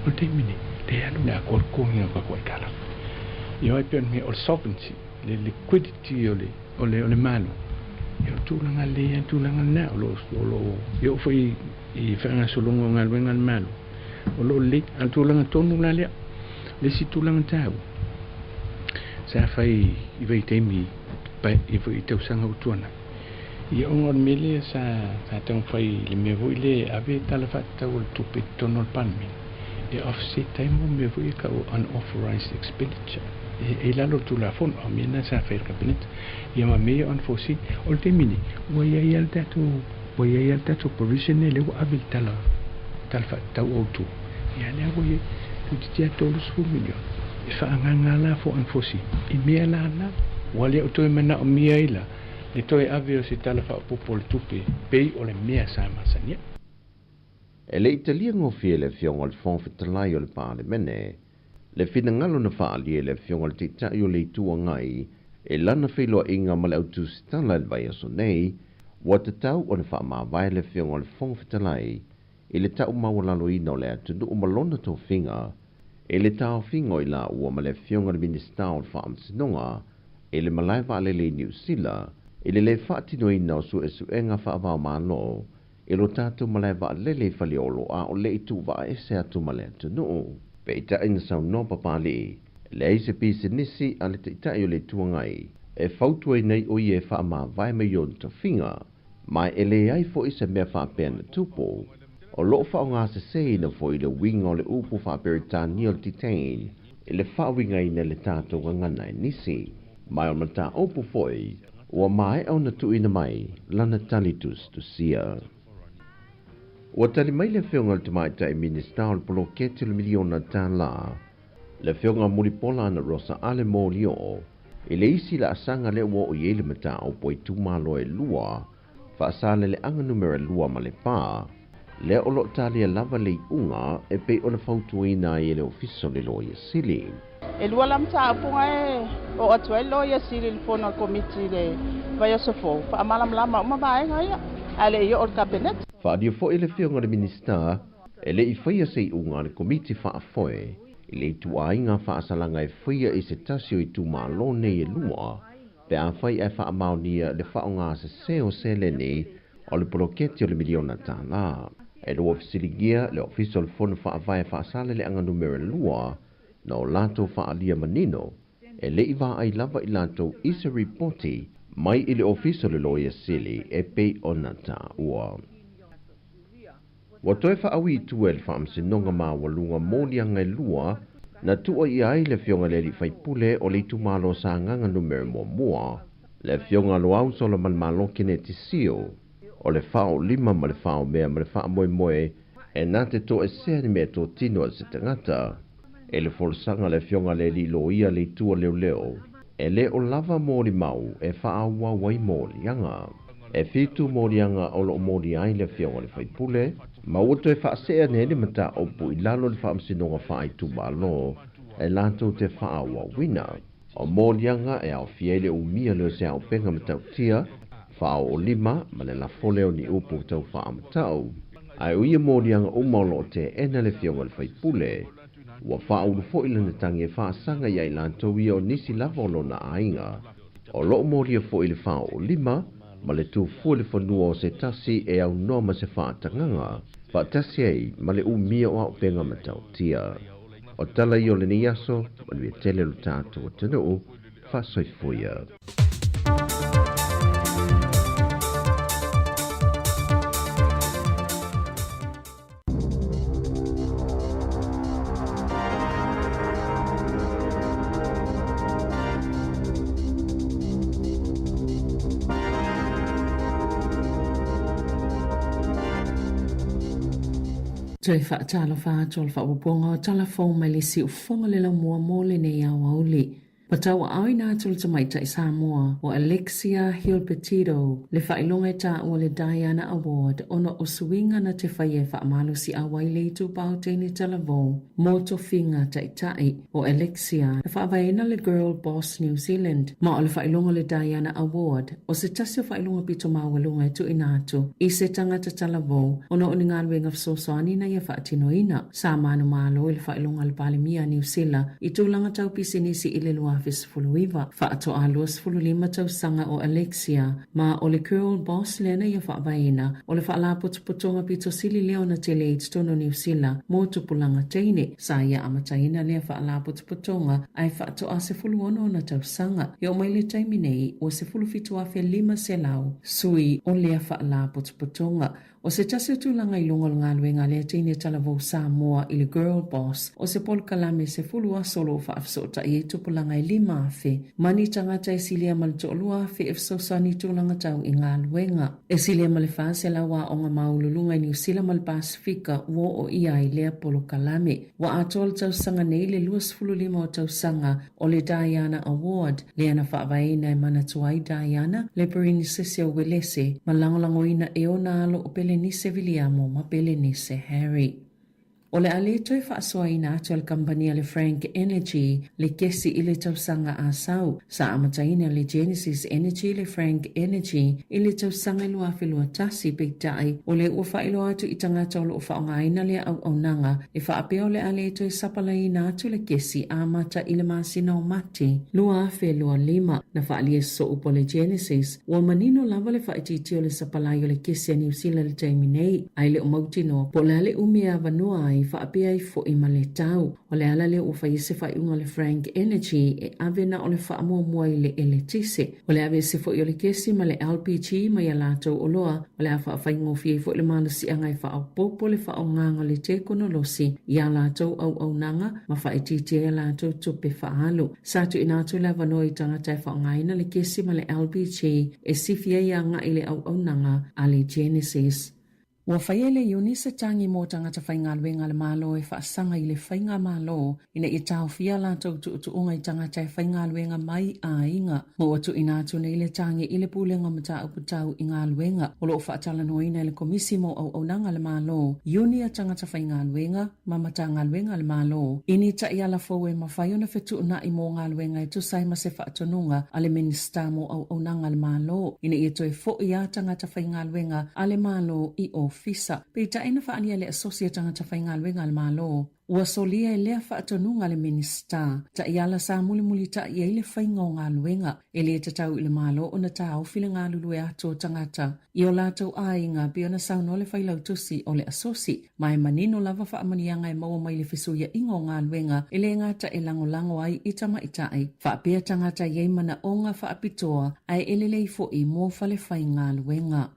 o te mini le anu na kor kongi ko ko tala yo ai pen me o solvency le liquidity o le malo yo tu langa le tu langa na lo yo foi I fanga solongo ngal wengal malo o lo le tu langa tonu na le si tu langa tau sa fai I vai temi pa I vai tau sanga utuana Ia ongon mele sa tong fai le me voi le ave tala fata o tupe tonol panmi. E offset time mo me voi ka o unauthorized expenditure. E lalo tu la fon o mina sa fai cabinet. Ia ma me on fosi o te mini. Wa ia ia tatu provisional o ave tala fata o tu. Ia le avo ye tu tia tolus fu million. E fa nganga la fo on fosi. I me la na wale o to mena o mia ila. Le toi ave o se tala wha popo le tupe, pei o le mea sa masania. E le italia ngofie le fionga le fonfetalai o le pāle mene, le fina ngalo na whaalie le fionga le teitai o le itua ngai, e lana whiloa inga ma le autu sitala le vai aso nei, wa te tau o le wha mawai le fionga le fonfetalai, e le tau mawalalo ina o le atunu o malona tō finga, e le tau finga o ila ua ma le fionga le minista o le wha amsinonga, e le malai vale le New Zealand, Ele le whaatino ina o su enga whaavao malo, e lo tātou malai wa lele whali olo a o le itu wa ese atu malai tunu. Pe ita inga sau no papali, le eise pise nisi a le te itai o le tuangai, e fautua nei o ie wha ma vai me yon ta finga, mai ele ai fo isa mea wha pēna tupo, o lo wha o ngā se se ina fo i le winga o le upu wha peritani o le titain, e le wha winga ina le tātou nganai nisi, mai o mata opu foi, Ua mai au na tuina mai, lana talitus tu sia. Ua tali mai le whionga le tumaita I minista o le polo kete le miliona tāla. Le whionga muripola na rosa ale mō lio, I le isi la asanga le ua o iele mata o poi tumalo e lua, whaasale le anga numera lua ma le pā, le olo talia lava le unga e pe ona fautuina I le ofiso le loia sili. E lua lam tāpunga o atua e loia sili le fono komiti le vai aso fō. Pa amalam lama uma vaenga ia. Ale ia o le cabinet. Whaadia fo le whionga le minista, e le I whaia se I unga le komiti whaafoe, I le tu ainga whaasalanga e whaia I se tasio I tu malone e lua, pe a whai e whaamaunia le whaonga se o se leni o le poloketi o le miliona tāla. E roa fisiligia le ofiso le fono whaavai whaasale le anga numera lua, na o lato whaalia manino, e le iwa ai lava I lato isa reporti, mai I le ofiso le loia sili e pei ona ta ua. Wa toe whaawi tu e le whaamsinonga ma walunga mōlia ngai lua, na tua I ai le whionga le li whaipule o le tumalo sa nganga numero mua, le whionga lo au sola man malo kine tisio, o le whao lima ma le whao mea ma le wha moe, e nā te to e sea ni mea tō tino se tangata, e le folsanga le whionga le li loia le tua leo, e le o lava mōri mau e wha awa wai mōri anga. e fitu morianga o lo mori ai le fionga le fai pule, ma uto e whaasea ne le mata opu I lalo le whaamsinonga whaai tubalo, e lato te whaawa wina. O morianga e au fiele umia leo se au penga matau tia, whao o lima, ma le la foleo ni upu tau whaamatau. Ai uia morianga umaulo te ena le fionga le fai pule, ua whaulu fo ilana tangi e whaasanga iai lanto ia o nisi lavolo na ainga. O loo moria fo ili whao o lima, ma le tu fu le whanua o se tasi e au noma se whaatanganga. Whaatasi ei, ma le umia o au penga matau tia. O tala I o le ni aso, ma le tele lo tātou o tenu, whasoifuia. Toi whaatalo whaatol whaawaponga o talafong mai le si ufonga le la mua mole ne au auli. Patau au I nātul tamaita I Samoa o Alexia Hilpetito le whailonga I tā ua le Diana Award ono o suinga na te whaie whaamalo si awai le tu pao tēne talavou moto finga tai o Alexia le whaawaina le Girl Boss New Zealand ma o le whailonga le Diana Award o se tasi o whailonga pito mawalunga tu inatu I se tangata talavou ono o ni ngāluenga fsosoani na ia whaatinoina sa manu malo I le whailonga le Palemia New Zealand I tūlanga tau pisinisi I le lua Fuluiva, whaato a luas fululima tau sanga o Alexia, ma o le Girl Boss lena ia whaawaina, o le whaala putuputonga pito sili leo na te leid tono New Zealand, mō tupulanga teine, sa ia amataina lea whaala putuputonga, ai whaato a se fuluono na tau sanga, i o mai le taiminei, o se fulufitu awhia 5 se lau, sui o lea whaala putuputonga, o se tasi tūlanga I longol ngā luenga lea teine talavou Samoa I le Girl Boss, o se pol kalame se fulua solo whaafsota I tupulanga I 5 afe, mani tangata E silia malto lua afe e fsosani tūlanga tau I ngā luenga. E silia malefase la wa o ngā maululunga I New Zealand mal Pasifika wo o ia I lea polo kalame. Wa atol tau sanga nei le luas fululima o tau sanga o le Diana Award, lea na whaawaina E manatuai Diana, le perini sese o welese, malangolangoina E o nalo o pele ni se Viliamo ma pele ni se Harry. O le ale toi whaasoaina atu al kampania le Frank Energy le kesi I le tausanga a sau. Sa amataina le Genesis Energy le Frank Energy I le tausanga lua whilua tasi big dai o le ua whailo atu I tangata o le ua whaongaina le au nanga e whaapeo le ale toi sapalaina atu le kesi a mata I le masina o mati. Lua afe lua 5 na whaalia so upo le Genesis ua manino lava le whaititi o le sapalai o le kesi a New Zealand le taiminei ai le umautino po le ale umea vanua ai whaapea I fo I maletau. O le ala le ua whaise whaiunga le Frank Energy e avena o le whaamua mua I le eletise. O le ave se fo I o le kesi ma le LPG ma ia lātou o loa o le a whaawhaingo fie fo le manasi angai whaapopo le whaonganga le te konolosi ia lātou au nanga ma whaititi e lātou tupe whaalu. Sātu inātou la vanoi tangata e whaongaina le kesi ma le LPG e sifia ia nga I le au nanga a le Genesis. Ua whaiele Eunice tangi mō tangata whainga luenga le malo e whaasanga I le whainga malo ina I tau fia lātou tuunga I tangata e whainga luenga mai a inga. Mo atu inātu nei le tangi I le pūlenga mata uputau I ngā luenga. O loo whaatala noina le komisi mo au nanga le malo. Iuni a tangata whainga luenga, mamata ngā luenga le malo. Ini ta I ala fowe ma whaiona whetu na I mō ngā luenga e tusai ma se whaatonunga a le minista mo au nanga le malo. Ina I toi fo I a tangata whainga luenga a le malo I o fisa. Peita ina whaania le asosia tangata whainga luenga le malo. Ua solia e lea whaatonunga le minista. Ta iala sa muli ta ia I le whainga o ngā luenga. E le tatau I le malo o na tau while ngā lulu e ato tangata. I o lātou ainga pia na sauno le whailau tusi o le asosi. Mai manino lava whaamanianga e maua mai le whisuia ingo ngā luenga. E le ngata e lango ai I tama itai. Whaapea tangata iei mana o ngā whaapitoa ai elelei fo I mō whale whainga luenga.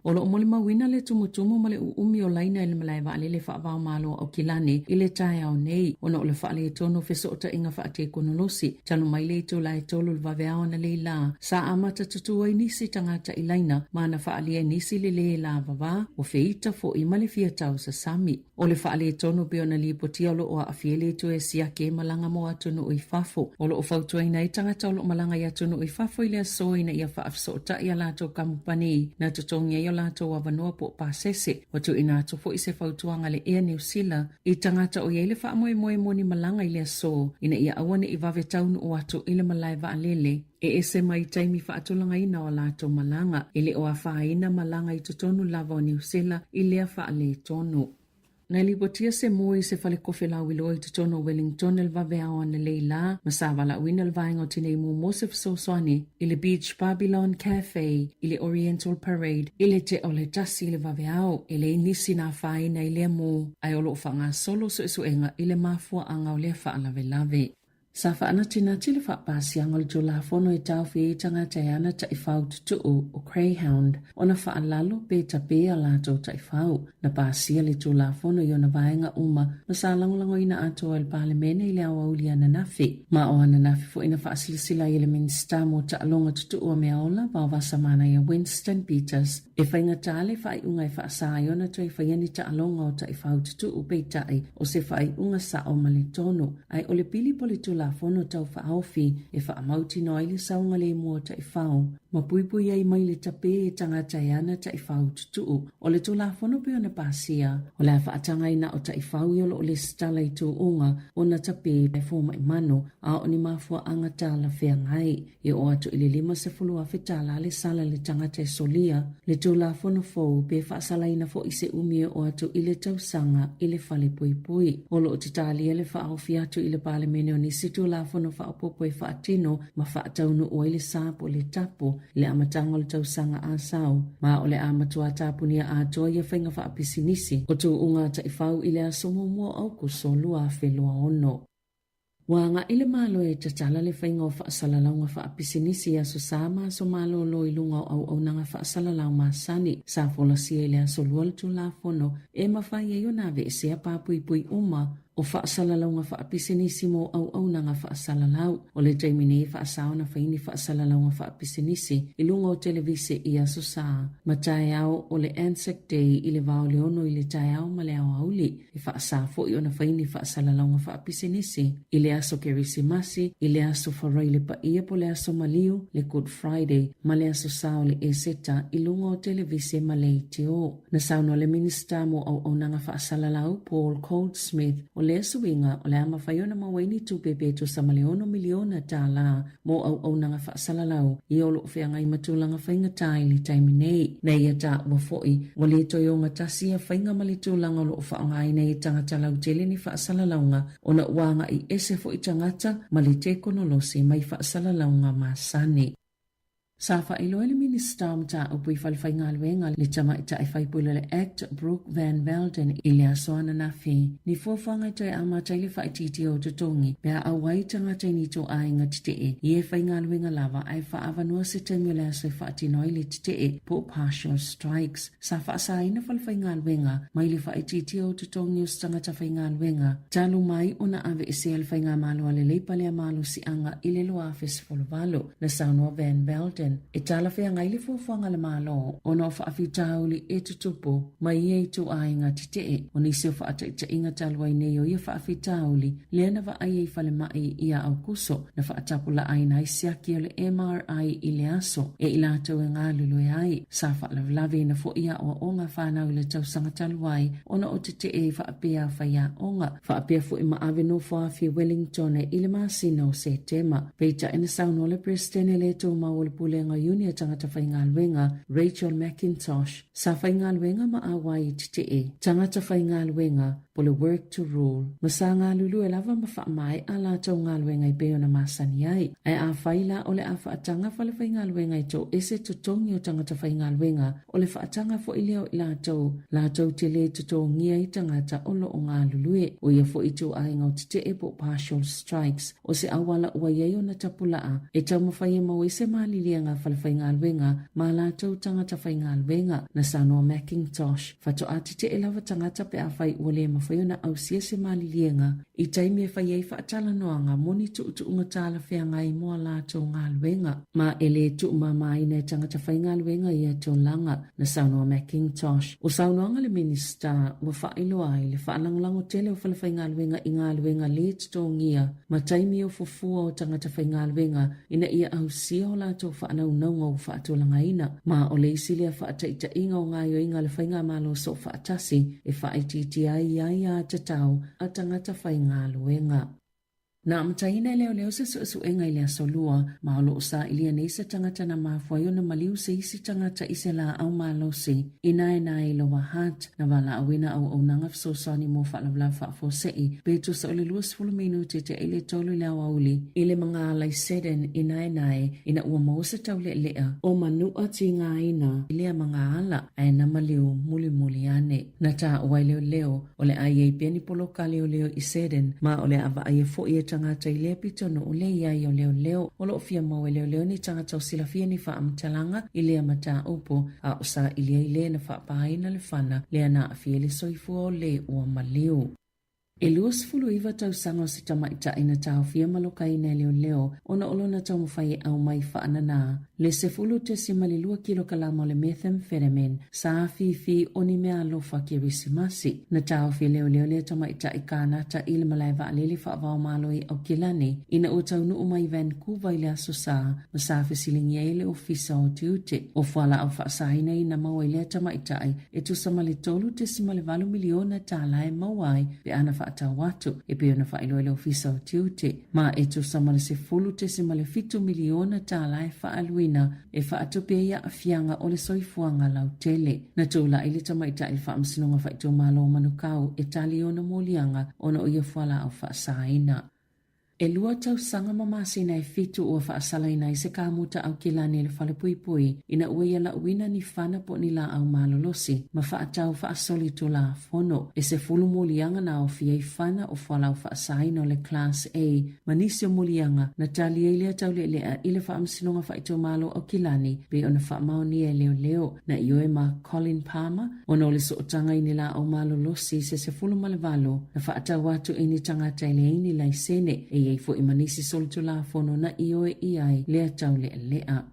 O lo mole mawina le tumutumu male umi o laina ile malai va le fa va malo o kilani ile tai au nei ona o le fa le tono feso o ta inga fa te konolosi talo mai le to lai tolo va vea ona le la sa amata tutu ai nisi tangata ilaina mana fa ale nisi le la va o feita fo i male fia tau sa sami o le fa le tono be ona li potia lo o afiele to e sia ke malanga mo atu no i fafo o lo fautu ai nei tangata lo malanga ya tu no i fafo ile so ina ia fa afso ta ia la to kampani na to tongia ia la to wa no po pasese o tu ina to fo ise fautuanga le e New Zealand i tangata o ile fa moe moni malanga ile so ina ia awane i vave taunu o atu ile malai va alele e ese mai taimi fa atolanga ina o la to malanga ile o afa ina malanga i tonu lava o New Zealand ile fa ale tonu na lipotia se moi se fale kofe la wilo i tono Wellington el vavea o na leila masava la winel vaingo tine mu mosef soswani ile Beach Babylon Cafe ile Oriental Parade ile te ole tasi ile vaveao ile nisi na fai na ile mu ai olo fanga solo so enga ile mafua anga ole fa ala velave Safa anatina tile fa pasi angol jola fono e tau fi tanga tayana ta ifau tutu o Greyhound ona fa alalo pe tape alato ta ifau na pasi le jola fono yona vaenga uma masalang lango ina ato el parlemene ile awaulia na nafi ma o na nafi fo ina fa asilisila ile minsta mo ta alonga tutu o meola ba vasamana ya Winston Peters e fa inga tale fa unga fa sa yona to fa yani ta alonga o ta ifau tutu o pe tai o se fa unga sa o malitono ai ole pili politula fono tau fa aufi e fa amauti no ile saunga le mo ta ifau ma puipui ai mai le tape e tanga tayana ta ifau tutu o le tula fono pe ona pasia o le fa tanga ina o ta ifau yo le stala i tu unga ona tape e fo mai mano a oni mafua anga tala fea ngai e o atu ile lima se fulu a fetala le sala le tanga te solia le tula fono fo pe fa sala ina fo ise umie o atu ile tau sanga ile fale puipui o lo titali le fa aufi atu ile parlemene oni situ la fono fa popo e fa atino ma fa taunu o ile sapo le tapo le amatango le tau sanga asau ma o le amatua tapu ni a toia fenga fa pisinisi o tu unga ta ifau ile asomo mo au ko solua feloa ono Wanga ile malo e tatala le fainga o fa salalau fa pisinisi ya susama so malo lo ilunga au nanga fa salalau masani sa fola si ile so lual tu la fono e mafai yo nave se pa pui uma o fa salalau fa pisinissimo au nanga fa salalau o le taimini fa sauna fa ini fa salalau fa pisinisi ilunga o televise ia susa matayao o le Anzac Day ile vao leono ile tayao maleo auli e fa sa fo yo na fa ini fa salalau fa pisinisi ile aso kerisimasi ile aso farai le pa ia po le aso maliu le Good Friday male aso sao le eseta ilunga o televise male tio na sauna le minister mo au nanga fa salalau Paul Goldsmith le suinga o le ama faiona mawaini tu pepe to samaleono miliona tala mo au nanga fa salalau i olo feanga i matulanga fainga tai li taimine na ia ta wafoi wale to yonga tasia fainga malitulanga lo fa ngai nei tangata lau tele ni fa salalaunga ona wanga i ese fo i tangata malite kono lo se mai fa salalaunga masani Safa iloele minister mta upui falfainga alwenga le chama ita ifai pula le act Brooke Van Velden ile asoana na fi ni fofanga ita ama taile fa ititi o tutongi bea awai tanga taini to ainga tite ye fainga alwenga lava ai fa avanua sitemula se fa tino ile tite po partial strikes safa sa ina falfainga alwenga mai fa ititi o tutongi ustanga ta fainga alwenga talu mai ona ave ise alfainga malu ale le pale malu si anga ile lo afes folvalo na sauno Van Velden e tala fea ngai le fofanga le malo ono fa afitauli e tutupo mai e tu ainga tite oni se fa ata inga talwa nei o ia fa afitauli le na va ai fa le mai ia au kuso na fa atapula aina isia ki le MRI ile aso e ila to nga lulu ai sa fa la lave na fo ia o onga fa na le tau sanga talwai ono o tite e fa apea fa ia onga fa apea fo ima aveno fa fi Wellington e ile masino se tema peita ina sauno le presidente le to mawol pule nga unia tangata faingalwenga Rachel McIntosh sa faingalwenga ma awai tite tangata faingalwenga po le work to rule. Masa ngā lulu e lava mawha mai a la tau ngā luenga i peo na masani ai. Ai a whaila o le a whaatanga whale whai ngā luenga i tō ese tutongi o tangata whai ngā luenga o le whaatanga fo i leo i la tau te le tutongia i tangata olo o ngā lulue o ia fo i tō ai ngau te e po partial strikes o se awala ua iei o na tapulaa e tau mawhai e mau ese maalilia ngā whale whai ngā luenga ma la tau tangata whai ngā luenga na sanoa Macintosh. Fato ati te e lava tangata pe a whai ua le mawhai o na au sia se maalilia i taimi e whai ei whaatala noanga moni tu unga tala whea ngai moa la tau ngā luenga. Ma ele tu mamai nei tangata whai ngā luenga i a tō langa na sanoa Macintosh. O saunoanga le minister ua whailo ai le whaalangolango tele o whale whai ngā luenga i ngā luenga le tutongia ma taimi o fufua o tangata whai ngā luenga ina ia au sia o la tau whaanaunanga o whaatolanga ina. Ma o le isilia whaataita inga o ngā ioinga le whai ngā malo so whaatasi e whaititi ai a tatau a tangata whai ngā luenga. Na amataina leo se su enga ile solua ma lo sa ilia nei se tangata na mafua na maliu se isi tangata isela au malo se ina lo wahat na wala awina au onanga so sani mo fa la fa fo sei betu so le luas fulu minuti te ile tolu le auli ile mga lai seden ina ina ua mo se taule lea o manu ati nga ina ile mga ala ai na maliu muli ane na ta waile leo ole ai peni polo kale leo iseden ma ole ava ai fo tangata i lea pitono o le iai o leo o lo fia mau e leo ni tangata o sila fia ni wha amtalanga i lea mata upo a o sa i lea na wha pahaina le whana lea na a fia le soifua o le ua maliu. E luas fulu iwa tau sanga o si tamaita ina tau fia maloka ina leo ona olo na tau mwhai au mai whaanana. Le se fulu te simali 2 kilo kalama le methamphetamine sa fifi oni mea lofa ki risimasi. Na tau fia leo le tamaita i kānata i le malaiwa alele whaavao maloi au kilani ina o tau nuu mai Vancouver i le aso sa masafi silingi e le ofisa o tiute. O whala au whaasaina ina maua i le tamaita ai e tu samali tolu te simali 8 miliona tālae mauai pe ana watu e pe ona whailo ele ofisa o tiute. Ma e tu samale se fulu te simale 7 miliona tālae whaaluina e whaatopia ia afianga o le soifuanga lau tele. Na tūla ili tamaita ili whaamsinonga whaitu malo manukau e tali ona molianga ona o ia whala au whaasaina. E lua tau sanga mamasina e fitu ua whaasalaina i se kāmuta au kilani le whale pui ina ua ia la uina ni whana po ni la au malolosi ma whaatau whaasoli tu la fono e se fulu mulianga na o fia i whana o whala au whaasaina o le Class A manisio mulianga na tali e lea tau lea i le whaamsinonga whaitu malo au kilani pe ona whaamaoni e leo na ioe ma Colin Palmer ona o le sootanga ini la au malolosi se fulu malevalo na whaatau watu ini tangata ile ini lai sene e fo imanisi soltu la fono na ioe iai lea tau lea.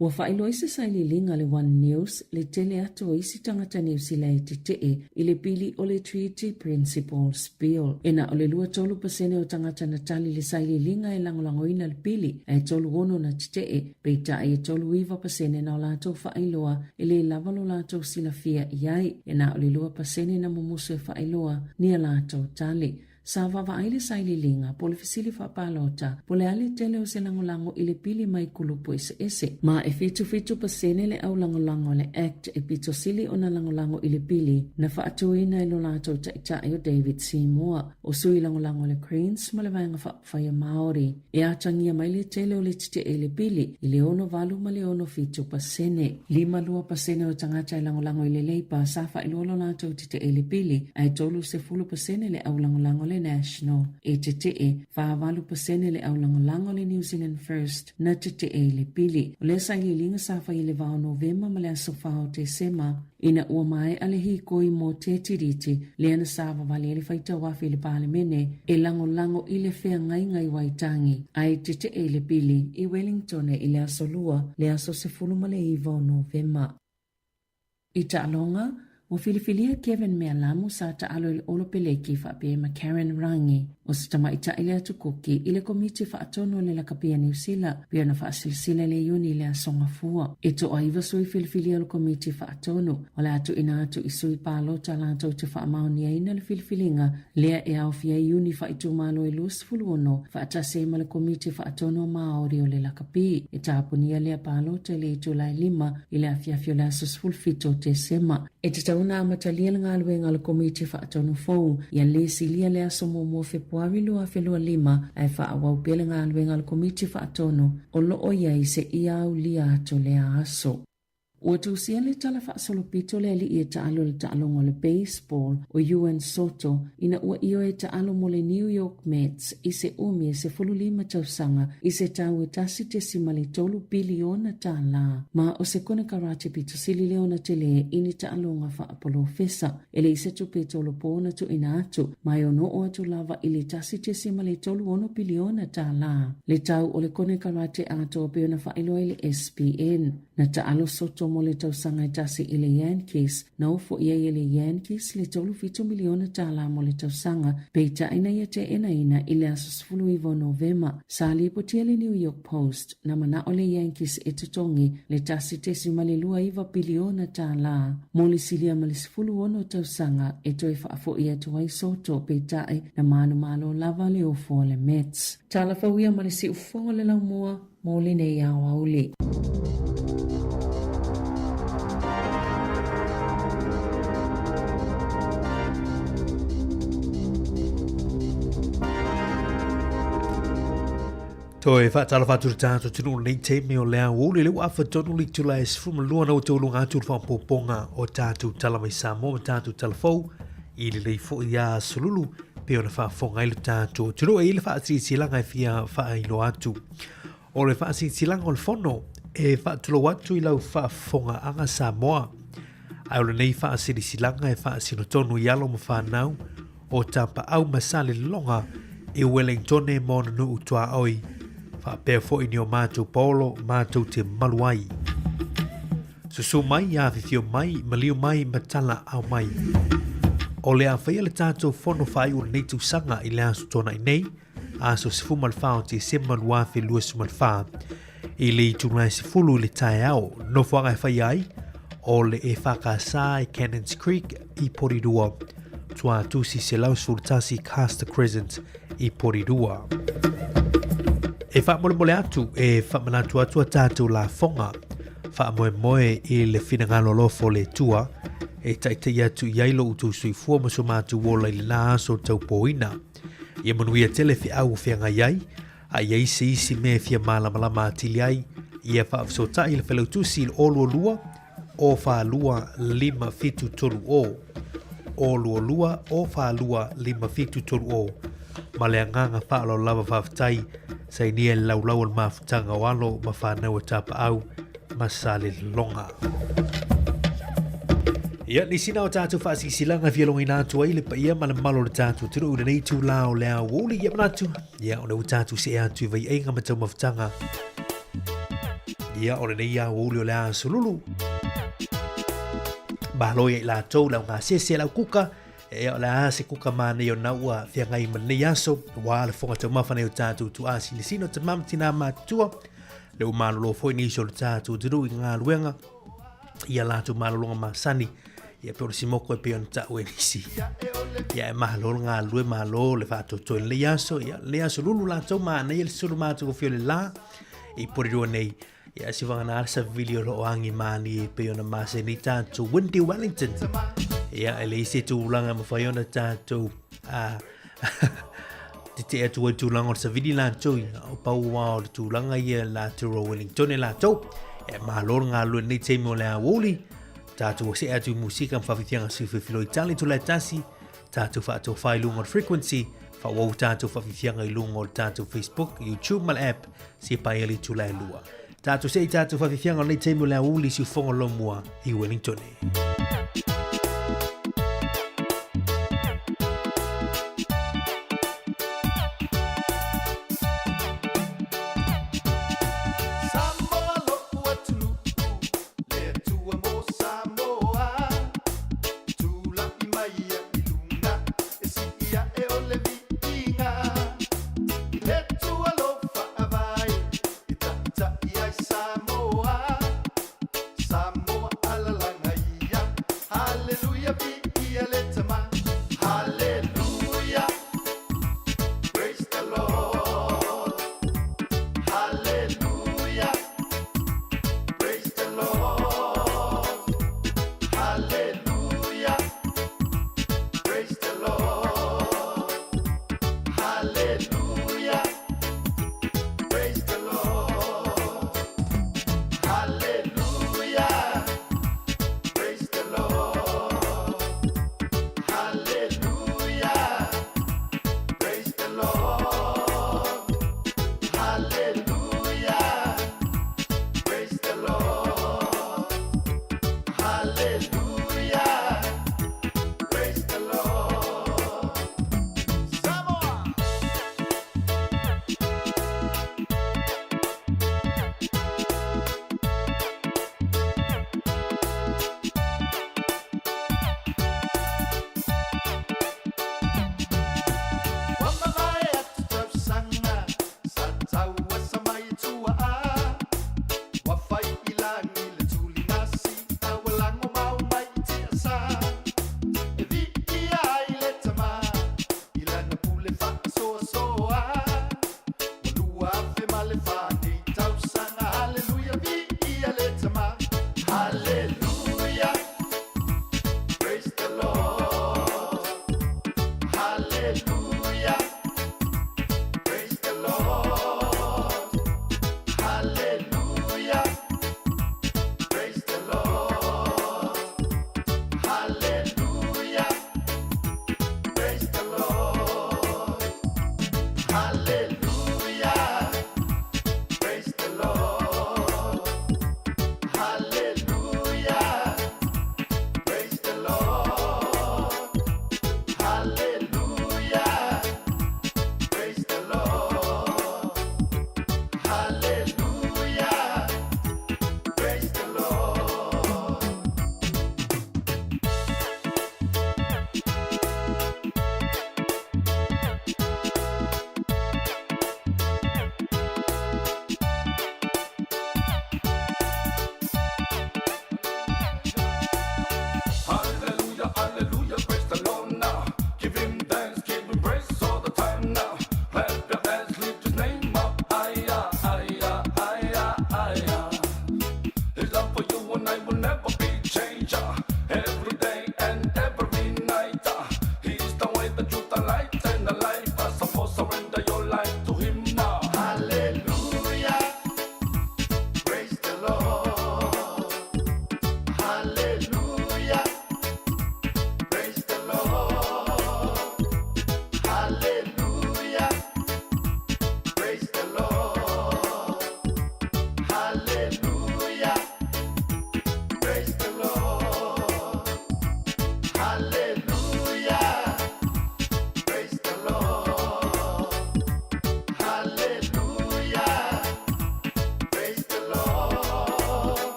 Ua whailo isi saili linga le One News le tele ato isi tangata New Zealand te i le pili o le Treaty Principles Bill. Ena o le 2% o tangata na tali le saili linga e langolangoina le pili e tolu ono na te peita e tolu 2% na o lato whailoa i le lavalo lato sila fia iai. Ena o le 2% na mumusu e whailoa ni a lato tali. Sa vavaile saili linga po le fisili whapalota po le ale tele o se langolango i le pili mai kulupu ese. Ma e fitu pasene le au langolango le act e pito sili o na langolango i le pili na whaatuina e lo lato taitai o David Seymour o sui langolango le Cranes ma le vaenga whaya Maori. E atangia mai le tele o le tite e le pili i le ono valu ma le ono fitu pasene. 5% o tangata e langolango i le leipa sa wha ilo lo lato tite e le pili ai tolu se 10% le au langolango le National e te whaavalu pasene le au langolango le New Zealand First na te le pili. O le saili linga safa i le vao Novemba ma le aso whao te sema ina ua mai ale hikoi mo te tiriti le ana sawa vale le whaita wafi le palemene e langolango i le whea ngai waitangi ai te le pili i Wellington i le aso lua le aso se fuluma le iwa Novemba. I ta'alonga o filifilia Kevin Mealamu sa taalo il olo peleki whape ma Karen Rangi o se tamaita ile atu kuki ile komiti whaatono le lakapia New Zealand pia na whaasilsile le yuni le asonga fua. Ito o iwa sui filifilia lo komiti whaatono o le atu ina atu isui palota la atu te whaamaoni a ina le filifilinga lea e au fia yuni whaitu malo e luas fuluono whaatase ma le komiti whaatono Maori o le lakapi. E tapunia lea palota le itu lai 5 ile afiafio le asus fulfito te sema. E te tauna matalia le ngaluenga le komiti whaatonu fau. Ia le silia le aso mo Februari lua felua lima ai whaawau pele ngaluenga le komiti whaatonu o loo iai se ia au lia ato le aso. Ua tausia le tala whaasolopito le ali i e taalo le taalongo le baseball o UN Soto ina ua io e taalo mo le New York Mets i se umi e se fululima tausanga i se tau e tasi te simali tolu biliona tala. Ma o se kone karate pito sili leona te le ini taalonga whaapolo fesa ele i se tupe tolo pōna tu ina atu mai ono o atu lava ili tasi te simali tolu ono biliona tala. Le tau o le kone karate ato o peona whaeloa le SPN na taalo Soto mo le tausanga i tasi i le Yankees na ufo ia i le Yankees le tolu fitu miliona tala mo le tausanga peita ina ia te ina i le asosfulu ivo Novema sa li potia le New York Post na mana o le Yankees e tutongi le tasi te simale lua iva biliona tala mo le silia ma le sifulu ono tausanga e toi whaafo ia tuai Soto peita na manu malo lava le ufo le Mets tala fawia ma le si ufongo le laumua mo le nei awa uli. Toi whaatala whātura tātou tunu nei te meo lea wōle leo awha tonu li tula e sifuma lua na o te olunga atu whaampoponga o tātou tala mai Samoa o tātou tala fau i le lei fo i a solulu peo na whaafonga ilu tātou tunu e ile whaatiri silanga e fia whaailo atu o le whaatiri silanga o le fono e whaatulo atu i lau whaafonga anga Samoa ai o le nei whaatiri silanga e whaasino tonu i alo ma whanau o tapa au masale longa e Wellington e mona nu utua oi pea fo ini o mātou polo, mātou te maluai. Susu mai, awhithio mai, malio mai, matala au mai. O le awhaia le tātou whono whai ura nei tūsanga i le aso tona i nei, aso sifu malwhao te se malua whi lua su malwha. I le i tūnai sifulu le tae au, no whanga e whai ai, o le e whakasā e Cannons Creek i Porirua. Tua tūsi se lausultasi Castor Crescent i Porirua. E wha mole atu, e wha manatu atua tātou la fonga, wha moe i le whina ngalo lofo le tua, e taitai atu i ailo utu sui fua maso mātu wola i le nā aso tau poina. Ia manuia tele fi au whianga iai, a iai se isi me fia malamalama atili ai, ia wha afsota i le whalau tusi il olu lua, o wha lua lima fitu toru o. Olu lua, o wha lua lima fitu toru o. Ma le anganga wha alo lava whaftai, sai nia laulau al mafutanga walo ma whanau e tapa au ma sale longa. Ia ni sina o tātou whaasi silanga fialonga i nātua i le pa ia ma le malo le tātou tiro ura nei tū lao lea wōli ia manatu. Ia o nau tātou se atu i vai einga matau mafutanga. Ia o nei ia wōli o lea sululu. Bahaloia i la tau lau ngā sese lau kuka. E o la se kuka mane o naua fia ngai mani aso wa le fonga tau mawhane o tātou tu asi le sino te mamtina mātua le o malolo foi nisho le tātou diru i ngā luenga ia lātou malolonga masani ia peo si moko e peo tau e nisi ia e mahalolo ngā lue malo le whātou toi le aso ia le aso lulu lātou mane ia le suru mātou o fio le la i porirua nei ia si wanga nā arsa video lo o angi mani e peo na mase ni tātou Windy Wellington ia ele ise tūlanga ma whaiona tātou te atu e tūlanga o sa vidi lātou o pau wao le tūlanga ia lātou o Wellington e lātou e mahalor ngā lua nei teimo le a wōli tātou se atu musika mwhawhithianga siwhewhilo i tali tu le tasi tātou whaatou whai lunga o Frequency whawau tātou whawhithianga i lunga o tātou Facebook, YouTube mal app si pai ali tu le lua tātou se i tātou whawhithianga nei teimo le a wōli si whonga lomua i Wellington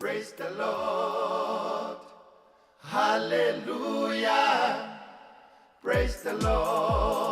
Praise the Lord. Hallelujah. Praise the Lord.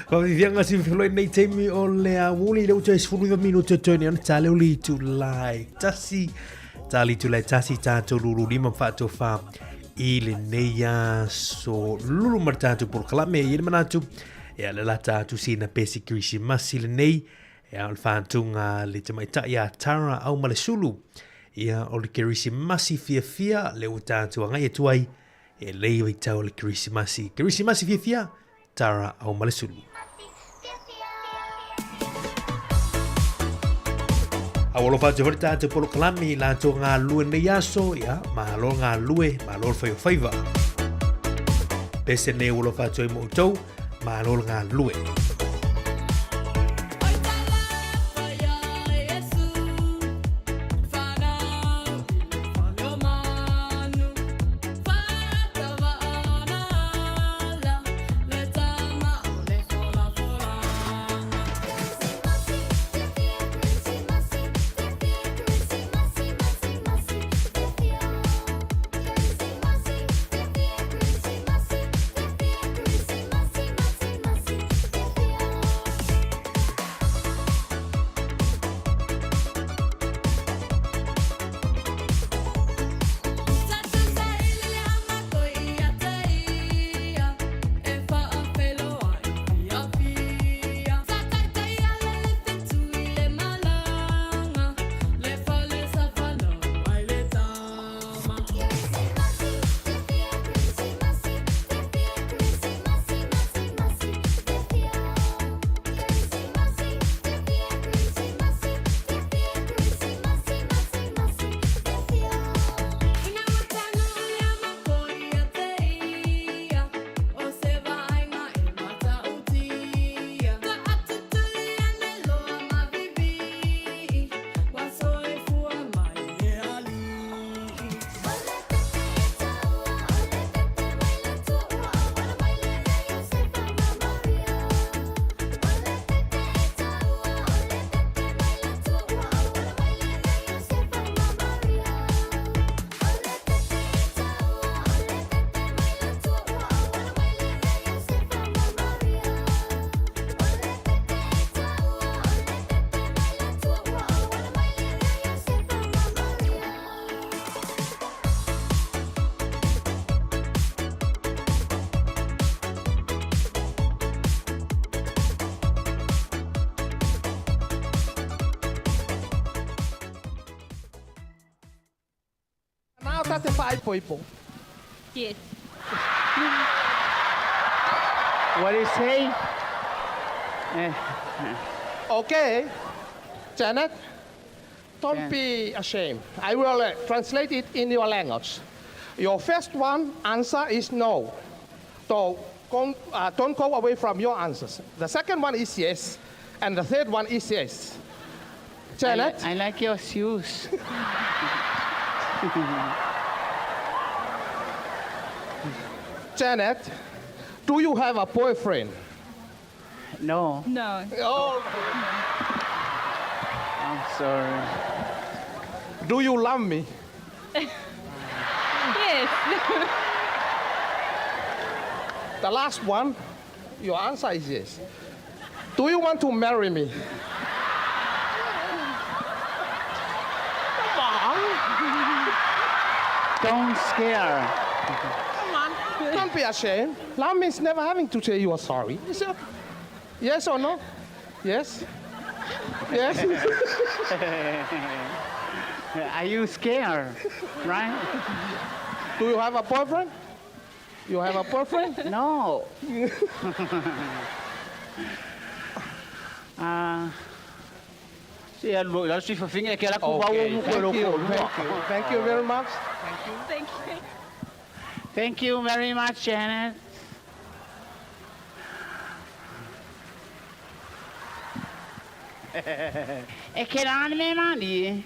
Ko vivianga si floi nei temi o le awuli le uta isfulu minuto toni ana tale uli tu lai tasi tali tu lai tasi tato lulu lima fato fa ile neia so lulu martato por kalame ile manatu e ala la tato sina pesi krisi masile nei e al fantunga le tamaita ya tara au malesulu ia o le krisi masi fia le uta tu ngai tuai e lei i tau le krisi masi fia tara au malesulu. Awalo fa te horita te polo kalami la to ngā lue nei aso ia mahalo ngā lue mahalo whai whaiva. Pese nei awalo fa toi mo tau mahalo ngā lue. sa te whaai poipo. Yes. What do you say? Okay. Janet, don't be ashamed. I will translate it in your language. Your first one answer is no. So don't go away from your answers. The second one is yes. And the third one is yes. Janet? I like your shoes. Janet, do you have a boyfriend? No. No. Oh. I'm sorry. Do you love me? Yes. The last one, your answer is yes. Do you want to marry me? Come on. Don't scare. Come on. Don't be ashamed. Love means never having to say you are sorry. Is it? Yes or no? Yes? Yes? Are you scared? Right? Do you have a boyfriend? You have a boyfriend? No. Thank you very much. Thank you. Thank you very much, Janet. E ke rāne me mani.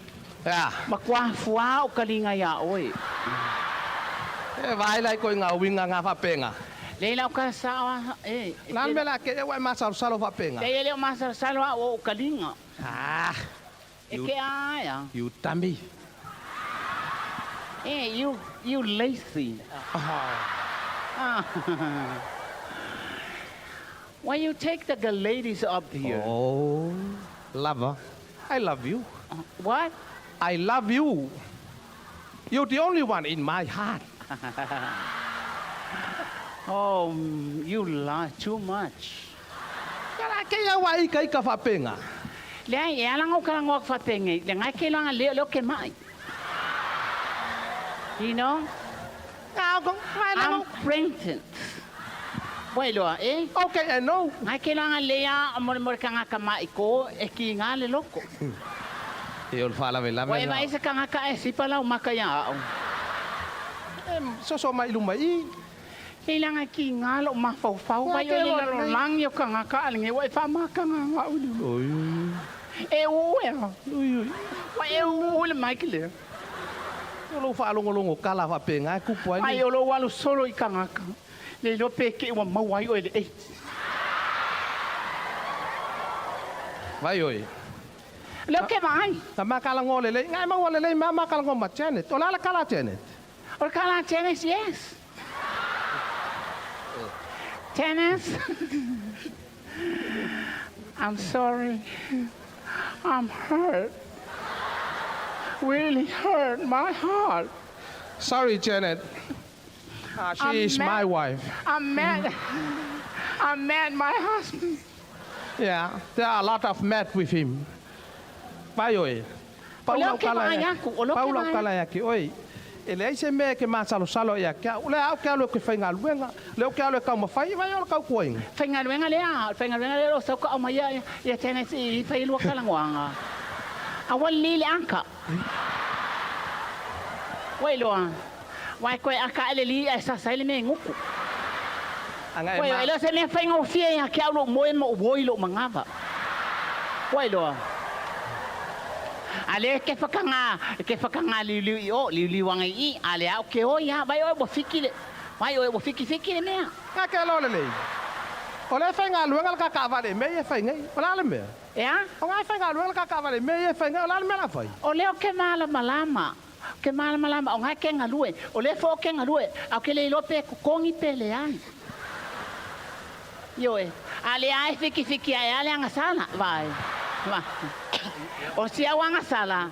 Makua fua o kalinga ia oi. E vai lai ko ngā winga ngā whapenga. Leila o ka sawa. Nā mela ke e wai masar salo whapenga. Te ele o masar salo o kalinga. E ke aia. You dummy. Hey, you lazy. Why you take the ladies up here? Oh, lover, I love you. What? I love you. You're the only one in my heart. Oh, you lie too much. Kaya wai kai ka whapenga. Lea ia langa o ka ngok whapenga. Le ngai ke langa leo ke mai. You know? I'm pregnant. Wailua, eh? Okay, I know. Ngai ke langa lea mo ka ngaka mai ko e ki ngā le loko. E ol fala vela me. Wai mai se ka ngaka e sipa lau maka ia au. So mai lumai. Ke langa ki ngā lo mafau vai o le lo lang yo ka ngaka alinge wai fa maka ngā ulu. Oi. E ue. Ui. Wai e ule mai ke le. Lo fa longo kala fa penga ku poi. Ai o lo walu solo I kangaka. Le lo peke wa mawai o le e. Vai oi. Lo ke mai. Ta makala ngole le, ngai ma ngole le ma makala ngoma Janet. Ola la kala Janet. Or kala Janet, yes. Tennis. I'm sorry. I'm hurt. Really hurt my heart. Sorry, Janet. She is my wife. I'm mad my husband. Yeah, there are a lot of mad with him. Vai oi. Paulo kala yaki. Oi. Ele se me ke ma salo ya ka. Ule au ka lo ke fainga luenga. Le ka lo ka mo fai vai o ka koing. Fainga luenga le o sa ka o mai ya Tennessee fai lo kala ngwanga. Awal lili angka. Wai loa. Wai koe aka ele li e sa sai le me nguku. Wai ele se me fai ngau fie ya kia lo moe mo woi lo mangava. Wai loa. Ale ke whakanga liuli wangai I ale au ke o ia vai o bo fiki le. Vai o bo fiki le mea. Ka ke lo le. O le whainga luenga ka ka vale me e whaingai. O la le mea. Ea? O ngai whainga luenga ka ka vale me e whaingai. O la le mea la whai. O leo ke mala malama. Ke mala malama. O ngai ke ngalue. O le fo ke ngalue. Au ke le ilope kukongi pele ai. Yoe. Ale ai fiki ai ale anga sala. Vai. Va. O si au anga sala.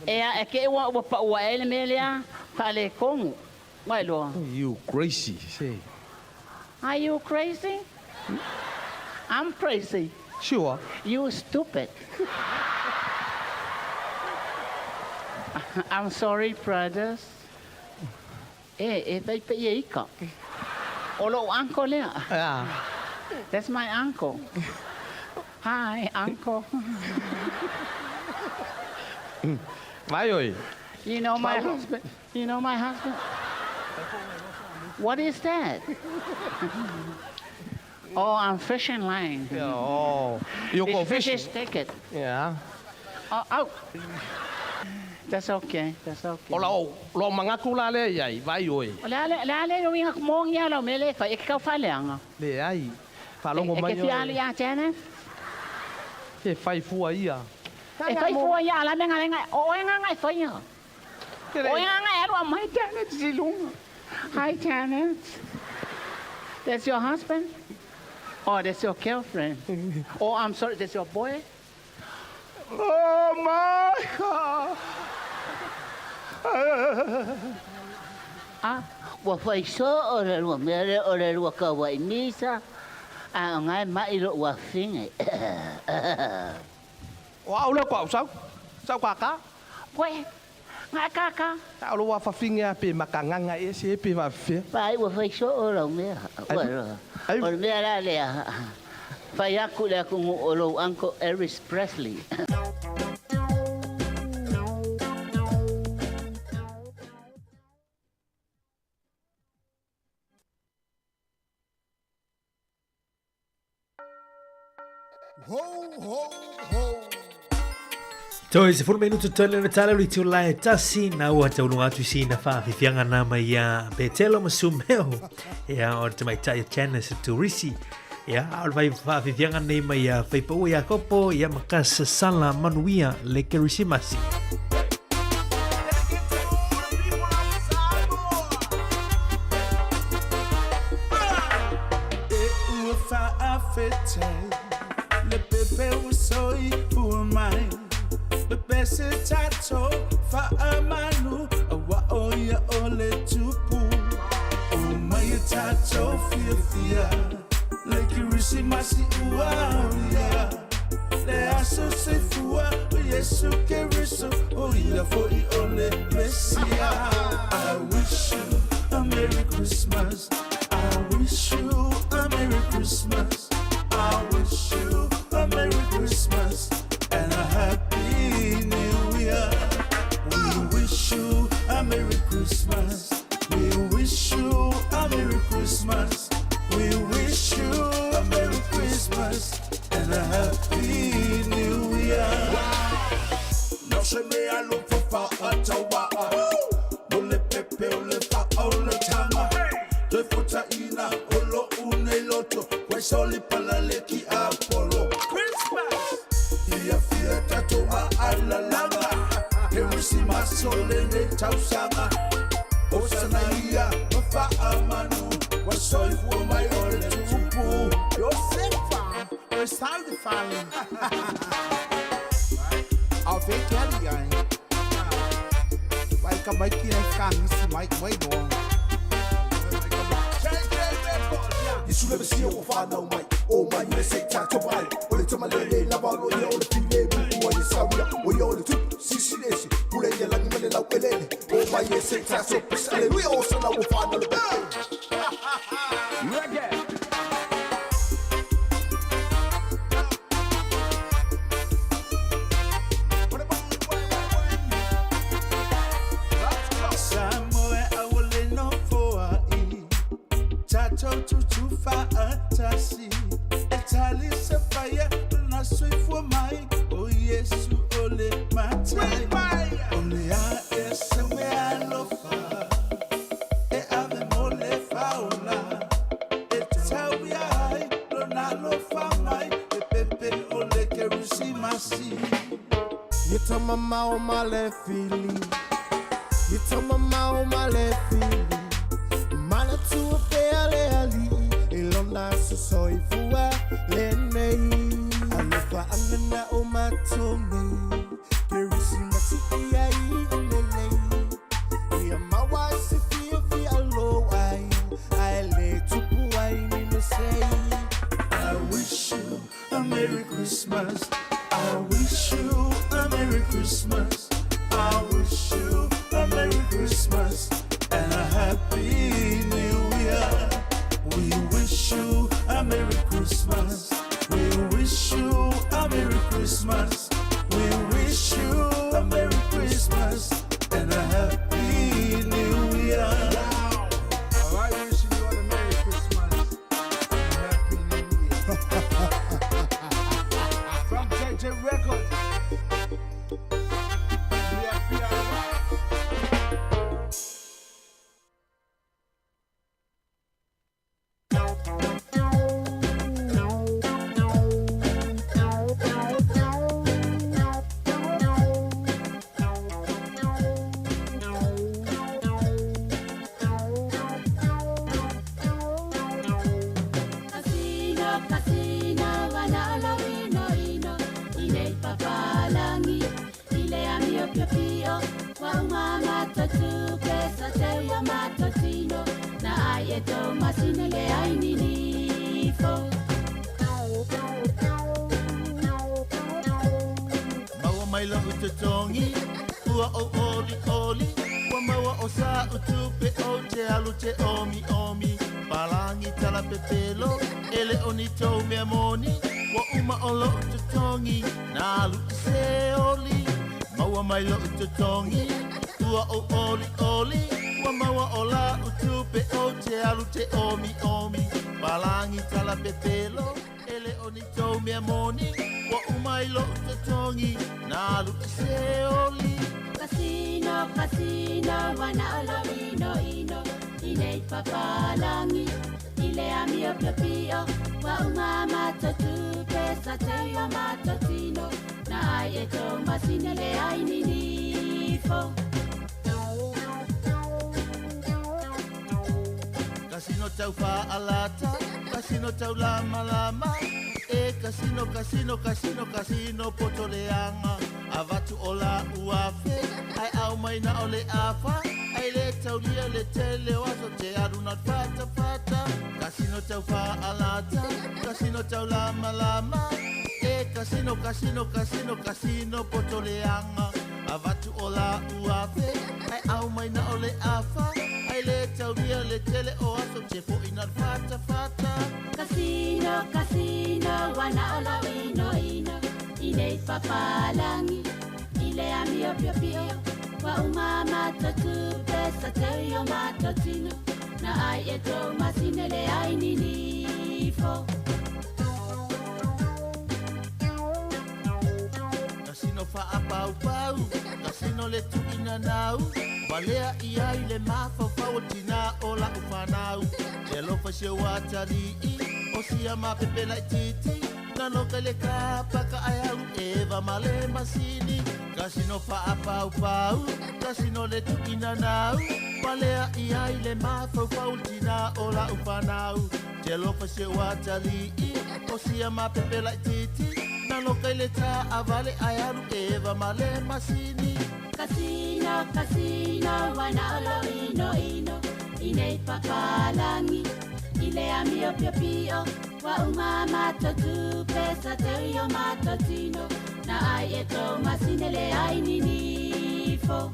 E ke ua pa ua ele melea. Pale kongu. Vai loa. You crazy. Say. Are you crazy? I'm crazy. Sure. You stupid. I'm sorry, brothers. Pai ika. Olo uncle lea. Yeah. That's my uncle. Hi, uncle. Vai oi. You know my husband? You know my husband? What is that? Oh, I'm fishing line. Yeah, oh. You go fishing? Fish ticket. Yeah. Oh. That's okay. That's okay. Ola lo mga kulale yai vai oi. Lale no winga mong ya lo mele fa ikaw fa leanga. Le ai. Fa lo ngoma yo. E ke fiali ya tene? Ke fai fua ia. E fai fua ia la menga lenga. O nga fa ia. O nga ero mai tene zilunga. Hi Janet. That's your husband? Oh, that's your girlfriend. Oh, I'm sorry, that's your boy? Oh my God. Wa fai so ora lua mere ora lua ka wa inisa. Ngai mai lo wa finge. Wa ula kwa sao? Sao kwa ka? Poe. Ngai ka. Ta lo wa fa finge pe makanganga e se pe va fe. Pai wa fai so ora me. Ora me la le. Fai aku le aku olo Uncle Elvis Presley. Ho, ho, ho. Toi se furu minuto tole na tala li tula e tasi na ua tau lunga tu si na wha whiwhianga na mai a Betelo Masumeo ia o te mai tai chana se turisi ia au vai wha whiwhianga nei mai a whaipau ia kopo ia makasa sala manuia le kerisimasi. Le pepe usoi umai the best tato fa amanu wa oya ole tupu umai tato fia le kirisi masi uaria le aso se fua yesu keriso oya for I ole mesia. I wish you a Merry Christmas. I wish you a Merry Christmas. I wish you a Merry Christmas and a Happy New Year. We wish you a Merry Christmas. We wish you a Merry Christmas. We wish you a Merry Christmas and a Happy New Year. No se me alo fa atawa. Ole pepe ole fa ole tama. Te futa ina olo uneloto. Soli pala leki Apollo Christmas. Ia fia tato a ala langa. Perisi masole ne tausanga. Osana ia mafa amanu. Wasoi fu mai ole tupu. Yo sefa. We start the family. I'll take care of you. Vai acabar que vai ficar nisso vai bom. You never see your father, my oh my, you say tato buy. Well, it's my lady, love all your old female, who are you sorry? We all the two, see this, who lay your lang melon out with it. Oh my, you say tato, we also know father the reggae. Fantasy, Italy sapphire, na sui for mai. Oh yes, you ole matai. Only I is somewhere I love her. E ave mole faula. It's how we are. Ronaldo famai. E pepe ole kerusimasi. You tell my mama my left feeling. You tell my mama my left feeling. Mana tu pele ali. Ilona soi fua lenei alofa anana o matome kerisima tia ilelei ya mawa se fi alo I le tupu ai ni say. I wish you a Merry Christmas. I wish you a Merry Christmas. I wish you a Merry Christmas and a Happy New Year. We wish you a Merry Christmas. We wish you a Merry Christmas. We wish you a Merry Christmas and a Happy New Year. All right, wishing you all a Merry Christmas and a Happy New Year. From JJ Records. Casino tau fa alata, casino tau lama lama, casino casino casino casino potoleanga, avatu ola uafe, ai au mai na ole afa, ai le tau lia le tele waso te aruna fata fata, casino tau fa alata, casino tau lama lama, casino casino casino casino potoleanga, avatu ola uafe, ai au mai na ole afa. Le tauria le tele o aso te po ina fata fata. Casino, casino, wana ola ino ino. Ile papalangi, ile amio pio pio. Wa umama tatu pesa te yo matotino. Na ai eto masine le ai ninifo. Casino fa apau pau, casino le tu ina nau. Valea ia ile mafa fawatina ola ufanau. Jelo fa se watari o sia ma pepe la titi. Na no kale ka paka ayau eva male masini. Casino fa apau pau, casino le tukina nau. Valea ia ile mafa fawatina ola ufanau. Jelo fa se watari o sia ma pepe la titi. Na no kale ka avale ayau eva male masini. Casino, casino, wana olo ino ino. Ine papalangi, ile amio pio pio. Wa umama totu pesa te yo matotino. Na ai eto masine le ai ninifo.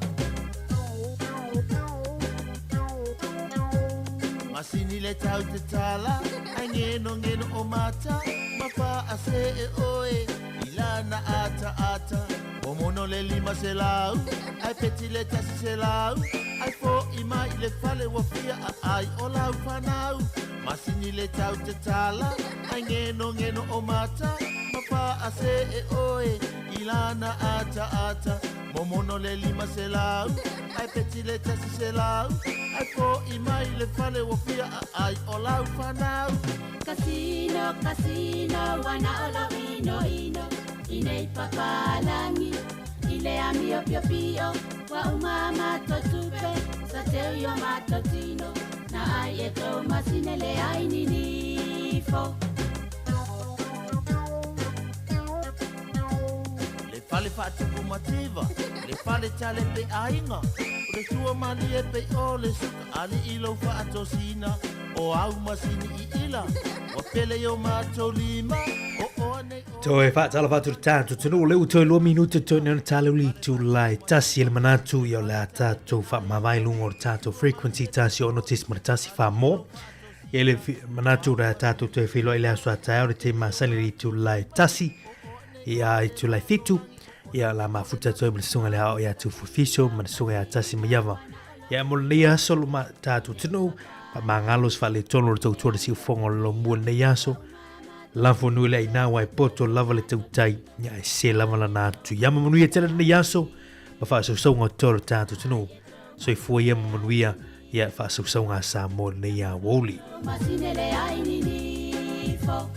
Masini le tau te tala, ai ngeno ngeno o mata. Mapa ase e oe, ilana ata ata. O mono le lima se lau, ai peti le tasi se lau. Ai fo ima i le fale wafia a ai o lau whanau. Masini le tau te tala, ai ngeno ngeno o mata. Mapa ase e oe, ilana ata ata. Mo mono le lima se lau, ai peti le tasi se lau. Ai fo ima i le fale wafia a ai o lau whanau. Casino, casino, wana olo ino ino. Ine papalangi, ile amio pio pio. Wa umama totupe, sa te yo matotino. Na ai eto masine le ai ninifo. Le fale fatu kumativa, le fale tale pe ainga. Le tua mali e pe o le suka ali ilo fa atosina. O au masini i ila, o pele yo matolima, o o ne o Toe fa tala fa tu tanto tunu le uto lo minuto to non talo li tu lai tasi il manatu io la tato fa ma vai lungo tato frequency tasi ono tis martasi fa mo ele manatu ra tato te filo ile sua taio te ma sali tu lai tasi ia tu lai fitu ia la ma futa to bil sunga le au ia tu fufiso ma sunga ia tasi ma yava ia mo lia solo ma tato tunu pa mangalos fa le tono to to si fongo lo mo ne yaso lavo nui le ina wai poto lava le tautai ia e se lava la natu ia manuia tela na yaso ma fa so songa toro tatu tunu so i fua ia manuia ia fa so songa sa mo ne ia woli Masinele ai ni fo.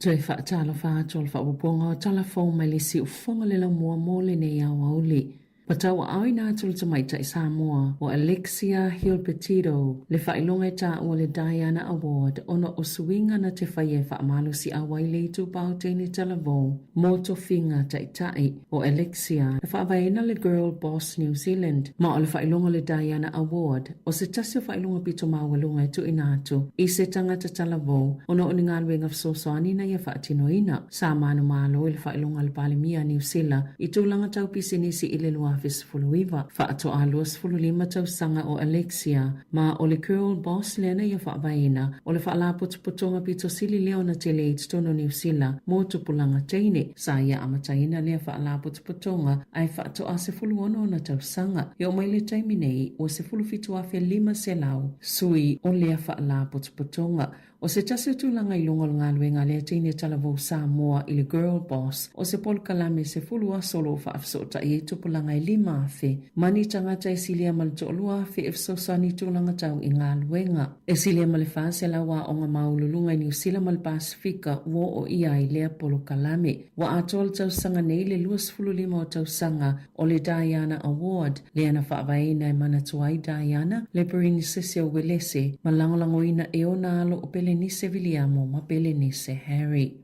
Toi fa tala fa tol fa uponga tala fo mai le si ufonga le la mua mole ne ya wauli. Patawa ai na tulu tamai ta Samoa o Alexia Hilpetito le fa ilonga ta o le Diana Award ona o suinga na te faye fa malu si awai le tu pau te ni talavo moto finga ta itai o Alexia le fa vaina le Girl Boss New Zealand ma o le fa ilonga le Diana Award o se tasi fa ilonga pito mawalunga tu inatu i se tangata talavo ona o ningalwe ngaf sosoani na ya fa atinoina sa manu malo le fa ilonga le palimia New Zealand i tulanga tau pisinisi ile lua Fuluiva fa ato alos fululima tau sanga o Alexia ma o le Girl Boss lena ia fa vaina o le fa la putonga pito sili leo na tele tono New Zealand mo tupulanga teine sa ia amataina lea fa la putonga ai fa ato ase fuluono na tau sanga yo mai le taiminei o se fulufitu afe lima selau sui o lea fa la putonga o se tase tulanga i longa ngā luenga lea teine talavo Samoa i le Girl Boss o se pol kalame se fulua solo fa afsota i tupulanga i lima afe mani tangata e silia mal tolua afe e fsosani tulanga tau i ngā luenga e silia mal fase la wa o ngā maululunga i New Zealand mal Pasifika wo o ia i lea polo kalame wa atol tau sanga nei le luas fululima o tau sanga o le Diana Award lea na whaavaina e mana tuai Diana le Perini Sisia Welese malangolangoina e ona alo o pele ni se Williamo ma pele ni se Harry.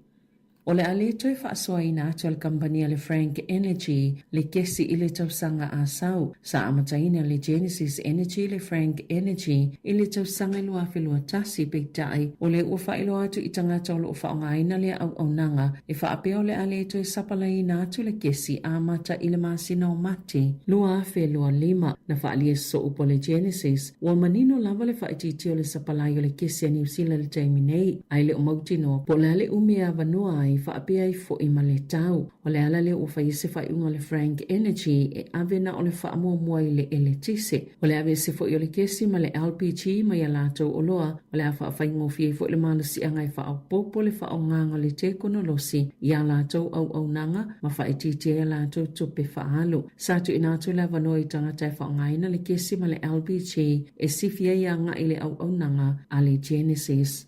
O le ale toi whaasoa ina atu al kampania le Frank Energy le kesi i le tausanga a sau. Sa amataina le Genesis Energy le Frank Energy i le tausanga i lua whilua tasi peitai o le ua whailo atu i tangata o le ua whaongaina le au nanga e whaapeo le ale toi sapala ina atu le kesi a mata i le masina o mati. Lua whilua lima na whaalia so upo le Genesis ua manino lava le whaititi o le sapalai o le kesi a New Zealand le taiminei ai le umautino po le ale umea vanua ai whaapea i fo i male tau. O le ala le ufa i se whaiunga le Frank Energy e avena o le whaamua mua i le eletise. O le ave se fo i o le kesi ma le LPG ma i alatou o loa. O le a whaafai fie i fo i le malusi angai whaapopo le whaonganga le te konolosi i alatou au nanga ma whaititi i alatou tupe whaalu. Satu inatu le avanoa i tangata e whaongaina le kesi ma le LPG e sifia i anga i le au nanga a le Genesis.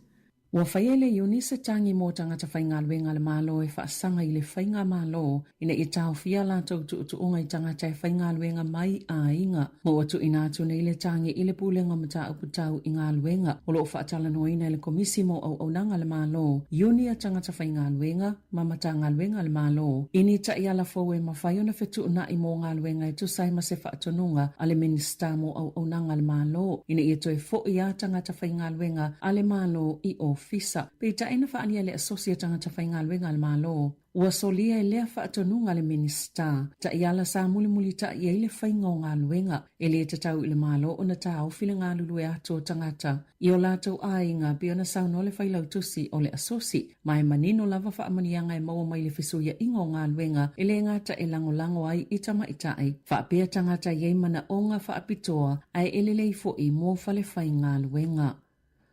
Ua whaiele Eunice tangi mō tangata whainga luenga le malo e whaasanga i le whainga malo ina i tau fia la tau tuunga i tangata e whainga luenga mai a inga. Mo atu ina atu nei le tangi i le pūlenga mata upu tau i ngā luenga. O lo whaatala noina i le komisi mo au nanga le malo. Iuni a tangata whainga luenga ma mata ngā luenga le malo. Ini ta i ala fau e mawhaiona whetu na i mō ngā luenga e tusai ma se whaatonunga a le minista mo au nanga le malo. Ina i atu e fo i a tangata whainga luenga a le malo i o fisa. Peita ina whaania le asosia tangata whainga luenga le malo. Ua solia e lea whaatonunga le minista. Ta iala sa muli ta i le whainga o ngā luenga. E le tatau i le malo o na tau while ngā lulue ato tangata. I o lātou ainga pia na sauno le whailau tusi o le asosi. Mai manino lava whaamanianga e maua mai le whisuia inga o ngā luenga. E le ngata e lango ai i tama itai. Whaapea tangata i mana o ngā whaapitoa ai elelei fo i mō whale whainga luenga.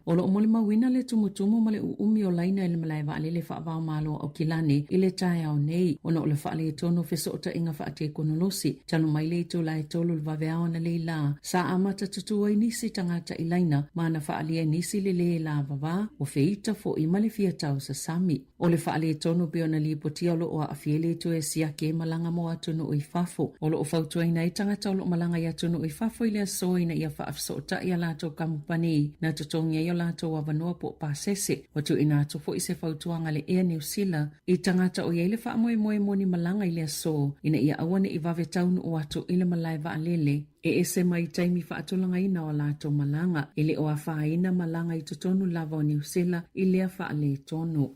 O lo mole mawina le tumutumu male umi o laina ile malai wa le fa va malo o kilani ile tai au nei ono le fa le tono feso ta inga fa te konolosi talo mai le to lai tolo va vea ona le la sa amata tutu ai nisi tangata ilaina mana fa ali nisi le la va o feita fo i male fia tau sa sami o le fa le tono pe ona li potia lo o afiele to e sia ke malanga mo atu no i fafo o lo fa to ina tangata lo malanga ya to no i fafo ile so ina ia fa afso ta ia la to kampani na to tongia yo la to wa no po pasese watu ina to fo ise fautuanga le e New Zealand i tangata o ile fa moe moni malanga ile so ina ia awane i vave taunu o atu ile malai va alele ese mai taimi fa atulanga ina o lato malanga ile o afa ina malanga i tonu lava o New Zealand ile fa ale tonu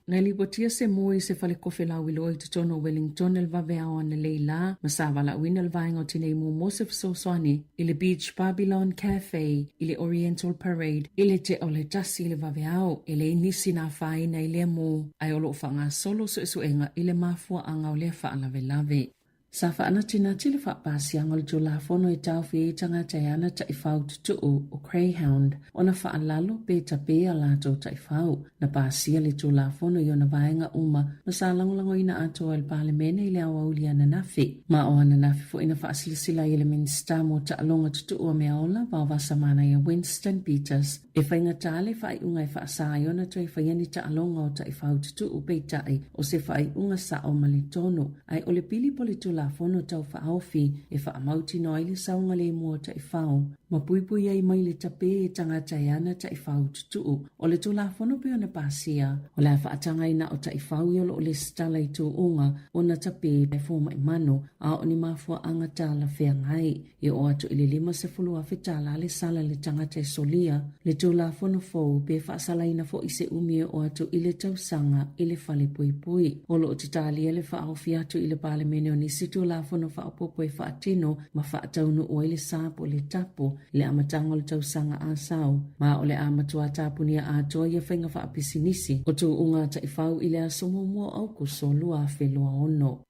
na lipotia se moi se fale kofe la wilo i tono Wellington el vave awana leila masava la winel vaingo tine mu mosef soswani ile Beach Babylon Cafe ile Oriental Parade ile te ole tasi ile vave au ile nisi na faina ile mo ai olo fanga solo so enga ile mafua anga ole fa ala velave Safa ana tina tili fa pasi angol jula fono i tau fi tanga tayana ta ifau tutu o Greyhound ona fa alalo pe ta pe alato ta ifau na pasi ali jula fono i ona vaenga uma masalango ina ato el parlemene ile awa uliana nafi ma o ana nafi fo ina fa asilisila ile minsta mo ta alonga tutu o meaola va vasamana ya Winston Peters e fa inga tale fa i unga i fa asayo na to i fa yani ta alonga o ta ifau tutu o pe tai o se fa i unga sa o malitono ai ole pili politula fono tau fa aufi e fa amauti no ile saunga le mo ta ifau ma puipui ai mai le tape e tanga tayana ta ifau tutu o le tula fono pe ona pasia o la fa atanga ina o ta ifau yo le stala i tu unga o na tape e fo mai mano a oni mafua anga tala fea ngai e o atu ile lima se fulu a fetala le sala le tanga te solia le tula fono fo pe fa sala ina fo ise umie o atu ile tau sanga ile fale puipui o lo titali ele fa aufi atu ile parlemene o nisitu la fono fa popo e fa tino ma fa taunu o ile sapo le tapo le amatango le tau sanga asau ma ole amatua tapu ni a toia fenga fa pisinisi o tu unga ta ifau ile asomo mo au ko solua felua ono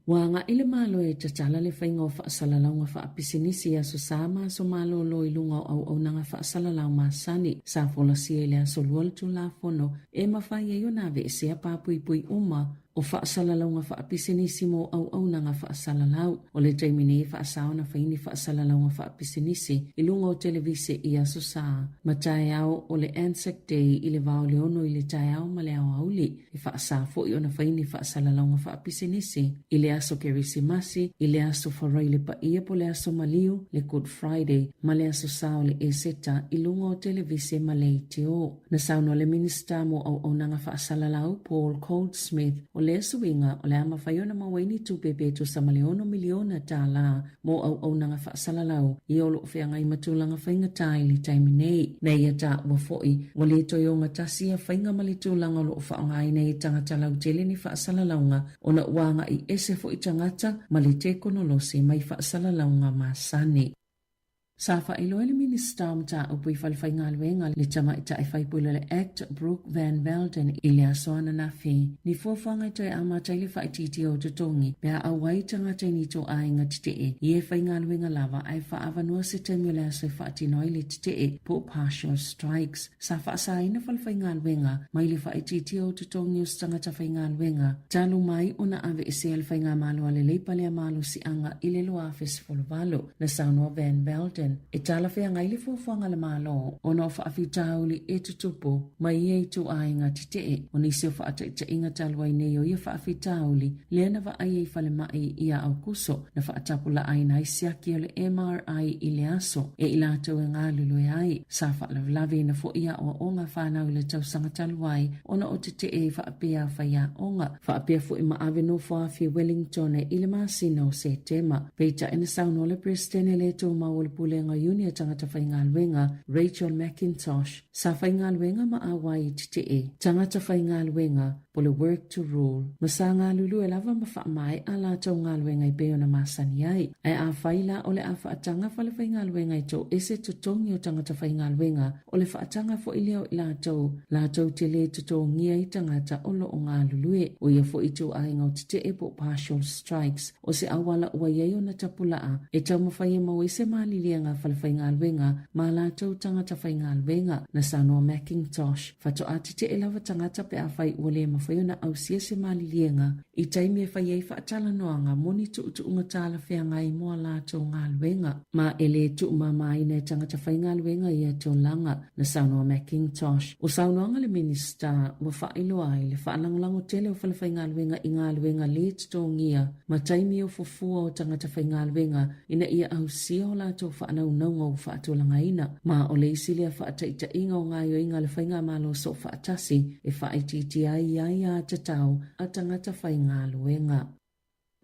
Wanga ile malo e tatala le fainga fa salalaunga fa pisinisi ya susama so malo lo ilunga au nanga fa salalaunga sani sa fola si ile so luol tu la fono e mafai e yonave se apapui pui uma o fa salalaunga fa pisinissimo au nanga fa salalau o le taimini fa sauna fa ini fa salalaunga fa pisinisi ilunga o televise ia susa matai au o le Anzac Day ile vao le ono ile tai au male au auli e fa sa fo i ona fa ini fa salalaunga fa pisinisi ile aso kerisimasi ile aso faraile pa ia po le aso maliu le Good Friday male aso sao le eseta ilunga o televise male teo na sauna le minister mo au nanga fa salalau Paul Goldsmith o le suinga o le ama faiona mawaini tu pepe tu samaleono miliona tala mo au nanga fa salalau i olo feanga i matulanga fainga tai li taiminei na ia ta wafoi wale toyonga tasia fainga malitulanga lo fa ngai nei tanga talau tele ni fa salalaunga ona wanga i ese fo itangata malite konolosi mai fa salalaunga masani Safa ilo ele minister mta upui falfainga alwenga le tama ita ifai pula le Act Brooke Van Velden ile asona na fi ni fofanga ito e ama taile fa ititi o tutongi pea awai tanga taini to ainga tite ye fainga alwenga lava ai fa avanua se temule aso fa atino ile tite po partial strikes safa asaina falfainga alwenga maile fa ititi o tutongi ustanga ta fainga alwenga talu mai una ave ese alfainga malu ale leipale malu si anga ile lo afes folvalo na saunua Van Velden e tala fea ngai le fuafuanga le malo o no fa afitauli e tutupo mai e tu ainga tite o ni se fa ata inga talwai nei o ia fa afitauli le na va ai fale mai ia au kuso na fa atapula ai nai siaki o le MRI ile aso e ila tau ngā lulu ai sa fa lave na fo ia o onga whanau le tau sanga talwai o na o tite e fa apea fa ia onga fa apea fo ima ave no fa fi Wellington e ile masino se tema peita ina sauno le prestene le tau maul pule nga unia tangata whaingalwenga Rachel McIntosh sa whaingalwenga ma awai tite tangata whaingalwenga o le work to rule. Masa ngā lulu e lava mawha mai a la tau ngā luenga i beo na masani ai. Ai a whaila o le a whaatanga whale whai ngā luenga i tau ese tutongi o tangata whai ngā luenga o le whaatanga fo i leo i la tau te le tutongi ai tangata o lo o ngā lulue o ia fo i tau ai ngau te e po partial strikes o se awala ua iei o na tapulaa e tau mawhai e mau ese maalilia ngā whale whai ngā luenga ma la tau tangata whai ngā luenga na sanoa Macintosh. Fato ati te e lava tangata pe a whai ua le mawhai o na au sia se maalilia ngā i taimi e whai ei whaatala noanga moni tu unga tala whea ngai mua la tau ngā luenga. Ma ele tu mai nei tangata whai ngā luenga ia tau langa na sanoa Macintosh. O saunoanga le minister wa whailo ai le whaalangolango tele o whale whai ngā luenga i ngā luenga le tutongia ma taimi o fufua o tangata whai ngā luenga ina ia au sia o la tau whaanau naunga o whaatulanga ina. Ma o le isi lea whaataita inga o ngā yo inga le whai ngā malo so whaatasi e whaititi ai a tatau a tangata whai ngā luenga.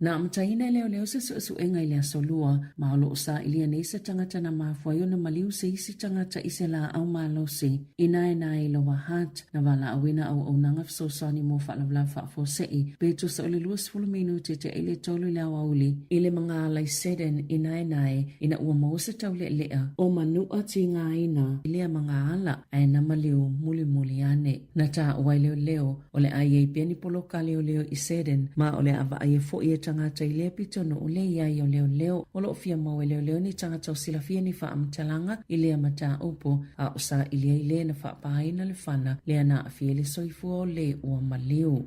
Na amataina leo se su enga ile solua maolo usa ilia neisa tangata na mafuayo na maliu se isi tangata isela au malo se ina ilo wahat na wala awina au unanga fsosani mo whalavla whaafosei betu sa ole luas fuluminu te ile tolu lea wauli ile mga alai seden ina ua mausa taule lea o manu ati ngā ina ilea mga ala ai na maliu muli ane na ta uwai leo ole ai piani poloka leo i seden ma ole ava ai fo ia tangata i lea pitono o lea iai o leo o loo fia mau e leo ni tangata o sila fia ni wha amtalanga i lea mata upo a osa i lea na wha pahaina le whana lea na a fia le soifua o le ua maliu.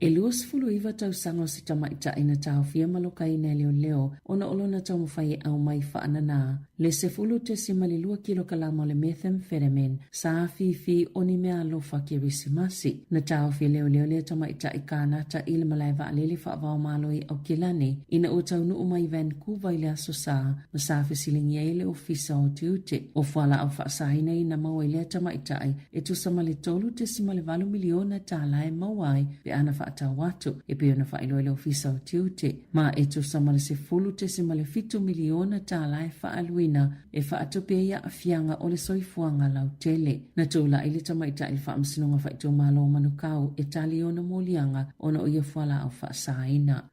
E luas fulu iwa tau sango si tamaita ina tau fia maloka ina leo ona olona tau mawhai au mai whaanana. Le se fulu te simali 2 kilokalama le methamphetamine sa fi oni mea alofa ki risimasi. Na tau fia leo tamaita i kānata ili malai wa alele whaavao malo i au kilani ina o tau nuu mai Vancouver ile aso sa masafi silingi ele ofisa o tiute. O whala au whaasahina ina maua ile tamaita ai e tu samali tolu te simali 2 miliona tala e mawai pe ana ata watu e pia na whailo ele ofisa o tiute. Ma e tu samale se fulu te simale 5 miliona tala e whaaluina e whaatopia ia afianga o le soifuanga lau tele. Na tula ili tamaita ili whaamsinonga whaitu malo o manukau e tali ona molianga ona o ia whala au whaasaina.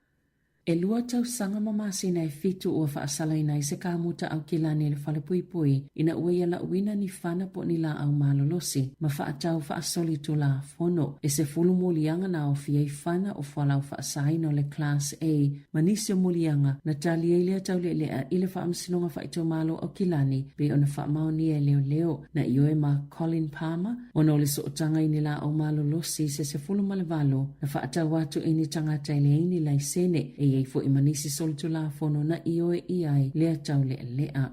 E lua tau sanga mamasina e fitu ua whaasalaina i se kāmuta au kilani le whale pui ina ua ia la uina ni whana po ni la au malolosi ma whaatau whaasoli tu la fono e se fulu mulianga na o fia i whana o whala au whaasaina o le Class A manisio mulianga na tali e lea tau lea i le whaamsinonga whaitu malo au kilani be ona whaamaoni e leo na ioe ma Colin Palmer ona o le sootanga i ni la au malolosi se fulu malevalo na whaatau watu i ni tangata i le ini lai sene e fo imanisi soltu la fono na ioe iai lea tau lea.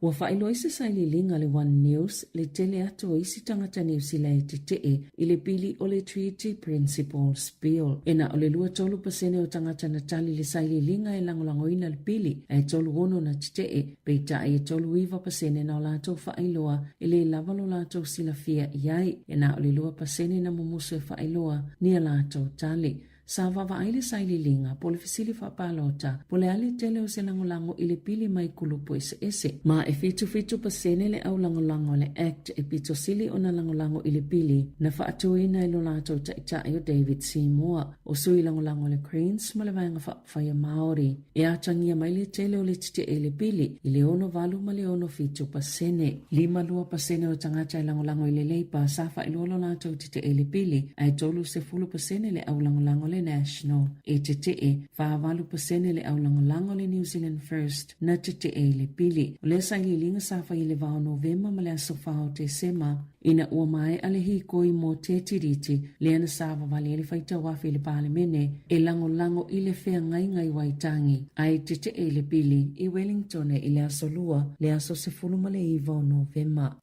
Ua whailo isi saili linga le One News le tele atu o isi tangata New Zealand te i le pili o le Treaty Principles Bill. Ena o le 2% o tangata na tali le saili linga e langolangoina le pili e 3 na te peita e 3% na o lato whailoa i le lavalo lato silafia iai. Ena o le 2% na mumusu e whailoa ni a lato tali. Sa vava aile saili linga po le fisili whapalota po le ale tele o se langolango i le pili mai kulupu ese. Ma e fitu pasene le au langolango le act e pito sili o na langolango i le pili na whaatuina i lo lato taitai o David Seymour o sui langolango le Cranes ma le vanga whapawhaya Maori. E atangia mai le tele o le tite e le pili i le ono valu ma le ono fitu pasene. 5% o tangata i langolango i le leipa sa whailolo lato tite e le pili ai tolu se 10% le au langolango le National e te 5% le au langolango le New Zealand First na te le pili. O le saili linga safa i le vao Novemba ma le asofao te sema ina ua mai ale hikoi mo te tiriti le ana safa vali ele whaita wafi le palemene e langolango i le whea ngai waitangi ai te le pili i Wellington i le asolua le aso se fuluma le iwa o Novemba.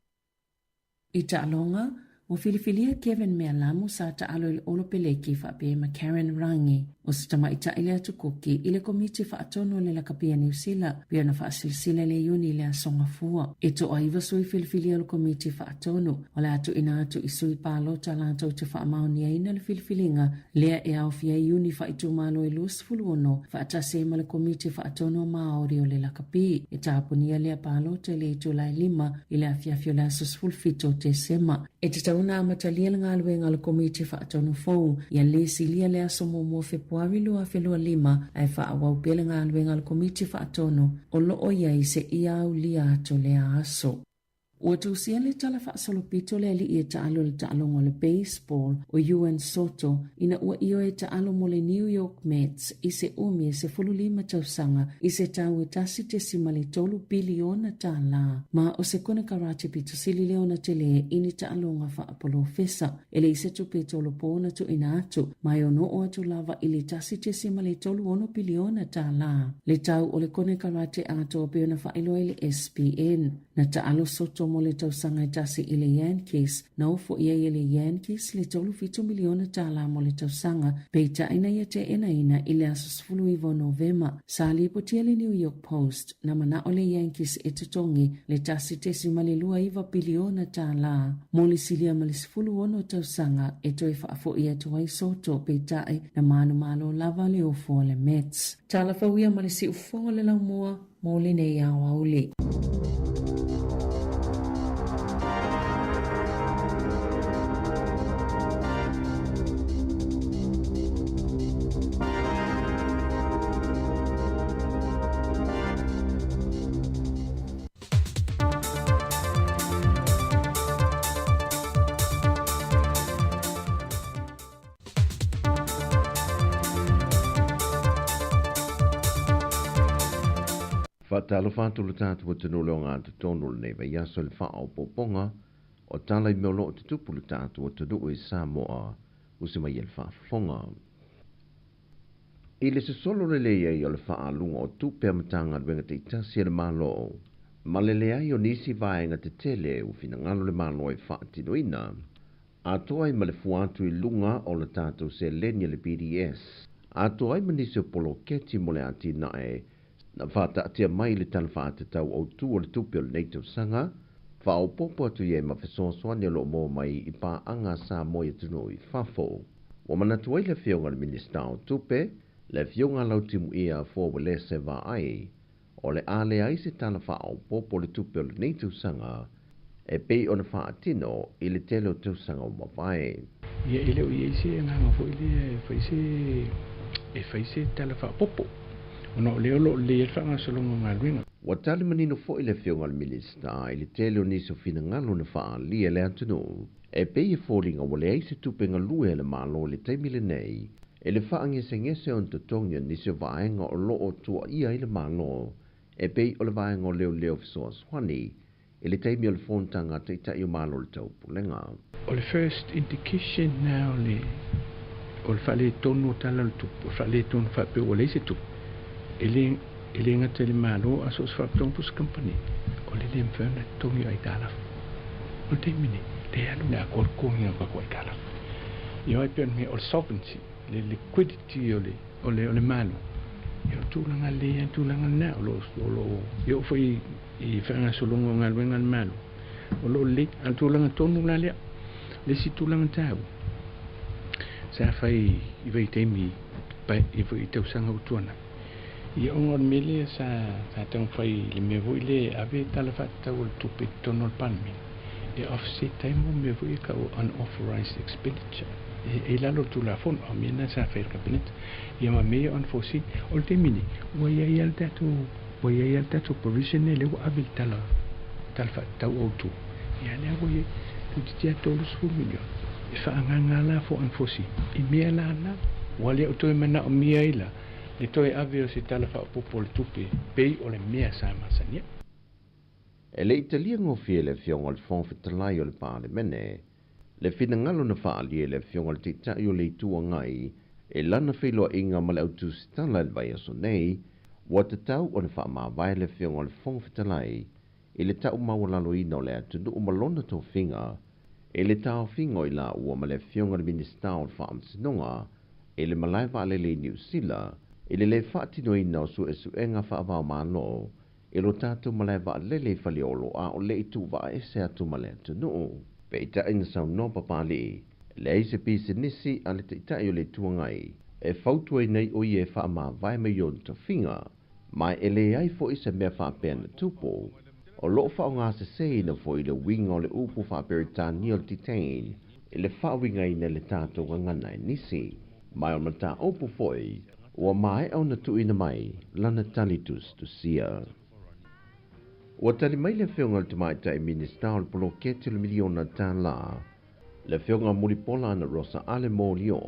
I ta alonga o filifilia Kevin Mealamu sa ta alo il olopeleki whape ma Karen Rangi o sa tamaita ile atu kuki ile komiti whaatono le lakapia New Zealand pia na whaasilsila le yuni le asonga fua. Ito aiva sui filifilia lo komiti whaatono o le atu ina atu isui palota la atu te whaamaonia ina le filifilinga lea e au fia yuni whaitu malo i lus fuluono whaatase ma le komiti whaatono Maori o le lakapi. E tapunia lea palota le itu lai 5 ile afiafio le asos fulfito te sema. E te tau sauna matalia ngā luenga le komiti whaatonu fau, ia le silia le aso mo Februari lua whelua lima, ai whaawau pele ngā luenga le komiti whaatonu, o loo ia i se ia au lia ato le aso. Ua tausia le tala whaasolopito le ali i taalo le taalonga le baseball o UN Soto, ina ua io e taalo mo le New York Mets i se umi e se fululima tausanga i se tau e tasi te simale tolu biliona tala. Ma o se kone karate pito sili leona tele ini taalonga whaapolo fesa, ele i se tupito lo pōna tu ina atu, mai ono o atu lava i le tasi te simale tolu ono biliona tala. Le tau o le kone karate ato o peona whailo le SPN, na taalo Soto mo le tausanga i tasi i le Yankees, na ufo ia i le Yankees le tolu fito miliona tala mo le tausanga, peita ina ia te ina i le asosfulu i vo Novema, sa li potia le New York Post, na mana o le Yankees e tutongi le tasi te simale lua iwa biliona tala. Mo le silia ma le sifulu ono tausanga e toi whaafo ia tuai Soto peita na manu malo lava le ufo le Mets. Tala fawia ma le si ufo le lau mua, mo le nei awa ule. Talo whātulu tātu o tunu leo ngā tonu le nei vai aso le whao poponga o tala I meolo o te tupulu tātu o tunu o I Samoa usi mai el whaafonga. I le se solo le leia I o le whaalunga o tupea matanga ruenga te itasi e le malo ma le leai o nisi vaenga te tele u fina ngalo le malo e whaatinoina a toa I ma le fuatu I lunga o le tātu se lenia le BDS a toa I ma nisi o polo keti mo le ati nae na whata atia mai le tala whata tau au tu o le tupi o le neitau sanga, wha o popo atu ye ma whesonsoani lo mo mai I pā anga sa moia tunu I whafo. Wa mana tuai le whionga le minista o tupe, le whionga lau timu ia fōwa le se wa ai, o le ale ai se tala wha o popo le tupi o le neitau sanga, e pei o na wha atino I le tele o tau sanga o mawai. Ia ele o ia isi e nganga fo ile whaise tala wha popo. Ono leo lo le fanga solongo ngaluinga. Wa tali manino fo ile whionga le minista I le tele o niso fina ngalo na wha lia le antunu. E pei e fōringa wale eise tupenga lue le malo le taimile nei. E le wha ngese ngese on tutongia niso vaenga o loo tua ia I le malo. E pei o le vaenga o leo fisoa swani. E le taimi o le fontanga te itai o malo le tau pulenga. O le first indication now le o le whale tonu tala le tupu. O whale tonu whape o le eise tupu. Ele ngata le malo aso sfaptong pus company o le mfana tongi ai tala o te mini le alu na kor kongi ko ko tala yo ai pen me o solvency le liquidity o le malo yo tulanga le tulanga na lo yo foi I fanga solongo ngal wengal malo o lo le an tulanga tonu la le si tulanga tau sa fai I vai temi pa I vai tau sanga utuana I ongor mele sa tang fai le me voi le ave tala fata o tupe tono palmi e offset time me voi ka unauthorized expenditure e la lo tu la fon o mina sa fer cabinet e ma me on fosi o te mini wo ya yalta tu provisional le ave tala fata o tu ya le wo ye tu ti to lo su milio e fa nganga la fo on fosi e me la wale o to mena o mi ila e toi ave o se tala wha popo le tupe, pei o le mea sa masania. E le italia ngofie le fionga le fonfetalai o le pāle mene, le fina ngalo na whaalie le fionga le titai o le itua ngai, e lana whiloa inga ma le autu sitala le vai aso nei, wa te tau o le wha mawai le fionga le fonfetalai, e le tau mawalalo ina o le atunu o malona tō finga, e le tau finga o ila ua ma le fionga le minista o le wha amsinonga, e le malai wale le New Zealand, Ele le whaatino ina o su enga whaavao mano, e lo tātou malai wa lele whaliolo a o le itu wa ese atu malai tunu. Pe ita ina sau no papali, le eise pisi nisi a le te itai o le tuangai, e fautua nei o ie wha ma vai me yon ta whinga, mai ele ai fo isa mea wha pēna tupo, O lo whaonga se ina fo i le winga o le upu whaperitani o le titain, i le whawinga ina le tātou ngana nisi. Mai o mata opu foi, ua mai au na tuina mai, lana talitus tu sia. Ua tali mai le whionga le tamaita i minista o le polo kete le miliona tā la, le whionga muripola ana Rosa Ale Molio,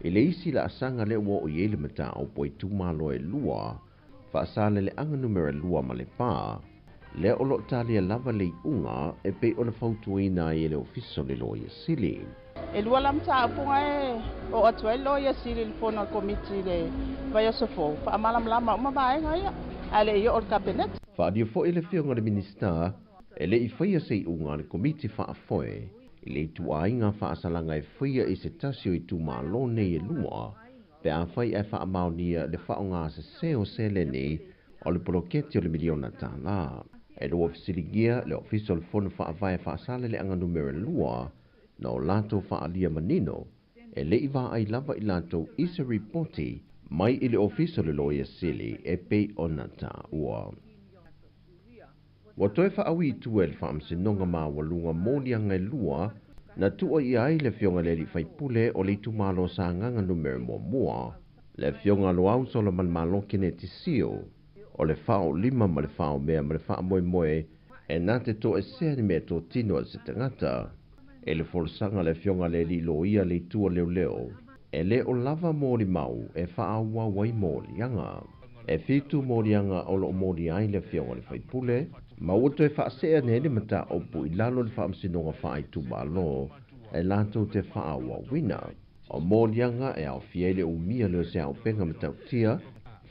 i le isi la asanga le ua o iele mata opu i tumalo e lua, whaasale le anga numera lua ma le pā, le o lo talia lava le unga e pe o na fautuina i le ofiso le loia sili. E lua lam ta apunga e o atua e loia sili le fona komiti le vai sofo. Pa amalam lama uma vai ngaya. Ale i o cabinet. Whaadia fo i le whionga le minista e le i whaia se unga le komiti whaafoe i le tuainga whaasalanga e whaia i se tasio i tu maalone e lua pe a whai e whaamaunia le whaonga se seo seleni o le poloketi o le miliona tā la. E lo ofisiligia le ofiso le fona whaavai whaasale le anga numero lua na o lato whaalia manino e le iwa ai lava i lato isa reporti mai i le ofiso le loia sili e pei ona tā ua. Wa toe whaawi tu e le whaamsinonga maa walunga mōlianga e lua na tua i ai le whionga le li whaipule o le tumalo sa nganga numero mua le whionga lo au sola man malo kine tisio o le whao lima ma le whao mea ma le whao moe moe e nā te to e sea ni mea tō tino e se tangata e le folsanga le whionga le li lo ia le tua leo leo e le o lava mōri mau e whao wai mōri anga e fitu mōri anga o lo mōri ai le whionga le whaipule ma uto e whaasea ne le mata o pu i lalo le whaamsinonga whaai tu malo e lato te whao wina o mōri anga e au fiele o mia leo se au penga matau tia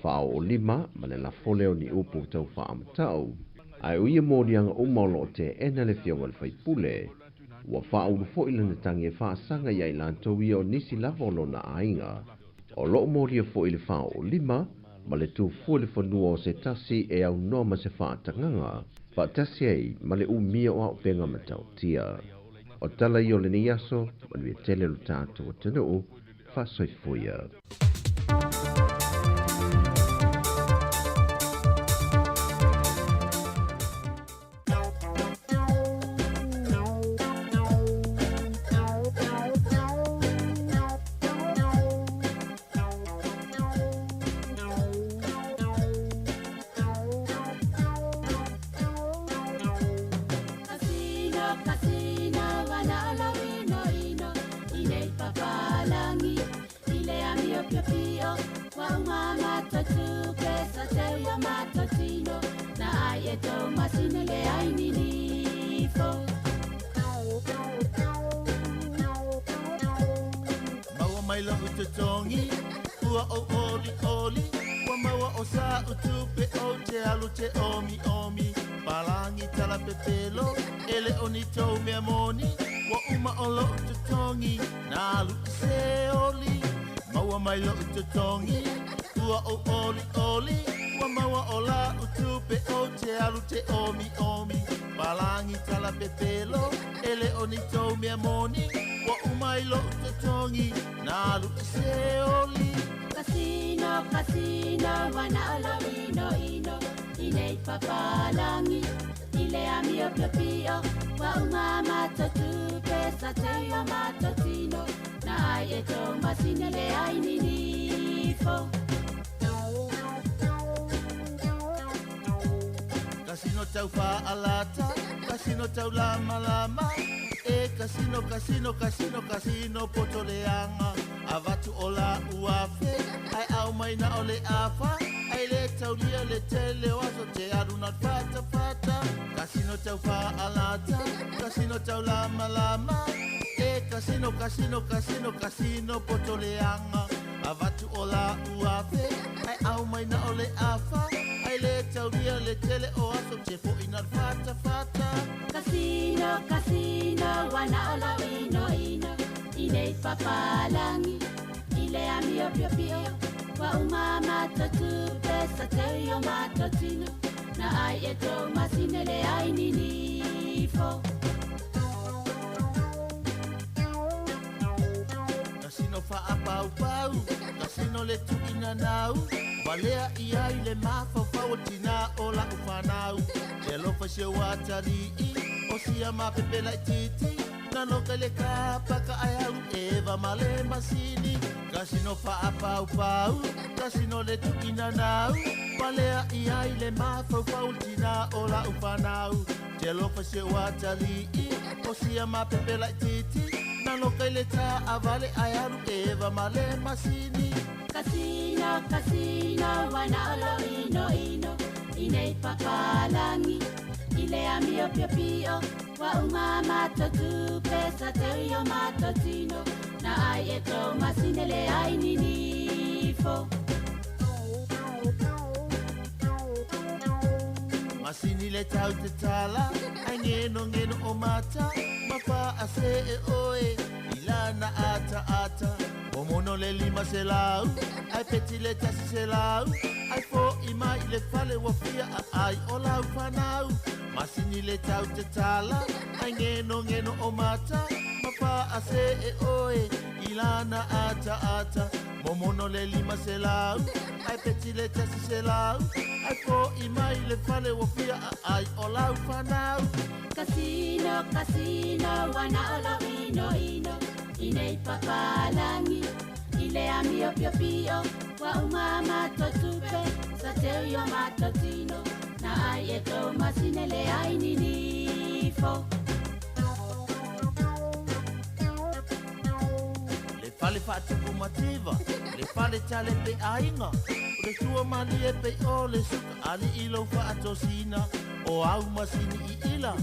whao o lima ma le la foleo ni upu tau wha amatau. Ai uia mōrianga o maolo te ena le whionga le whaipule. Ua whao lufo ila na tangi e whaasanga iai lantou ia o nisi lavolo na ainga. O loo mōria fo ili whao o lima ma le tu fu le whanua o se tasi e au noa ma se whaatanganga. Wha tasi ei ma le umia o au penga matau tia. O tala i o le ni aso, manui e tele lo tātou o tanu, wha soifuia. Casino tau wha alata, casino tau lama lama, e casino, casino, casino, casino potoleanga. Avatu o la uafe, ai au mai na o le afa, ai le tau lia le tele o aso te aruna fata fata. Casino tau wha alata, casino tau lama lama, e casino, casino, casino, casino potoleanga. Avatu o la uafe, ai au mai na o le afa, ai le tau lia le tele o aso te po ina fata fata. Casino, casino, wana ola ino ino, inei papalangi, ile amio pio pio, wa umama totu pesa teio matotino, na ai eto masine le ai ninifo. Casino fa apau pau, casino le tu ina nau, Walea ia i le mafafau tina o la ufanau. Te alofa se watari i o sia mapepela i titi. Na noka le kapaka ai au eva male masini. Kasino pa apau pau, kasino le tukina nau. Walea ia i le mafafau tina o la ufanau. Te alofa se watari i o sia mapepela i titi. Na noka le ta avale ai au eva male masini. Casino, casino, wana olo ino ino. Inei pakalangi, ile amio pio pio. Wa uma matotu, pesa teio matotino. Na ai eto masinele ai ninifo. Masini le tau te tala, ai ngeno ngeno o mata. Mapa ase e oe, ilana ata ata. O mono le lima se lau, ai peti le tasi se lau. Ai fo ima i le fale wafia a ai o lau whanau. Masini le tau te tala, ai ngeno ngeno o mata. Mapa ase e oe, ilana ata ata. Mo mono le lima se lau, ai peti le tasi se lau. Ai fo ima i le fale wafia a ai o lau whanau. Casino, casino, wana olo ino ino. Inei pakalangi, ile amio pio pio. Wa uma matotupe, sa teio matotino. Na ai eto masinele ai ninifo. Le fale fatuku mativa, le fale tale pe ainga. Le tua mani e pe o le suka ali ilo fatosina. O au masini i ila,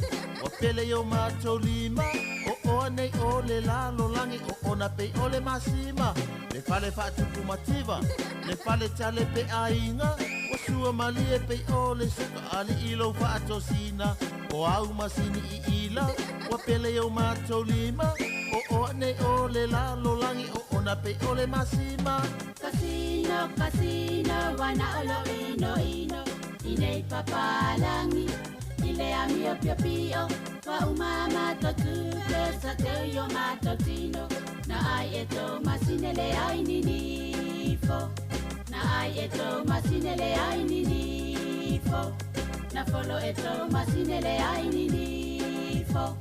wa pele yo mato lima. O nei o le lalo langi o ona pe o le masima. Le fale fatuku mativa, le fale tale pe ainga. O sua mali e pe o le suka ali ilo fatosina. O au masini i ila, wa pele yo mato lima. O nei o le lalo langi o ona pe o le masima. Casino, casino, wana olo ino ino. Inei papalangi, ile amio pio pio. Wa uma matotupe, sa teio matotino. Na ai eto masinele ai ninifo. Na ai eto masinele ai ninifo. Na folo eto masinele ai ninifo.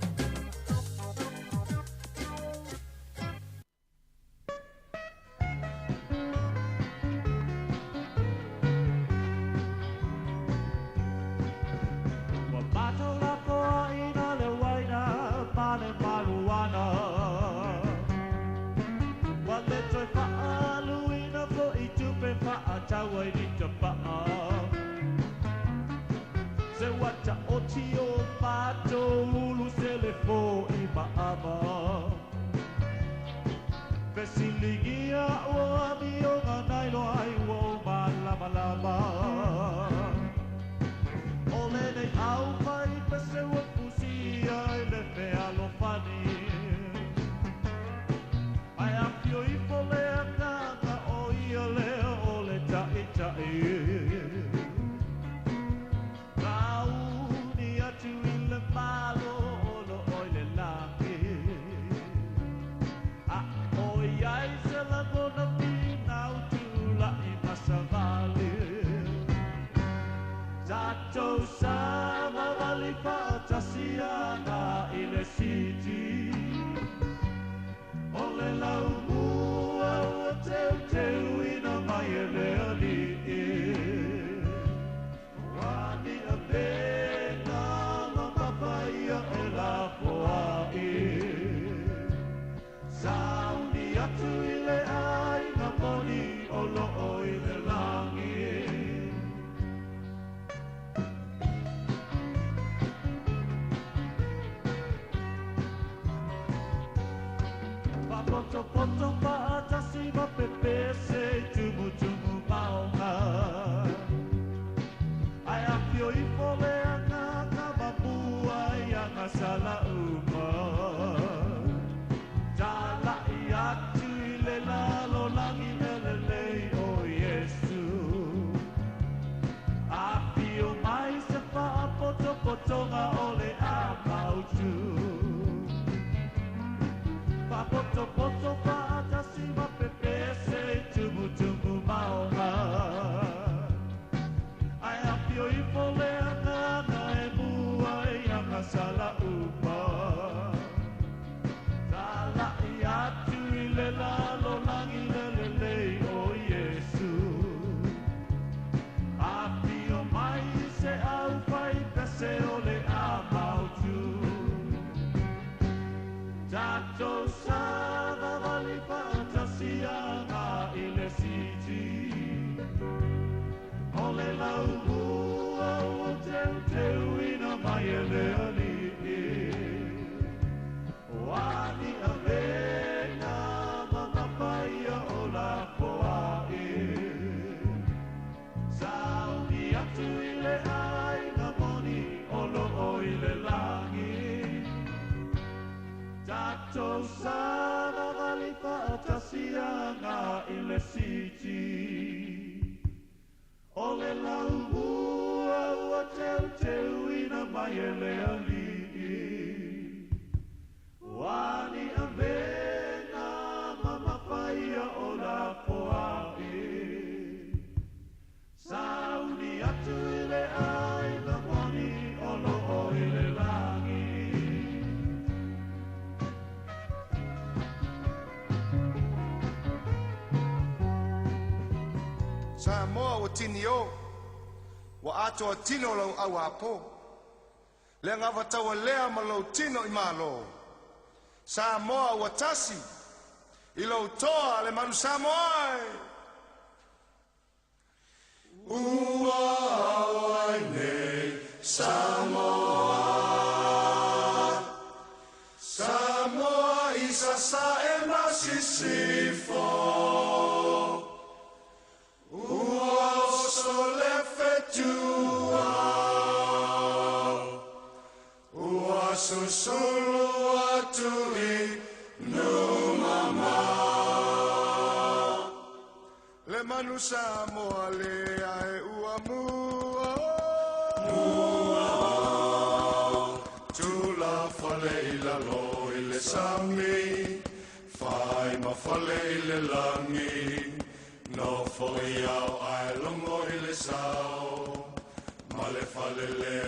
Poto pa atasi ma pepe se tumu tumu maonga. tau sana galipa atasianga i le siti. O le lau ua ua teu ina mai e le ali'i. Wani a vena mama paia o la poa'i. Sauni atu i le ai na moni o lo o i le langi. Samoa wa tini o, wa ato tino lau au apo. Le ngava tawa lea ma lau tino i malo. Samoa wa tasi, i lau toa le manu Samoa. Ua awai nei Samoa. Samoa isa sa e masisifo. Ua sole fetua. Ua susulu atu i numama. Le manu Samoa le ae ua mua. Mua. Tula fale i la lo i le sami. Fai ma fale i le langi. No foi au ai longo i le sao. Ma le fale le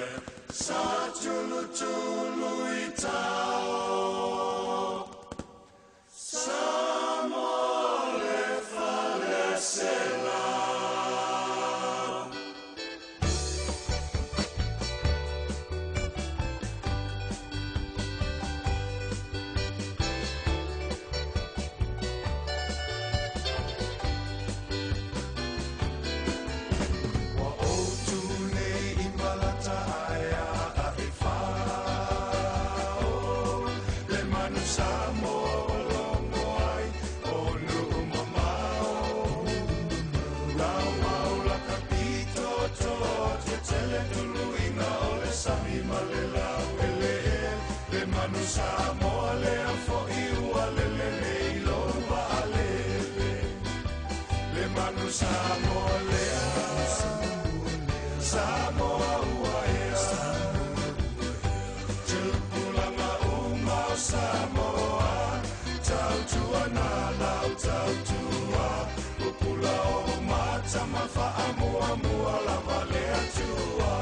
sa tulu tulu i tau. Samoa le fale se la. Samoa le afo i ua lele nei lo wa alele. Le manu Samoa le Samoa ua ea. Tupulanga uma Samoa. Tau tua na lau tau tua. Upula o mata mafa amua mua lava le atua.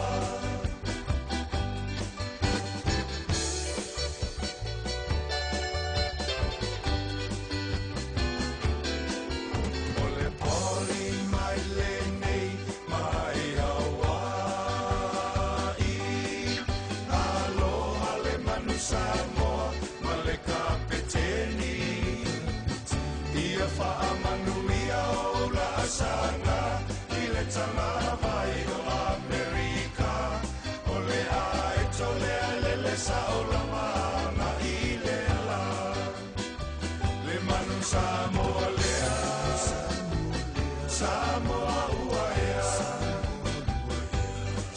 Samoa, maleka peteni. Ia whaamanuia o la asanga. I le tanga vai o Amerika. O le ai to le alele sa o la mana i le la. Le manu Samoa lea. Samoa ua ea.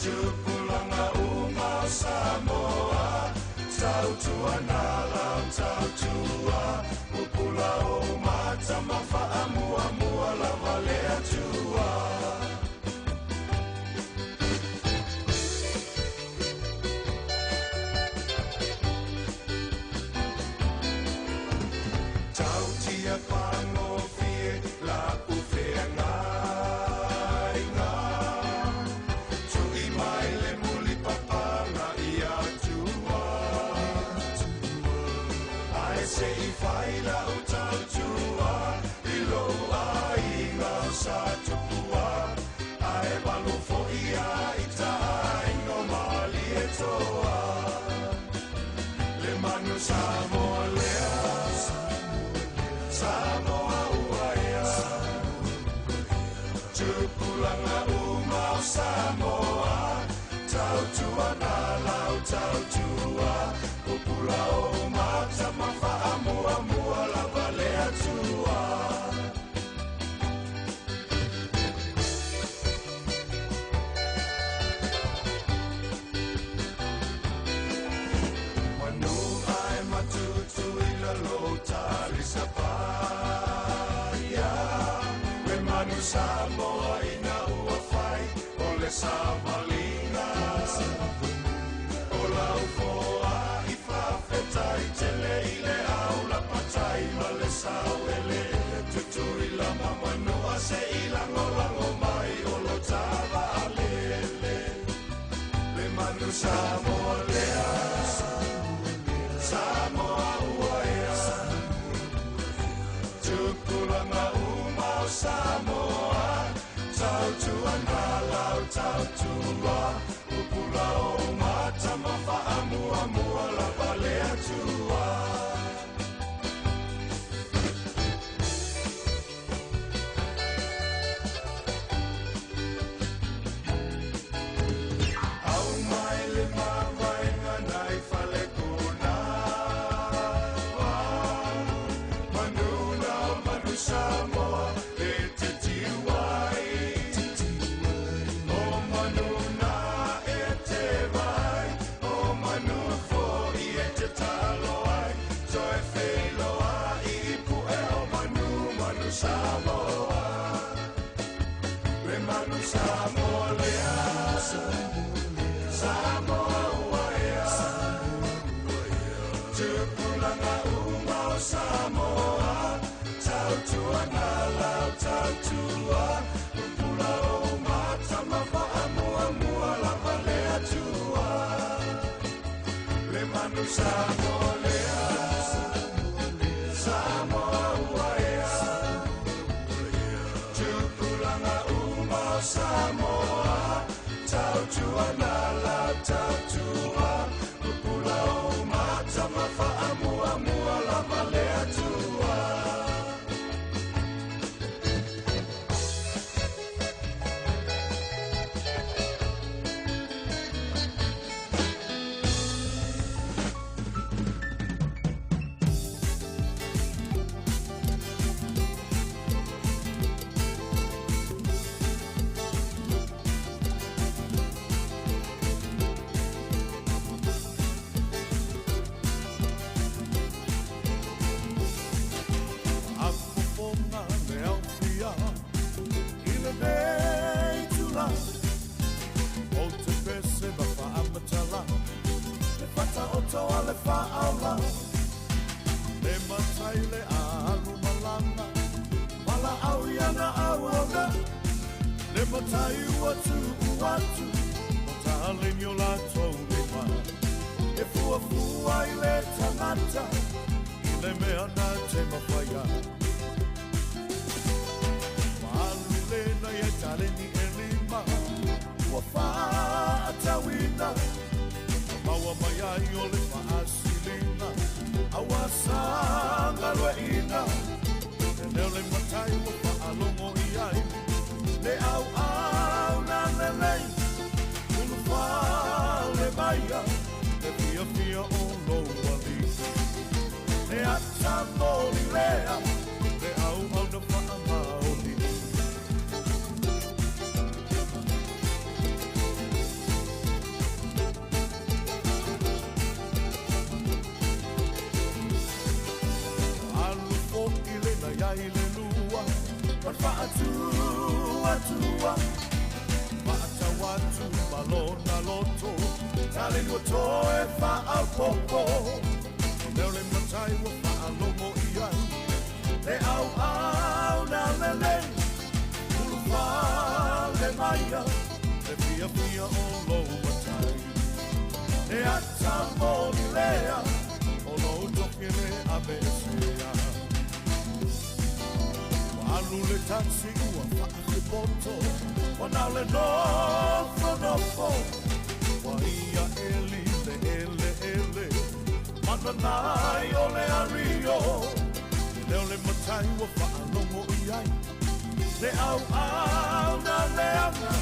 Tupulanga uma Samoa. Tau tua na lau tau tua. Upula o mata mafa amua mua la vale atua. Tau tia pango fie la ufea ngai ngā. Tui mai le muli papanga i atua. Se I faila o tau tua. I lo ai ngau sa tupua. Ae balu fo ia I tai no mali e toa. Le manu Samoa lea. Samoa ua ea. Tupulanga umau Samoa. Tau tua na lau tau tua. Upula o mata mafa amua mua la vale atua. Manu ai mata Samoa ina ua fai o le Savalinga o lau foa I whawhetai tele I le au la patai ma le sauele tutu I la mamanua se I lango lango mai o lo tawa alele le manu Samoa lea Samoa uaea tukulanga umau Samoa tau tua ngalau tau tua upula o mata mafa amua mua la balea tua au mai le mawai nganai fale kuna manuna manu Samoa e te tiwai o manuna e te vai o manu fo I e te talo ai so e feilo ai I pu e o manu Samoa le manu Samoa lea Samoa uaea tupulanga umau Samoa tau tua ngalau tau tua upula o mata mafa amua mua la valea tua le manu Samoa lea Samoa uaea tupulanga umau Samoa tau tua ngalau tau tua upula o mata mafa amua mua la valea tua Afufonga le aufia I le nei tula o te pese ma wha amatala le whata o toa le wha aula le matai le alu malanga wala au iana au auna le matai uatu uatu o tālini o lātou le wā e fua fua I le tangata I le mea nā te mawhaia Lena ya taleni elima Ua whaatawina Maua maya I ole whaasilina Awa sanga loeina E leo le matai ua whaalongo I ai Le au au na lelei Ulu whale maya Le fia fia o loa li Le ata moli lea Le au au na whaamaoli Ia I le lua Wan whaatua tua Whaatawatu malona loto Tale nua toe whaapopo Leo le matai wa whaalongo I ai Le au au na lele Ulu whale maia Le fia fia o lo matai Le ata moni lea O lo toke le abesea Alu le taxi ua whaake poto Wana le nofo Wa ia eli le ele Mana nai o le ario Leo le matai ua whaalongo I ai Le au au na le anga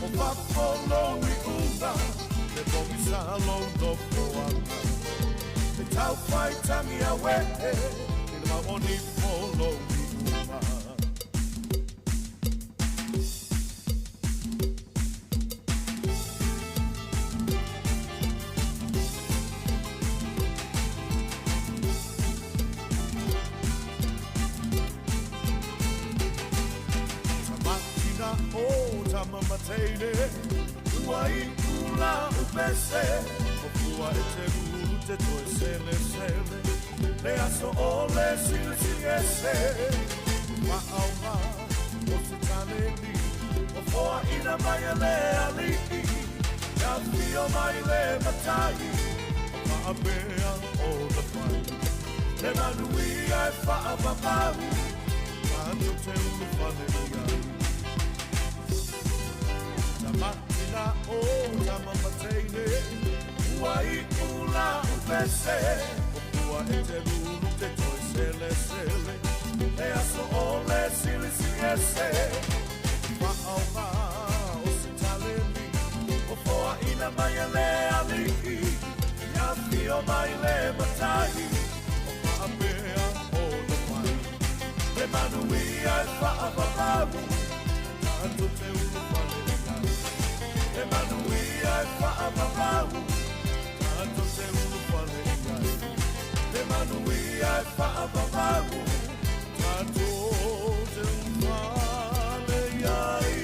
O whapolo I una Le bongi salo no poanga Le tau whai tangi a wehe I le maoni polo tama mateine ua I kula upese o kua e te ruru te toe sele sele le aso o le sile sigese wa au ma o se tane ni o foa ina mai a le aliki ya fio mai le matai o ma apea o the fight le manui ai fa a papau ando te ulu fale iai Matina o tama mateine ua I kula upese o kua e te lulu te toi sele sele e aso o le sili siese wa'au ngā o se talemi o foa ina mai a le aliki ia fio mai le matai o wa'apea o le mai le manui ai wa'apaparu tanto te ulu wale e manui ai whaapapau tanto te ulu whale iai e manui ai whaapapau tanto te ulu whale iai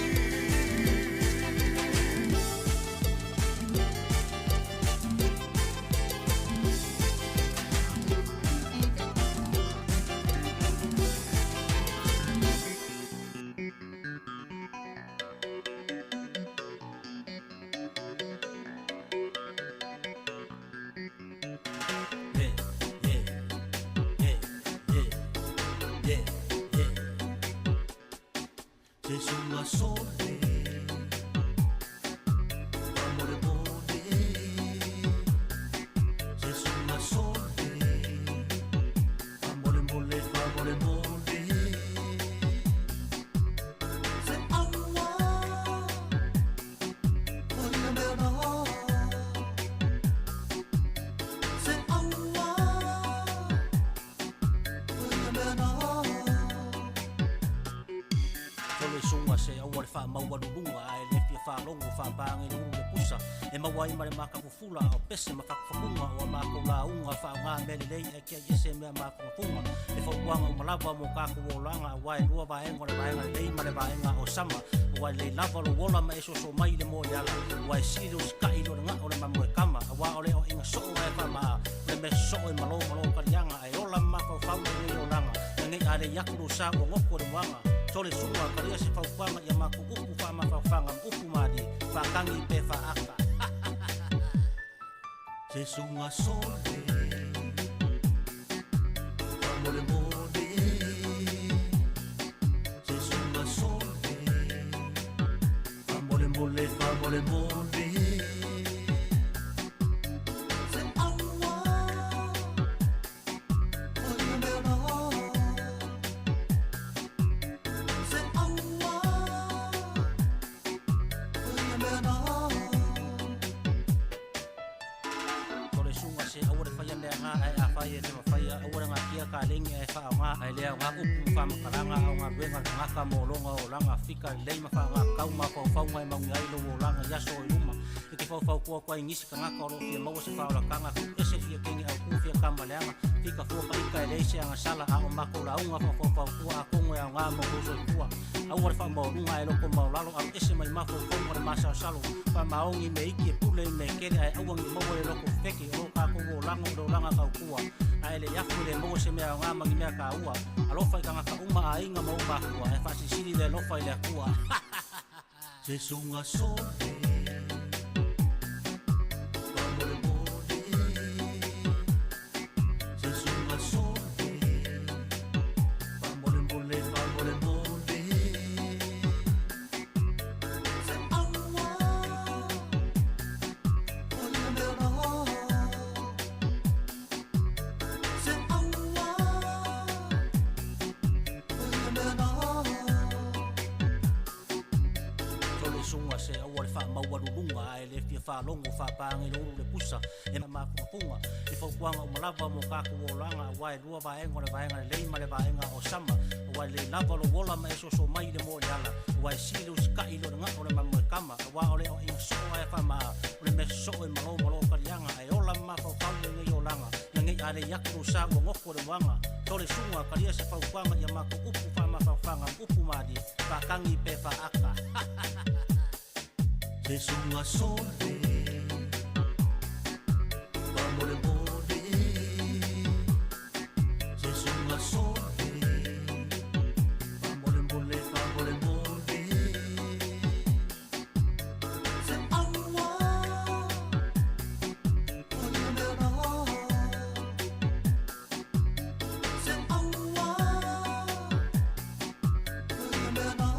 Wai mare maka fufula o pese maka fukunga o maka la unga fa nga mele lei e kia yese me maka funga e fo wanga o malava mo ka ko langa wai rua ba engo le baenga lei mare baenga o sama wai le lava lo wola ma eso so mai le mo yala wai sido skai lo nga o le mamu kama wa o le o inga so e fa ma le me so e malo ka yanga e ola maka fa le o langa ngai ale yakuru sa o ngoko le wanga tole sunga ka ia se fa wanga ya maka upu fa ma fa fanga upu madi fa kangi pe fa aka Se sunga solde Amore mode Se sunga solde Amore mole amore mode Se awa Oye me no Se awa Oye me no se awore faya le nga ai a faya le faya awore nga kia ka lengi e fa nga ai le nga upu fa makalanga au nga benga nga ka molonga o langa fika le ma fa nga kau ma fa fa ngai mau ngai lo langa ya so luma e ke fa fa ko ko ingisi ka nga ka ro fia mau se fa la kanga ku ese fia kengi au ku fia kamba le nga fika fo ka ika le se nga sala a ma ko la unga fa fa ku a ko nga nga mo so ku awore fa mo nga e lo ko mau lalo au ese mai ma fo ko ma sa salo fa maongi me iki pule me kele ai awangi mo le lo ko feki lo ka ko langa do langa ka kua ai le yafu le mo se me nga mangi me ka ua alo fa ka ka uma ai nga mo ba kua e fa si sili le lo fa le kua se sunga solde fa longo fa pangi lo le pusa e ma funga e fa kuanga o malava mo ka ko langa wai lua va engo le vaenga le ma le vaenga o sama wai le lava lo wola ma eso so mai le mo yala wai silu skai lo nga o le ma mo kama wa o le o in so e fa ma o le me so e malo ka yanga e ola ma fa ka le yo langa ngai ale yakru sa mo ngoko le wanga tole sunga ka ia se fa kuanga ya ma ko upu fa ma fa fanga upu madi fa kangi pe fa aka Se sunga sole Vamole mole Se sunga sole Vamole mole Se awa Oye me va Se awa Oye me va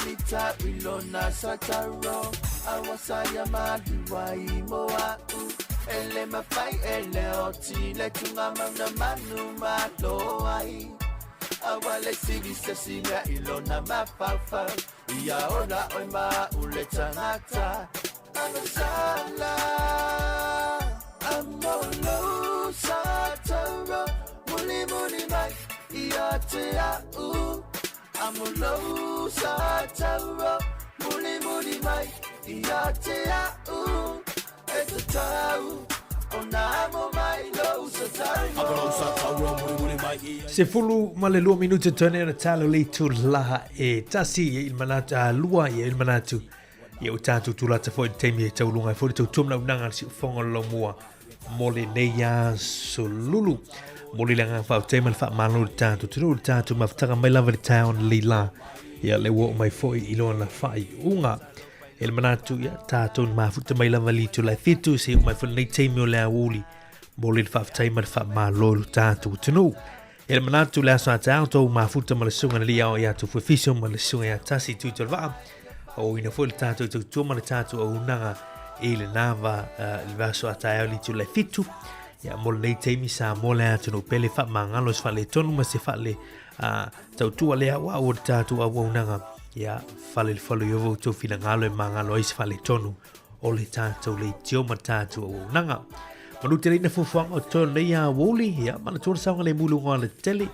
Mita ilona sataro awasaya maduwa imoa ele mafai ele oti le tungamana manu maloai awale sigi sesina ilona mafafa iaona oima uletangata anasala amolo sataro muli muli mai ia te au Amolo sa tauro Muli muli mai ia te au E te tau Ona mo mai lo sa tauro Amolo sa tauro muli muli mai ia Se fulu ma le lua minuta tone na talo le tu laha e tasi e il manata lua e il manatu e o tatu tulata fo te mi tau lunga fo te tumna unanga si fonga lo mua mole neia solulu mole langa fa te mal fa malo tatu tatu ma ftanga mai lava town lila ya le wo mai fo i lo na fa unga il manatu ya tatu ma futa mai lava li tu la fitu se mai fo nei te mi le awuli mole fa te mal fa malo tatu tunu il manatu la sa tatu ma futa mal sunga li ya tu fo fiso mal sunga ya tasi tu va o ina fo tatu tu tuma tatu o unanga ele nava il vaso ataio li tu le fitu ya mo le temi sa mo le atu no pele fa mangalo fa le tonu ma se fa le tau tu le wa o tatu a unanga ya fa le falo yo to fina ngalo e mangalo is fa le tonu o le tatu le tio ma tatu o unanga manu te na fu o to le ya woli ya mana tu sa le mulu ngale tele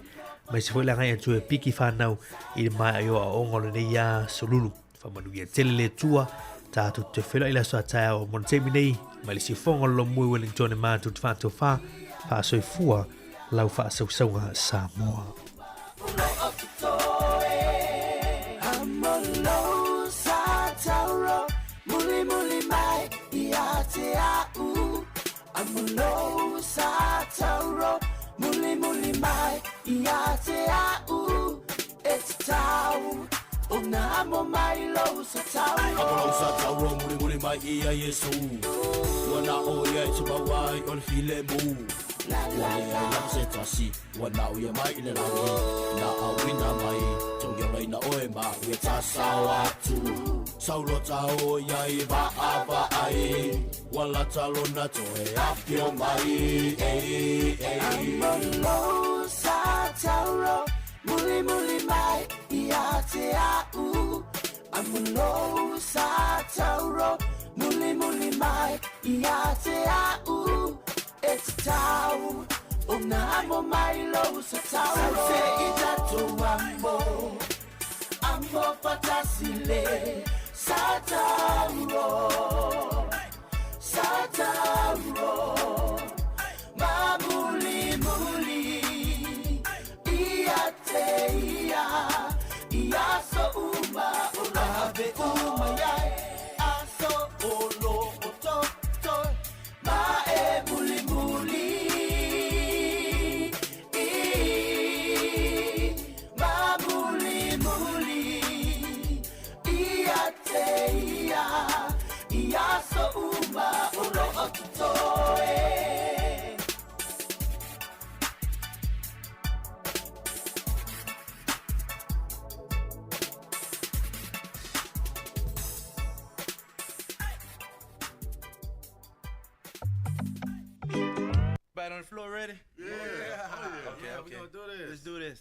ma se foi la ngai tu piki fa nau i mai yo o ngolo le ya solulu fa manu ya tele le tua tatu te fela ila so ata o mon te minei ma le si fonga lo mui Wellington e matu te fato fa soi fua lau fa sau saunga Samoa Amolo sa tauro Muli muli mai ia te au Amolo sa tauro Muli muli mai ia te au It's tau Ona mo mai lo sa tauro Amolo sa tauro muli muli mai ia Yesu Wana o ia te bawai o le file mu Wana ia se tasi Wana o ia mai le rangi Na awina mai Tongi o reina oe ma Ue ta sawa tu Sauro tau ia i va ava ai Wala talo na toe apio mai Amolo sa tauro Muli muli mai ia te au Amolo sa tauro Muli muli mai ia te au It's tau Ona mo mai lo sa tauro Se ita to Ambo patasile Sa tauro Sa tauro Ma muli muli Ia so uma Ona be uma yai Aso olo oto Ma e muli muli Ma muli muli Ia te Ia so uma olo oto On the floor ready? Yeah. Okay. We gonna do this. Let's do this.